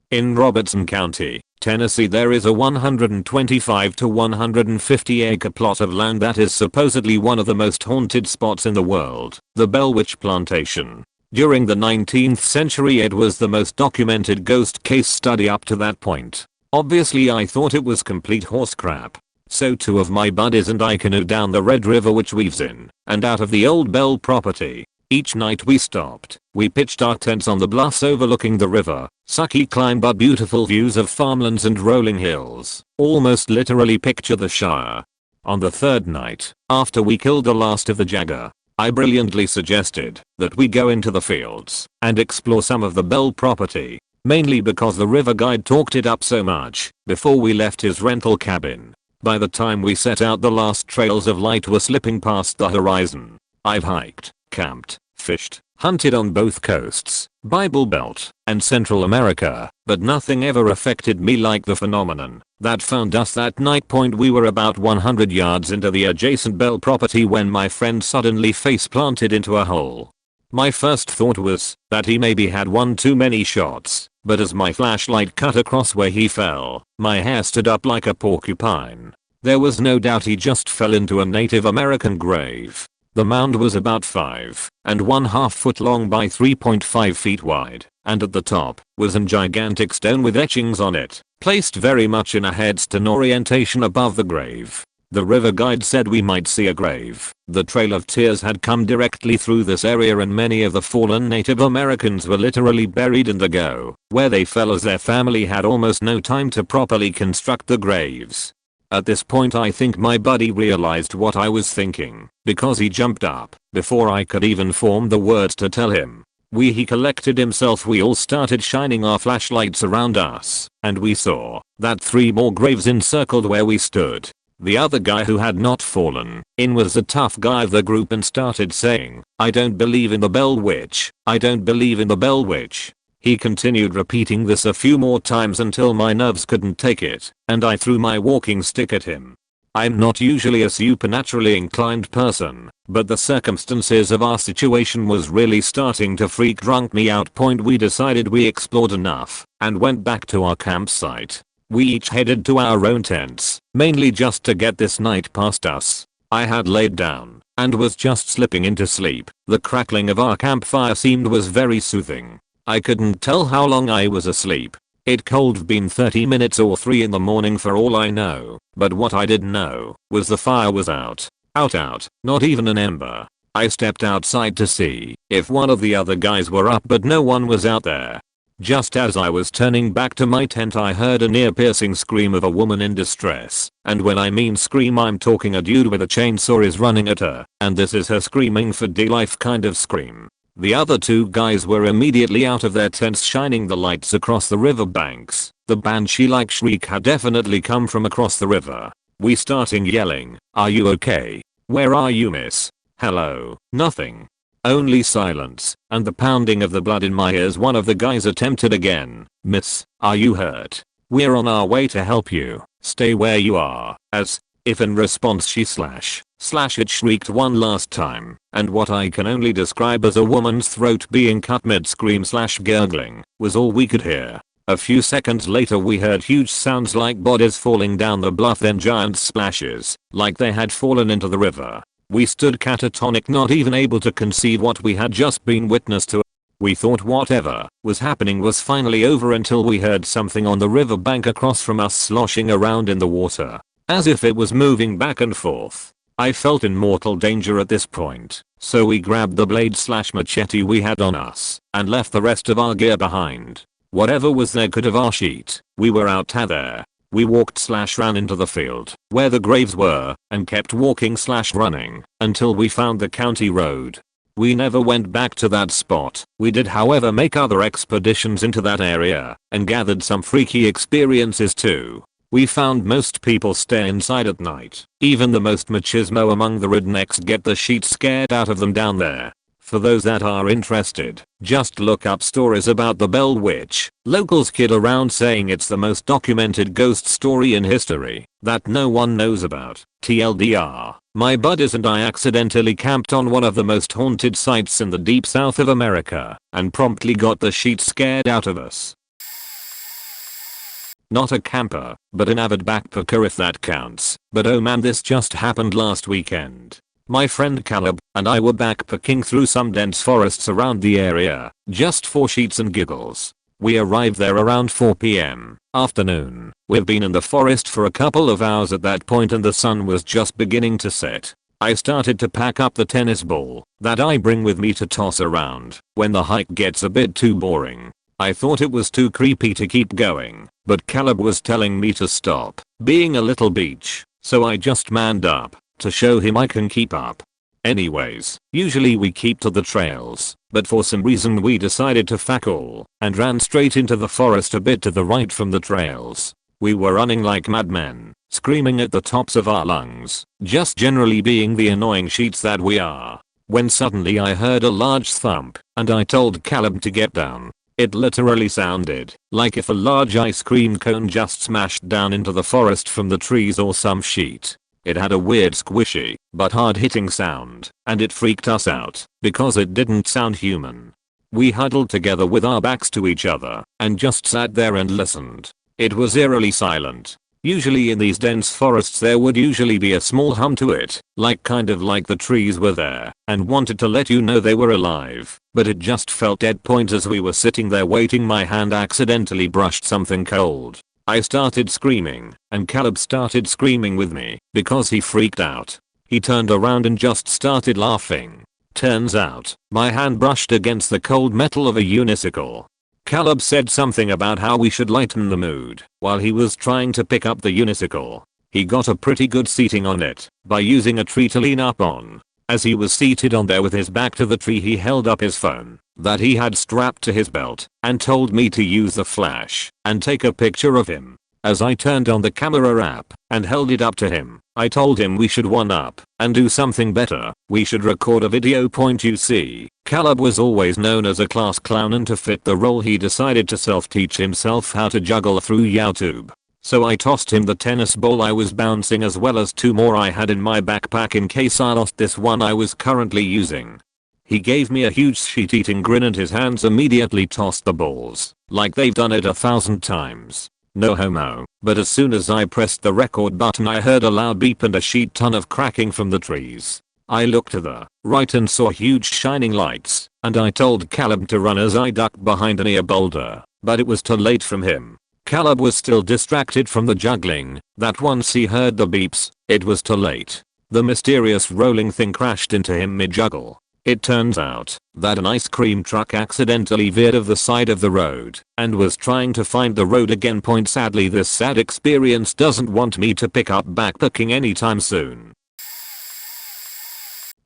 In Robertson County, Tennessee, there is a 125 to 150 acre plot of land that is supposedly one of the most haunted spots in the world, the Bell Witch Plantation. During the 19th century it was the most documented ghost case study up to that point. Obviously I thought it was complete horse crap. So 2 of my buddies and I canoed down the Red River, which weaves in and out of the old Bell property. Each night we stopped. We pitched our tents on the bluffs overlooking the river. Sucky climb but beautiful views of farmlands and rolling hills. Almost literally picture the Shire. On the 3rd night, after we killed the last of the jaguar, I brilliantly suggested that we go into the fields and explore some of the Bell property. Mainly because the river guide talked it up so much before we left his rental cabin. By the time we set out, the last trails of light were slipping past the horizon. I've hiked, camped, fished, hunted on both coasts, Bible Belt, and Central America, but nothing ever affected me like the phenomenon that found us that night. We were about 100 yards into the adjacent Bell property when my friend suddenly face planted into a hole. My first thought was that he maybe had one too many shots, but as my flashlight cut across where he fell, my hair stood up like a porcupine. There was no doubt he just fell into a Native American grave. The mound was about 5.5 foot long by 3.5 feet wide, and at the top was a gigantic stone with etchings on it, placed very much in a headstone orientation above the grave. The river guide said we might see a grave. The Trail of Tears had come directly through this area and many of the fallen Native Americans were literally buried in the go, where they fell as their family had almost no time to properly construct the graves. At this point I think my buddy realized what I was thinking, because he jumped up before I could even form the words to tell him. He collected himself. We all started shining our flashlights around us, and we saw that 3 more graves encircled where we stood. The other guy who had not fallen in was the tough guy of the group and started saying, "I don't believe in the Bell Witch. I don't believe in the Bell Witch." He continued repeating this a few more times until my nerves couldn't take it, and I threw my walking stick at him. I'm not usually a supernaturally inclined person, but the circumstances of our situation was really starting to freak drunk me out. We decided we explored enough and went back to our campsite. We each headed to our own tents, mainly just to get this night past us. I had laid down and was just slipping into sleep. The crackling of our campfire was very soothing. I couldn't tell how long I was asleep. It could have been 30 minutes or 3 in the morning for all I know, but what I did know was the fire was out. Out, not even an ember. I stepped outside to see if one of the other guys were up, but no one was out there. Just as I was turning back to my tent, I heard an ear-piercing scream of a woman in distress, and when I mean scream, I'm talking a dude with a chainsaw is running at her, and this is her screaming for dear life kind of scream. The other 2 guys were immediately out of their tents shining the lights across the river banks. The banshee-like shriek had definitely come from across the river. We starting yelling, "Are you okay? Where are you, miss? Hello?" Nothing. Only silence and the pounding of the blood in my ears. One of the guys attempted again, "Miss, are you hurt? We're on our way to help you. Stay where you are," as if in response she slash it shrieked one last time, and what I can only describe as a woman's throat being cut mid-scream / gurgling was all we could hear. A few seconds later we heard huge sounds like bodies falling down the bluff, then giant splashes like they had fallen into the river. We stood catatonic, not even able to conceive what we had just been witness to. We thought whatever was happening was finally over until we heard something on the riverbank across from us sloshing around in the water, as if it was moving back and forth. I felt in mortal danger at this point, so we grabbed the blade/machete we had on us and left the rest of our gear behind. Whatever was there could have our sheet. We were out there. We walked/ran into the field where the graves were and kept walking/running until we found the county road. We never went back to that spot. We did however make other expeditions into that area and gathered some freaky experiences too. We found most people stay inside at night. Even the most machismo among the rednecks get the shit scared out of them down there. For those that are interested, just look up stories about the Bell Witch. Locals kid around saying it's the most documented ghost story in history that no one knows about. TLDR, my buddies and I accidentally camped on one of the most haunted sites in the deep south of America and promptly got the shit scared out of us. Not a camper, but an avid backpacker if that counts. But oh man, this just happened last weekend. My friend Caleb and I were backpacking through some dense forests around the area, just for sheets and giggles. We arrived there around 4 p.m. afternoon. We've been in the forest for a couple of hours at that point and the sun was just beginning to set. I started to pack up the tennis ball that I bring with me to toss around when the hike gets a bit too boring. I thought it was too creepy to keep going, but Caleb was telling me to stop being a little beach, so I just manned up to show him I can keep up. Anyways, usually we keep to the trails, but for some reason we decided to fuck all and ran straight into the forest a bit to the right from the trails. We were running like madmen, screaming at the tops of our lungs, just generally being the annoying sheets that we are, when suddenly I heard a large thump and I told Caleb to get down. It literally sounded like if a large ice cream cone just smashed down into the forest from the trees or some sheet. It had a weird squishy but hard hitting sound and it freaked us out because it didn't sound human. We huddled together with our backs to each other and just sat there and listened. It was eerily silent. Usually in these dense forests there would usually be a small hum to it, kind of like the trees were there and wanted to let you know they were alive, but it just felt dead point as we were sitting there waiting. My hand accidentally brushed something cold. I started screaming and Caleb started screaming with me because he freaked out. He turned around and just started laughing. Turns out, my hand brushed against the cold metal of a unicycle. Caleb said something about how we should lighten the mood while he was trying to pick up the unicycle. He got a pretty good seating on it by using a tree to lean up on. As he was seated on there with his back to the tree, he held up his phone that he had strapped to his belt and told me to use the flash and take a picture of him. As I turned on the camera app and held it up to him, I told him we should one up and do something better. We should record a video. You see, Caleb was always known as a class clown, and to fit the role he decided to self-teach himself how to juggle through YouTube. So I tossed him the tennis ball I was bouncing as well as 2 more I had in my backpack in case I lost this one I was currently using. He gave me a huge shit-eating grin and his hands immediately tossed the balls like they've done it 1,000 times. No homo, but as soon as I pressed the record button I heard a loud beep and a shit ton of cracking from the trees. I looked to the right and saw huge shining lights, and I told Caleb to run as I ducked behind a near boulder, but it was too late from him. Caleb was still distracted from the juggling that once he heard the beeps, it was too late. The mysterious rolling thing crashed into him mid-juggle. It turns out that an ice cream truck accidentally veered off the side of the road and was trying to find the road again. Sadly, this sad experience doesn't want me to pick up backpacking anytime soon.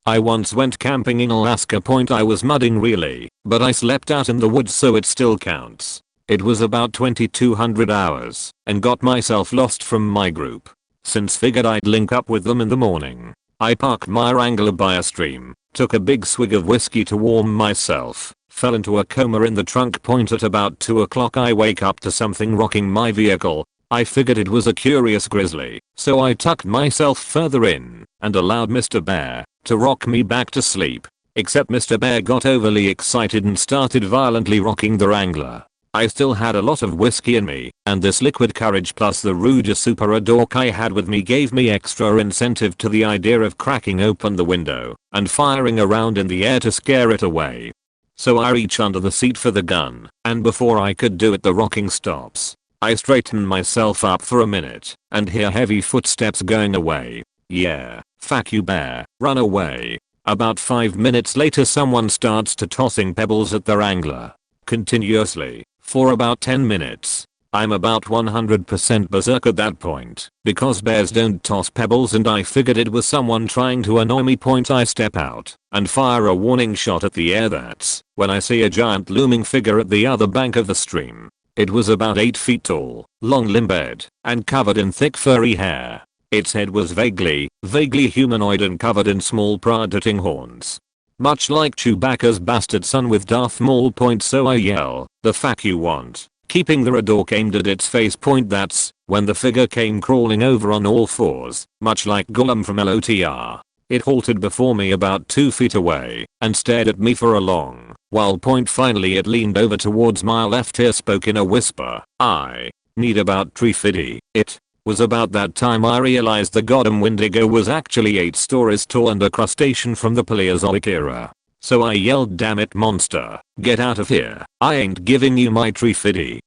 I once went camping in Alaska. I was mudding really, but I slept out in the woods so it still counts. It was about 2200 hours and got myself lost from my group. Since figured I'd link up with them in the morning, I parked my Wrangler by a stream, took a big swig of whiskey to warm myself, fell into a coma in the trunk. At about 2 o'clock I wake up to something rocking my vehicle. I figured it was a curious grizzly, so I tucked myself further in and allowed Mr. Bear to rock me back to sleep. Except Mr. Bear got overly excited and started violently rocking the Wrangler. I still had a lot of whiskey in me, and this liquid courage plus the Ruger Super dork I had with me gave me extra incentive to the idea of cracking open the window and firing a round in the air to scare it away. So I reach under the seat for the gun, and before I could do it the rocking stops. I straighten myself up for a minute and hear heavy footsteps going away. Yeah, fuck you bear, run away. About 5 minutes later someone starts to tossing pebbles at their angler. Continuously, for about 10 minutes. I'm about 100% berserk at that point, because bears don't toss pebbles and I figured it was someone trying to annoy me. I step out and fire a warning shot at the air. That's when I see a giant looming figure at the other bank of the stream. It was about 8 feet tall, long-limbed, and covered in thick furry hair. Its head was vaguely humanoid and covered in small predating horns. Much like Chewbacca's bastard son with Darth Maul. So I yell, "The fuck you want?" keeping the redork aimed at its face. That's when the figure came crawling over on all fours, much like Gollum from LOTR. It halted before me about 2 feet away and stared at me for a long while. Finally it leaned over towards my left ear, spoke in a whisper, "I need about 350. It was about that time I realized the goddamn Wendigo was actually 8 stories tall and a crustacean from the Paleozoic era. So I yelled, "Damn it monster, get out of here, I ain't giving you my 350.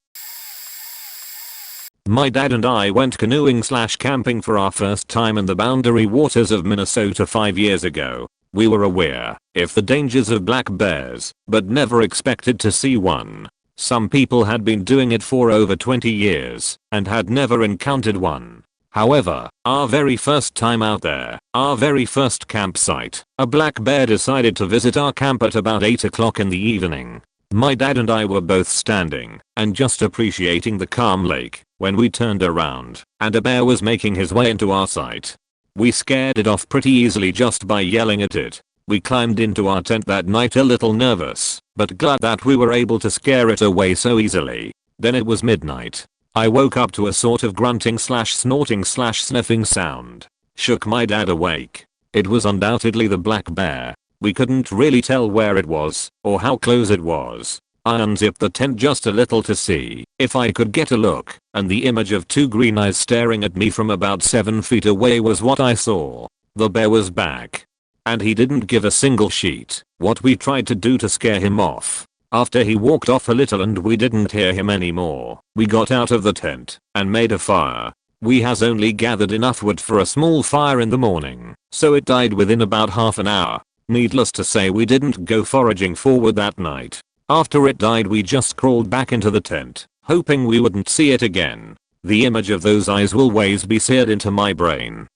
My dad and I went canoeing/camping for our first time in the boundary waters of Minnesota 5 years ago. We were aware of the dangers of black bears, but never expected to see one. Some people had been doing it for over 20 years and had never encountered one. However, our very first time out there, our very first campsite, a black bear decided to visit our camp at about 8 o'clock in the evening. My dad and I were both standing and just appreciating the calm lake when we turned around and a bear was making his way into our sight. We scared it off pretty easily just by yelling at it. We climbed into our tent that night a little nervous, but glad that we were able to scare it away so easily. Then it was midnight. I woke up to a sort of grunting/snorting/sniffing sound. Shook my dad awake. It was undoubtedly the black bear. We couldn't really tell where it was or how close it was. I unzipped the tent just a little to see if I could get a look, and the image of 2 green eyes staring at me from about 7 feet away was what I saw. The bear was back. And he didn't give a single shit what we tried to do to scare him off. After he walked off a little and we didn't hear him anymore, we got out of the tent and made a fire. We has only gathered enough wood for a small fire in the morning, so it died within about half an hour. Needless to say, we didn't go foraging for wood that night. After it died we just crawled back into the tent, hoping we wouldn't see it again. The image of those eyes will always be seared into my brain.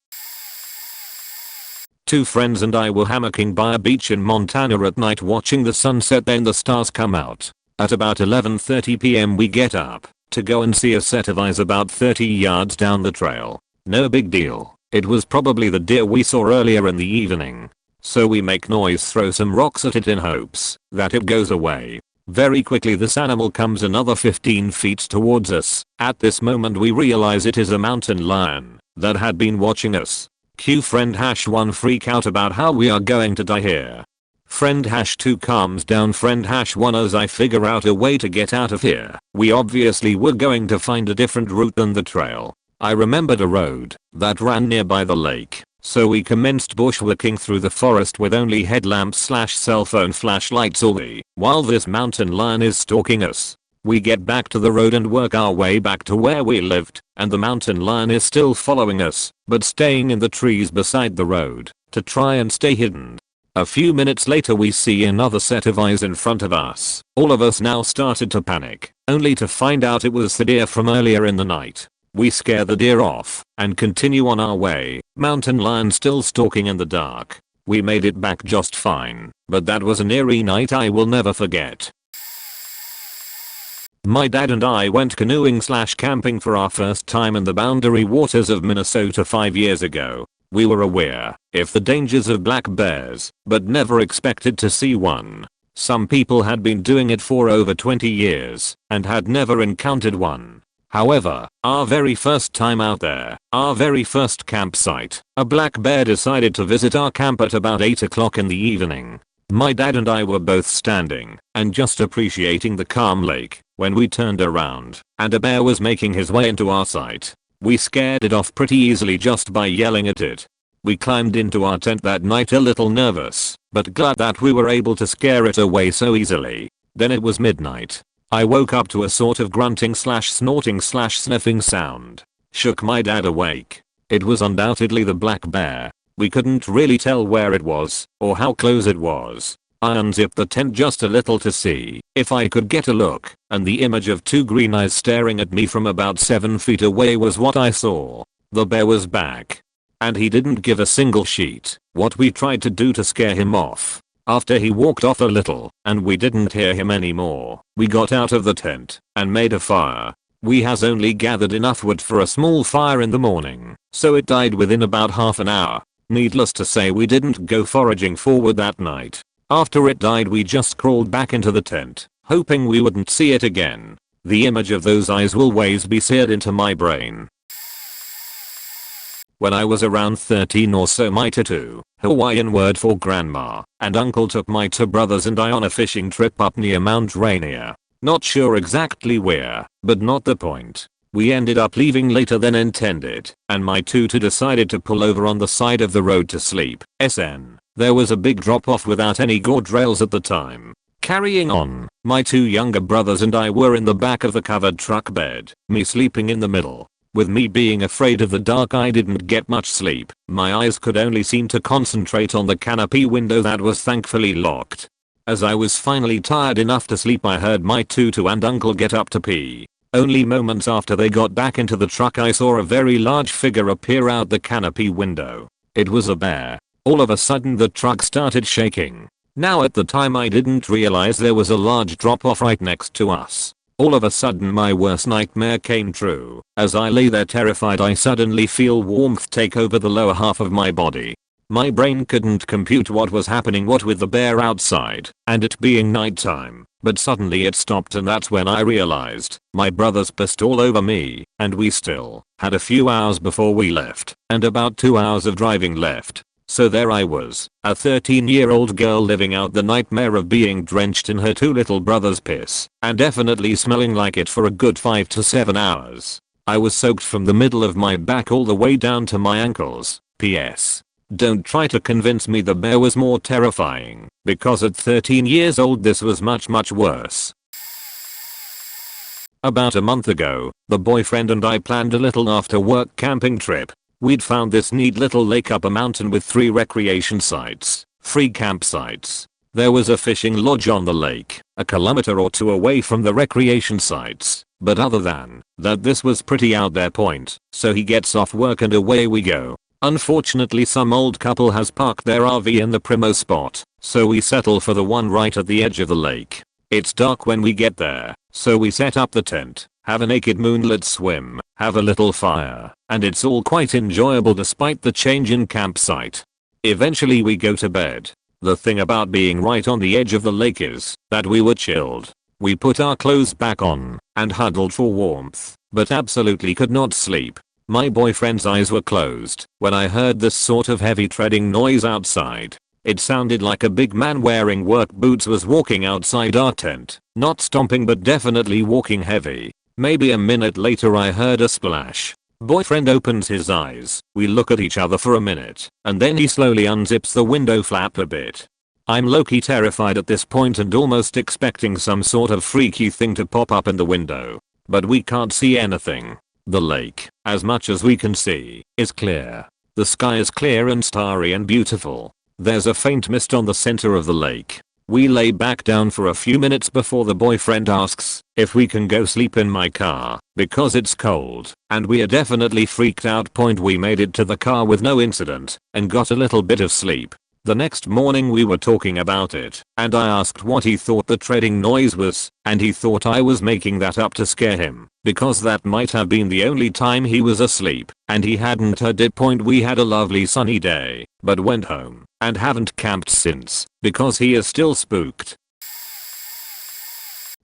2 friends and I were hammocking by a beach in Montana at night watching the sunset, then the stars come out. At about 11:30 p.m. we get up to go and see a set of eyes about 30 yards down the trail. No big deal. It was probably the deer we saw earlier in the evening. So we make noise, throw some rocks at it in hopes that it goes away. Very quickly this animal comes another 15 feet towards us. At this moment we realize it is a mountain lion that had been watching us. Cue friend #1 freak out about how we are going to die here. Friend #2 calms down friend #1 as I figure out a way to get out of here. We obviously were going to find a different route than the trail. I remembered a road that ran nearby the lake, so we commenced bushwhacking through the forest with only headlamps/cell phone flashlights all the while this mountain lion is stalking us. We get back to the road and work our way back to where we lived, and the mountain lion is still following us, but staying in the trees beside the road to try and stay hidden. A few minutes later we see another set of eyes in front of us. All of us now started to panic, only to find out it was the deer from earlier in the night. We scare the deer off and continue on our way, mountain lion still stalking in the dark. We made it back just fine, but that was an eerie night I will never forget. My dad and I went canoeing/camping for our first time in the boundary waters of Minnesota 5 years ago. We were aware of the dangers of black bears, but never expected to see one. Some people had been doing it for over 20 years and had never encountered one. However, our very first time out there, our very first campsite, a black bear decided to visit our camp at about 8 o'clock in the evening. My dad and I were both standing and just appreciating the calm lake when we turned around and a bear was making his way into our sight. We scared it off pretty easily just by yelling at it. We climbed into our tent that night a little nervous, but glad that we were able to scare it away so easily. Then it was midnight. I woke up to a sort of grunting slash snorting slash sniffing sound. Shook my dad awake. It was undoubtedly the black bear. We couldn't really tell where it was or how close it was. I unzipped the tent just a little to see if I could get a look, and the image of two green eyes staring at me from about 7 feet away was what I saw. The bear was back. And he didn't give a single shit what we tried to do to scare him off. After he walked off a little and we didn't hear him anymore, we got out of the tent and made a fire. We has only gathered enough wood for a small fire in the morning, so it died within about half an hour. Needless to say, we didn't go foraging for wood that night. After it died, we just crawled back into the tent, hoping we wouldn't see it again. The image of those eyes will always be seared into my brain. When I was around 13 or so, my tattoo, Hawaiian word for grandma, and uncle took my two brothers and I on a fishing trip up near Mount Rainier. Not sure exactly where, but not the point. We ended up leaving later than intended, and my tutor decided to pull over on the side of the road to sleep. There was a big drop off without any guardrails at the time. Carrying on, my two younger brothers and I were in the back of the covered truck bed, me sleeping in the middle. With me being afraid of the dark, I didn't get much sleep. My eyes could only seem to concentrate on the canopy window that was thankfully locked. As I was finally tired enough to sleep, I heard my tutu and uncle get up to pee. Only moments after they got back into the truck, I saw a very large figure appear out the canopy window. It was a bear. All of a sudden the truck started shaking. Now at the time I didn't realize there was a large drop off right next to us. All of a sudden my worst nightmare came true. As I lay there terrified, I suddenly feel warmth take over the lower half of my body. My brain couldn't compute what was happening, what with the bear outside and it being nighttime, but suddenly it stopped, and that's when I realized my brothers pissed all over me, and we still had a few hours before we left and about 2 hours of driving left. So there I was, a 13-year-old girl living out the nightmare of being drenched in her two little brothers' piss and definitely smelling like it for a good 5 to 7 hours. I was soaked from the middle of my back all the way down to my ankles. P.S. Don't try to convince me the bear was more terrifying, because at 13 years old this was much worse. About a month ago, the boyfriend and I planned a little after work camping trip. We'd found this neat little lake up a mountain with 3 recreation sites, free campsites. There was a fishing lodge on the lake, a kilometer or 2 away from the recreation sites, but other than that this was pretty out there point, so he gets off work and away we go. Unfortunately, some old couple has parked their RV in the primo spot, so we settle for the one right at the edge of the lake. It's dark when we get there, so we set up the tent, have a naked moonlit swim, have a little fire, and it's all quite enjoyable despite the change in campsite. Eventually we go to bed. The thing about being right on the edge of the lake is that we were chilled. We put our clothes back on and huddled for warmth, but absolutely could not sleep. My boyfriend's eyes were closed when I heard this sort of heavy treading noise outside. It sounded like a big man wearing work boots was walking outside our tent, not stomping but definitely walking heavy. Maybe a minute later I heard a splash. Boyfriend opens his eyes, we look at each other for a minute, and then he slowly unzips the window flap a bit. I'm low-key terrified at this point and almost expecting some sort of freaky thing to pop up in the window. But we can't see anything. The lake, as much as we can see, is clear. The sky is clear and starry and beautiful. There's a faint mist on the center of the lake. We lay back down for a few minutes before the boyfriend asks if we can go sleep in my car because it's cold, and we are definitely freaked out. We made it to the car with no incident and got a little bit of sleep. The next morning we were talking about it, and I asked what he thought the treading noise was, and he thought I was making that up to scare him, because that might have been the only time he was asleep, and he hadn't heard it. We had a lovely sunny day, but went home, and haven't camped since, because he is still spooked.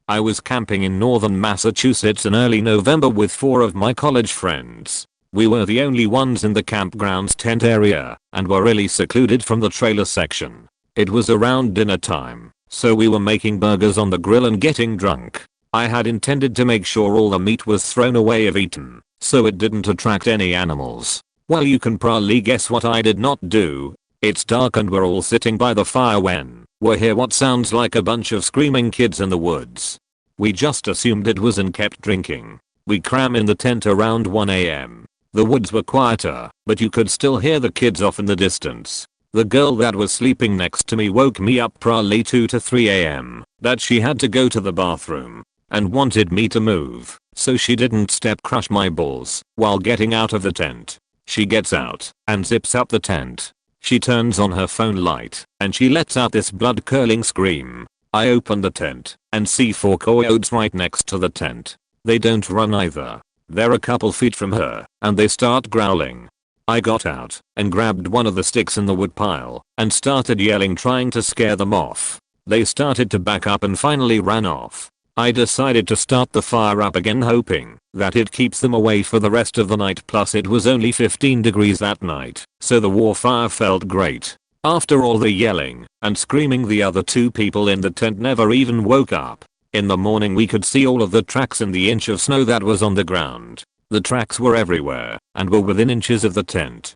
I was camping in northern Massachusetts in early November with 4 of my college friends. We were the only ones in the campground's tent area, and were really secluded from the trailer section. It was around dinner time, so we were making burgers on the grill and getting drunk. I had intended to make sure all the meat was thrown away if eaten, so it didn't attract any animals. Well, you can probably guess what I did not do. It's dark and we're all sitting by the fire when we hear what sounds like a bunch of screaming kids in the woods. We just assumed it was and kept drinking. We cram in the tent around 1 AM. The woods were quieter, but you could still hear the kids off in the distance. The girl that was sleeping next to me woke me up probably 2 to 3 AM that she had to go to the bathroom and wanted me to move so she didn't step crush my balls while getting out of the tent. She gets out and zips up the tent. She turns on her phone light and she lets out this blood curdling scream. I open the tent and see 4 coyotes right next to the tent. They don't run either. They're a couple feet from her and they start growling. I got out and grabbed one of the sticks in the wood pile and started yelling, trying to scare them off. They started to back up and finally ran off. I decided to start the fire up again, hoping that it keeps them away for the rest of the night, plus it was only 15 degrees that night, so the war fire felt great. After all the yelling and screaming, the other 2 people in the tent never even woke up. In the morning we could see all of the tracks in the inch of snow that was on the ground. The tracks were everywhere and were within inches of the tent.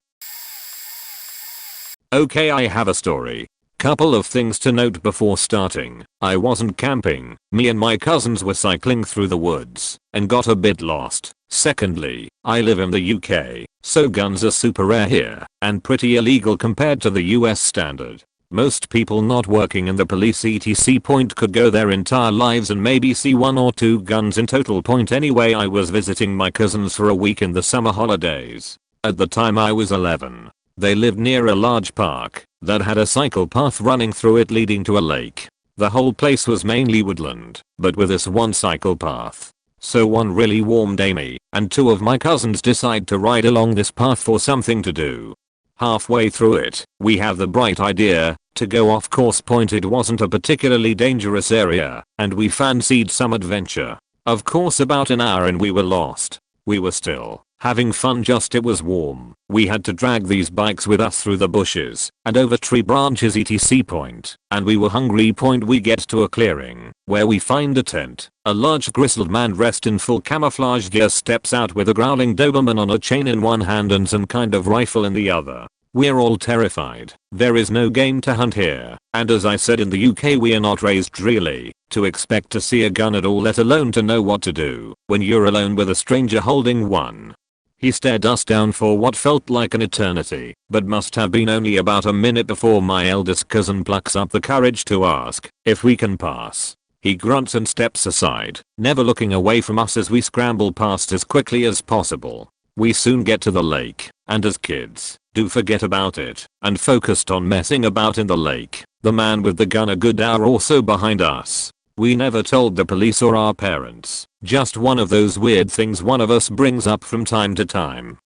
Okay, I have a story. Couple of things to note before starting. I wasn't camping. Me and my cousins were cycling through the woods and got a bit lost. Secondly, I live in the UK, so guns are super rare here and pretty illegal compared to the US standard. Most people not working in the police etc. point could go their entire lives and maybe see 1 or 2 guns in total point. Anyway, I was visiting my cousins for a week in the summer holidays. At the time I was 11. They lived near a large park that had a cycle path running through it leading to a lake. The whole place was mainly woodland, but with this one cycle path. So one really warm day, me and 2 of my cousins decide to ride along this path for something to do. Halfway through it, we have the bright idea to go off course point. It wasn't a particularly dangerous area, and we fancied some adventure. Of course, about an hour and we were lost. We were still having fun, just it was warm. We had to drag these bikes with us through the bushes and over tree branches etc. point, and we were hungry. Point, we get to a clearing where we find a tent. A large grizzled man dressed in full camouflage gear steps out with a growling Doberman on a chain in one hand and some kind of rifle in the other. We're all terrified. There is no game to hunt here, and as I said, in the UK we are not raised really to expect to see a gun at all, let alone to know what to do when you're alone with a stranger holding one. He stared us down for what felt like an eternity, but must have been only about a minute before my eldest cousin plucks up the courage to ask if we can pass. He grunts and steps aside, never looking away from us as we scramble past as quickly as possible. We soon get to the lake, and as kids do forget about it and focused on messing about in the lake. The man with the gun a good hour or so behind us. We never told the police or our parents. Just one of those weird things one of us brings up from time to time.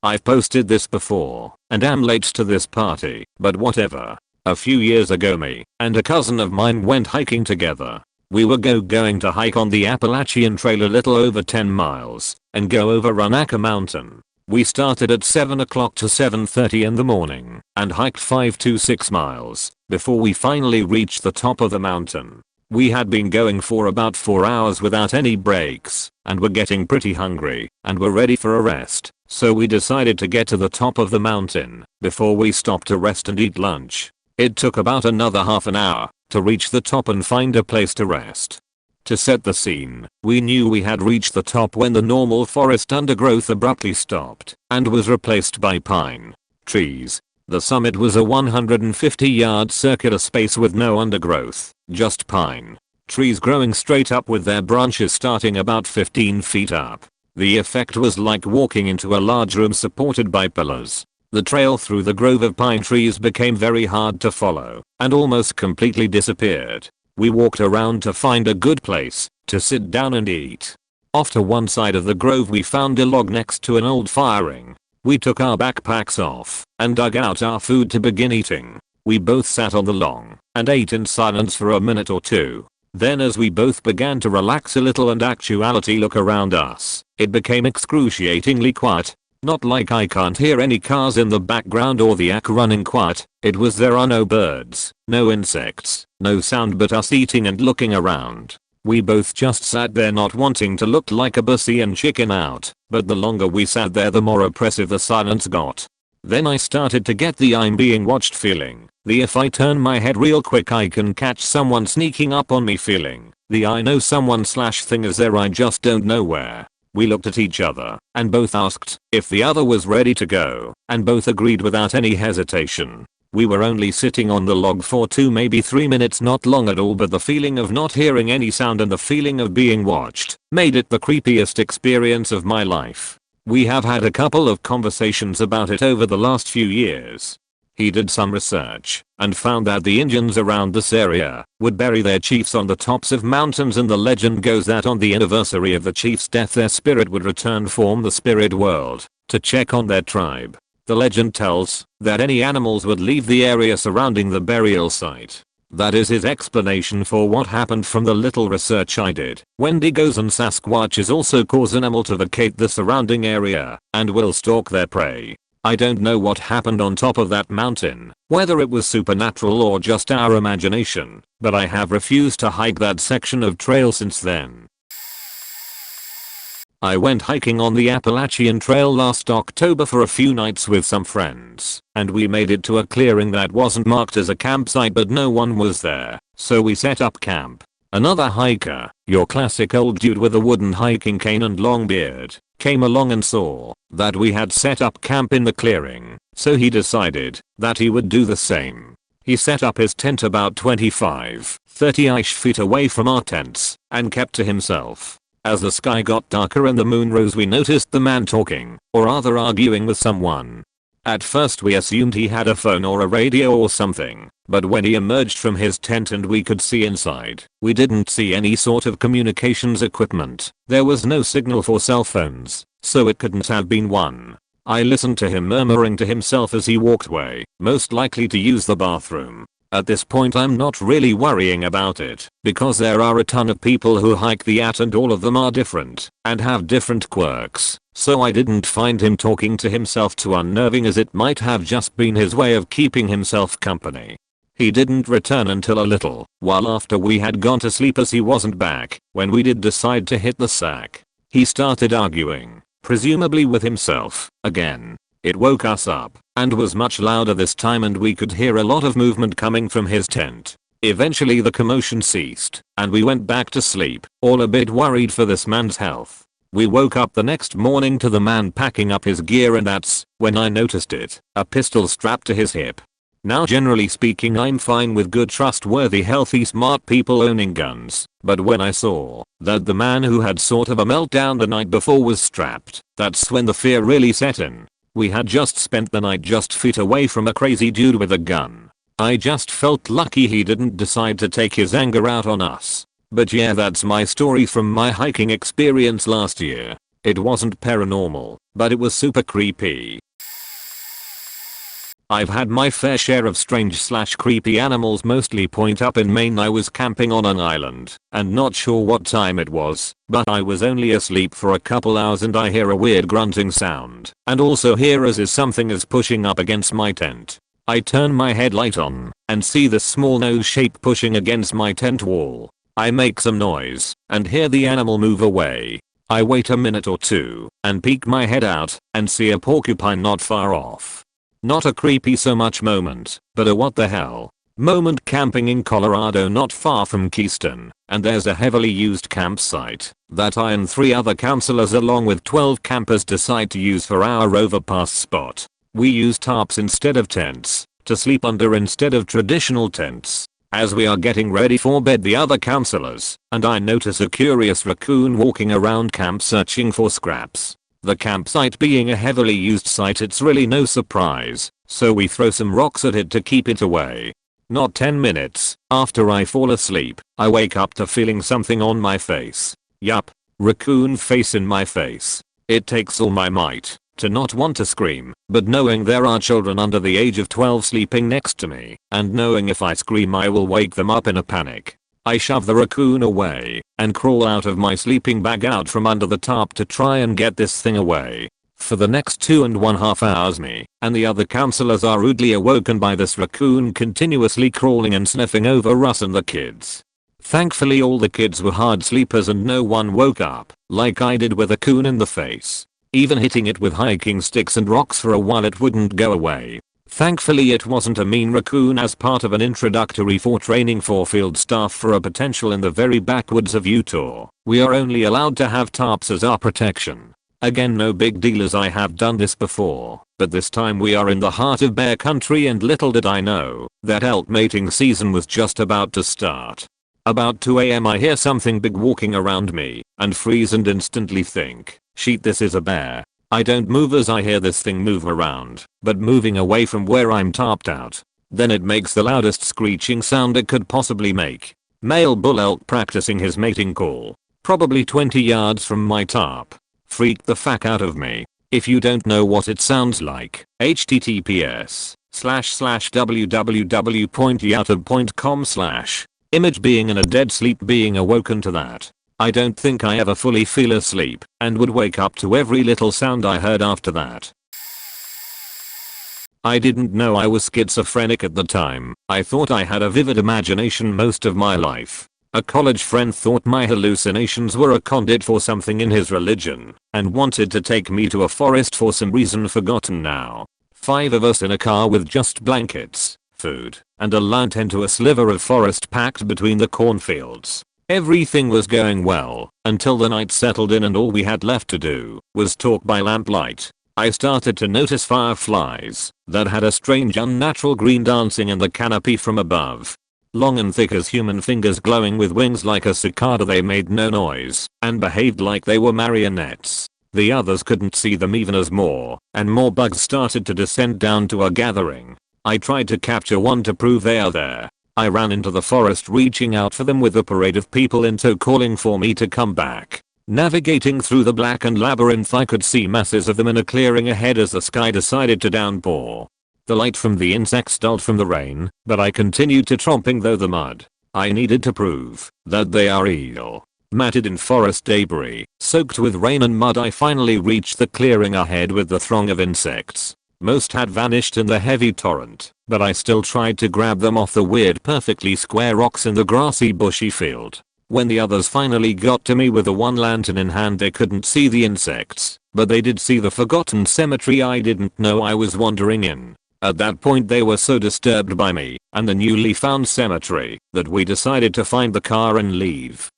I've posted this before and am late to this party, but whatever. A few years ago, me and a cousin of mine went hiking together. We were going to hike on the Appalachian Trail a little over 10 miles and go over Runaka Mountain. We started at 7 o'clock to 7:30 in the morning and hiked 5 to 6 miles before we finally reached the top of the mountain. We had been going for about 4 hours without any breaks and were getting pretty hungry and were ready for a rest, so we decided to get to the top of the mountain before we stopped to rest and eat lunch. It took about another half an hour to reach the top and find a place to rest. To set the scene, we knew we had reached the top when the normal forest undergrowth abruptly stopped and was replaced by pine trees. The summit was a 150-yard circular space with no undergrowth, just pine trees growing straight up with their branches starting about 15 feet up. The effect was like walking into a large room supported by pillars. The trail through the grove of pine trees became very hard to follow and almost completely disappeared. We walked around to find a good place to sit down and eat. Off to one side of the grove we found a log next to an old firing. We took our backpacks off and dug out our food to begin eating. We both sat on the log and ate in silence for a minute or two. Then as we both began to relax a little and actually look around us, it became excruciatingly quiet. Not like I can't hear any cars in the background or the yak running quiet. It was there are no birds, no insects, no sound but us eating and looking around. We both just sat there not wanting to look like a bussy and chicken out, but the longer we sat there the more oppressive the silence got. Then I started to get the I'm being watched feeling, the if I turn my head real quick I can catch someone sneaking up on me feeling, the I know someone / thing is there I just don't know where. We looked at each other and both asked if the other was ready to go and both agreed without any hesitation. We were only sitting on the log for 2 maybe 3 minutes, not long at all, but the feeling of not hearing any sound and the feeling of being watched made it the creepiest experience of my life. We have had a couple of conversations about it over the last few years. He did some research and found that the Indians around this area would bury their chiefs on the tops of mountains, and the legend goes that on the anniversary of the chief's death their spirit would return from the spirit world to check on their tribe. The legend tells that any animals would leave the area surrounding the burial site. That is his explanation for what happened from the little research I did. Wendigos and Sasquatches also cause animals to vacate the surrounding area and will stalk their prey. I don't know what happened on top of that mountain, whether it was supernatural or just our imagination, but I have refused to hike that section of trail since then. I went hiking on the Appalachian Trail last October for a few nights with some friends, and we made it to a clearing that wasn't marked as a campsite, but no one was there, so we set up camp. Another hiker, your classic old dude with a wooden hiking cane and long beard, came along and saw that we had set up camp in the clearing, so he decided that he would do the same. He set up his tent about 25-30-ish feet away from our tents and kept to himself. As the sky got darker and the moon rose, we noticed the man talking, or rather arguing with someone. At first we assumed he had a phone or a radio or something, but when he emerged from his tent and we could see inside, we didn't see any sort of communications equipment. There was no signal for cell phones, so it couldn't have been one. I listened to him murmuring to himself as he walked away, most likely to use the bathroom. At this point I'm not really worrying about it, because there are a ton of people who hike the At and all of them are different and have different quirks, so I didn't find him talking to himself too unnerving, as it might have just been his way of keeping himself company. He didn't return until a little while after we had gone to sleep, as he wasn't back when we did decide to hit the sack. He started arguing, presumably with himself, again. It woke us up and was much louder this time, and we could hear a lot of movement coming from his tent. Eventually the commotion ceased and we went back to sleep, all a bit worried for this man's health. We woke up the next morning to the man packing up his gear, and that's when I noticed it, a pistol strapped to his hip. Now generally speaking I'm fine with good, trustworthy, healthy, smart people owning guns, but when I saw that the man who had sort of a meltdown the night before was strapped, that's when the fear really set in. We had just spent the night just feet away from a crazy dude with a gun. I just felt lucky he didn't decide to take his anger out on us. But yeah, that's my story from my hiking experience last year. It wasn't paranormal, but it was super creepy. I've had my fair share of strange / creepy animals, mostly point up in Maine. I was camping on an island and not sure what time it was, but I was only asleep for a couple hours and I hear a weird grunting sound and also hear as if something is pushing up against my tent. I turn my headlight on and see this small nose shape pushing against my tent wall. I make some noise and hear the animal move away. I wait a minute or two and peek my head out and see a porcupine not far off. Not a creepy so much moment, but a what the hell moment. Camping in Colorado not far from Keystone, and there's a heavily used campsite that I and 3 other counselors along with 12 campers decide to use for our overpass spot. We use tarps instead of tents to sleep under instead of traditional tents. As we are getting ready for bed, the other counselors and I notice a curious raccoon walking around camp searching for scraps. The campsite being a heavily used site, it's really no surprise, so we throw some rocks at it to keep it away. Not 10 minutes after I fall asleep, I wake up to feeling something on my face. Yup, raccoon face in my face. It takes all my might to not want to scream, but knowing there are children under the age of 12 sleeping next to me, and knowing if I scream I will wake them up in a panic, I shove the raccoon away and crawl out of my sleeping bag out from under the tarp to try and get this thing away. For the next 2.5 hours me and the other counselors are rudely awoken by this raccoon continuously crawling and sniffing over us and the kids. Thankfully all the kids were hard sleepers and no one woke up, like I did with a coon in the face. Even hitting it with hiking sticks and rocks for a while it wouldn't go away. Thankfully it wasn't a mean raccoon as part of an introductory for training for field staff for a potential in the very backwoods of Utah. We are only allowed to have tarps as our protection. Again, no big deal as I have done this before, but this time we are in the heart of bear country and little did I know that elk mating season was just about to start. About 2 AM I hear something big walking around me and freeze and instantly think, shit, this is a bear. I don't move as I hear this thing move around, but moving away from where I'm tarped out. Then it makes the loudest screeching sound it could possibly make. Male bull elk practicing his mating call, probably 20 yards from my tarp. Freaked the fuck out of me. If you don't know what it sounds like, https://www.youtube.com/ image being in a dead sleep being awoken to that. I don't think I ever fully feel asleep and would wake up to every little sound I heard after that. I didn't know I was schizophrenic at the time. I thought I had a vivid imagination most of my life. A college friend thought my hallucinations were a conduit for something in his religion and wanted to take me to a forest for some reason forgotten now. 5 of us in a car with just blankets, food, and a lantern to a sliver of forest packed between the cornfields. Everything was going well until the night settled in and all we had left to do was talk by lamplight. I started to notice fireflies that had a strange unnatural green dancing in the canopy from above. Long and thick as human fingers glowing with wings like a cicada, they made no noise and behaved like they were marionettes. The others couldn't see them even as more and more bugs started to descend down to our gathering. I tried to capture one to prove they are there. I ran into the forest reaching out for them with a parade of people in tow calling for me to come back. Navigating through the blackened labyrinth I could see masses of them in a clearing ahead as the sky decided to downpour. The light from the insects dulled from the rain, but I continued to tromping through the mud. I needed to prove that they are real. Matted in forest debris, soaked with rain and mud, I finally reached the clearing ahead with the throng of insects. Most had vanished in the heavy torrent, but I still tried to grab them off the weird perfectly square rocks in the grassy bushy field. When the others finally got to me with the one lantern in hand, they couldn't see the insects, but they did see the forgotten cemetery I didn't know I was wandering in. At that point they were so disturbed by me and the newly found cemetery that we decided to find the car and leave.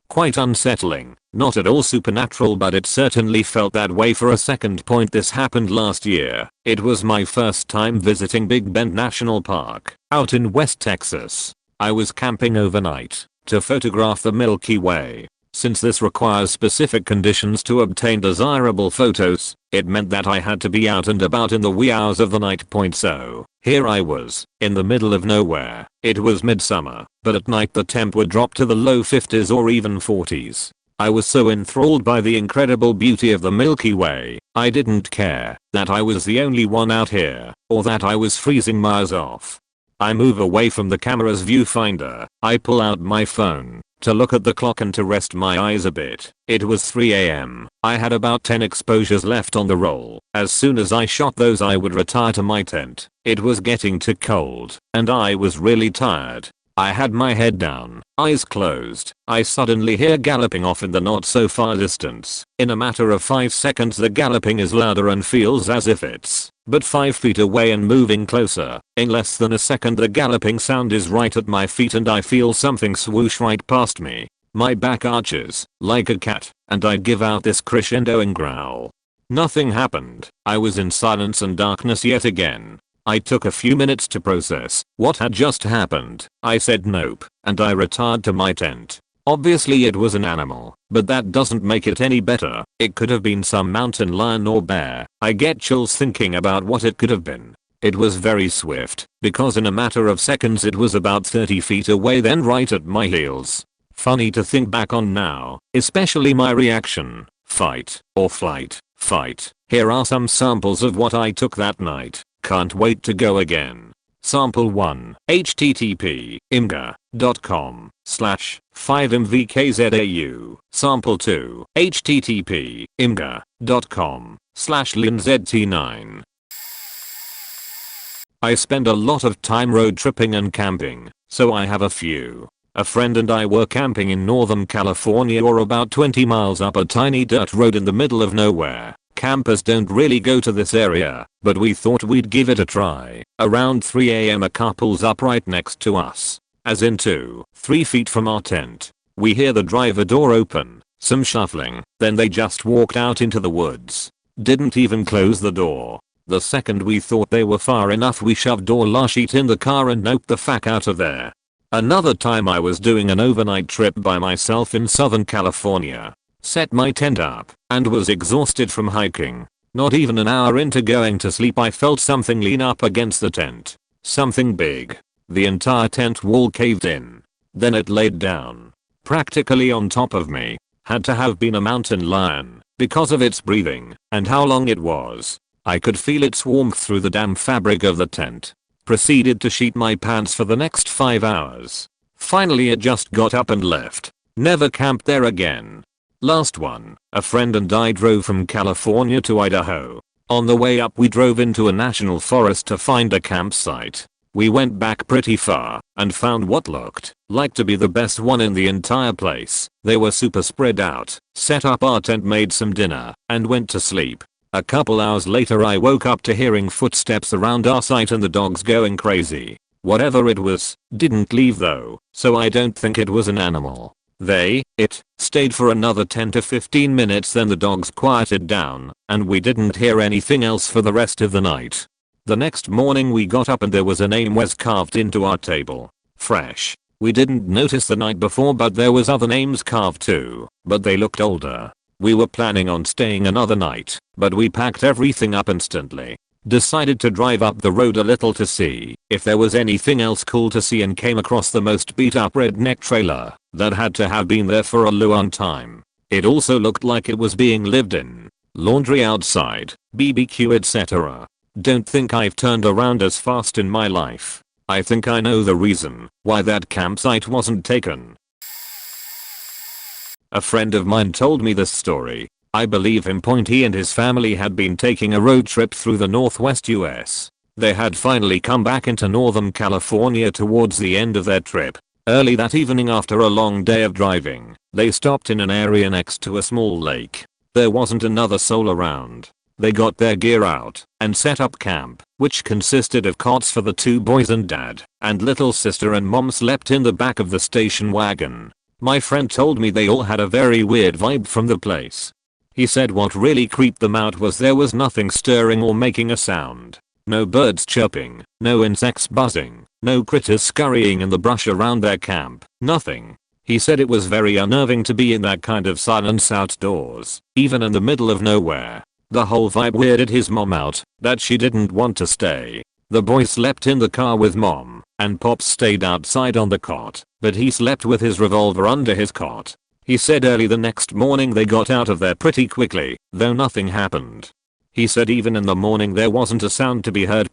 Quite unsettling, not at all supernatural, but it certainly felt that way for a second. This happened last year. It was my first time visiting Big Bend National Park out in West Texas. I was camping overnight to photograph the Milky Way. Since this requires specific conditions to obtain desirable photos, it meant that I had to be out and about in the wee hours of the night. So here I was, in the middle of nowhere. It was midsummer, but at night the temp would drop to the low 50s or even 40s. I was so enthralled by the incredible beauty of the Milky Way, I didn't care that I was the only one out here, or that I was freezing miles off. I move away from the camera's viewfinder. I pull out my phone to look at the clock and to rest my eyes a bit. It was 3 AM. I had about 10 exposures left on the roll. As soon as I shot those I would retire to my tent. It was getting too cold and I was really tired. I had my head down, eyes closed. I suddenly hear galloping off in the not so far distance. In a matter of 5 seconds the galloping is louder and feels as if it's but 5 feet away and moving closer. In less than a second the galloping sound is right at my feet and I feel something swoosh right past me. My back arches like a cat and I give out this crescendoing growl. Nothing happened. I was in silence and darkness yet again. I took a few minutes to process what had just happened. I said nope, and I retired to my tent. Obviously it was an animal, but that doesn't make it any better. It could have been some mountain lion or bear. I get chills thinking about what it could have been. It was very swift, because in a matter of seconds it was about 30 feet away, then right at my heels. Funny to think back on now, especially my reaction. Fight or flight. Fight. Here are some samples of what I took that night. Can't wait to go again. Sample 1. http imgur.com/5mvkzau. Sample 2. http imgur.com/linzt9. I spend a lot of time road tripping and camping, so I have a few. A friend and I were camping in Northern California, or about 20 miles up a tiny dirt road in the middle of nowhere. Campers don't really go to this area, but we thought we'd give it a try. Around 3 AM a couple's up right next to us. As in 2-3 feet from our tent. We hear the driver door open, some shuffling, then they just walked out into the woods. Didn't even close the door. The second we thought they were far enough, we shoved door sheet in the car and noped the fuck out of there. Another time I was doing an overnight trip by myself in Southern California. Set my tent up and was exhausted from hiking. Not even an hour into going to sleep I felt something lean up against the tent. Something big. The entire tent wall caved in. Then it laid down. Practically on top of me. Had to have been a mountain lion because of its breathing and how long it was. I could feel its warmth through the damn fabric of the tent. Proceeded to sheet my pants for the next 5 hours. Finally it just got up and left. Never camped there again. Last one. A friend and I drove from California to Idaho. On the way up we drove into a national forest to find a campsite. We went back pretty far and found what looked like to be the best one in the entire place. They were super spread out. Set up our tent, made some dinner, and went to sleep. A couple hours later I woke up to hearing footsteps around our site and the dogs going crazy. Whatever it was, didn't leave though, so I don't think it was an animal. It stayed for another 10 to 15 minutes, then the dogs quieted down, and we didn't hear anything else for the rest of the night. The next morning we got up and there was a name was carved into our table. Fresh. We didn't notice the night before, but there was other names carved too, but they looked older. We were planning on staying another night, but we packed everything up instantly. Decided to drive up the road a little to see if there was anything else cool to see, and came across the most beat up redneck trailer that had to have been there for a long time. It also looked like it was being lived in. Laundry outside, BBQ etc. Don't think I've turned around as fast in my life. I think I know the reason why that campsite wasn't taken. A friend of mine told me this story. I believe him. He and his family had been taking a road trip through the northwest US. They had finally come back into Northern California towards the end of their trip. Early that evening, after a long day of driving, they stopped in an area next to a small lake. There wasn't another soul around. They got their gear out and set up camp, which consisted of cots for the 2 boys, and dad and little sister and mom slept in the back of the station wagon. My friend told me they all had a very weird vibe from the place. He said what really creeped them out was there was nothing stirring or making a sound. No birds chirping, no insects buzzing, no critters scurrying in the brush around their camp, nothing. He said it was very unnerving to be in that kind of silence outdoors, even in the middle of nowhere. The whole vibe weirded his mom out, that she didn't want to stay. The boy slept in the car with mom, and Pops stayed outside on the cot, but he slept with his revolver under his cot. He said early the next morning they got out of there pretty quickly, though nothing happened. He said even in the morning there wasn't a sound to be heard.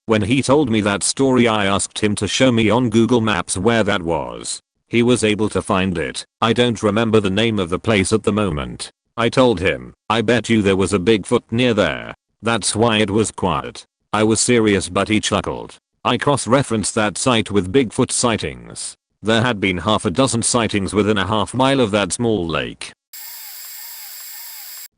When he told me that story, I asked him to show me on Google Maps where that was. He was able to find it. I don't remember the name of the place at the moment. I told him, I bet you there was a Bigfoot near there. That's why it was quiet. I was serious, but he chuckled. I cross-referenced that site with Bigfoot sightings. There had been half a dozen sightings within a half mile of that small lake.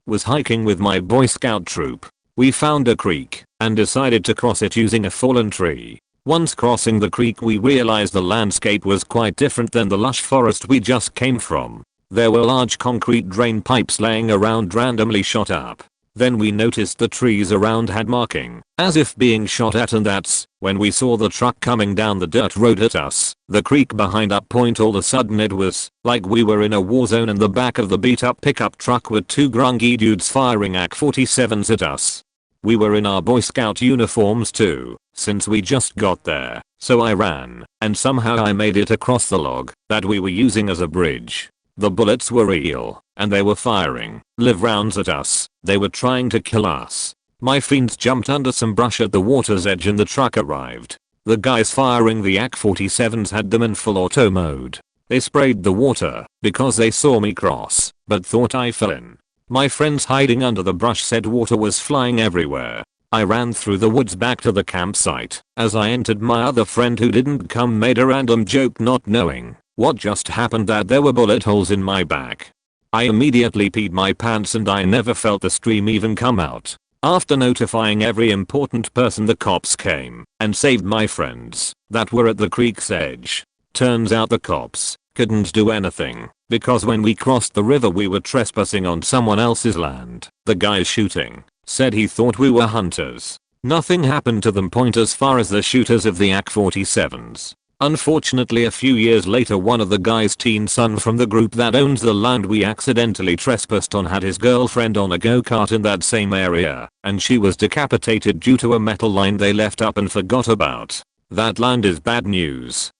Was hiking with my Boy Scout troop. We found a creek and decided to cross it using a fallen tree. Once crossing the creek we realized the landscape was quite different than the lush forest we just came from. There were large concrete drain pipes laying around randomly shot up. Then we noticed the trees around had marking, as if being shot at, and that's when we saw the truck coming down the dirt road at us. The creek behind up. All of a sudden it was like we were in a war zone. In the back of the beat up pickup truck were 2 grungy dudes firing AK-47s at us. We were in our Boy Scout uniforms too, since we just got there, so I ran, and somehow I made it across the log that we were using as a bridge. The bullets were real, and they were firing live rounds at us. They were trying to kill us. My fiends jumped under some brush at the water's edge and the truck arrived. The guys firing the AK-47s had them in full auto mode. They sprayed the water because they saw me cross, but thought I fell in. My friends hiding under the brush said water was flying everywhere. I ran through the woods back to the campsite. As I entered, my other friend who didn't come made a random joke, not knowing what just happened that there were bullet holes in my back. I immediately peed my pants and I never felt the stream even come out. After notifying every important person, the cops came and saved my friends that were at the creek's edge. Turns out the cops couldn't do anything because when we crossed the river we were trespassing on someone else's land. The guy shooting said he thought we were hunters. Nothing happened to them point as far as the shooters of the AK-47s. Unfortunately, a few years later, one of the guy's teen son from the group that owns the land we accidentally trespassed on had his girlfriend on a go-kart in that same area, and she was decapitated due to a metal line they left up and forgot about. That land is bad news.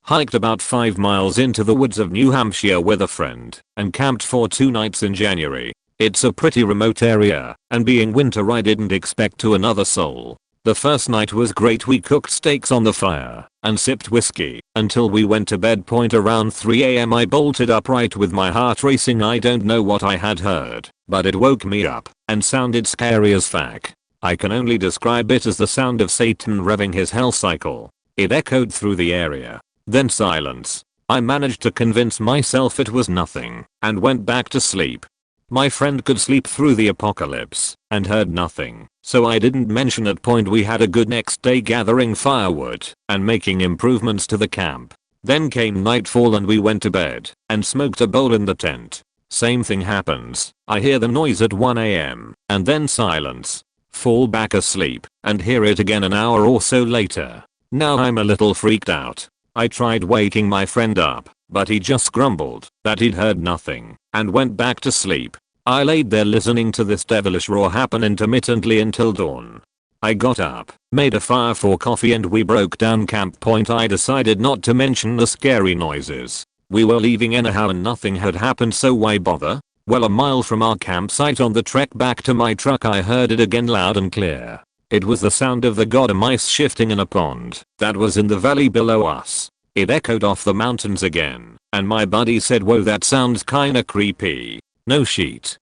Hiked about 5 miles into the woods of New Hampshire with a friend and camped for 2 nights in January. It's a pretty remote area, and being winter I didn't expect to another soul. The first night was great. We cooked steaks on the fire and sipped whiskey until we went to bed. Around 3 AM I bolted upright with my heart racing. I don't know what I had heard, but it woke me up and sounded scary as fuck. I can only describe it as the sound of Satan revving his hell cycle. It echoed through the area. Then silence. I managed to convince myself it was nothing and went back to sleep. My friend could sleep through the apocalypse and heard nothing, so I didn't mention it. We had a good next day gathering firewood and making improvements to the camp. Then came nightfall and we went to bed and smoked a bowl in the tent. Same thing happens. I hear the noise at 1 AM and then silence. Fall back asleep and hear it again an hour or so later. Now I'm a little freaked out. I tried waking my friend up, but he just grumbled that he'd heard nothing and went back to sleep. I laid there listening to this devilish roar happen intermittently until dawn. I got up, made a fire for coffee, and we broke down camp. I decided not to mention the scary noises. We were leaving anyhow and nothing had happened, so why bother? Well, a mile from our campsite on the trek back to my truck I heard it again loud and clear. It was the sound of the goddamn ice shifting in a pond that was in the valley below us. It echoed off the mountains again, and my buddy said, "Whoa, that sounds kinda creepy." No shit.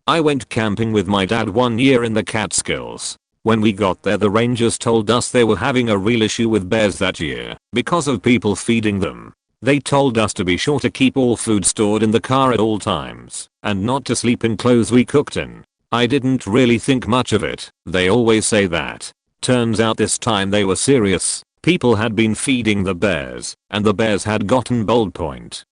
I went camping with my dad one year in the Catskills. When we got there, the rangers told us they were having a real issue with bears that year because of people feeding them. They told us to be sure to keep all food stored in the car at all times and not to sleep in clothes we cooked in. I didn't really think much of it. They always say that. Turns out this time they were serious. People had been feeding the bears, and the bears had gotten bold.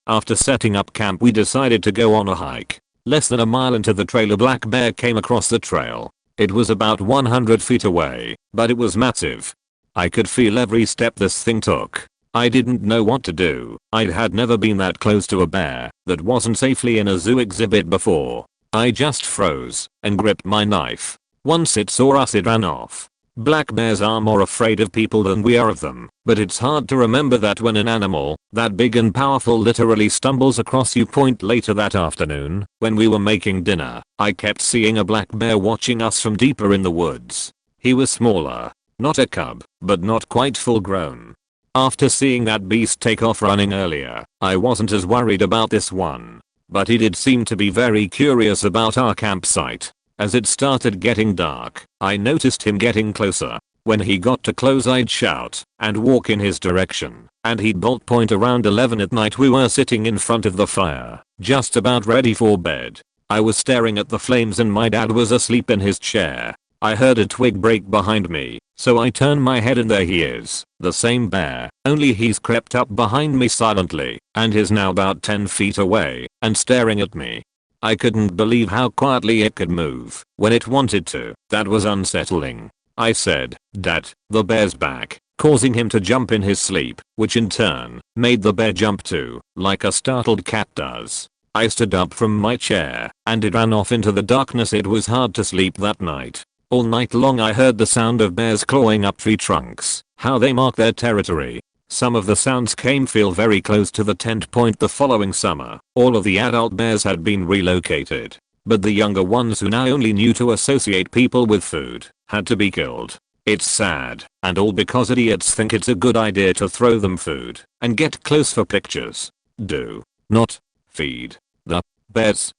After setting up camp, we decided to go on a hike. Less than a mile into the trail, a black bear came across the trail. It was about 100 feet away, but it was massive. I could feel every step this thing took. I didn't know what to do. I had never been that close to a bear that wasn't safely in a zoo exhibit before. I just froze and gripped my knife. Once it saw us, it ran off. Black bears are more afraid of people than we are of them, but it's hard to remember that when an animal that big and powerful literally stumbles across you. Later that afternoon, when we were making dinner, I kept seeing a black bear watching us from deeper in the woods. He was smaller, not a cub, but not quite full grown. After seeing that beast take off running earlier, I wasn't as worried about this one. But he did seem to be very curious about our campsite. As it started getting dark, I noticed him getting closer. When he got too close, I'd shout and walk in his direction, and he'd bolt. Around 11 at night, we were sitting in front of the fire, just about ready for bed. I was staring at the flames and my dad was asleep in his chair. I heard a twig break behind me, so I turned my head and there he is, the same bear, only he's crept up behind me silently and is now about 10 feet away and staring at me. I couldn't believe how quietly it could move when it wanted to. That was unsettling. I said, "Dad, the bear's back," causing him to jump in his sleep, which in turn made the bear jump too, like a startled cat does. I stood up from my chair and it ran off into the darkness. It was hard to sleep that night. All night long I heard the sound of bears clawing up tree trunks, how they mark their territory. Some of the sounds came feel very close to the tent. The following summer, all of the adult bears had been relocated. but the younger ones who now only knew to associate people with food had to be killed. It's sad, and all because idiots think it's a good idea to throw them food and get close for pictures. Do not feed the bears.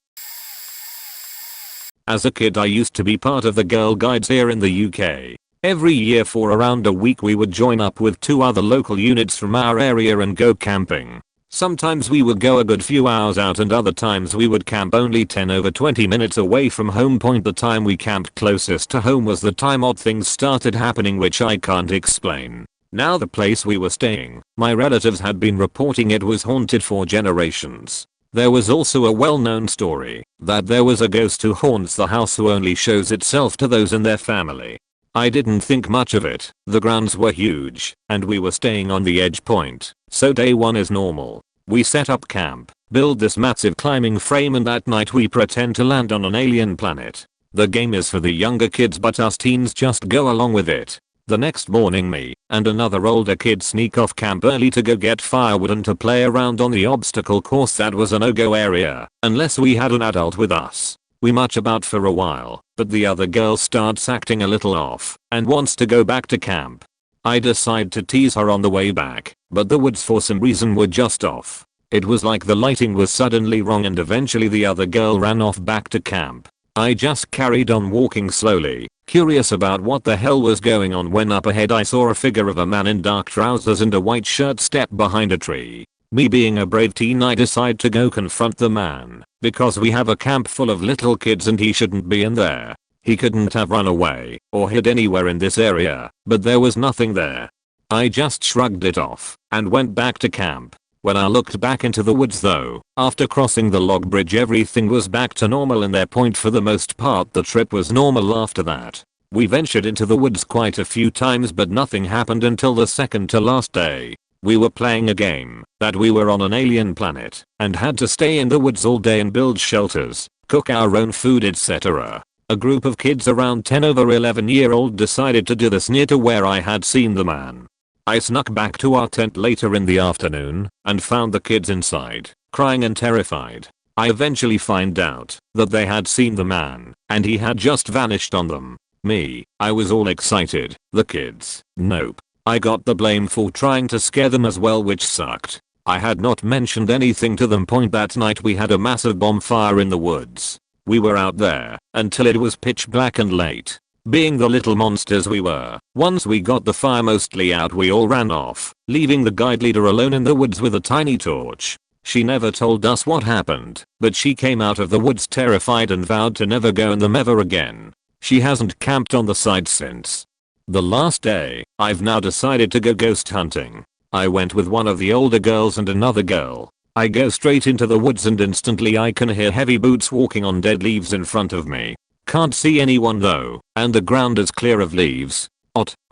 As a kid I used to be part of the Girl Guides here in the UK. Every year for around a week we would join up with 2 other local units from our area and go camping. Sometimes we would go a good few hours out and other times we would camp only 10 over 20 minutes away from home point. The time we camped closest to home was the time odd things started happening which I can't explain. Now the place we were staying, my relatives had been reporting it was haunted for generations. There was also a well-known story that there was a ghost who haunts the house who only shows itself to those in their family. I didn't think much of it, the grounds were huge, and we were staying on the edge point, so day 1 is normal. We set up camp, build this massive climbing frame and that night we pretend to land on an alien planet. The game is for the younger kids but us teens just go along with it. The next morning me and another older kid sneak off camp early to go get firewood and to play around on the obstacle course that was a no-go area, unless we had an adult with us. We much about for a while, but the other girl starts acting a little off and wants to go back to camp. I decide to tease her on the way back, but the woods for some reason were just off. It was like the lighting was suddenly wrong and eventually the other girl ran off back to camp. I just carried on walking slowly, curious about what the hell was going on when up ahead I saw a figure of a man in dark trousers and a white shirt step behind a tree. Me being a brave teen I decide to go confront the man, because we have a camp full of little kids and he shouldn't be in there. He couldn't have run away or hid anywhere in this area, but there was nothing there. I just shrugged it off and went back to camp. When I looked back into the woods though, after crossing the log bridge everything was back to normal in their point for the most part. The trip was normal after that. We ventured into the woods quite a few times but nothing happened until the second to last day. We were playing a game that we were on an alien planet and had to stay in the woods all day and build shelters, cook our own food etc. A group of kids around 10 over 11-year-old decided to do this near to where I had seen the man. I snuck back to our tent later in the afternoon and found the kids inside, crying and terrified. I eventually find out that they had seen the man and he had just vanished on them. Me, I was all excited. The kids, nope. I got the blame for trying to scare them as well, which sucked. I had not mentioned anything to them. Point that night we had a massive bonfire in the woods. We were out there until it was pitch black and late. Being the little monsters we were, once we got the fire mostly out we all ran off, leaving the guide leader alone in the woods with a tiny torch. She never told us what happened, but she came out of the woods terrified and vowed to never go in them ever again. She hasn't camped on the site since. The last day, I've now decided to go ghost hunting. I went with one of the older girls and another girl. I go straight into the woods and instantly I can hear heavy boots walking on dead leaves in front of me. Can't see anyone though, and the ground is clear of leaves.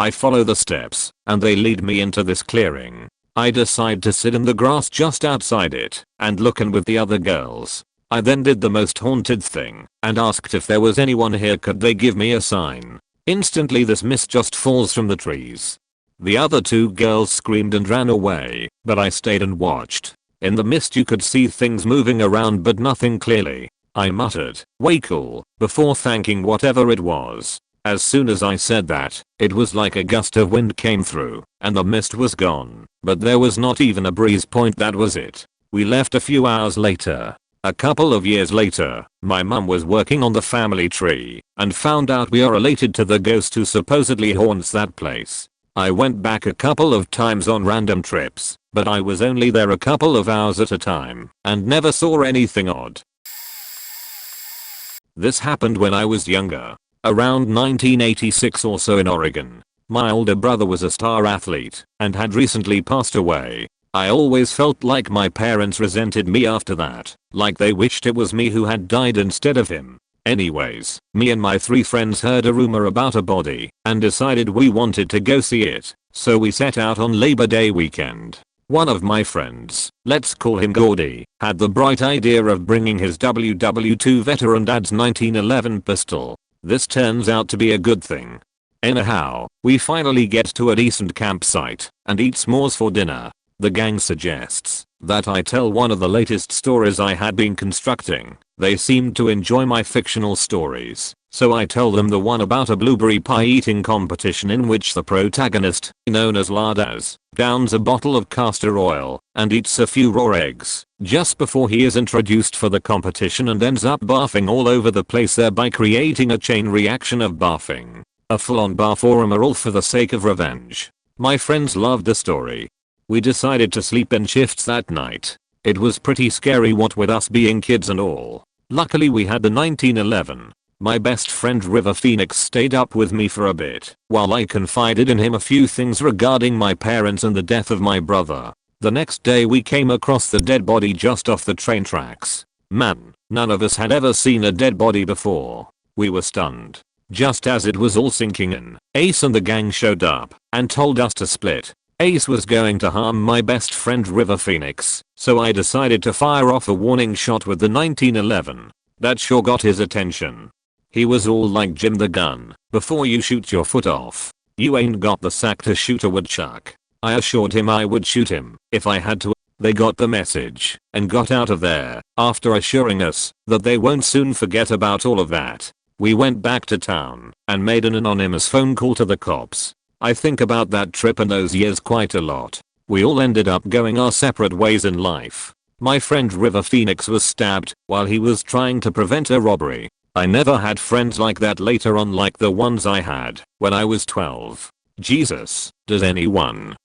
I follow the steps, and they lead me into this clearing. I decide to sit in the grass just outside it, and look in with the other girls. I then did the most haunted thing, and asked if there was anyone here, could they give me a sign. Instantly this mist just falls from the trees. The other 2 girls screamed and ran away, but I stayed and watched. In the mist you could see things moving around but nothing clearly. I muttered, "Way cool," before thanking whatever it was. As soon as I said that, it was like a gust of wind came through, and the mist was gone, but there was not even a breeze. Point that was it. We left a few hours later. A couple of years later, my mum was working on the family tree and found out we are related to the ghost who supposedly haunts that place. I went back a couple of times on random trips, but I was only there a couple of hours at a time and never saw anything odd. This happened when I was younger, around 1986 or so in Oregon. My older brother was a star athlete and had recently passed away. I always felt like my parents resented me after that, like they wished it was me who had died instead of him. Anyways, me and my 3 friends heard a rumor about a body and decided we wanted to go see it, so we set out on Labor Day weekend. One of my friends, let's call him Gordy, had the bright idea of bringing his WW2 veteran dad's 1911 pistol. This turns out to be a good thing. Anyhow, we finally get to a decent campsite and eat s'mores for dinner. The gang suggests that I tell one of the latest stories I had been constructing. They seemed to enjoy my fictional stories, so I tell them the one about a blueberry pie eating competition in which the protagonist, known as Lardas, downs a bottle of castor oil and eats a few raw eggs just before he is introduced for the competition and ends up barfing all over the place, thereby creating a chain reaction of barfing. A full-on barforum all for the sake of revenge. My friends loved the story. We decided to sleep in shifts that night. It was pretty scary what with us being kids and all. Luckily we had the 1911. My best friend River Phoenix stayed up with me for a bit while I confided in him a few things regarding my parents and the death of my brother. The next day we came across the dead body just off the train tracks. Man, none of us had ever seen a dead body before. We were stunned. Just as it was all sinking in, Ace and the gang showed up and told us to split. Ace was going to harm my best friend River Phoenix, so I decided to fire off a warning shot with the 1911. That sure got his attention. He was all like, "Jim the gun, before you shoot your foot off, you ain't got the sack to shoot a woodchuck." I assured him I would shoot him if I had to. They got the message and got out of there after assuring us that they won't soon forget about all of that. We went back to town and made an anonymous phone call to the cops. I think about that trip and those years quite a lot. We all ended up going our separate ways in life. My friend River Phoenix was stabbed while he was trying to prevent a robbery. I never had friends like that later on, like the ones I had when I was 12. Jesus, does anyone?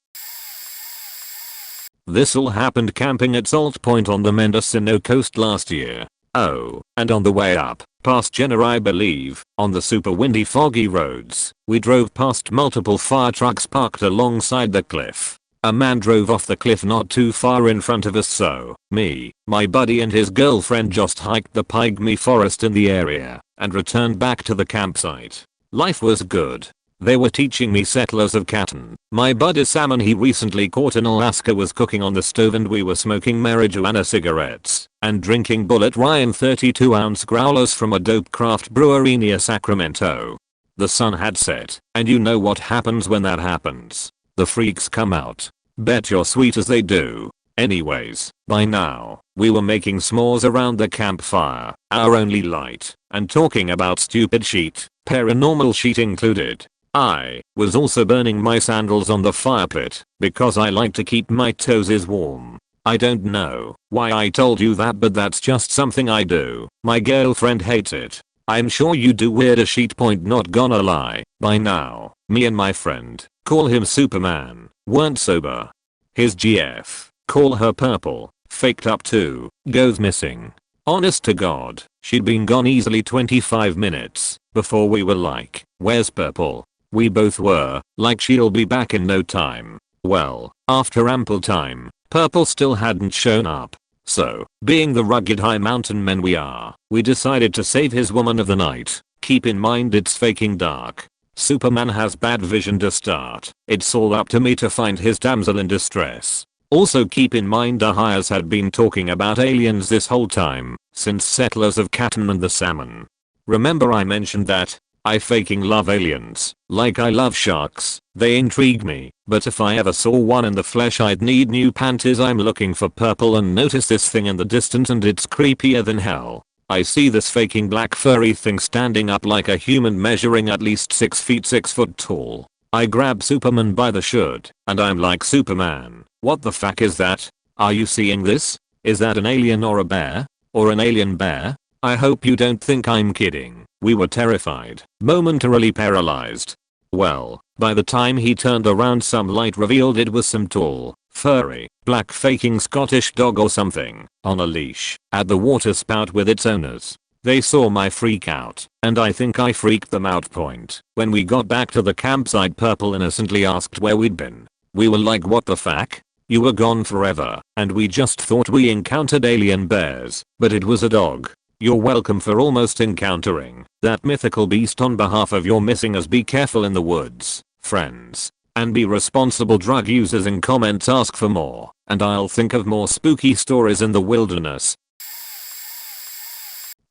This all happened camping at Salt Point on the Mendocino coast last year. Oh, and on the way up, past Jenner I believe, on the super windy foggy roads, we drove past multiple fire trucks parked alongside the cliff. A man drove off the cliff not too far in front of us, so me, my buddy and his girlfriend just hiked the pygmy forest in the area and returned back to the campsite. Life was good. They were teaching me Settlers of Catan. My buddy salmon he recently caught in Alaska was cooking on the stove and we were smoking marijuana cigarettes and drinking Bullet Ryan 32-ounce growlers from a dope craft brewery near Sacramento. The sun had set, and you know what happens when that happens. The freaks come out. Bet you're sweet as they do. Anyways, by now, we were making s'mores around the campfire, our only light, and talking about stupid shit, paranormal shit included. I was also burning my sandals on the fire pit because I like to keep my toesies warm. I don't know why I told you that, but that's just something I do. My girlfriend hates it. I'm sure you do weird as shit. Point not gonna lie. By now, me and my friend, call him Superman, weren't sober. His GF, call her Purple, faked up too, goes missing. Honest to God, she'd been gone easily 25 minutes before we were like, "Where's Purple?" We both were like, "She'll be back in no time." Well, after ample time, Purple still hadn't shown up. So, being the rugged high mountain men we are, we decided to save his woman of the night. Keep in mind it's faking dark. Superman has bad vision to start. It's all up to me to find his damsel in distress. Also keep in mind the hires had been talking about aliens this whole time, since Settlers of Catan and the salmon. Remember I mentioned that I faking love aliens, like I love sharks. They intrigue me, but if I ever saw one in the flesh I'd need new panties. I'm looking for Purple and notice this thing in the distance and it's creepier than hell. I see this faking black furry thing standing up like a human measuring at least 6 feet 6 foot tall. I grab Superman by the shirt and I'm like, "Superman, what the fuck is that? Are you seeing this? Is that an alien or a bear? Or an alien bear? I hope you don't think I'm kidding." We were terrified, momentarily paralyzed. Well, by the time he turned around some light revealed it was some tall, furry, black faking Scottish dog or something, on a leash, at the water spout with its owners. They saw my freak out, and I think I freaked them out. Point. When we got back to the campsite, Purple innocently asked where we'd been. We were like, "What the fuck? You were gone forever, and we just thought we encountered alien bears, but it was a dog." You're welcome for almost encountering that mythical beast. On behalf of your missingers, be careful in the woods, friends. And be responsible drug users. In comments ask for more, and I'll think of more spooky stories in the wilderness.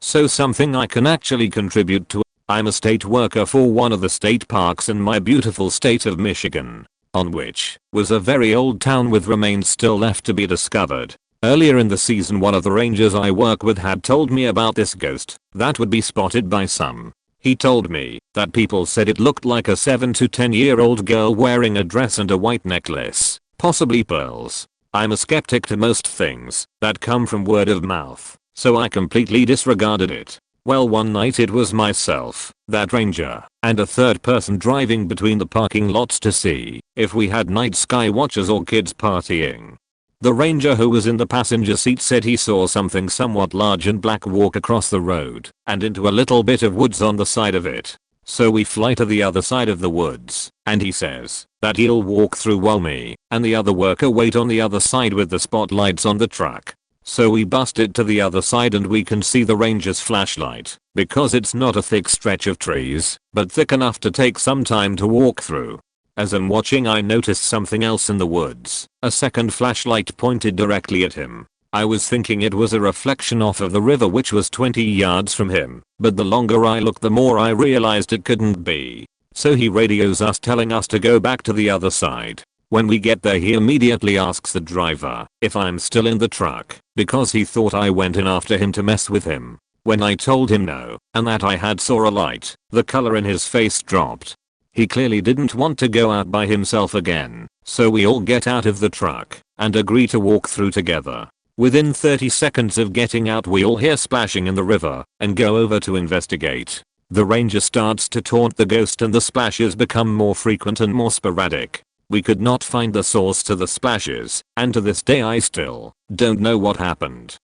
So something I can actually contribute to. I'm a state worker for one of the state parks in my beautiful state of Michigan. on which was a very old town with remains still left to be discovered. Earlier in the season, one of the rangers I work with had told me about this ghost that would be spotted by some. He told me that people said it looked like a 7 to 10-year-old girl wearing a dress and a white necklace, possibly pearls. I'm a skeptic to most things that come from word of mouth, so I completely disregarded it. Well, one night it was myself, that ranger, and a third person driving between the parking lots to see if we had night sky watchers or kids partying. The ranger who was in the passenger seat said he saw something somewhat large and black walk across the road and into a little bit of woods on the side of it. So we fly to the other side of the woods, and he says that he'll walk through while me and the other worker wait on the other side with the spotlights on the truck. So we busted to the other side and we can see the ranger's flashlight because it's not a thick stretch of trees, but thick enough to take some time to walk through. As I'm watching, I noticed something else in the woods. A second flashlight pointed directly at him. I was thinking it was a reflection off of the river which was 20 yards from him, but the longer I looked the more I realized it couldn't be. So he radios us telling us to go back to the other side. When we get there, he immediately asks the driver if I'm still in the truck because he thought I went in after him to mess with him. When I told him no and that I had saw a light, the color in his face dropped. He clearly didn't want to go out by himself again, so we all get out of the truck and agree to walk through together. Within 30 seconds of getting out, we all hear splashing in the river and go over to investigate. The ranger starts to taunt the ghost and the splashes become more frequent and more sporadic. We could not find the source to the splashes, and to this day I still don't know what happened.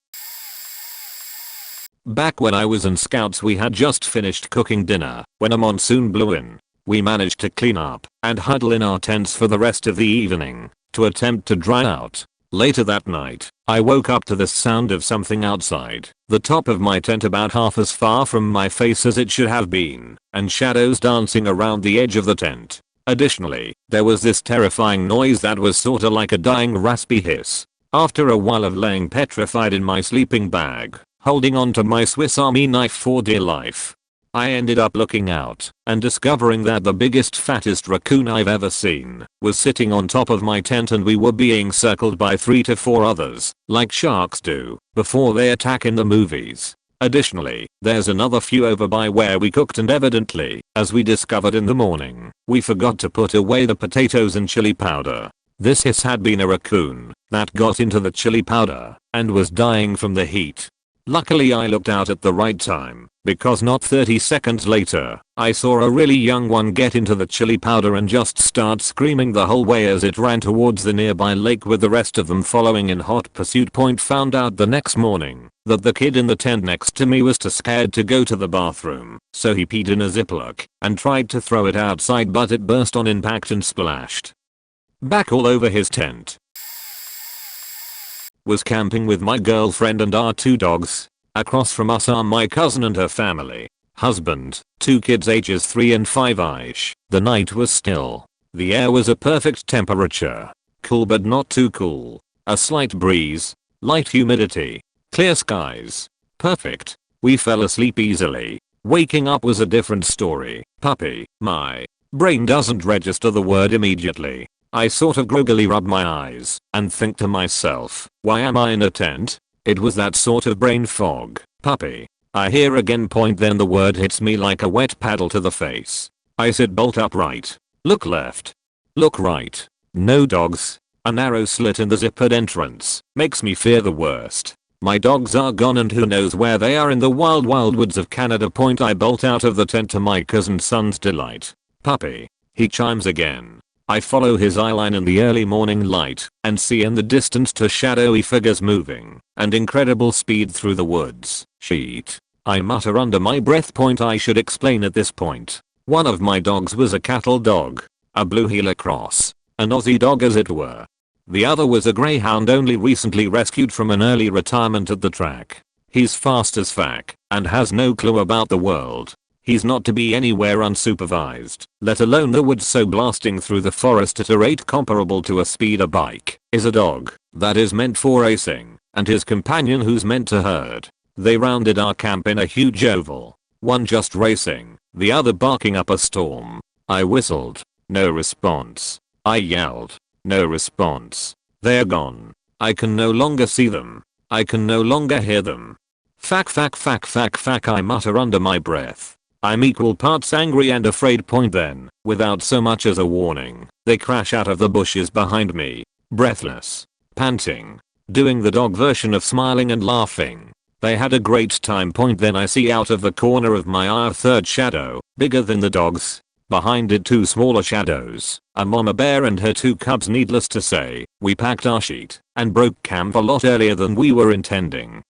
Back when I was in Scouts, we had just finished cooking dinner when a monsoon blew in. We managed to clean up and huddle in our tents for the rest of the evening to attempt to dry out. Later that night, I woke up to the sound of something outside the top of my tent about half as far from my face as it should have been, and shadows dancing around the edge of the tent. Additionally, there was this terrifying noise that was sorta like a dying raspy hiss. After a while of laying petrified in my sleeping bag, holding onto my Swiss Army knife for dear life, I ended up looking out and discovering that the biggest fattest raccoon I've ever seen was sitting on top of my tent, and we were being circled by 3 to 4 others, like sharks do before they attack in the movies. Additionally, there's another few over by where we cooked, and evidently, as we discovered in the morning, we forgot to put away the potatoes and chili powder. This hiss had been a raccoon that got into the chili powder and was dying from the heat. Luckily I looked out at the right time, because not 30 seconds later, I saw a really young one get into the chili powder and just start screaming the whole way as it ran towards the nearby lake, with the rest of them following in hot pursuit. Found out the next morning that the kid in the tent next to me was too scared to go to the bathroom, so he peed in a Ziploc and tried to throw it outside, but it burst on impact and splashed back all over his tent. Was camping with my girlfriend and our 2 dogs. Across from us are my cousin and her family, husband, 2 kids ages 3 and 5ish. The night was still. The air was a perfect temperature. Cool but not too cool. A slight breeze. Light humidity. Clear skies. Perfect. We fell asleep easily. Waking up was a different story. Puppy. My brain doesn't register the word immediately. I sort of groggily rub my eyes and think to myself, why am I in a tent? It was that sort of brain fog. Puppy. I hear again. Then the word hits me like a wet paddle to the face. I sit bolt upright. Look left. Look right. No dogs. A narrow slit in the zippered entrance makes me fear the worst. My dogs are gone and who knows where they are in the wild woods of Canada. I bolt out of the tent to my cousin's son's delight. Puppy. He chimes again. I follow his eyeline in the early morning light and see in the distance 2 shadowy figures moving and incredible speed through the woods. Shit. I mutter under my breath. I should explain at this point. One of my dogs was a cattle dog, a blue heeler cross, an Aussie dog as it were. The other was a greyhound only recently rescued from an early retirement at the track. He's fast as fuck and has no clue about the world. He's not to be anywhere unsupervised, let alone the woods, so blasting through the forest at a rate comparable to a speeder bike is a dog that is meant for racing, and his companion who's meant to herd. They rounded our camp in a huge oval, one just racing, the other barking up a storm. I whistled. No response. I yelled. No response. They're gone. I can no longer see them. I can no longer hear them. Fuck, I mutter under my breath. I'm equal parts angry and afraid. Then, without so much as a warning, they crash out of the bushes behind me. Breathless. Panting. Doing the dog version of smiling and laughing. They had a great time. Then I see out of the corner of my eye a third shadow, bigger than the dogs. Behind it 2 smaller shadows, a mama bear and her 2 cubs. Needless to say, we packed our sheet and broke camp a lot earlier than we were intending.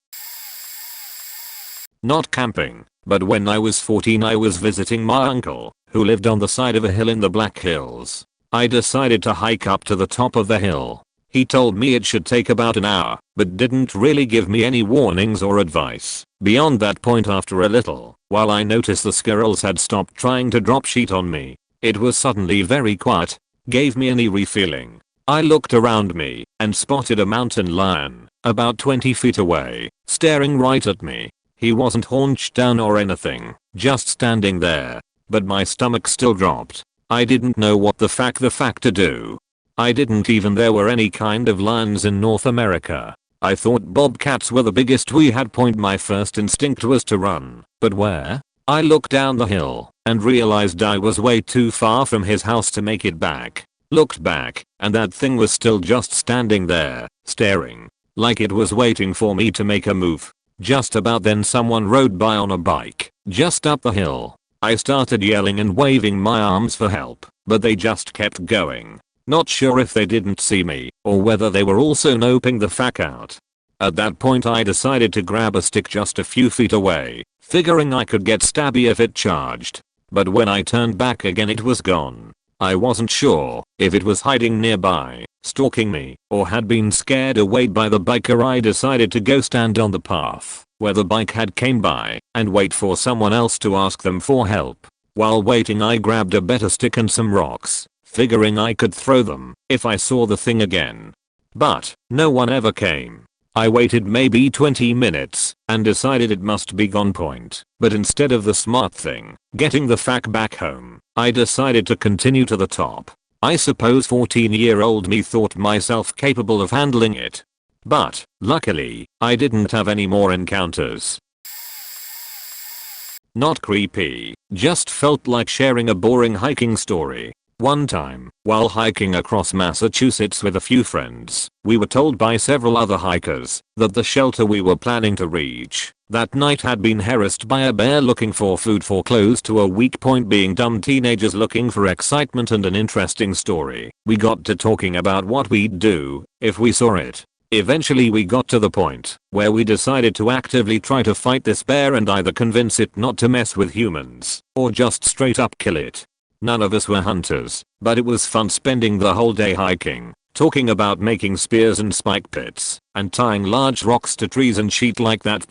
Not camping, but when I was 14 I was visiting my uncle, who lived on the side of a hill in the Black Hills. I decided to hike up to the top of the hill. He told me it should take about an hour, but didn't really give me any warnings or advice. Beyond that point, after a little, while I noticed the squirrels had stopped trying to drop sheet on me, it was suddenly very quiet. Gave me an eerie feeling. I looked around me and spotted a mountain lion, about 20 feet away, staring right at me. He wasn't haunched down or anything, just standing there. But my stomach still dropped. I didn't know what the fuck to do. I didn't even there were any kind of lions in North America. I thought bobcats were the biggest we had. My first instinct was to run, but where? I looked down the hill and realized I was way too far from his house to make it back. Looked back, and that thing was still just standing there, staring, like it was waiting for me to make a move. Just about then someone rode by on a bike, just up the hill. I started yelling and waving my arms for help, but they just kept going. Not sure if they didn't see me, or whether they were also noping the fuck out. At that point I decided to grab a stick just a few feet away, figuring I could get stabby if it charged. But when I turned back again it was gone. I wasn't sure if it was hiding nearby, stalking me, or had been scared away by the biker. I decided to go stand on the path where the bike had came by and wait for someone else to ask them for help. While waiting I grabbed a better stick and some rocks, figuring I could throw them if I saw the thing again. But no one ever came. I waited maybe 20 minutes and decided it must be gone. But instead of the smart thing, getting the fuck back home, I decided to continue to the top. I suppose 14-year-old me thought myself capable of handling it. But luckily, I didn't have any more encounters. Not creepy, just felt like sharing a boring hiking story. One time, while hiking across Massachusetts with a few friends, we were told by several other hikers that the shelter we were planning to reach that night had been harassed by a bear looking for food for close to a week. Being dumb teenagers looking for excitement and an interesting story, we got to talking about what we'd do if we saw it. Eventually we got to the point where we decided to actively try to fight this bear and either convince it not to mess with humans, or just straight up kill it. None of us were hunters, but it was fun spending the whole day hiking, talking about making spears and spike pits, and tying large rocks to trees and sheet like that.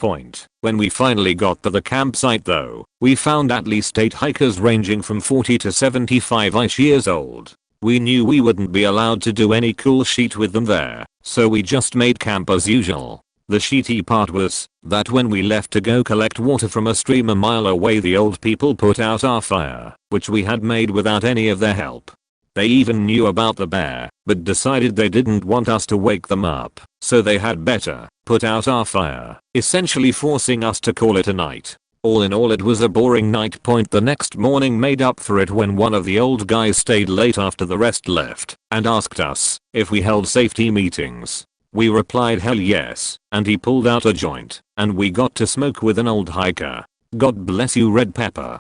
When we finally got to the campsite though, we found at least 8 hikers ranging from 40 to 75-ish years old. We knew we wouldn't be allowed to do any cool shit with them there, so we just made camp as usual. The shitty part was that when we left to go collect water from a stream a mile away, the old people put out our fire, which we had made without any of their help. They even knew about the bear, but decided they didn't want us to wake them up, so they had better put out our fire, essentially forcing us to call it a night. All in all it was a boring night. The next morning made up for it when one of the old guys stayed late after the rest left and asked us if we held safety meetings. We replied hell yes, and he pulled out a joint, and we got to smoke with an old hiker. God bless you, Red Pepper.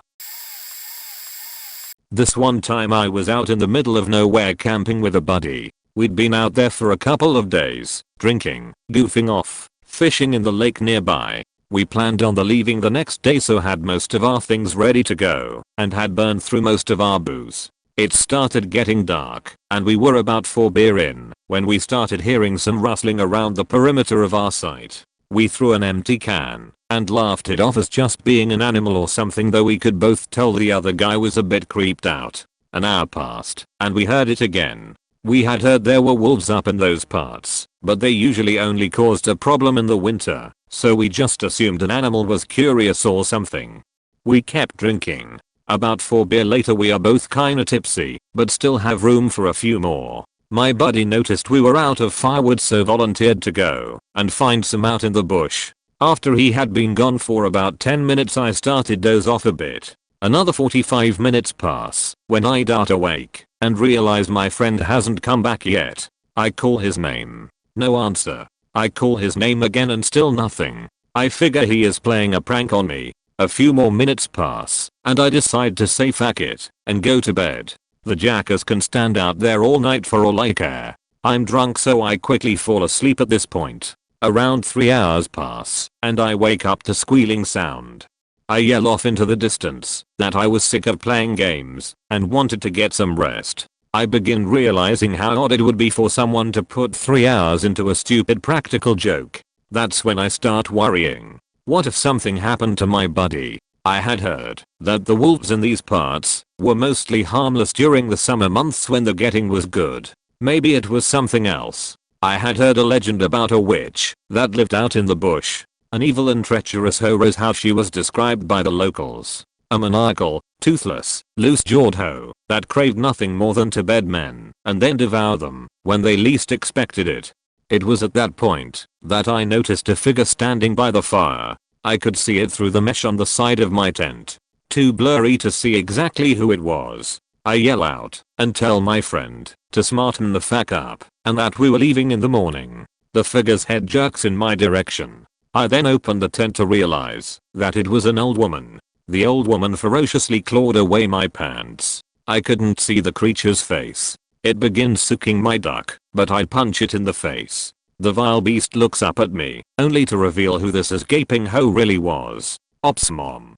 This one time I was out in the middle of nowhere camping with a buddy. We'd been out there for a couple of days, drinking, goofing off, fishing in the lake nearby. We planned on leaving the next day, so had most of our things ready to go, and had burned through most of our booze. It started getting dark, and we were about 4 beer in, when we started hearing some rustling around the perimeter of our site. We threw an empty can, and laughed it off as just being an animal or something, though we could both tell the other guy was a bit creeped out. An hour passed, and we heard it again. We had heard there were wolves up in those parts, but they usually only caused a problem in the winter, so we just assumed an animal was curious or something. We kept drinking. About 4 beer later we are both kinda tipsy, but still have room for a few more. My buddy noticed we were out of firewood so volunteered to go and find some out in the bush. After he had been gone for about 10 minutes I started doze off a bit. Another 45 minutes pass when I dart awake and realize my friend hasn't come back yet. I call his name. No answer. I call his name again and still nothing. I figure he is playing a prank on me. A few more minutes pass and I decide to say fuck it and go to bed. The jackass can stand out there all night for all I care. I'm drunk so I quickly fall asleep at this point. Around 3 hours pass and I wake up to squealing sound. I yell off into the distance that I was sick of playing games and wanted to get some rest. I begin realizing how odd it would be for someone to put 3 hours into a stupid practical joke. That's when I start worrying. What if something happened to my buddy? I had heard that the wolves in these parts were mostly harmless during the summer months when the getting was good. Maybe it was something else. I had heard a legend about a witch that lived out in the bush. An evil and treacherous hoe is how she was described by the locals. A maniacal, toothless, loose-jawed hoe that craved nothing more than to bed men and then devour them when they least expected it. It was at that point that I noticed a figure standing by the fire. I could see it through the mesh on the side of my tent. Too blurry to see exactly who it was. I yell out and tell my friend to smarten the fuck up and that we were leaving in the morning. The figure's head jerks in my direction. I then opened the tent to realize that it was an old woman. The old woman ferociously clawed away my pants. I couldn't see the creature's face. It begins sucking my duck, but I punch it in the face. The vile beast looks up at me, only to reveal who this gaping hoe really was. Ops mom.